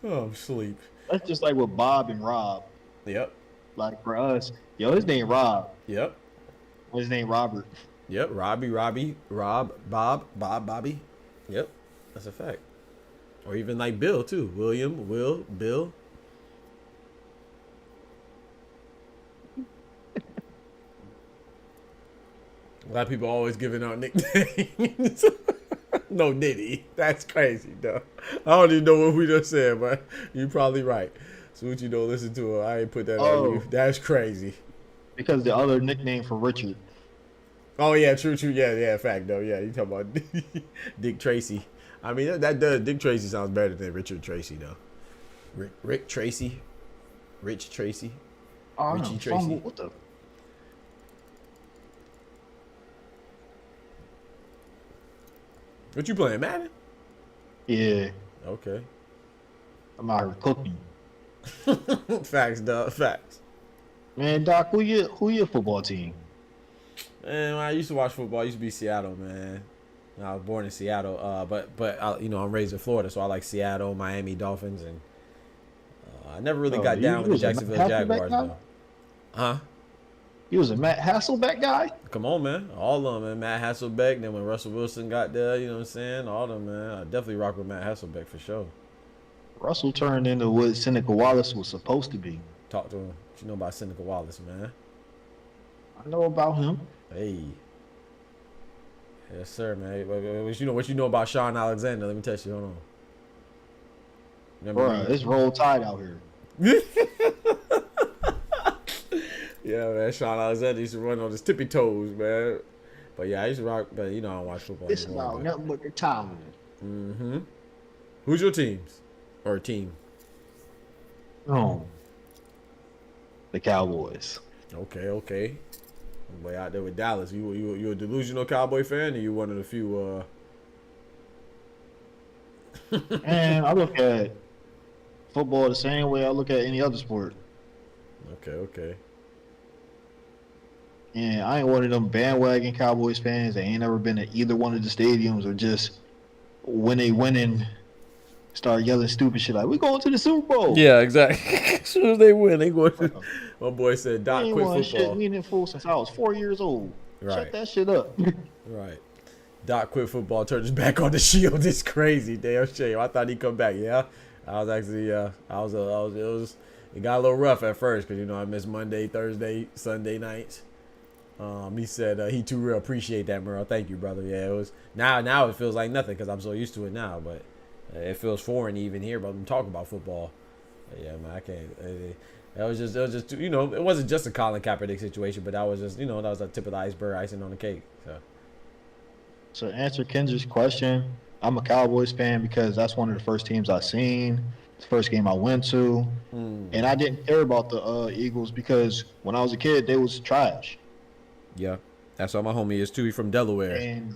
S1: Oh, I'm asleep.
S10: That's just like with Bob and Rob.
S1: Yep.
S10: Like for us, his name Rob.
S1: Yep.
S10: His name Robert.
S1: Yep. Robbie, Rob, Bob, Bobby. Yep. That's a fact. Or even like Bill too. William, Will, Bill. A lot of people always giving out nicknames. No, did he? That's crazy, though. I don't even know what we just said, but you're probably right. So what you don't listen to her. I ain't put that on you. That's crazy.
S10: Because the other nickname for Richard.
S1: Oh yeah, true. Yeah, fact though. Yeah, you talking about Dick Tracy. I mean that does. Dick Tracy sounds better than Richard Tracy though. Rick Tracy, Rich Tracy, Richie Tracy.
S10: What the?
S1: What you playing, Madden?
S10: Yeah,
S1: Okay.
S10: I'm out here cooking.
S1: Facts, dog. Facts.
S10: Man, Doc, who your football team?
S1: Man, when I used to watch football, I used to be Seattle, man. I was born in Seattle, but I'm raised in Florida, so I like Seattle, Miami Dolphins, and I never really got down with the Jacksonville Jaguars, though. Huh?
S10: He was a Matt Hasselbeck guy?
S1: Come on, man. All of them, man. Matt Hasselbeck. Then when Russell Wilson got there, you know what I'm saying? All of them, man. I definitely rock with Matt Hasselbeck for sure.
S10: Russell turned into what Seneca Wallace was supposed to be.
S1: Talk to him. What you know about Seneca Wallace, man?
S10: I know about him.
S1: Hey. Yes, sir, man. What you know about Sean Alexander? Let me tell you. Hold on.
S10: Bro, it's roll tide out here.
S1: Yeah, man. Sean Alexander used to run on his tippy toes, man. But yeah, I used to rock. But I don't watch football.
S10: It's about nothing but the time.
S1: Mm-hmm. Who's your teams or team?
S10: Oh, the Cowboys.
S1: Okay. Way out there with Dallas. You a delusional Cowboy fan, or you one of the few?
S10: And I look at football the same way I look at any other sport.
S1: Okay.
S10: And I ain't one of them bandwagon Cowboys fans that ain't never been at either one of the stadiums, or just when they winning, start yelling stupid shit like, "We going to the Super Bowl."
S1: Yeah, exactly. As soon as they win, they go to. My boy said, "Doc, quit football."
S10: Shit meaningful since I was 4 years old.
S1: Right.
S10: Shut that shit up.
S1: Right. Doc quit football, turned his back on the Shield. It's crazy. Damn shame. I thought he'd come back. Yeah, I was actually. It got a little rough at first because I missed Monday, Thursday, Sunday nights. He said he too real appreciate that, Merle. Thank you, brother. Yeah, it was now it feels like nothing because I'm so used to it now, but it feels foreign to even hear about them talk about football. But yeah, man, I can't. It was just it wasn't just a Colin Kaepernick situation, but that was just that was the tip of the iceberg, icing on the cake.
S10: So to answer Kendra's question, I'm a Cowboys fan because that's one of the first teams I seen. It's the first game I went to, and I didn't care about the Eagles because when I was a kid, they was trash.
S1: Yeah, that's how my homie is too. He's from Delaware,
S10: and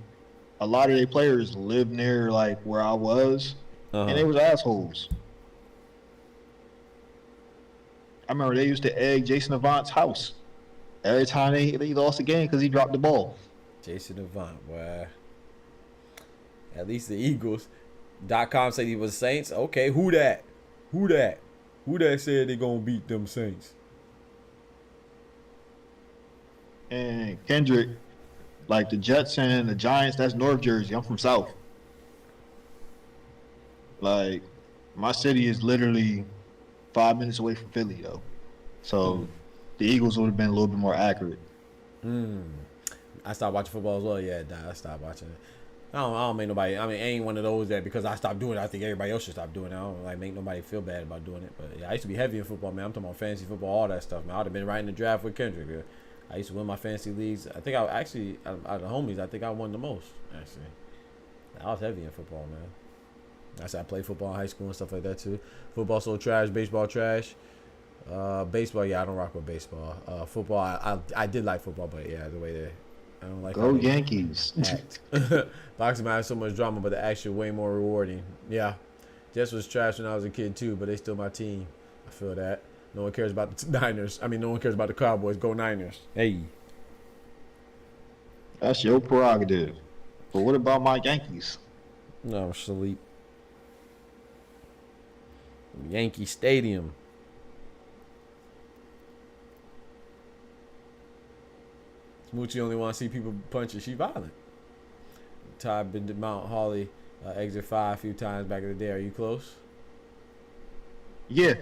S10: a lot of their players lived near like where I was, and they was assholes. I remember they used to egg Jason Avant's house every time they lost a game because he dropped the ball.
S1: Jason Avant, boy. At least the Eagles. .com said he was Saints. Okay, who that? Who that said they gonna beat them Saints?
S10: And Kendrick, like the Jets and the Giants, that's North Jersey. I'm from South. Like, my city is literally 5 minutes away from Philly, though. So the Eagles would have been a little bit more accurate.
S1: I stopped watching football as well. Yeah, I stopped watching it. I don't make nobody. I mean, I ain't one of those that because I stopped doing it, I think everybody else should stop doing it. I don't make nobody feel bad about doing it. But yeah, I used to be heavy in football, man. I'm talking about fantasy football, all that stuff, man. I'd have been right in the draft with Kendrick. Yeah. I used to win my fantasy leagues. I think out of the homies, I think I won the most. Actually, I was heavy in football, man. I said I played football in high school and stuff like that too. Football so trash, baseball trash. Baseball, yeah, I don't rock with baseball. Football, I did like football, but yeah, the way they. I don't like.
S10: Go Yankees.
S1: Boxing might have so much drama, but the action way more rewarding. Yeah, Jets was trash when I was a kid too, but they still my team. I feel that. No one cares about the Niners. I mean, no one cares about the Cowboys. Go Niners. Hey.
S10: That's your prerogative. But what about my Yankees?
S1: No, sleep. Yankee Stadium. Smoochie only want to see people punch her. She violent. Ty been to Mount Holly, exit 5 a few times back in the day. Are you close?
S10: Yeah.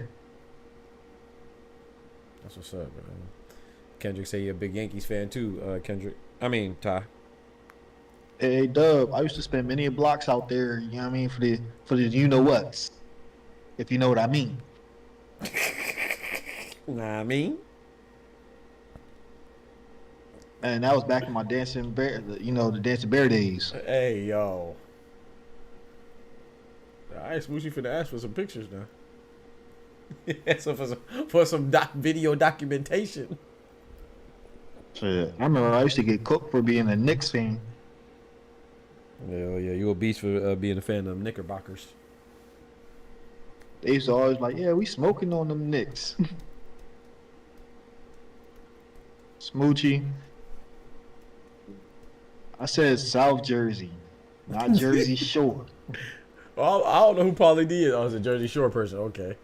S1: That's what's up, man. Kendrick say you're a big Yankees fan too, Kendrick. I mean, Ty.
S10: Hey, Dub, I used to spend many blocks out there, you know what I mean, for the you know what's, if you know what I mean.
S1: Nah, I mean.
S10: And that was back in my dancing bear, the dancing bear days.
S1: Hey, yo. All right, Smoochy finna ask for some pictures now. So for some video documentation.
S10: Shit, I remember I used to get cooked for being a Knicks fan.
S1: Yeah, you a beast for being a fan of Knickerbockers.
S10: They used to always like, yeah, we smoking on them Knicks. Smoochie. I said South Jersey, not Jersey Shore.
S1: Well, I don't know who Paulie D is. Oh, it's a Jersey Shore person. Okay.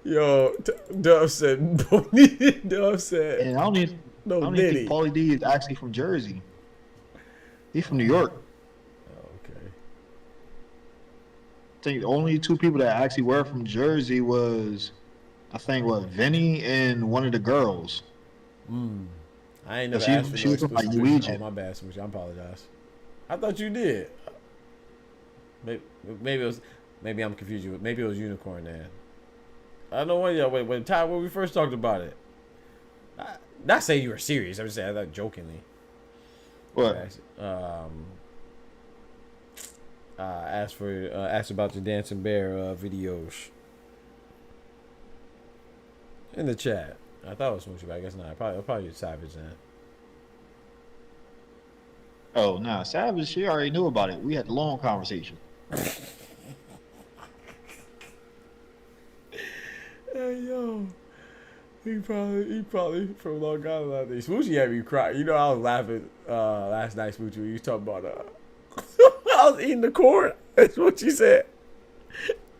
S1: Yo, Dove said. Dove said.
S10: And I don't even think Paulie D is actually from Jersey. He's from New York.
S1: Okay.
S10: I think the only two people that actually were from Jersey was, I think, Vinny and one of the girls.
S1: I ain't never asked for
S10: she was like
S1: Oh,
S10: Luigi.
S1: my bad, Smoochie. I apologize. I thought you did. Maybe it was. Maybe I'm confused. Maybe it was Unicorn then. I don't know when y'all when we first talked about it. Not saying you were serious. I'm just saying that jokingly.
S10: What?
S1: Asked about the Dancing Bear videos in the chat. I thought it was Smoochie, but I guess not. Probably Savage then.
S10: Oh, nah, Savage, she already knew about it. We had a long conversation.
S1: Hey yo, he probably from Long Island. I think Smoochie had me cry. You know, I was laughing last night, Smoochie, when you was talking about I was eating the corn. That's what she said.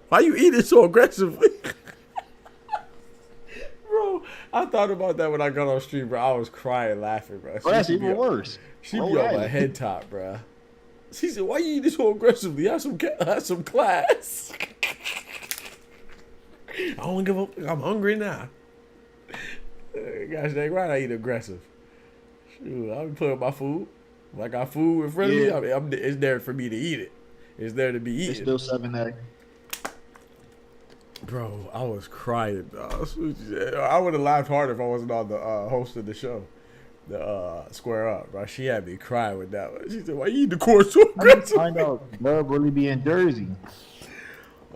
S1: Why you eating so aggressively? Bro, I thought about that when I got on stream, bro. I was crying laughing, bro.
S10: Oh, that's even worse.
S1: She be on my head top, bro. She said, "Why you eating so aggressively? Have some class." I don't give up. I'm hungry now. Gosh dang right, I eat aggressive. Shoot, I'll be putting my food. When I got food in front of me, I mean, it's there for me to eat it. It's there to be eaten.
S10: It's still 7A.
S1: Bro, I was crying. I would have laughed harder if I wasn't on the host of the show. The Square Up, bro. She had me crying with that one. She said, "Why you eat the corn so aggressive?"
S10: I know. Love really be in Jersey.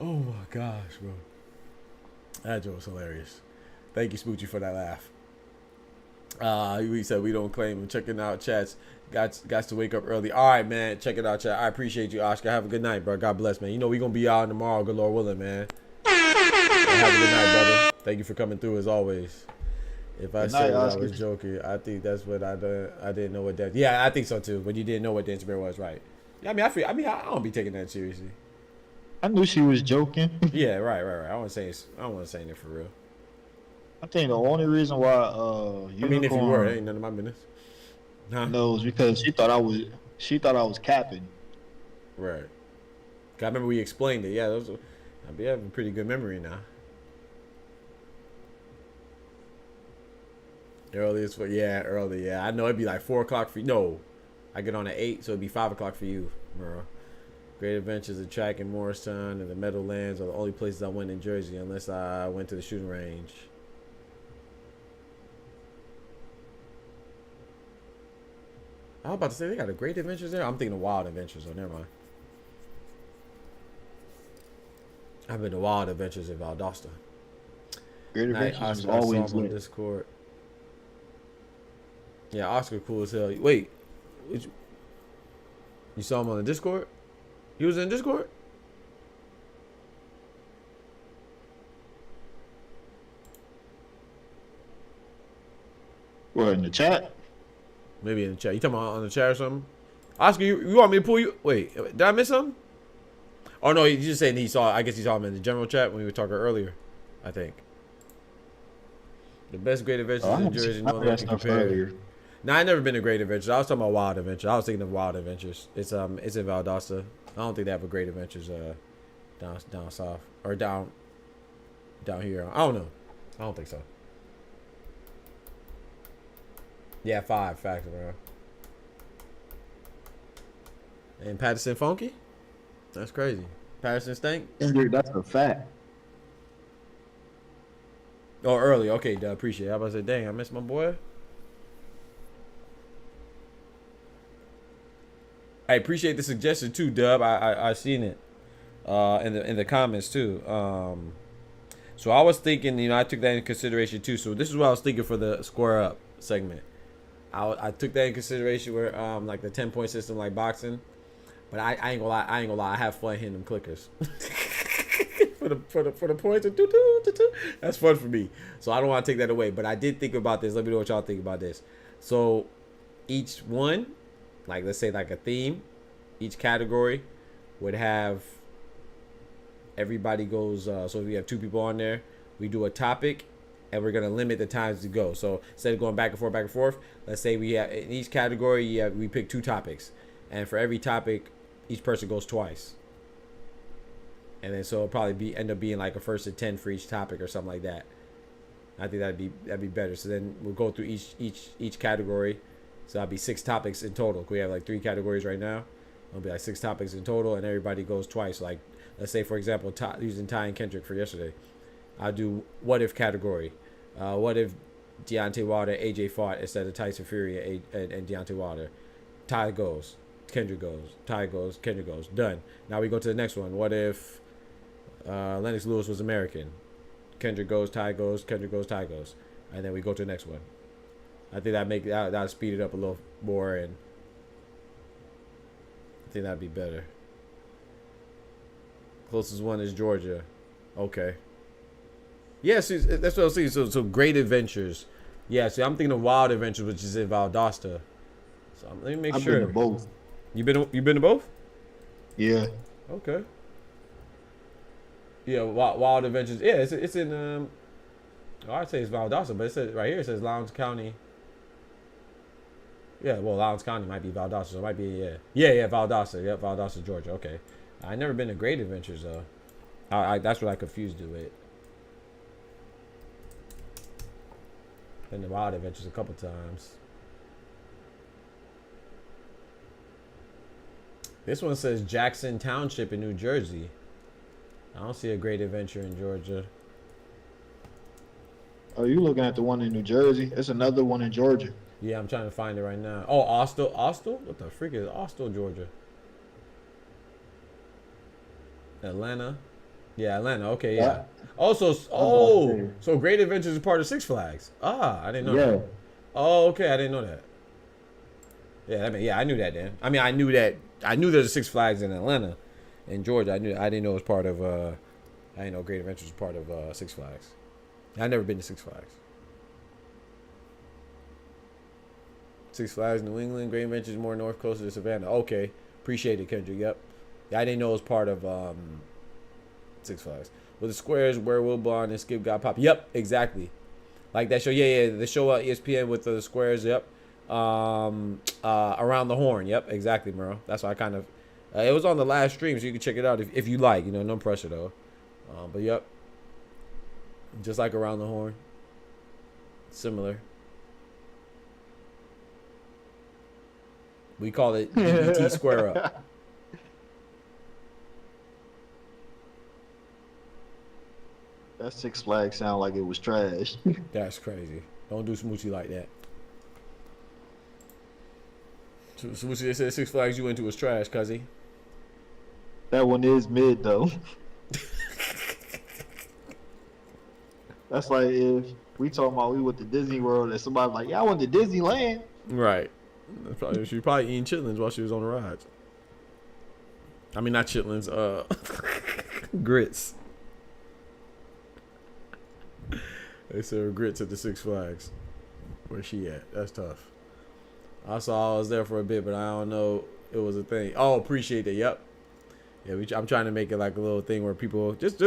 S1: Oh my gosh, bro. That joke was hilarious. Thank you, Smoochie, for that laugh. We said we don't claim him. Checking out chats. Got to wake up early. All right, man. Checking out chat. I appreciate you, Oscar. Have a good night, bro. God bless, man. You know we gonna be out tomorrow. Good Lord willing, man. Have a good night, brother. Thank you for coming through as always. If I said I was joking, I think that's what I done. I didn't know what that. Yeah, I think so too. But you didn't know what Dancing Bear was, right? Yeah, I mean, I don't be taking that seriously.
S10: I knew she was joking.
S1: Yeah, right. I don't want to say it for real.
S10: I think the only reason why
S1: I mean, if you were, it ain't none of my business. Nah.
S10: No, it's because she thought I was capping.
S1: Right. I remember we explained it. Yeah, I be having pretty good memory now. Early. Yeah. I know it'd be like 4 o'clock for you. No, I get on at 8, so it'd be 5 o'clock for you, bro. Great Adventures, the track in Morristown, and the Meadowlands are the only places I went in Jersey, unless I went to the shooting range. I was about to say they got a Great Adventures there. I'm thinking of Wild Adventures. Oh, never mind. I've been to Wild Adventures in Valdosta.
S10: Great Adventures is always
S1: on Discord. Yeah, Oscar cool as hell. Wait, you saw him on the Discord? He was in Discord?
S10: What, in the chat?
S1: Maybe in the chat. You talking about on the chat or something? Oscar, you want me to pull you? Wait, did I miss something? Oh no, you just saying he saw. I guess he saw him in the general chat when we were talking earlier. I think the best Great Adventures in Jersey. No one can compare. Nah, I never been to Great Adventures. I was talking about Wild Adventures. I was thinking of Wild Adventures. It's in Valdosta. I don't think they have a Great Adventures down south or down here. I don't know. I don't think so. Yeah, 5 factor, bro. And Patterson funky? That's crazy. Patterson stank?
S10: Kendrick, that's a fact.
S1: Oh, early. Okay, duh, appreciate it. I was about to say, dang, I missed my boy. I appreciate the suggestion too, Dub. I seen it in the comments too. So I was thinking, you know, I took that into consideration too. So this is what I was thinking for the square up segment. I took that in consideration where like the 10-point system like boxing. But I ain't gonna lie, I have fun hitting them clickers. for the points. That's fun for me. So I don't want to take that away. But I did think about this. Let me know what y'all think about this. So each one, like let's say like a theme, each category would have everybody goes. So if we have 2 people on there, we do a topic, and we're gonna limit the times to go. So instead of going back and forth, let's say we have in each category, we pick 2 topics, and for every topic, each person goes twice. And then so it'll probably end up being like a 1st to 10 for each topic or something like that. I think that'd be better. So then we'll go through each category. So that'd be 6 topics in total. We have like 3 categories right now. It'll be like 6 topics in total, and everybody goes twice. Like let's say for example, using Ty and Kendrick for yesterday, I'll do what if category. What if Deontay Wilder, AJ fought instead of Tyson Fury and Deontay Wilder? Ty goes, Kendrick goes, Ty goes, Kendrick goes. Done. Now we go to the next one. What if Lennox Lewis was American? Kendrick goes, Ty goes, Kendrick goes, Ty goes, and then we go to the next one. I think that'll speed it up a little more, and I think that'd be better. Closest one is Georgia. Okay. Yes, that's what I was thinking. So Great Adventures. Yeah, see, I'm thinking of Wild Adventures, which is in Valdosta. So let me make sure.
S10: I've been to both.
S1: You been to both?
S10: Yeah.
S1: Okay. Yeah, Wild Adventures. Yeah, it's in I'd say it's Valdosta, but it says right here it says Lowndes County. Yeah, well, Lowndes County might be Valdosta, so it might be yeah, Valdosta. Yep, Valdosta, Georgia. Okay, I never been to Great Adventures though. That's what I confused it with. Been to Wild Adventures a couple times. This one says Jackson Township in New Jersey. I don't see a Great Adventure in Georgia.
S10: Oh, you looking at the one in New Jersey? There's another one in Georgia.
S1: Yeah, I'm trying to find it right now. Oh, Austell? What the freak is Austell, Georgia? Atlanta? Yeah, Atlanta. Okay, yeah. So Great Adventures is part of Six Flags. I didn't know that. Oh, okay, I didn't know that. Yeah, I knew that then. I mean, I knew there's a Six Flags in Atlanta, in Georgia. I didn't know it was part of. I didn't know Great Adventures was part of Six Flags. I've never been to Six Flags. Six Flags, New England. Great Adventures more north, closer to Savannah. Okay, appreciate it, Kendrick. Yep. Yeah, I didn't know it was part of Six Flags. With the squares where Will Bond and Skip got popped. Yep, exactly. Like that show. Yeah, the show on ESPN with the squares. Yep. Around the Horn. Yep, exactly, Murrow. That's why I kind of. It was on the last stream, so you can check it out if you like. You know, no pressure though. But yep. Just like Around the Horn. Similar. We call it DBT Square Up.
S10: That Six Flags sound like it was trash.
S1: That's crazy. Don't do Smoochie like that. Smoochie said Six Flags you went to was trash, cuzzy.
S10: That one is mid though. That's like if we talking about we went to Disney World and somebody like, yeah, I went to Disneyland.
S1: Right. She probably eating chitlins while she was on the rides. I mean, not chitlins, grits. They serve grits at the Six Flags. Where she at? That's tough. I saw I was there for a bit, but I don't know it was a thing. Oh, appreciate it. Yep. Yeah, I'm trying to make it like a little thing where people just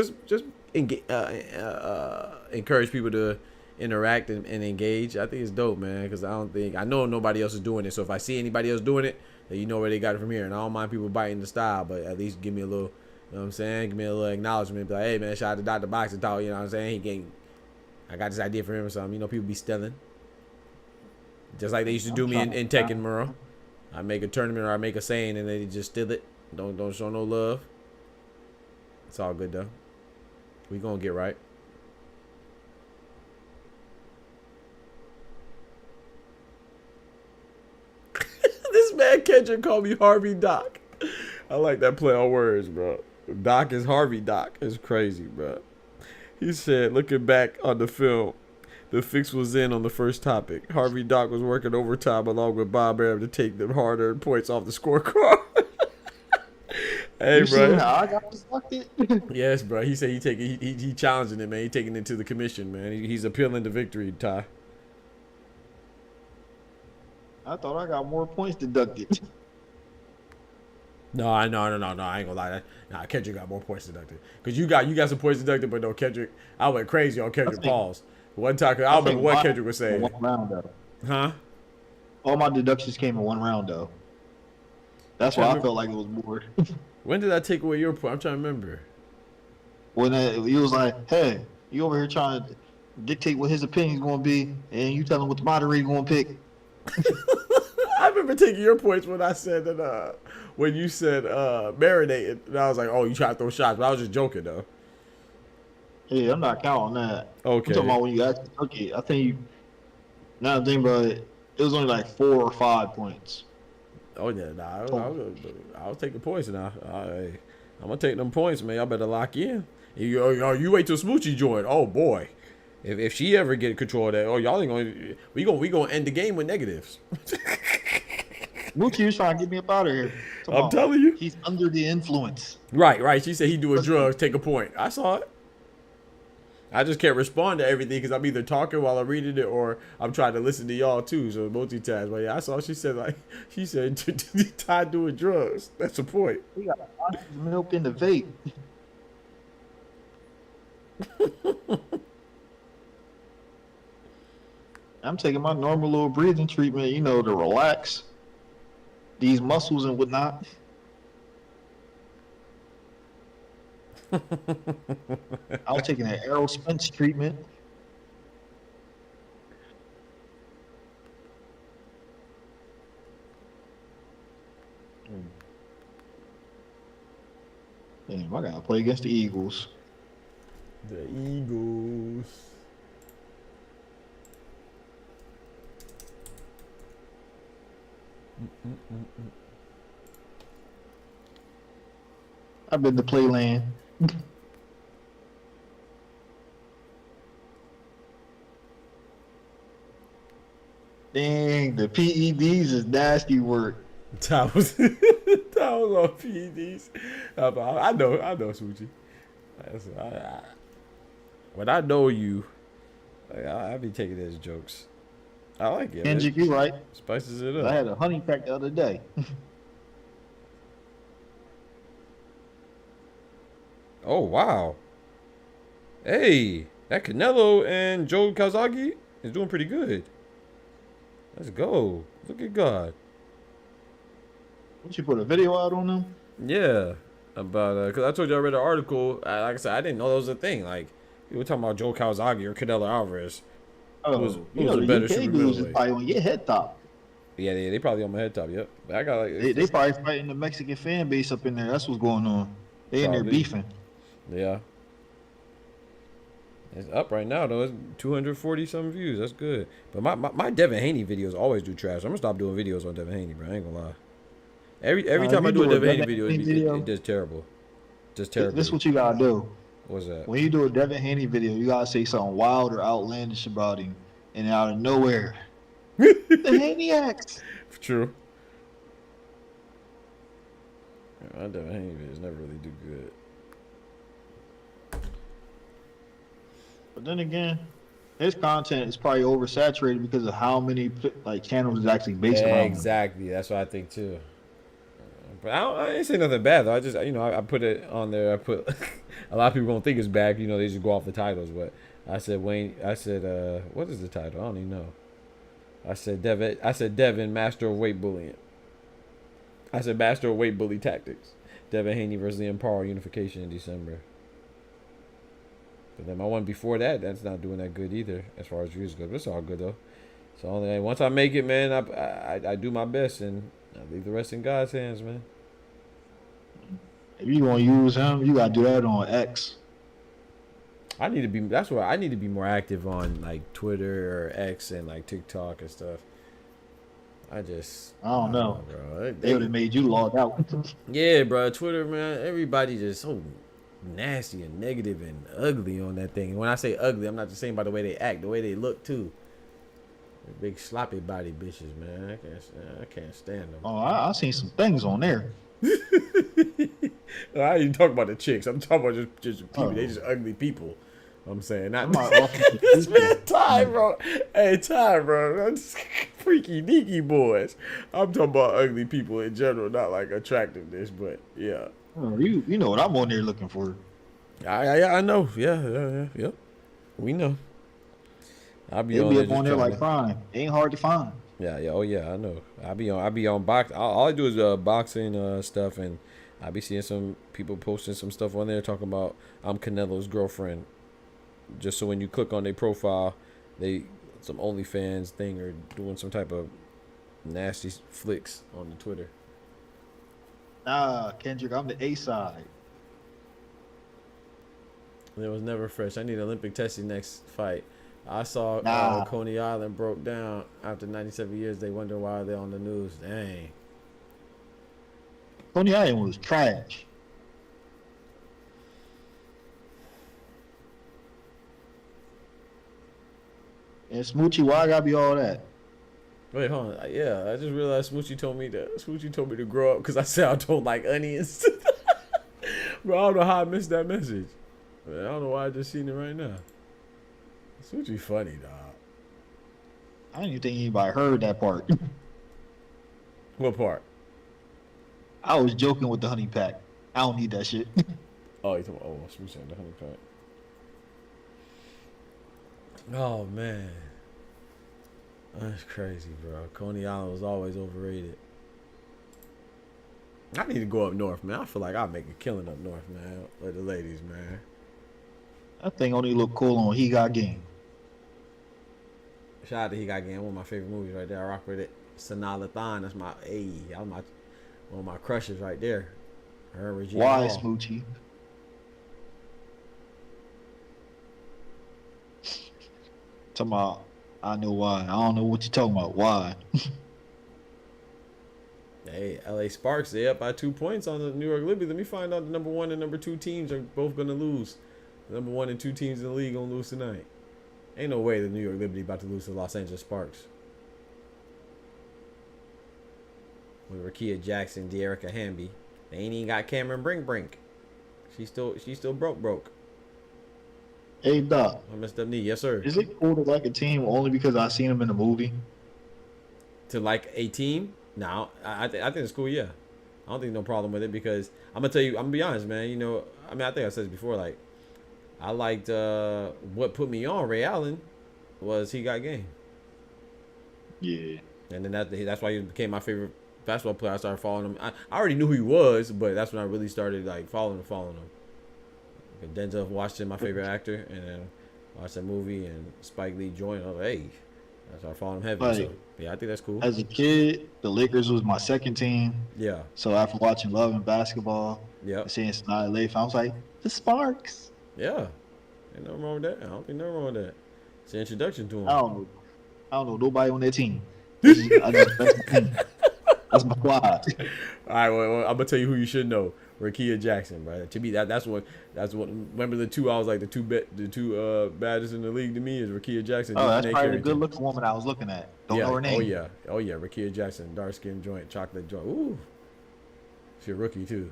S1: encourage people to interact and engage. I think it's dope, man, because I know nobody else is doing it. So if I see anybody else doing it, then you know where they got it from here. And I don't mind people biting the style, but at least give me a little, you know what I'm saying? Give me a little acknowledgement. Be like, hey, man, shout out to Dr. Box and talk, you know what I'm saying? I got this idea for him or something. You know, people be stealing. Just like they used to do me in Tekken, Murrow. I make a tournament or I make a saying and they just steal it. Don't show no love. It's all good though. We gonna get right. This man Kendrick called me Harvey Doc. I like that play on words, bro. Doc is Harvey Doc. It's crazy, bro. He said, looking back on the film, the fix was in on the first topic. Harvey Doc was working overtime along with Bob Arum to take them hard-earned points off the scorecard. Hey, bro.
S10: How I got deducted?
S1: Yes, bro. He said he challenging it, man. He taking it to the commission, man. He's appealing to victory, Ty.
S10: I thought I got more points deducted.
S1: No. I ain't gonna lie. Nah, Kendrick got more points deducted. Cause you got some points deducted, but no, Kendrick. I went crazy on Kendrick. Pause. One time, I remember what Kendrick was saying.
S10: One round though.
S1: Huh?
S10: All my deductions came in one round though. That's why I felt like it was more.
S1: When did I take away your point? I'm trying to remember.
S10: When he was like, "Hey, you over here trying to dictate what his opinion's going to be, and you tell him what the moderator going to pick."
S1: I remember taking your points when I said that. When you said marinated, and I was like, "Oh, you try to throw shots," but I was just joking though.
S10: Yeah, I'm not counting that.
S1: Okay.
S10: I'm talking about when you actually took it. I think you. Now I'm thinking about it. It was only like 4 or 5 points.
S1: Oh yeah, I'll take the points now. I'm gonna take them points, man. Y'all better lock in. You wait till Smoochie join. Oh boy, if she ever get control of that, oh y'all ain't gonna we gonna end the game with negatives.
S10: Smoochie was trying to get me up out of here.
S1: I'm telling you,
S10: he's under the influence.
S1: Right. She said he doing drugs, take a point. I saw it. I just can't respond to everything because I'm either talking while I'm reading it or I'm trying to listen to y'all too. So multitask. But yeah, I saw she said Ty doing drugs. That's the point.
S10: We got milk in the vape. I'm taking my normal little breathing treatment, to relax these muscles and whatnot. I was taking an Errol Spence treatment. Damn, I gotta play against the Eagles.
S1: The Eagles.
S10: I've been to Playland. Dang, the PEDs is nasty work.
S1: That was on PEDs. I know, Smoochie. When I know you, I be taking it as jokes. I like it.
S10: Kendrick, you right.
S1: Spices it up.
S10: I had a honey pack the other day.
S1: Oh wow. Hey, that CANELO and Joe CALZAGHE is doing pretty good. Let's go. Look at God.
S10: What, you put a video out on them?
S1: Yeah. About because I told you I read an article. Like I said, I didn't know that was a thing. Like we were talking about Joe CALZAGHE or Canelo Alvarez.
S10: Oh,
S1: who's
S10: the
S1: a better
S10: UK
S1: super
S10: dudes is
S1: middleweight.
S10: probably on your head top.
S1: Yeah, they probably on my head top. Yep. But I got like
S10: They probably fighting the Mexican fan base up in there. That's what's going on. They in there
S1: Probably.
S10: beefing.
S1: Yeah. It's up right now though. It's 240 some views. That's good. But my Devin Haney videos always do trash. I'm gonna stop doing videos on Devin Haney, bro. I ain't gonna lie. Every time I do a Devin Haney video, it does terrible. Just terrible.
S10: This is what you gotta do.
S1: What's that?
S10: When you do a Devin Haney video, you gotta say something wild or outlandish about him, and out of nowhere, the Haneyacks.
S1: True. Yeah, my Devin Haney videos never really do good.
S10: But then again, his content is probably oversaturated because of how many channels is actually based around him.
S1: Exactly. That's what I think too. But I ain't say nothing bad though. I just I put it on there. I put a lot of people gonna think it's bad. They just go off the titles. But I said what is the title? I don't even know. I said Devin, master of weight bullying. I said master of weight bully tactics. Devin Haney versus the Empower Unification in December. But then my one before that, that's not doing that good either as far as views go. But it's all good though. So only once I make it, man, I do my best, and I leave the rest in God's hands, man.
S10: If you gonna use him, you gotta do that on X.
S1: I need to be. That's why I need to be more active on like Twitter or X and like TikTok and stuff. I
S10: don't know,
S1: bro.
S10: They would have made you log out.
S1: Yeah, bro. Twitter, man. Everybody just so nasty and negative and ugly on that thing. And when I say ugly, I'm not just saying by the way they act, the way they look too. They're big sloppy body bitches, man. I can't stand them.
S10: Oh, I seen some things on there.
S1: I ain't talking about the chicks. I'm talking about just people. They just ugly people. I'm saying not this man Ty, bro. Hey Ty, bro. That's freaky deaky boys. I'm talking about ugly people in general, not like attractiveness, but yeah.
S10: Oh, you know what I'm on there looking for.
S1: I know. Yeah. We know. I'll be
S10: They'll
S1: on
S10: be
S1: there
S10: up on there like
S1: to...
S10: Prime. Ain't hard to find.
S1: Yeah. Oh yeah, I know. I be on box. All I do is boxing stuff, and I be seeing some people posting some stuff on there talking about I'm Canelo's girlfriend. Just so when you click on their profile, they some OnlyFans thing or doing some type of nasty flicks on the Twitter.
S10: Nah, Kendrick, I'm the A side.
S1: It was never fresh. I need Olympic testing next fight. I saw Coney Island broke down after 97 years. They wonder why they're on the news. Dang.
S10: Coney Island was trash. And Smoochie, why I gotta be all that?
S1: Wait, hold on. Yeah, I just realized Smoochie told me to grow up because I said I don't like onions. Bro, I don't know how I missed that message. Man, I don't know why I just seen it right now. Smoochie funny, dog.
S10: I don't even think anybody heard that part.
S1: What part?
S10: I was joking with the honey pack. I don't need that shit.
S1: Oh, you talking about Smoochie and the honey pack. Oh man, that's crazy, bro. Coney Island was always overrated. I need to go up north, man. I feel like I'll make a killing up north, man. With the ladies, man.
S10: That thing only look cool on He Got Game.
S1: Shout out to He Got Game, one of my favorite movies right there. I rock with it. Sanaa Lathan, that's my one of my crushes right there. Her and Regina
S10: Why,
S1: Hall.
S10: Smoochie? Talking about, I know why. I don't know what you're talking about. Why?
S1: Hey, LA Sparks, they up by 2 points on the New York Liberty. Let me find out the number 1 and number 2 teams are both going to lose. The number 1 and 2 teams in the league going to lose tonight. Ain't no way the New York Liberty about to lose to Los Angeles Sparks. With Rakia Jackson, De'Erica Hamby. They ain't even got Cameron Brink. She's still broke.
S10: Hey, Doc.
S1: I messed up knee. Yes, sir.
S10: Is it cool to like a team only because I seen them in the movie?
S1: To like a team? No, I think it's cool, yeah. I don't think no problem with it because I'm gonna be honest, man. You know, I mean, I think I said this before. Like, I liked what put me on Ray Allen was He Got Game.
S10: Yeah.
S1: And then that's why he became my favorite basketball player. I started following him. I already knew who he was, but that's when I really started like following him. And Denzel Washington, my favorite actor, and then watched that movie and Spike Lee joined. I was like, hey, I started following him heavy.
S10: Like,
S1: so yeah, I think that's cool.
S10: As a kid, the Lakers was my second team.
S1: Yeah.
S10: So after watching Love and Basketball, and seeing Sanaa Lathan, I was like, the Sparks.
S1: Yeah. Ain't nothing wrong with that. I don't think nothing wrong with that. It's an introduction to him.
S10: I don't know nobody on that team. That's my team. That's my squad.
S1: All right, well, I'm gonna tell you who you should know. Rakia Jackson, right? To me, that's what. Remember the two? I was like the two baddest in the league to me is Rakia Jackson.
S10: Oh, that's probably the good looking woman I was looking at. Don't know her name.
S1: Oh yeah. Rakia Jackson, dark skin joint, chocolate joint. Ooh, she's a rookie too.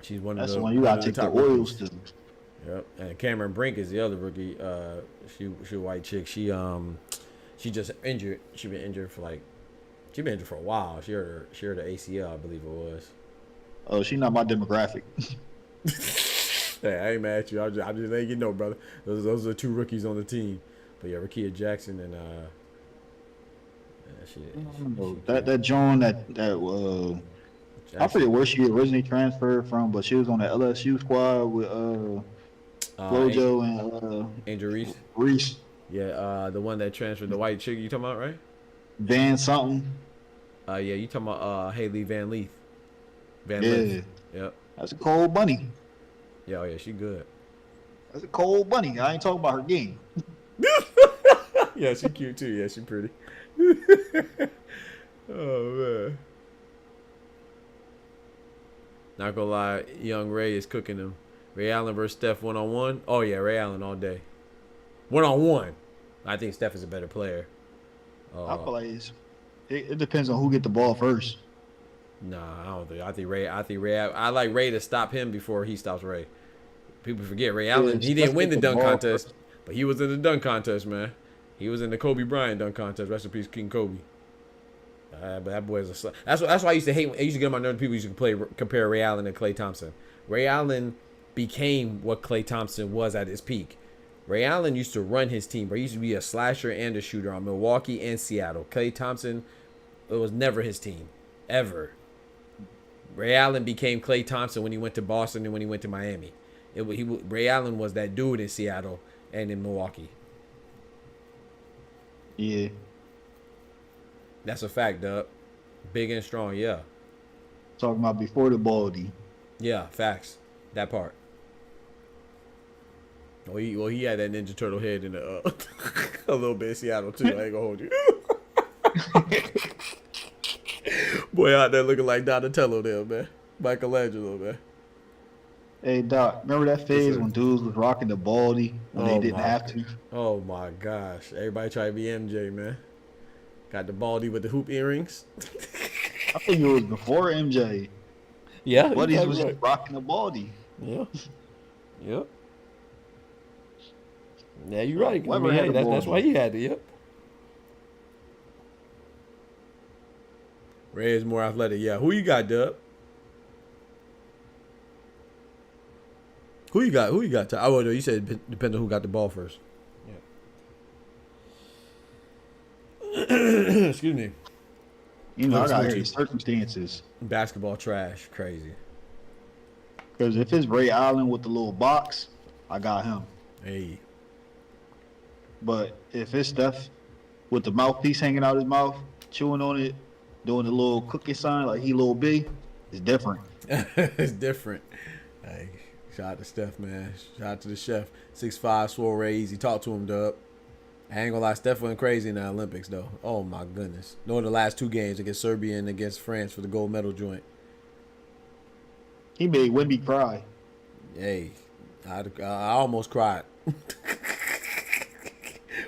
S1: She's one of the.
S10: That's the one you gotta take the oils to.
S1: Yep, and Cameron Brink is the other rookie. She a white chick. She just injured. She's been injured for a while. She hurt her ACL, I believe it was.
S10: Oh, she's not my demographic.
S1: Hey, I ain't mad at you. I'm just letting you know, brother. Those are the two rookies on the team. But yeah, Rakia Jackson and
S10: that Joan that I forget where she originally transferred from, but she was on the LSU squad with Flojo and
S1: Angel
S10: Reese.
S1: Yeah, the one that transferred, the white chick you talking about, right?
S10: Van something.
S1: Yeah, you talking about Haley Van Leaf. Van
S10: Yeah.
S1: Leaf. Yep.
S10: That's a cold bunny.
S1: Yeah, oh yeah, she good.
S10: That's a cold bunny. I ain't talking about her game.
S1: Yeah, she cute too. Yeah, she pretty. Oh man. Not gonna lie, young Ray is cooking them. Ray Allen versus Steph 1-on-1. Oh yeah, Ray Allen all day. 1-on-1. I think Steph is a better player.
S10: I feel like it depends on who get the ball first.
S1: Nah, I don't think. I think Ray. I like Ray to stop him before he stops Ray. People forget Ray Allen. He didn't win the dunk contest, but he was in the dunk contest, man. He was in the Kobe Bryant dunk contest. Rest in peace, King Kobe. But that boy is a slut. That's why I used to hate. I used to get on my nerves. People used to compare Ray Allen and Klay Thompson. Ray Allen became what Klay Thompson was at his peak. Ray Allen used to run his team, but he used to be a slasher and a shooter on Milwaukee and Seattle. Klay Thompson, it was never his team, ever. Ray Allen became Klay Thompson when he went to Boston and when he went to Miami. Ray Allen was that dude in Seattle and in Milwaukee.
S10: Yeah.
S1: That's a fact, Dub. Big and strong, yeah.
S10: Talking about before the baldy.
S1: Yeah, facts. That part. Well, he had that Ninja Turtle head in a little bit in Seattle too. I ain't gonna hold you. Boy out there looking like Donatello there, man. Michelangelo, man.
S10: Hey Doc, remember that phase when dudes was rocking the baldy when they didn't have to?
S1: Oh my gosh. Everybody try to be MJ, man. Got the baldy with the hoop earrings.
S10: I think it was before MJ.
S1: Yeah.
S10: Buddies was just rocking the baldy.
S1: Yeah. Yep. Yeah, you're right. I mean,
S10: Hey,
S1: that's why he had it. Yep. Ray is more athletic. Yeah. Who you got, Dub? Who you got? Oh, no, you said it depends on who got the ball first. Yeah. Excuse me.
S10: You know, I got here circumstances.
S1: Basketball trash. Crazy.
S10: Because if it's Ray Allen with the little box, I got him.
S1: Hey.
S10: But if it's Steph with the mouthpiece hanging out his mouth, chewing on it, doing the little cookie sign like he little B, it's different.
S1: It's different. Hey, shout out to Steph, man. Shout out to the chef. 6'5", swole Ray Easy. Talk to him, Dub. I ain't gonna lie, Steph went crazy in the Olympics, though. Oh, my goodness. Knowing the last two games against Serbia and against France for the gold medal joint.
S10: He made Wemby cry.
S1: Hey, I almost cried.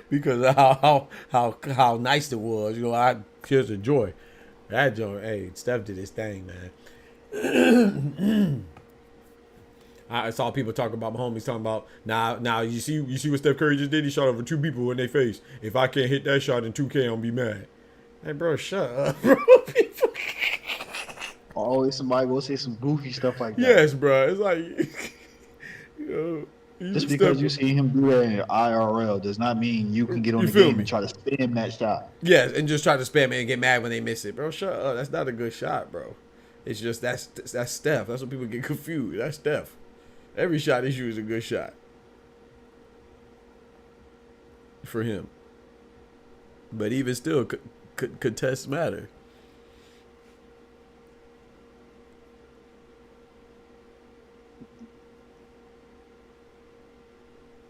S1: Because of how nice it was. You know, I just enjoy that joint. Hey, Steph did his thing, man. I saw people talking about my homies talking about now you see what Steph Curry just did? He shot over two people in their face. If I can't hit that shot in 2K, I'm gonna be mad. Hey bro, shut up, bro.
S10: Always somebody go say some goofy stuff like that.
S1: Yes, bro. It's like you know,
S10: just because you see him do that in IRL does not mean you can get on the game and try to spam that shot.
S1: Yes, and just try to spam it and get mad when they miss it, bro. Shut up. That's not a good shot, bro. It's just that's Steph. That's what people get confused. That's Steph. Every shot he shoots is a good shot for him. But even still, contests matter.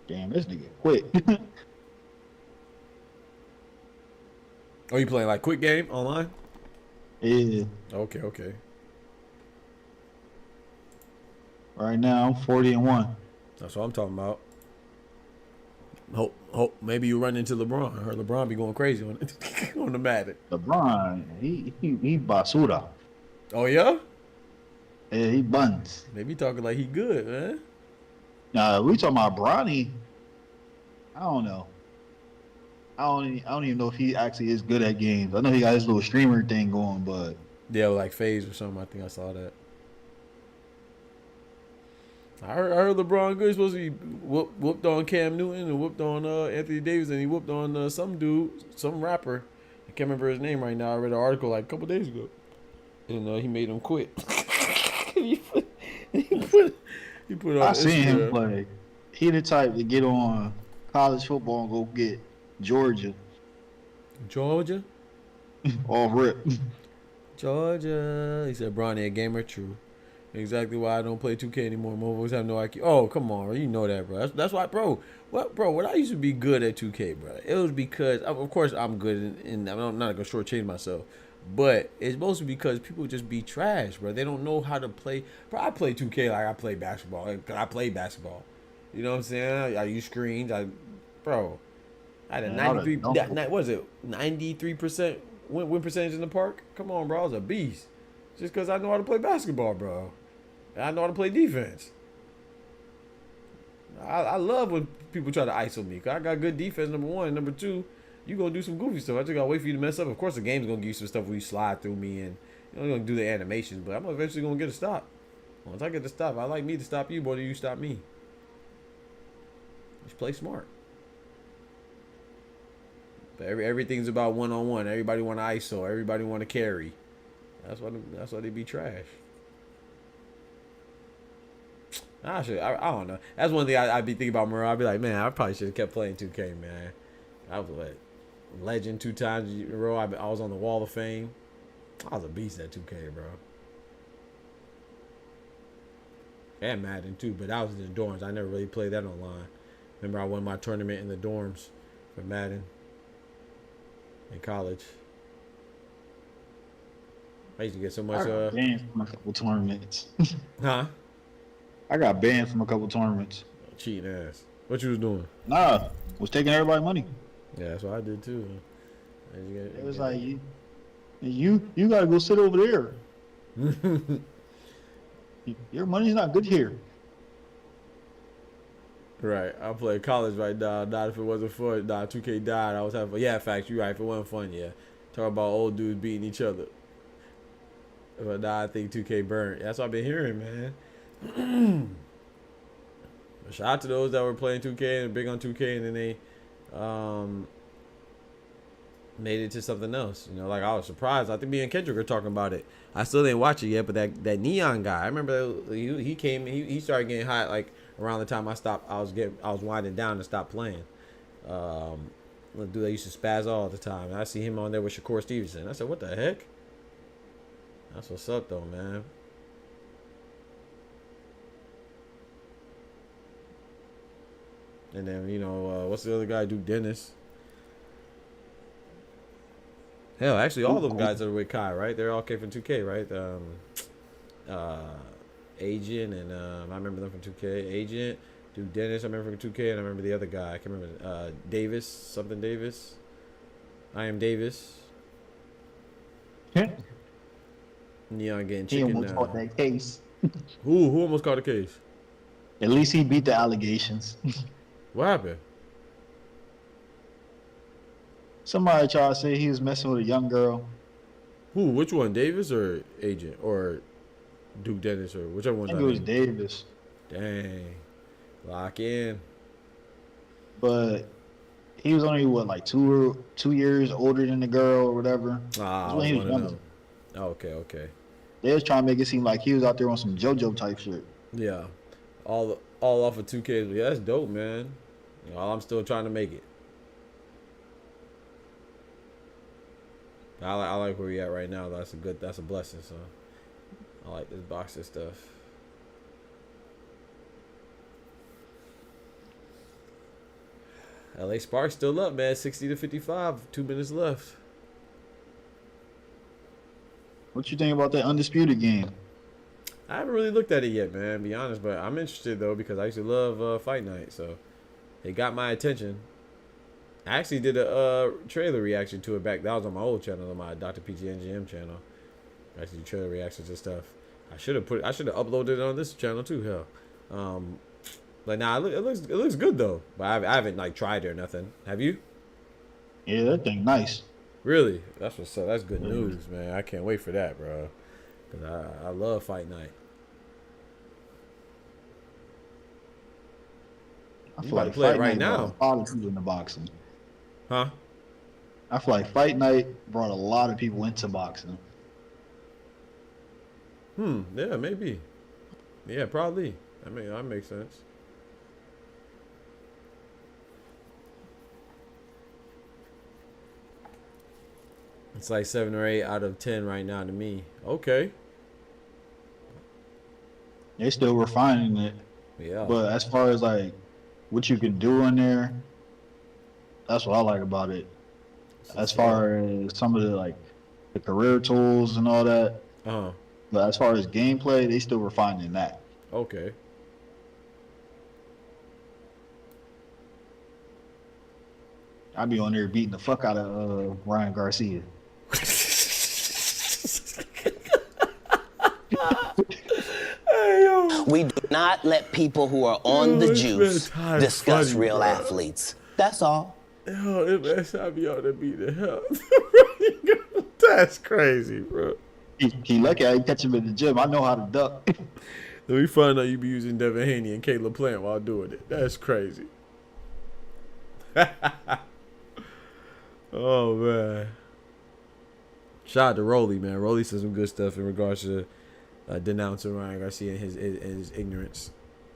S10: Damn, this nigga quick.
S1: Oh, you playing like quick game online?
S10: Yeah.
S1: Okay.
S10: Right now, I'm 40-1.
S1: That's what I'm talking about. Hope maybe you run into LeBron. I heard LeBron be going crazy on it on the Madden.
S10: LeBron, he basura.
S1: Oh yeah?
S10: Yeah, he buns.
S1: They be talking like he good, man.
S10: Nah, we talking about Bronny. I don't know. I don't even know if he actually is good at games. I know he got his little streamer thing going, but
S1: yeah, like FaZe or something. I think I saw that. I heard LeBron good. He's supposed to be whooped on Cam Newton and whooped on Anthony Davis, and he whooped on some dude, some rapper. I can't remember his name right now. I read an article like a couple days ago, and he made him quit. he put on
S10: I seen him play. He the type to get on college football and go get Georgia.
S1: Georgia?
S10: Off rip.
S1: Georgia. He said, Bronny, a gamer, true. Exactly why I don't play 2K anymore. Mobiles have no IQ. Oh, come on, bro. You know that, bro. That's why, bro. When I used to be good at 2K, bro, it was because, of course, I'm good, and I'm not gonna shortchange myself, but it's mostly because people just be trash, bro. They don't know how to play. Bro, I play 2K like I play basketball. Cause I play basketball. You know what I'm saying? I use screens. Bro, I had a 93. What was it? 93% win percentage in the park. Come on, bro. I was a beast. Just because I know how to play basketball, bro. And I know how to play defense. I love when people try to ISO me. Cause I got good defense, number one. Number two, you gonna do some goofy stuff. I just gotta wait for you to mess up. Of course, the game's gonna give you some stuff where you slide through me and you're gonna do the animations. But I'm eventually gonna get a stop. Once I get the stop, I like me to stop you more than you stop me. Just play smart. But everything's about one-on-one. Everybody want to ISO. Everybody want to carry. That's why they be trash. I don't know. That's one thing I'd be thinking about, Murray. I'd be like, man, I probably should have kept playing 2K, man. I was like, legend 2 times in a row. I was on the Wall of Fame. I was a beast at 2K, bro. And Madden, too, but I was in the dorms. I never really played that online. Remember, I won my tournament in the dorms for Madden in college. I used to get so much.
S10: I got banned from a couple tournaments.
S1: Huh?
S10: I got banned from a couple tournaments.
S1: Cheating ass. What you was doing?
S10: Nah, was taking everybody's money.
S1: Yeah, that's what I did too.
S10: It was like you gotta go sit over there. Your money's not good here.
S1: Right. I play college right now. Not if it wasn't fun. 2K died. I was having fun. Yeah, facts. You right. If it wasn't fun, yeah. Talk about old dudes beating each other. But now I think 2K burnt. That's what I've been hearing, man. Shout out to those that were playing 2K and big on 2K, and then they made it to something else. You know, like I was surprised. I think me and Kendrick were talking about it. I still didn't watch it yet, but that Neon guy, I remember he came. He started getting hot like around the time I stopped. I was winding down to stop playing. The dude that used to spaz all the time. And I see him on there with Shakur Stevenson. I said, what the heck? That's what's up though, man. And then, you know, what's the other guy? Duke Dennis. Hell, actually, all of them guys are with Kai, right? They're all came from 2K, right? Agent, and I remember them from 2K. Agent, Duke Dennis, I remember from 2K, and I remember the other guy. I can't remember. Davis, something Davis. I am Davis. Neon getting chicken now. He almost
S10: caught that case.
S1: Who almost caught a case?
S10: At least he beat the allegations.
S1: What happened?
S10: Somebody tried to say he was messing with a young girl.
S1: Who? Which one? Davis or Agent or Duke Dennis or whichever one?
S10: I think it was Davis.
S1: Dang. Lock in.
S10: But he was only like 2 years older than the girl or whatever.
S1: Ah, I was one of them. Okay.
S10: They was trying to make it seem like he was out there on some JoJo type shit.
S1: Yeah. All off of 2K. Yeah, that's dope, man. You know, I'm still trying to make it. I like where we at right now. That's a blessing. So I like this boxing stuff. LA Sparks still up, man. 60-55. 2 minutes left.
S10: What you think about that undisputed game?
S1: I haven't really looked at it yet, man, to be honest, but I'm interested though because I used to love Fight Night, so it got my attention. I actually did a trailer reaction to it back. That was on my old channel, on my Dr. PG NGM channel. I actually do trailer reactions and stuff. I should have uploaded it on this channel too, hell. But nah, it looks good though. But I haven't like tried it or nothing. Have you?
S10: Yeah, that thing nice.
S1: Really? That's what's up. That's good news, man. I can't wait for that, bro. Cause I love Fight Night.
S10: I
S1: You
S10: feel like
S1: play it
S10: Fight
S1: right
S10: Night
S1: now.
S10: brought a lot of people into boxing.
S1: Huh?
S10: I feel like Fight Night brought a lot of people into boxing.
S1: Yeah, maybe. Yeah, probably. I mean, that makes sense. It's like 7 or 8 out of 10 right now to me. Okay.
S10: They still refining it.
S1: Yeah.
S10: But as far as like what you can do in there, that's what I like about it. As far as some of the like the career tools and all that. But as far as gameplay, they still refining that.
S1: Okay.
S10: I be on there beating the fuck out of Ryan Garcia.
S4: We do not let people who are on the juice discuss real athletes. That's all.
S1: Yo, I be on there beating the hell. That's crazy, bro.
S10: He lucky I catch him in the gym. I know how to duck.
S1: Then we find out you be using Devin Haney and Caleb Plant while doing it. That's crazy. Oh, man. Shout out to Rolly, man. Rolly said some good stuff in regards to denouncing Ryan Garcia and his ignorance.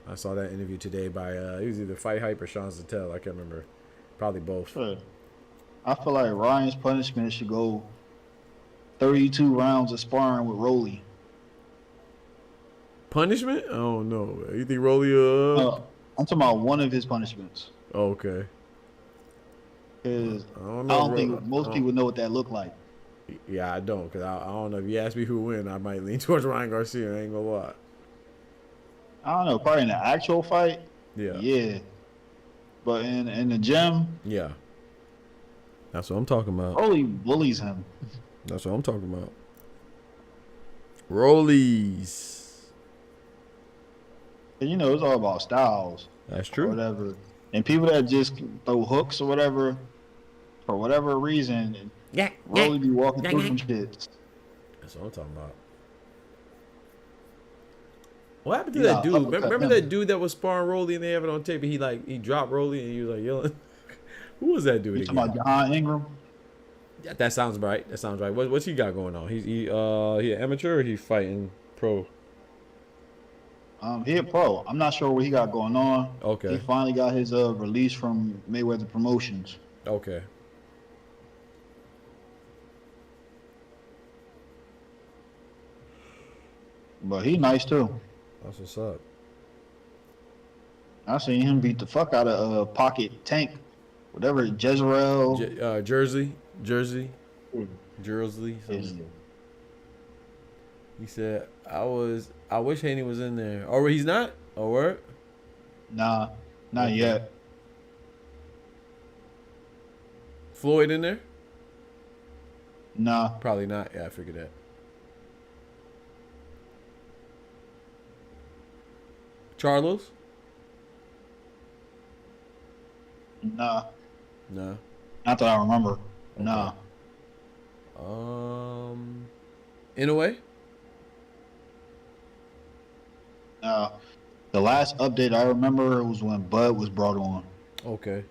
S1: I saw that interview today by, it was either Fight Hype or Sean Zattel. I can't remember. Probably both.
S10: I feel like Ryan's punishment should go 32 rounds of sparring with Rolly.
S1: Punishment? I don't know, man. You think Rolly,
S10: I'm talking about one of his punishments.
S1: Oh, okay.
S10: Because I don't think most people know what that looked like.
S1: Yeah, I don't. Because I don't know. If you ask me who win, I might lean towards Ryan Garcia. I ain't gonna lie.
S10: I don't know. Probably in the actual fight. Yeah. But in the gym.
S1: Yeah. That's what I'm talking about.
S10: Rolly bullies him.
S1: That's what I'm talking about. Rollies.
S10: And you know, it's all about styles.
S1: That's true.
S10: Or whatever. And people that just throw hooks or whatever, for whatever reason, Rolly be walking through some shit.
S1: That's what I'm talking about. What happened to that dude? Remember that dude that was sparring Rolly and they have it on tape? And he dropped Rolly and he was like yelling. Who was that dude
S10: You
S1: again?
S10: talking about John Ingram?
S1: Yeah, that sounds right. That sounds right. What's he got going on? He an amateur or he fighting pro?
S10: He a pro. I'm not sure what he got going on.
S1: Okay.
S10: He finally got his release from Mayweather Promotions.
S1: Okay.
S10: But he nice too.
S1: That's what's up.
S10: I seen him beat the fuck out of Pocket Tank, whatever, Jezreel.
S1: Jersey. He said, I wish Haney was in there. Oh, he's not? Oh, word?
S10: Nah, not yet.
S1: Floyd in there?
S10: Nah.
S1: Probably not. Yeah, I figured that. Charlos?
S10: Nah.
S1: Nah.
S10: Not that I remember. Okay. Nah.
S1: In a way?
S10: The last update I remember was when Bud was brought on.
S1: Okay.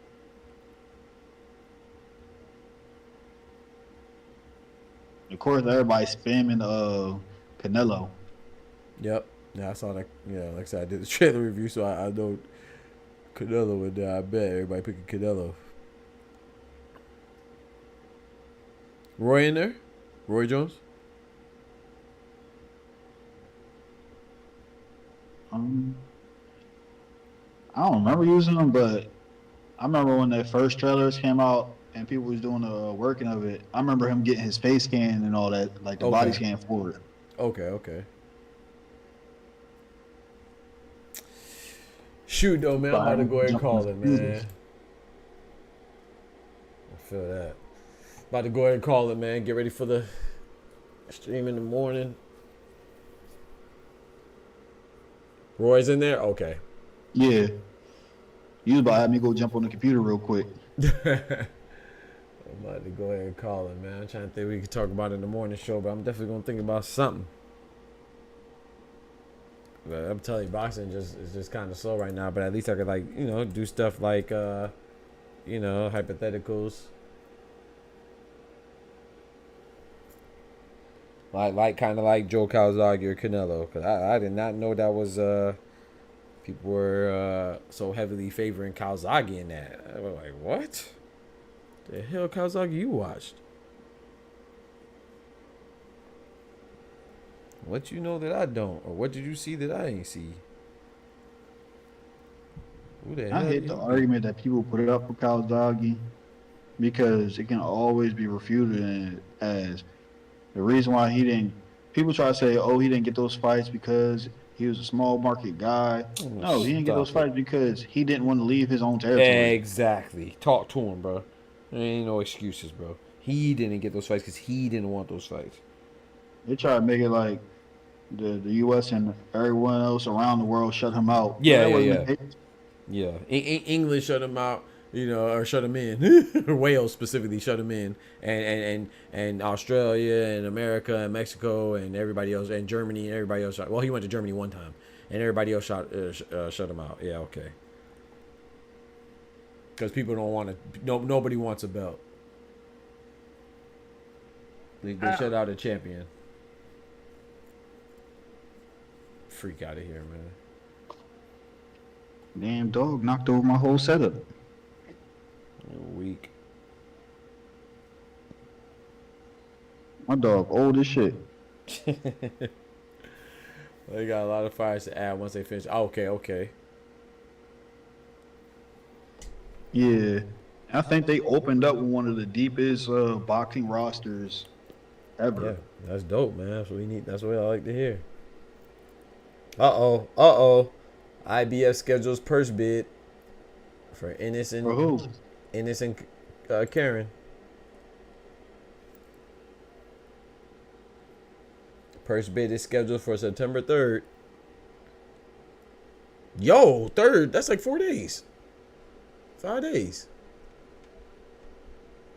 S10: Of course, everybody's spamming Canelo.
S1: Yep. Yeah, I saw that. Yeah, like I said, I did the trailer review, so I know Canelo would. I bet everybody picking Canelo. Roy in there? Roy Jones?
S10: I don't remember using them, but I remember when the first trailers came out and people was doing the working of it. I remember him getting his face scan and all that, like the body scan for it.
S1: Okay. Shoot, though, man. I'm about to go ahead and call it, man. I feel that. About to go ahead and call it, man. Get ready for the stream in the morning. Roy's in there? Okay.
S10: Yeah. You was about to have me go jump on the computer real quick.
S1: I'm about to go ahead and call it, man. I'm trying to think we could talk about it in the morning show, but I'm definitely going to think about something. But I'm telling you, boxing is just kind of slow right now, but at least I could, do stuff like, hypotheticals. Kind of like Joe Calzaghe or Canelo, because I did not know that was people were so heavily favoring Calzaghe in that. I was like, what? The hell Calzaghe you watched? What you know that I don't, or what did you see that I ain't see? Who the
S10: I
S1: hell
S10: hate
S1: is
S10: the
S1: he?
S10: argument that people put it up for CALZAGHE because it can always be refuted as the reason why he didn't. People try to say, "Oh, he didn't get those fights because he was a small market guy." No, he didn't get those
S1: Stop it.
S10: fights because he didn't want to leave his own territory.
S1: Exactly. Talk to him, bro. There ain't no excuses, bro. He didn't get those fights because he didn't want those fights.
S10: They try to make it like the U.S. and everyone else around the world shut him out.
S1: Yeah,
S10: That
S1: yeah,
S10: wasn't
S1: yeah.
S10: the case.
S1: Yeah. England shut him out, or shut him in. Wales specifically shut him in, and Australia and America and Mexico and everybody else, and Germany and everybody else shot. Well, he went to Germany one time, and everybody else shut him out. Yeah, okay. Because people don't want to. Nobody wants a belt. They shut out a champion. Freak out of here, man.
S10: Damn dog knocked over my whole setup.
S1: Weak.
S10: My dog old as shit.
S1: They got a lot of fires to add once they finish. Oh, okay.
S10: Yeah, I think they opened up with one of the deepest boxing rosters ever.
S1: Yeah, that's dope, man. That's what we need. That's what I like to hear. Uh-oh. IBF schedules purse bid for innocent.
S10: For who?
S1: Innocent Karen. Purse bid is scheduled for September 3rd. Yo, 3rd? That's like 4 days. 5 days.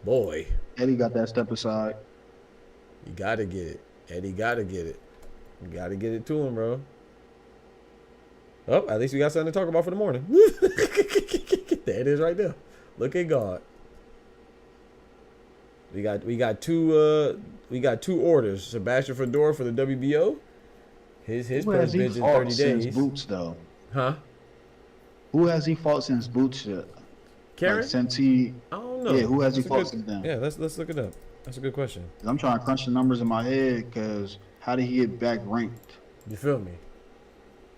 S1: Boy.
S10: Eddie got that step aside.
S1: You gotta get it. Eddie gotta get it. You gotta get it to him, bro. Oh, at least we got something to talk about for the morning. There it is right there. Look at God. We got two orders. Sebastian Fundora for the WBO. His
S10: Who has
S1: press
S10: he
S1: bid in
S10: fought
S1: 30
S10: since
S1: days.
S10: Boots though?
S1: Huh?
S10: Who has he fought since Boots?
S1: Karen?
S10: Like, since he.
S1: I don't know.
S10: Yeah, who has he
S1: That's a
S10: fought
S1: good-
S10: since then?
S1: Yeah, let's look it up. That's a good question.
S10: I'm trying to crunch the numbers in my head because how did he get back ranked?
S1: You feel me?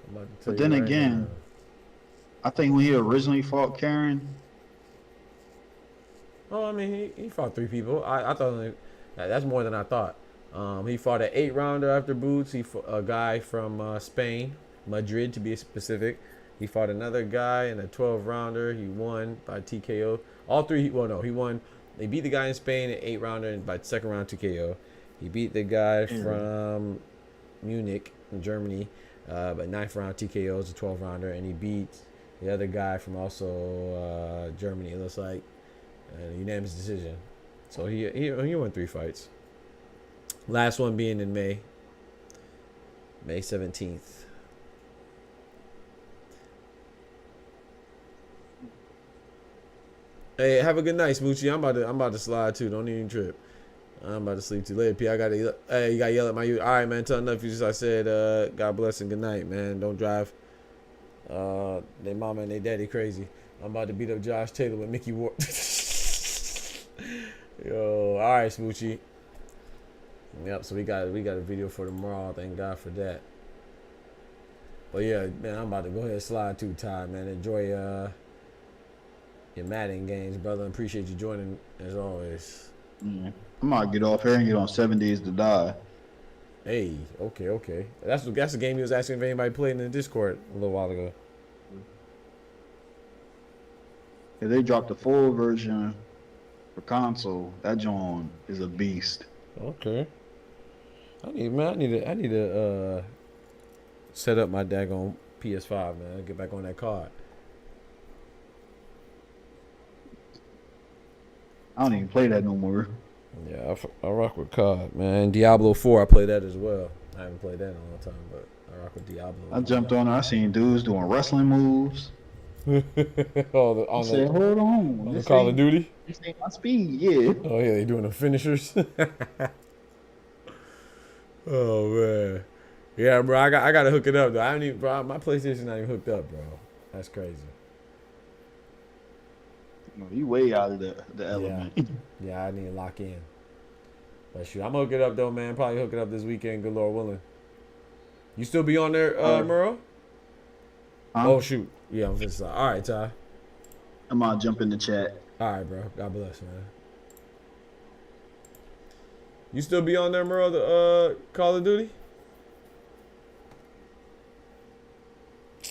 S1: I'm about to tell
S10: But
S1: you
S10: then
S1: right
S10: again,
S1: now.
S10: I think when he originally fought Karen,
S1: Oh, I mean, he fought 3 people. I thought that's more than I thought. He fought an 8-rounder after Boots. He fought a guy from Spain, Madrid to be specific. He fought another guy in a 12-rounder. He won by TKO. All 3. He won. They beat the guy in Spain in 8-rounder and by second round TKO. He beat the guy from Munich in Germany, but 9th round TKO is a 12-rounder, and he beat the other guy from also Germany. It looks like a unanimous decision. So he won 3 fights. Last one being in May 17th. Hey, have a good night, Smoochie. I'm about to slide too. Don't even trip. I'm about to sleep too late. P, you gotta yell at my youth. All right, man. Tell enough. I said, God bless and good night, man. Don't drive their mama and their daddy crazy. I'm about to beat up Josh Taylor with Mickey Ward. Yo, all right, Smoochie. Yep. So we got a video for tomorrow. Thank God for that. But yeah, man, I'm about to go ahead and slide too, Ty, man. Enjoy your Madden games, brother. Appreciate you joining as always.
S10: I'm gonna get off here and get on 7 Days to Die.
S1: Hey, okay. That's the game he was asking if anybody played in the Discord a little while ago.
S10: If they dropped the full version for console, that joint is a beast.
S1: Okay. I need to set up my daggone PS5, man. Get back on that card.
S10: I don't even play that no more.
S1: Yeah, I rock with COD, man. Diablo 4, I play that as well. I haven't played that in a long time, but I rock with Diablo.
S10: I jumped on there. I seen dudes doing wrestling moves.
S1: on the Call of Duty?
S10: This ain't my speed, yeah.
S1: Oh, yeah, they doing the finishers. Oh, man. Yeah, bro, I got to hook it up, though. I don't even, bro, my PlayStation not even hooked up, bro. That's crazy.
S10: No, you way out of the element.
S1: Yeah, I need to lock in. But shoot, I'm going to hook it up, though, man. Probably hook it up this weekend, good Lord willing. You still be on there, Murrow?
S10: Huh?
S1: Oh shoot. Yeah, I'm just all right, Ty.
S10: I'm gonna jump in the chat.
S1: All right, bro. God bless, man. You still be on there, Murrow, the Call of Duty?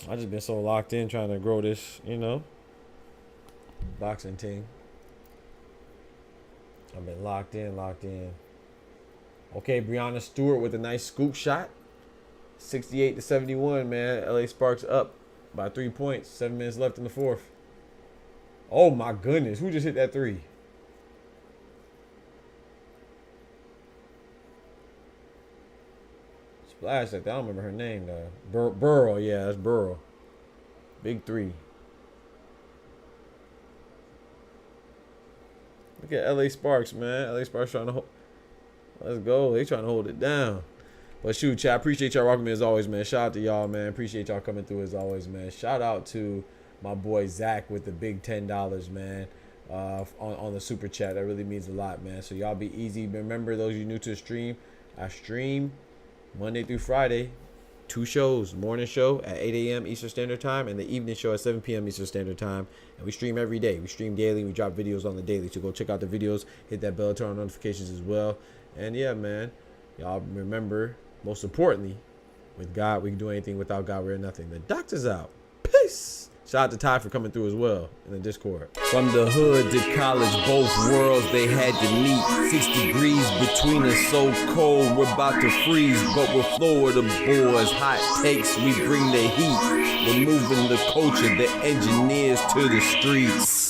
S1: I just been so locked in trying to grow this, you know, boxing team. I've been locked in. Okay, Breonna Stewart with a nice scoop shot. 68-71, man. LA Sparks up by 3 points. 7 minutes left in the fourth. Oh my goodness, who just hit that three? Splash like that. I don't remember her name though. Burrow, yeah, that's Burrow. Big three. Look at LA Sparks, man. LA Sparks trying to hold. Let's go. They trying to hold it down. But shoot, chat. Appreciate y'all rocking me as always, man. Shout out to y'all, man. Appreciate y'all coming through as always, man. Shout out to my boy Zach with the big $10, man. On the super chat. That really means a lot, man. So y'all be easy. Remember, those of you new to the stream, I stream Monday through Friday, 2 shows. Morning show at 8 a.m. Eastern Standard Time and the evening show at 7 p.m. Eastern Standard Time. And we stream every day. We stream daily. We drop videos on the daily. So go check out the videos. Hit that bell, turn on notifications as well. And yeah, man, y'all remember, most importantly, with God, we can do anything. Without God, we're nothing. The doctor's out. Peace. Shout out to Ty for coming through as well in the Discord. From the hood to college, both worlds they had to meet. 6 degrees between us, so cold we're about to freeze. But we're Florida boys, hot takes, we bring the heat. We're moving the culture, the engineers to the streets.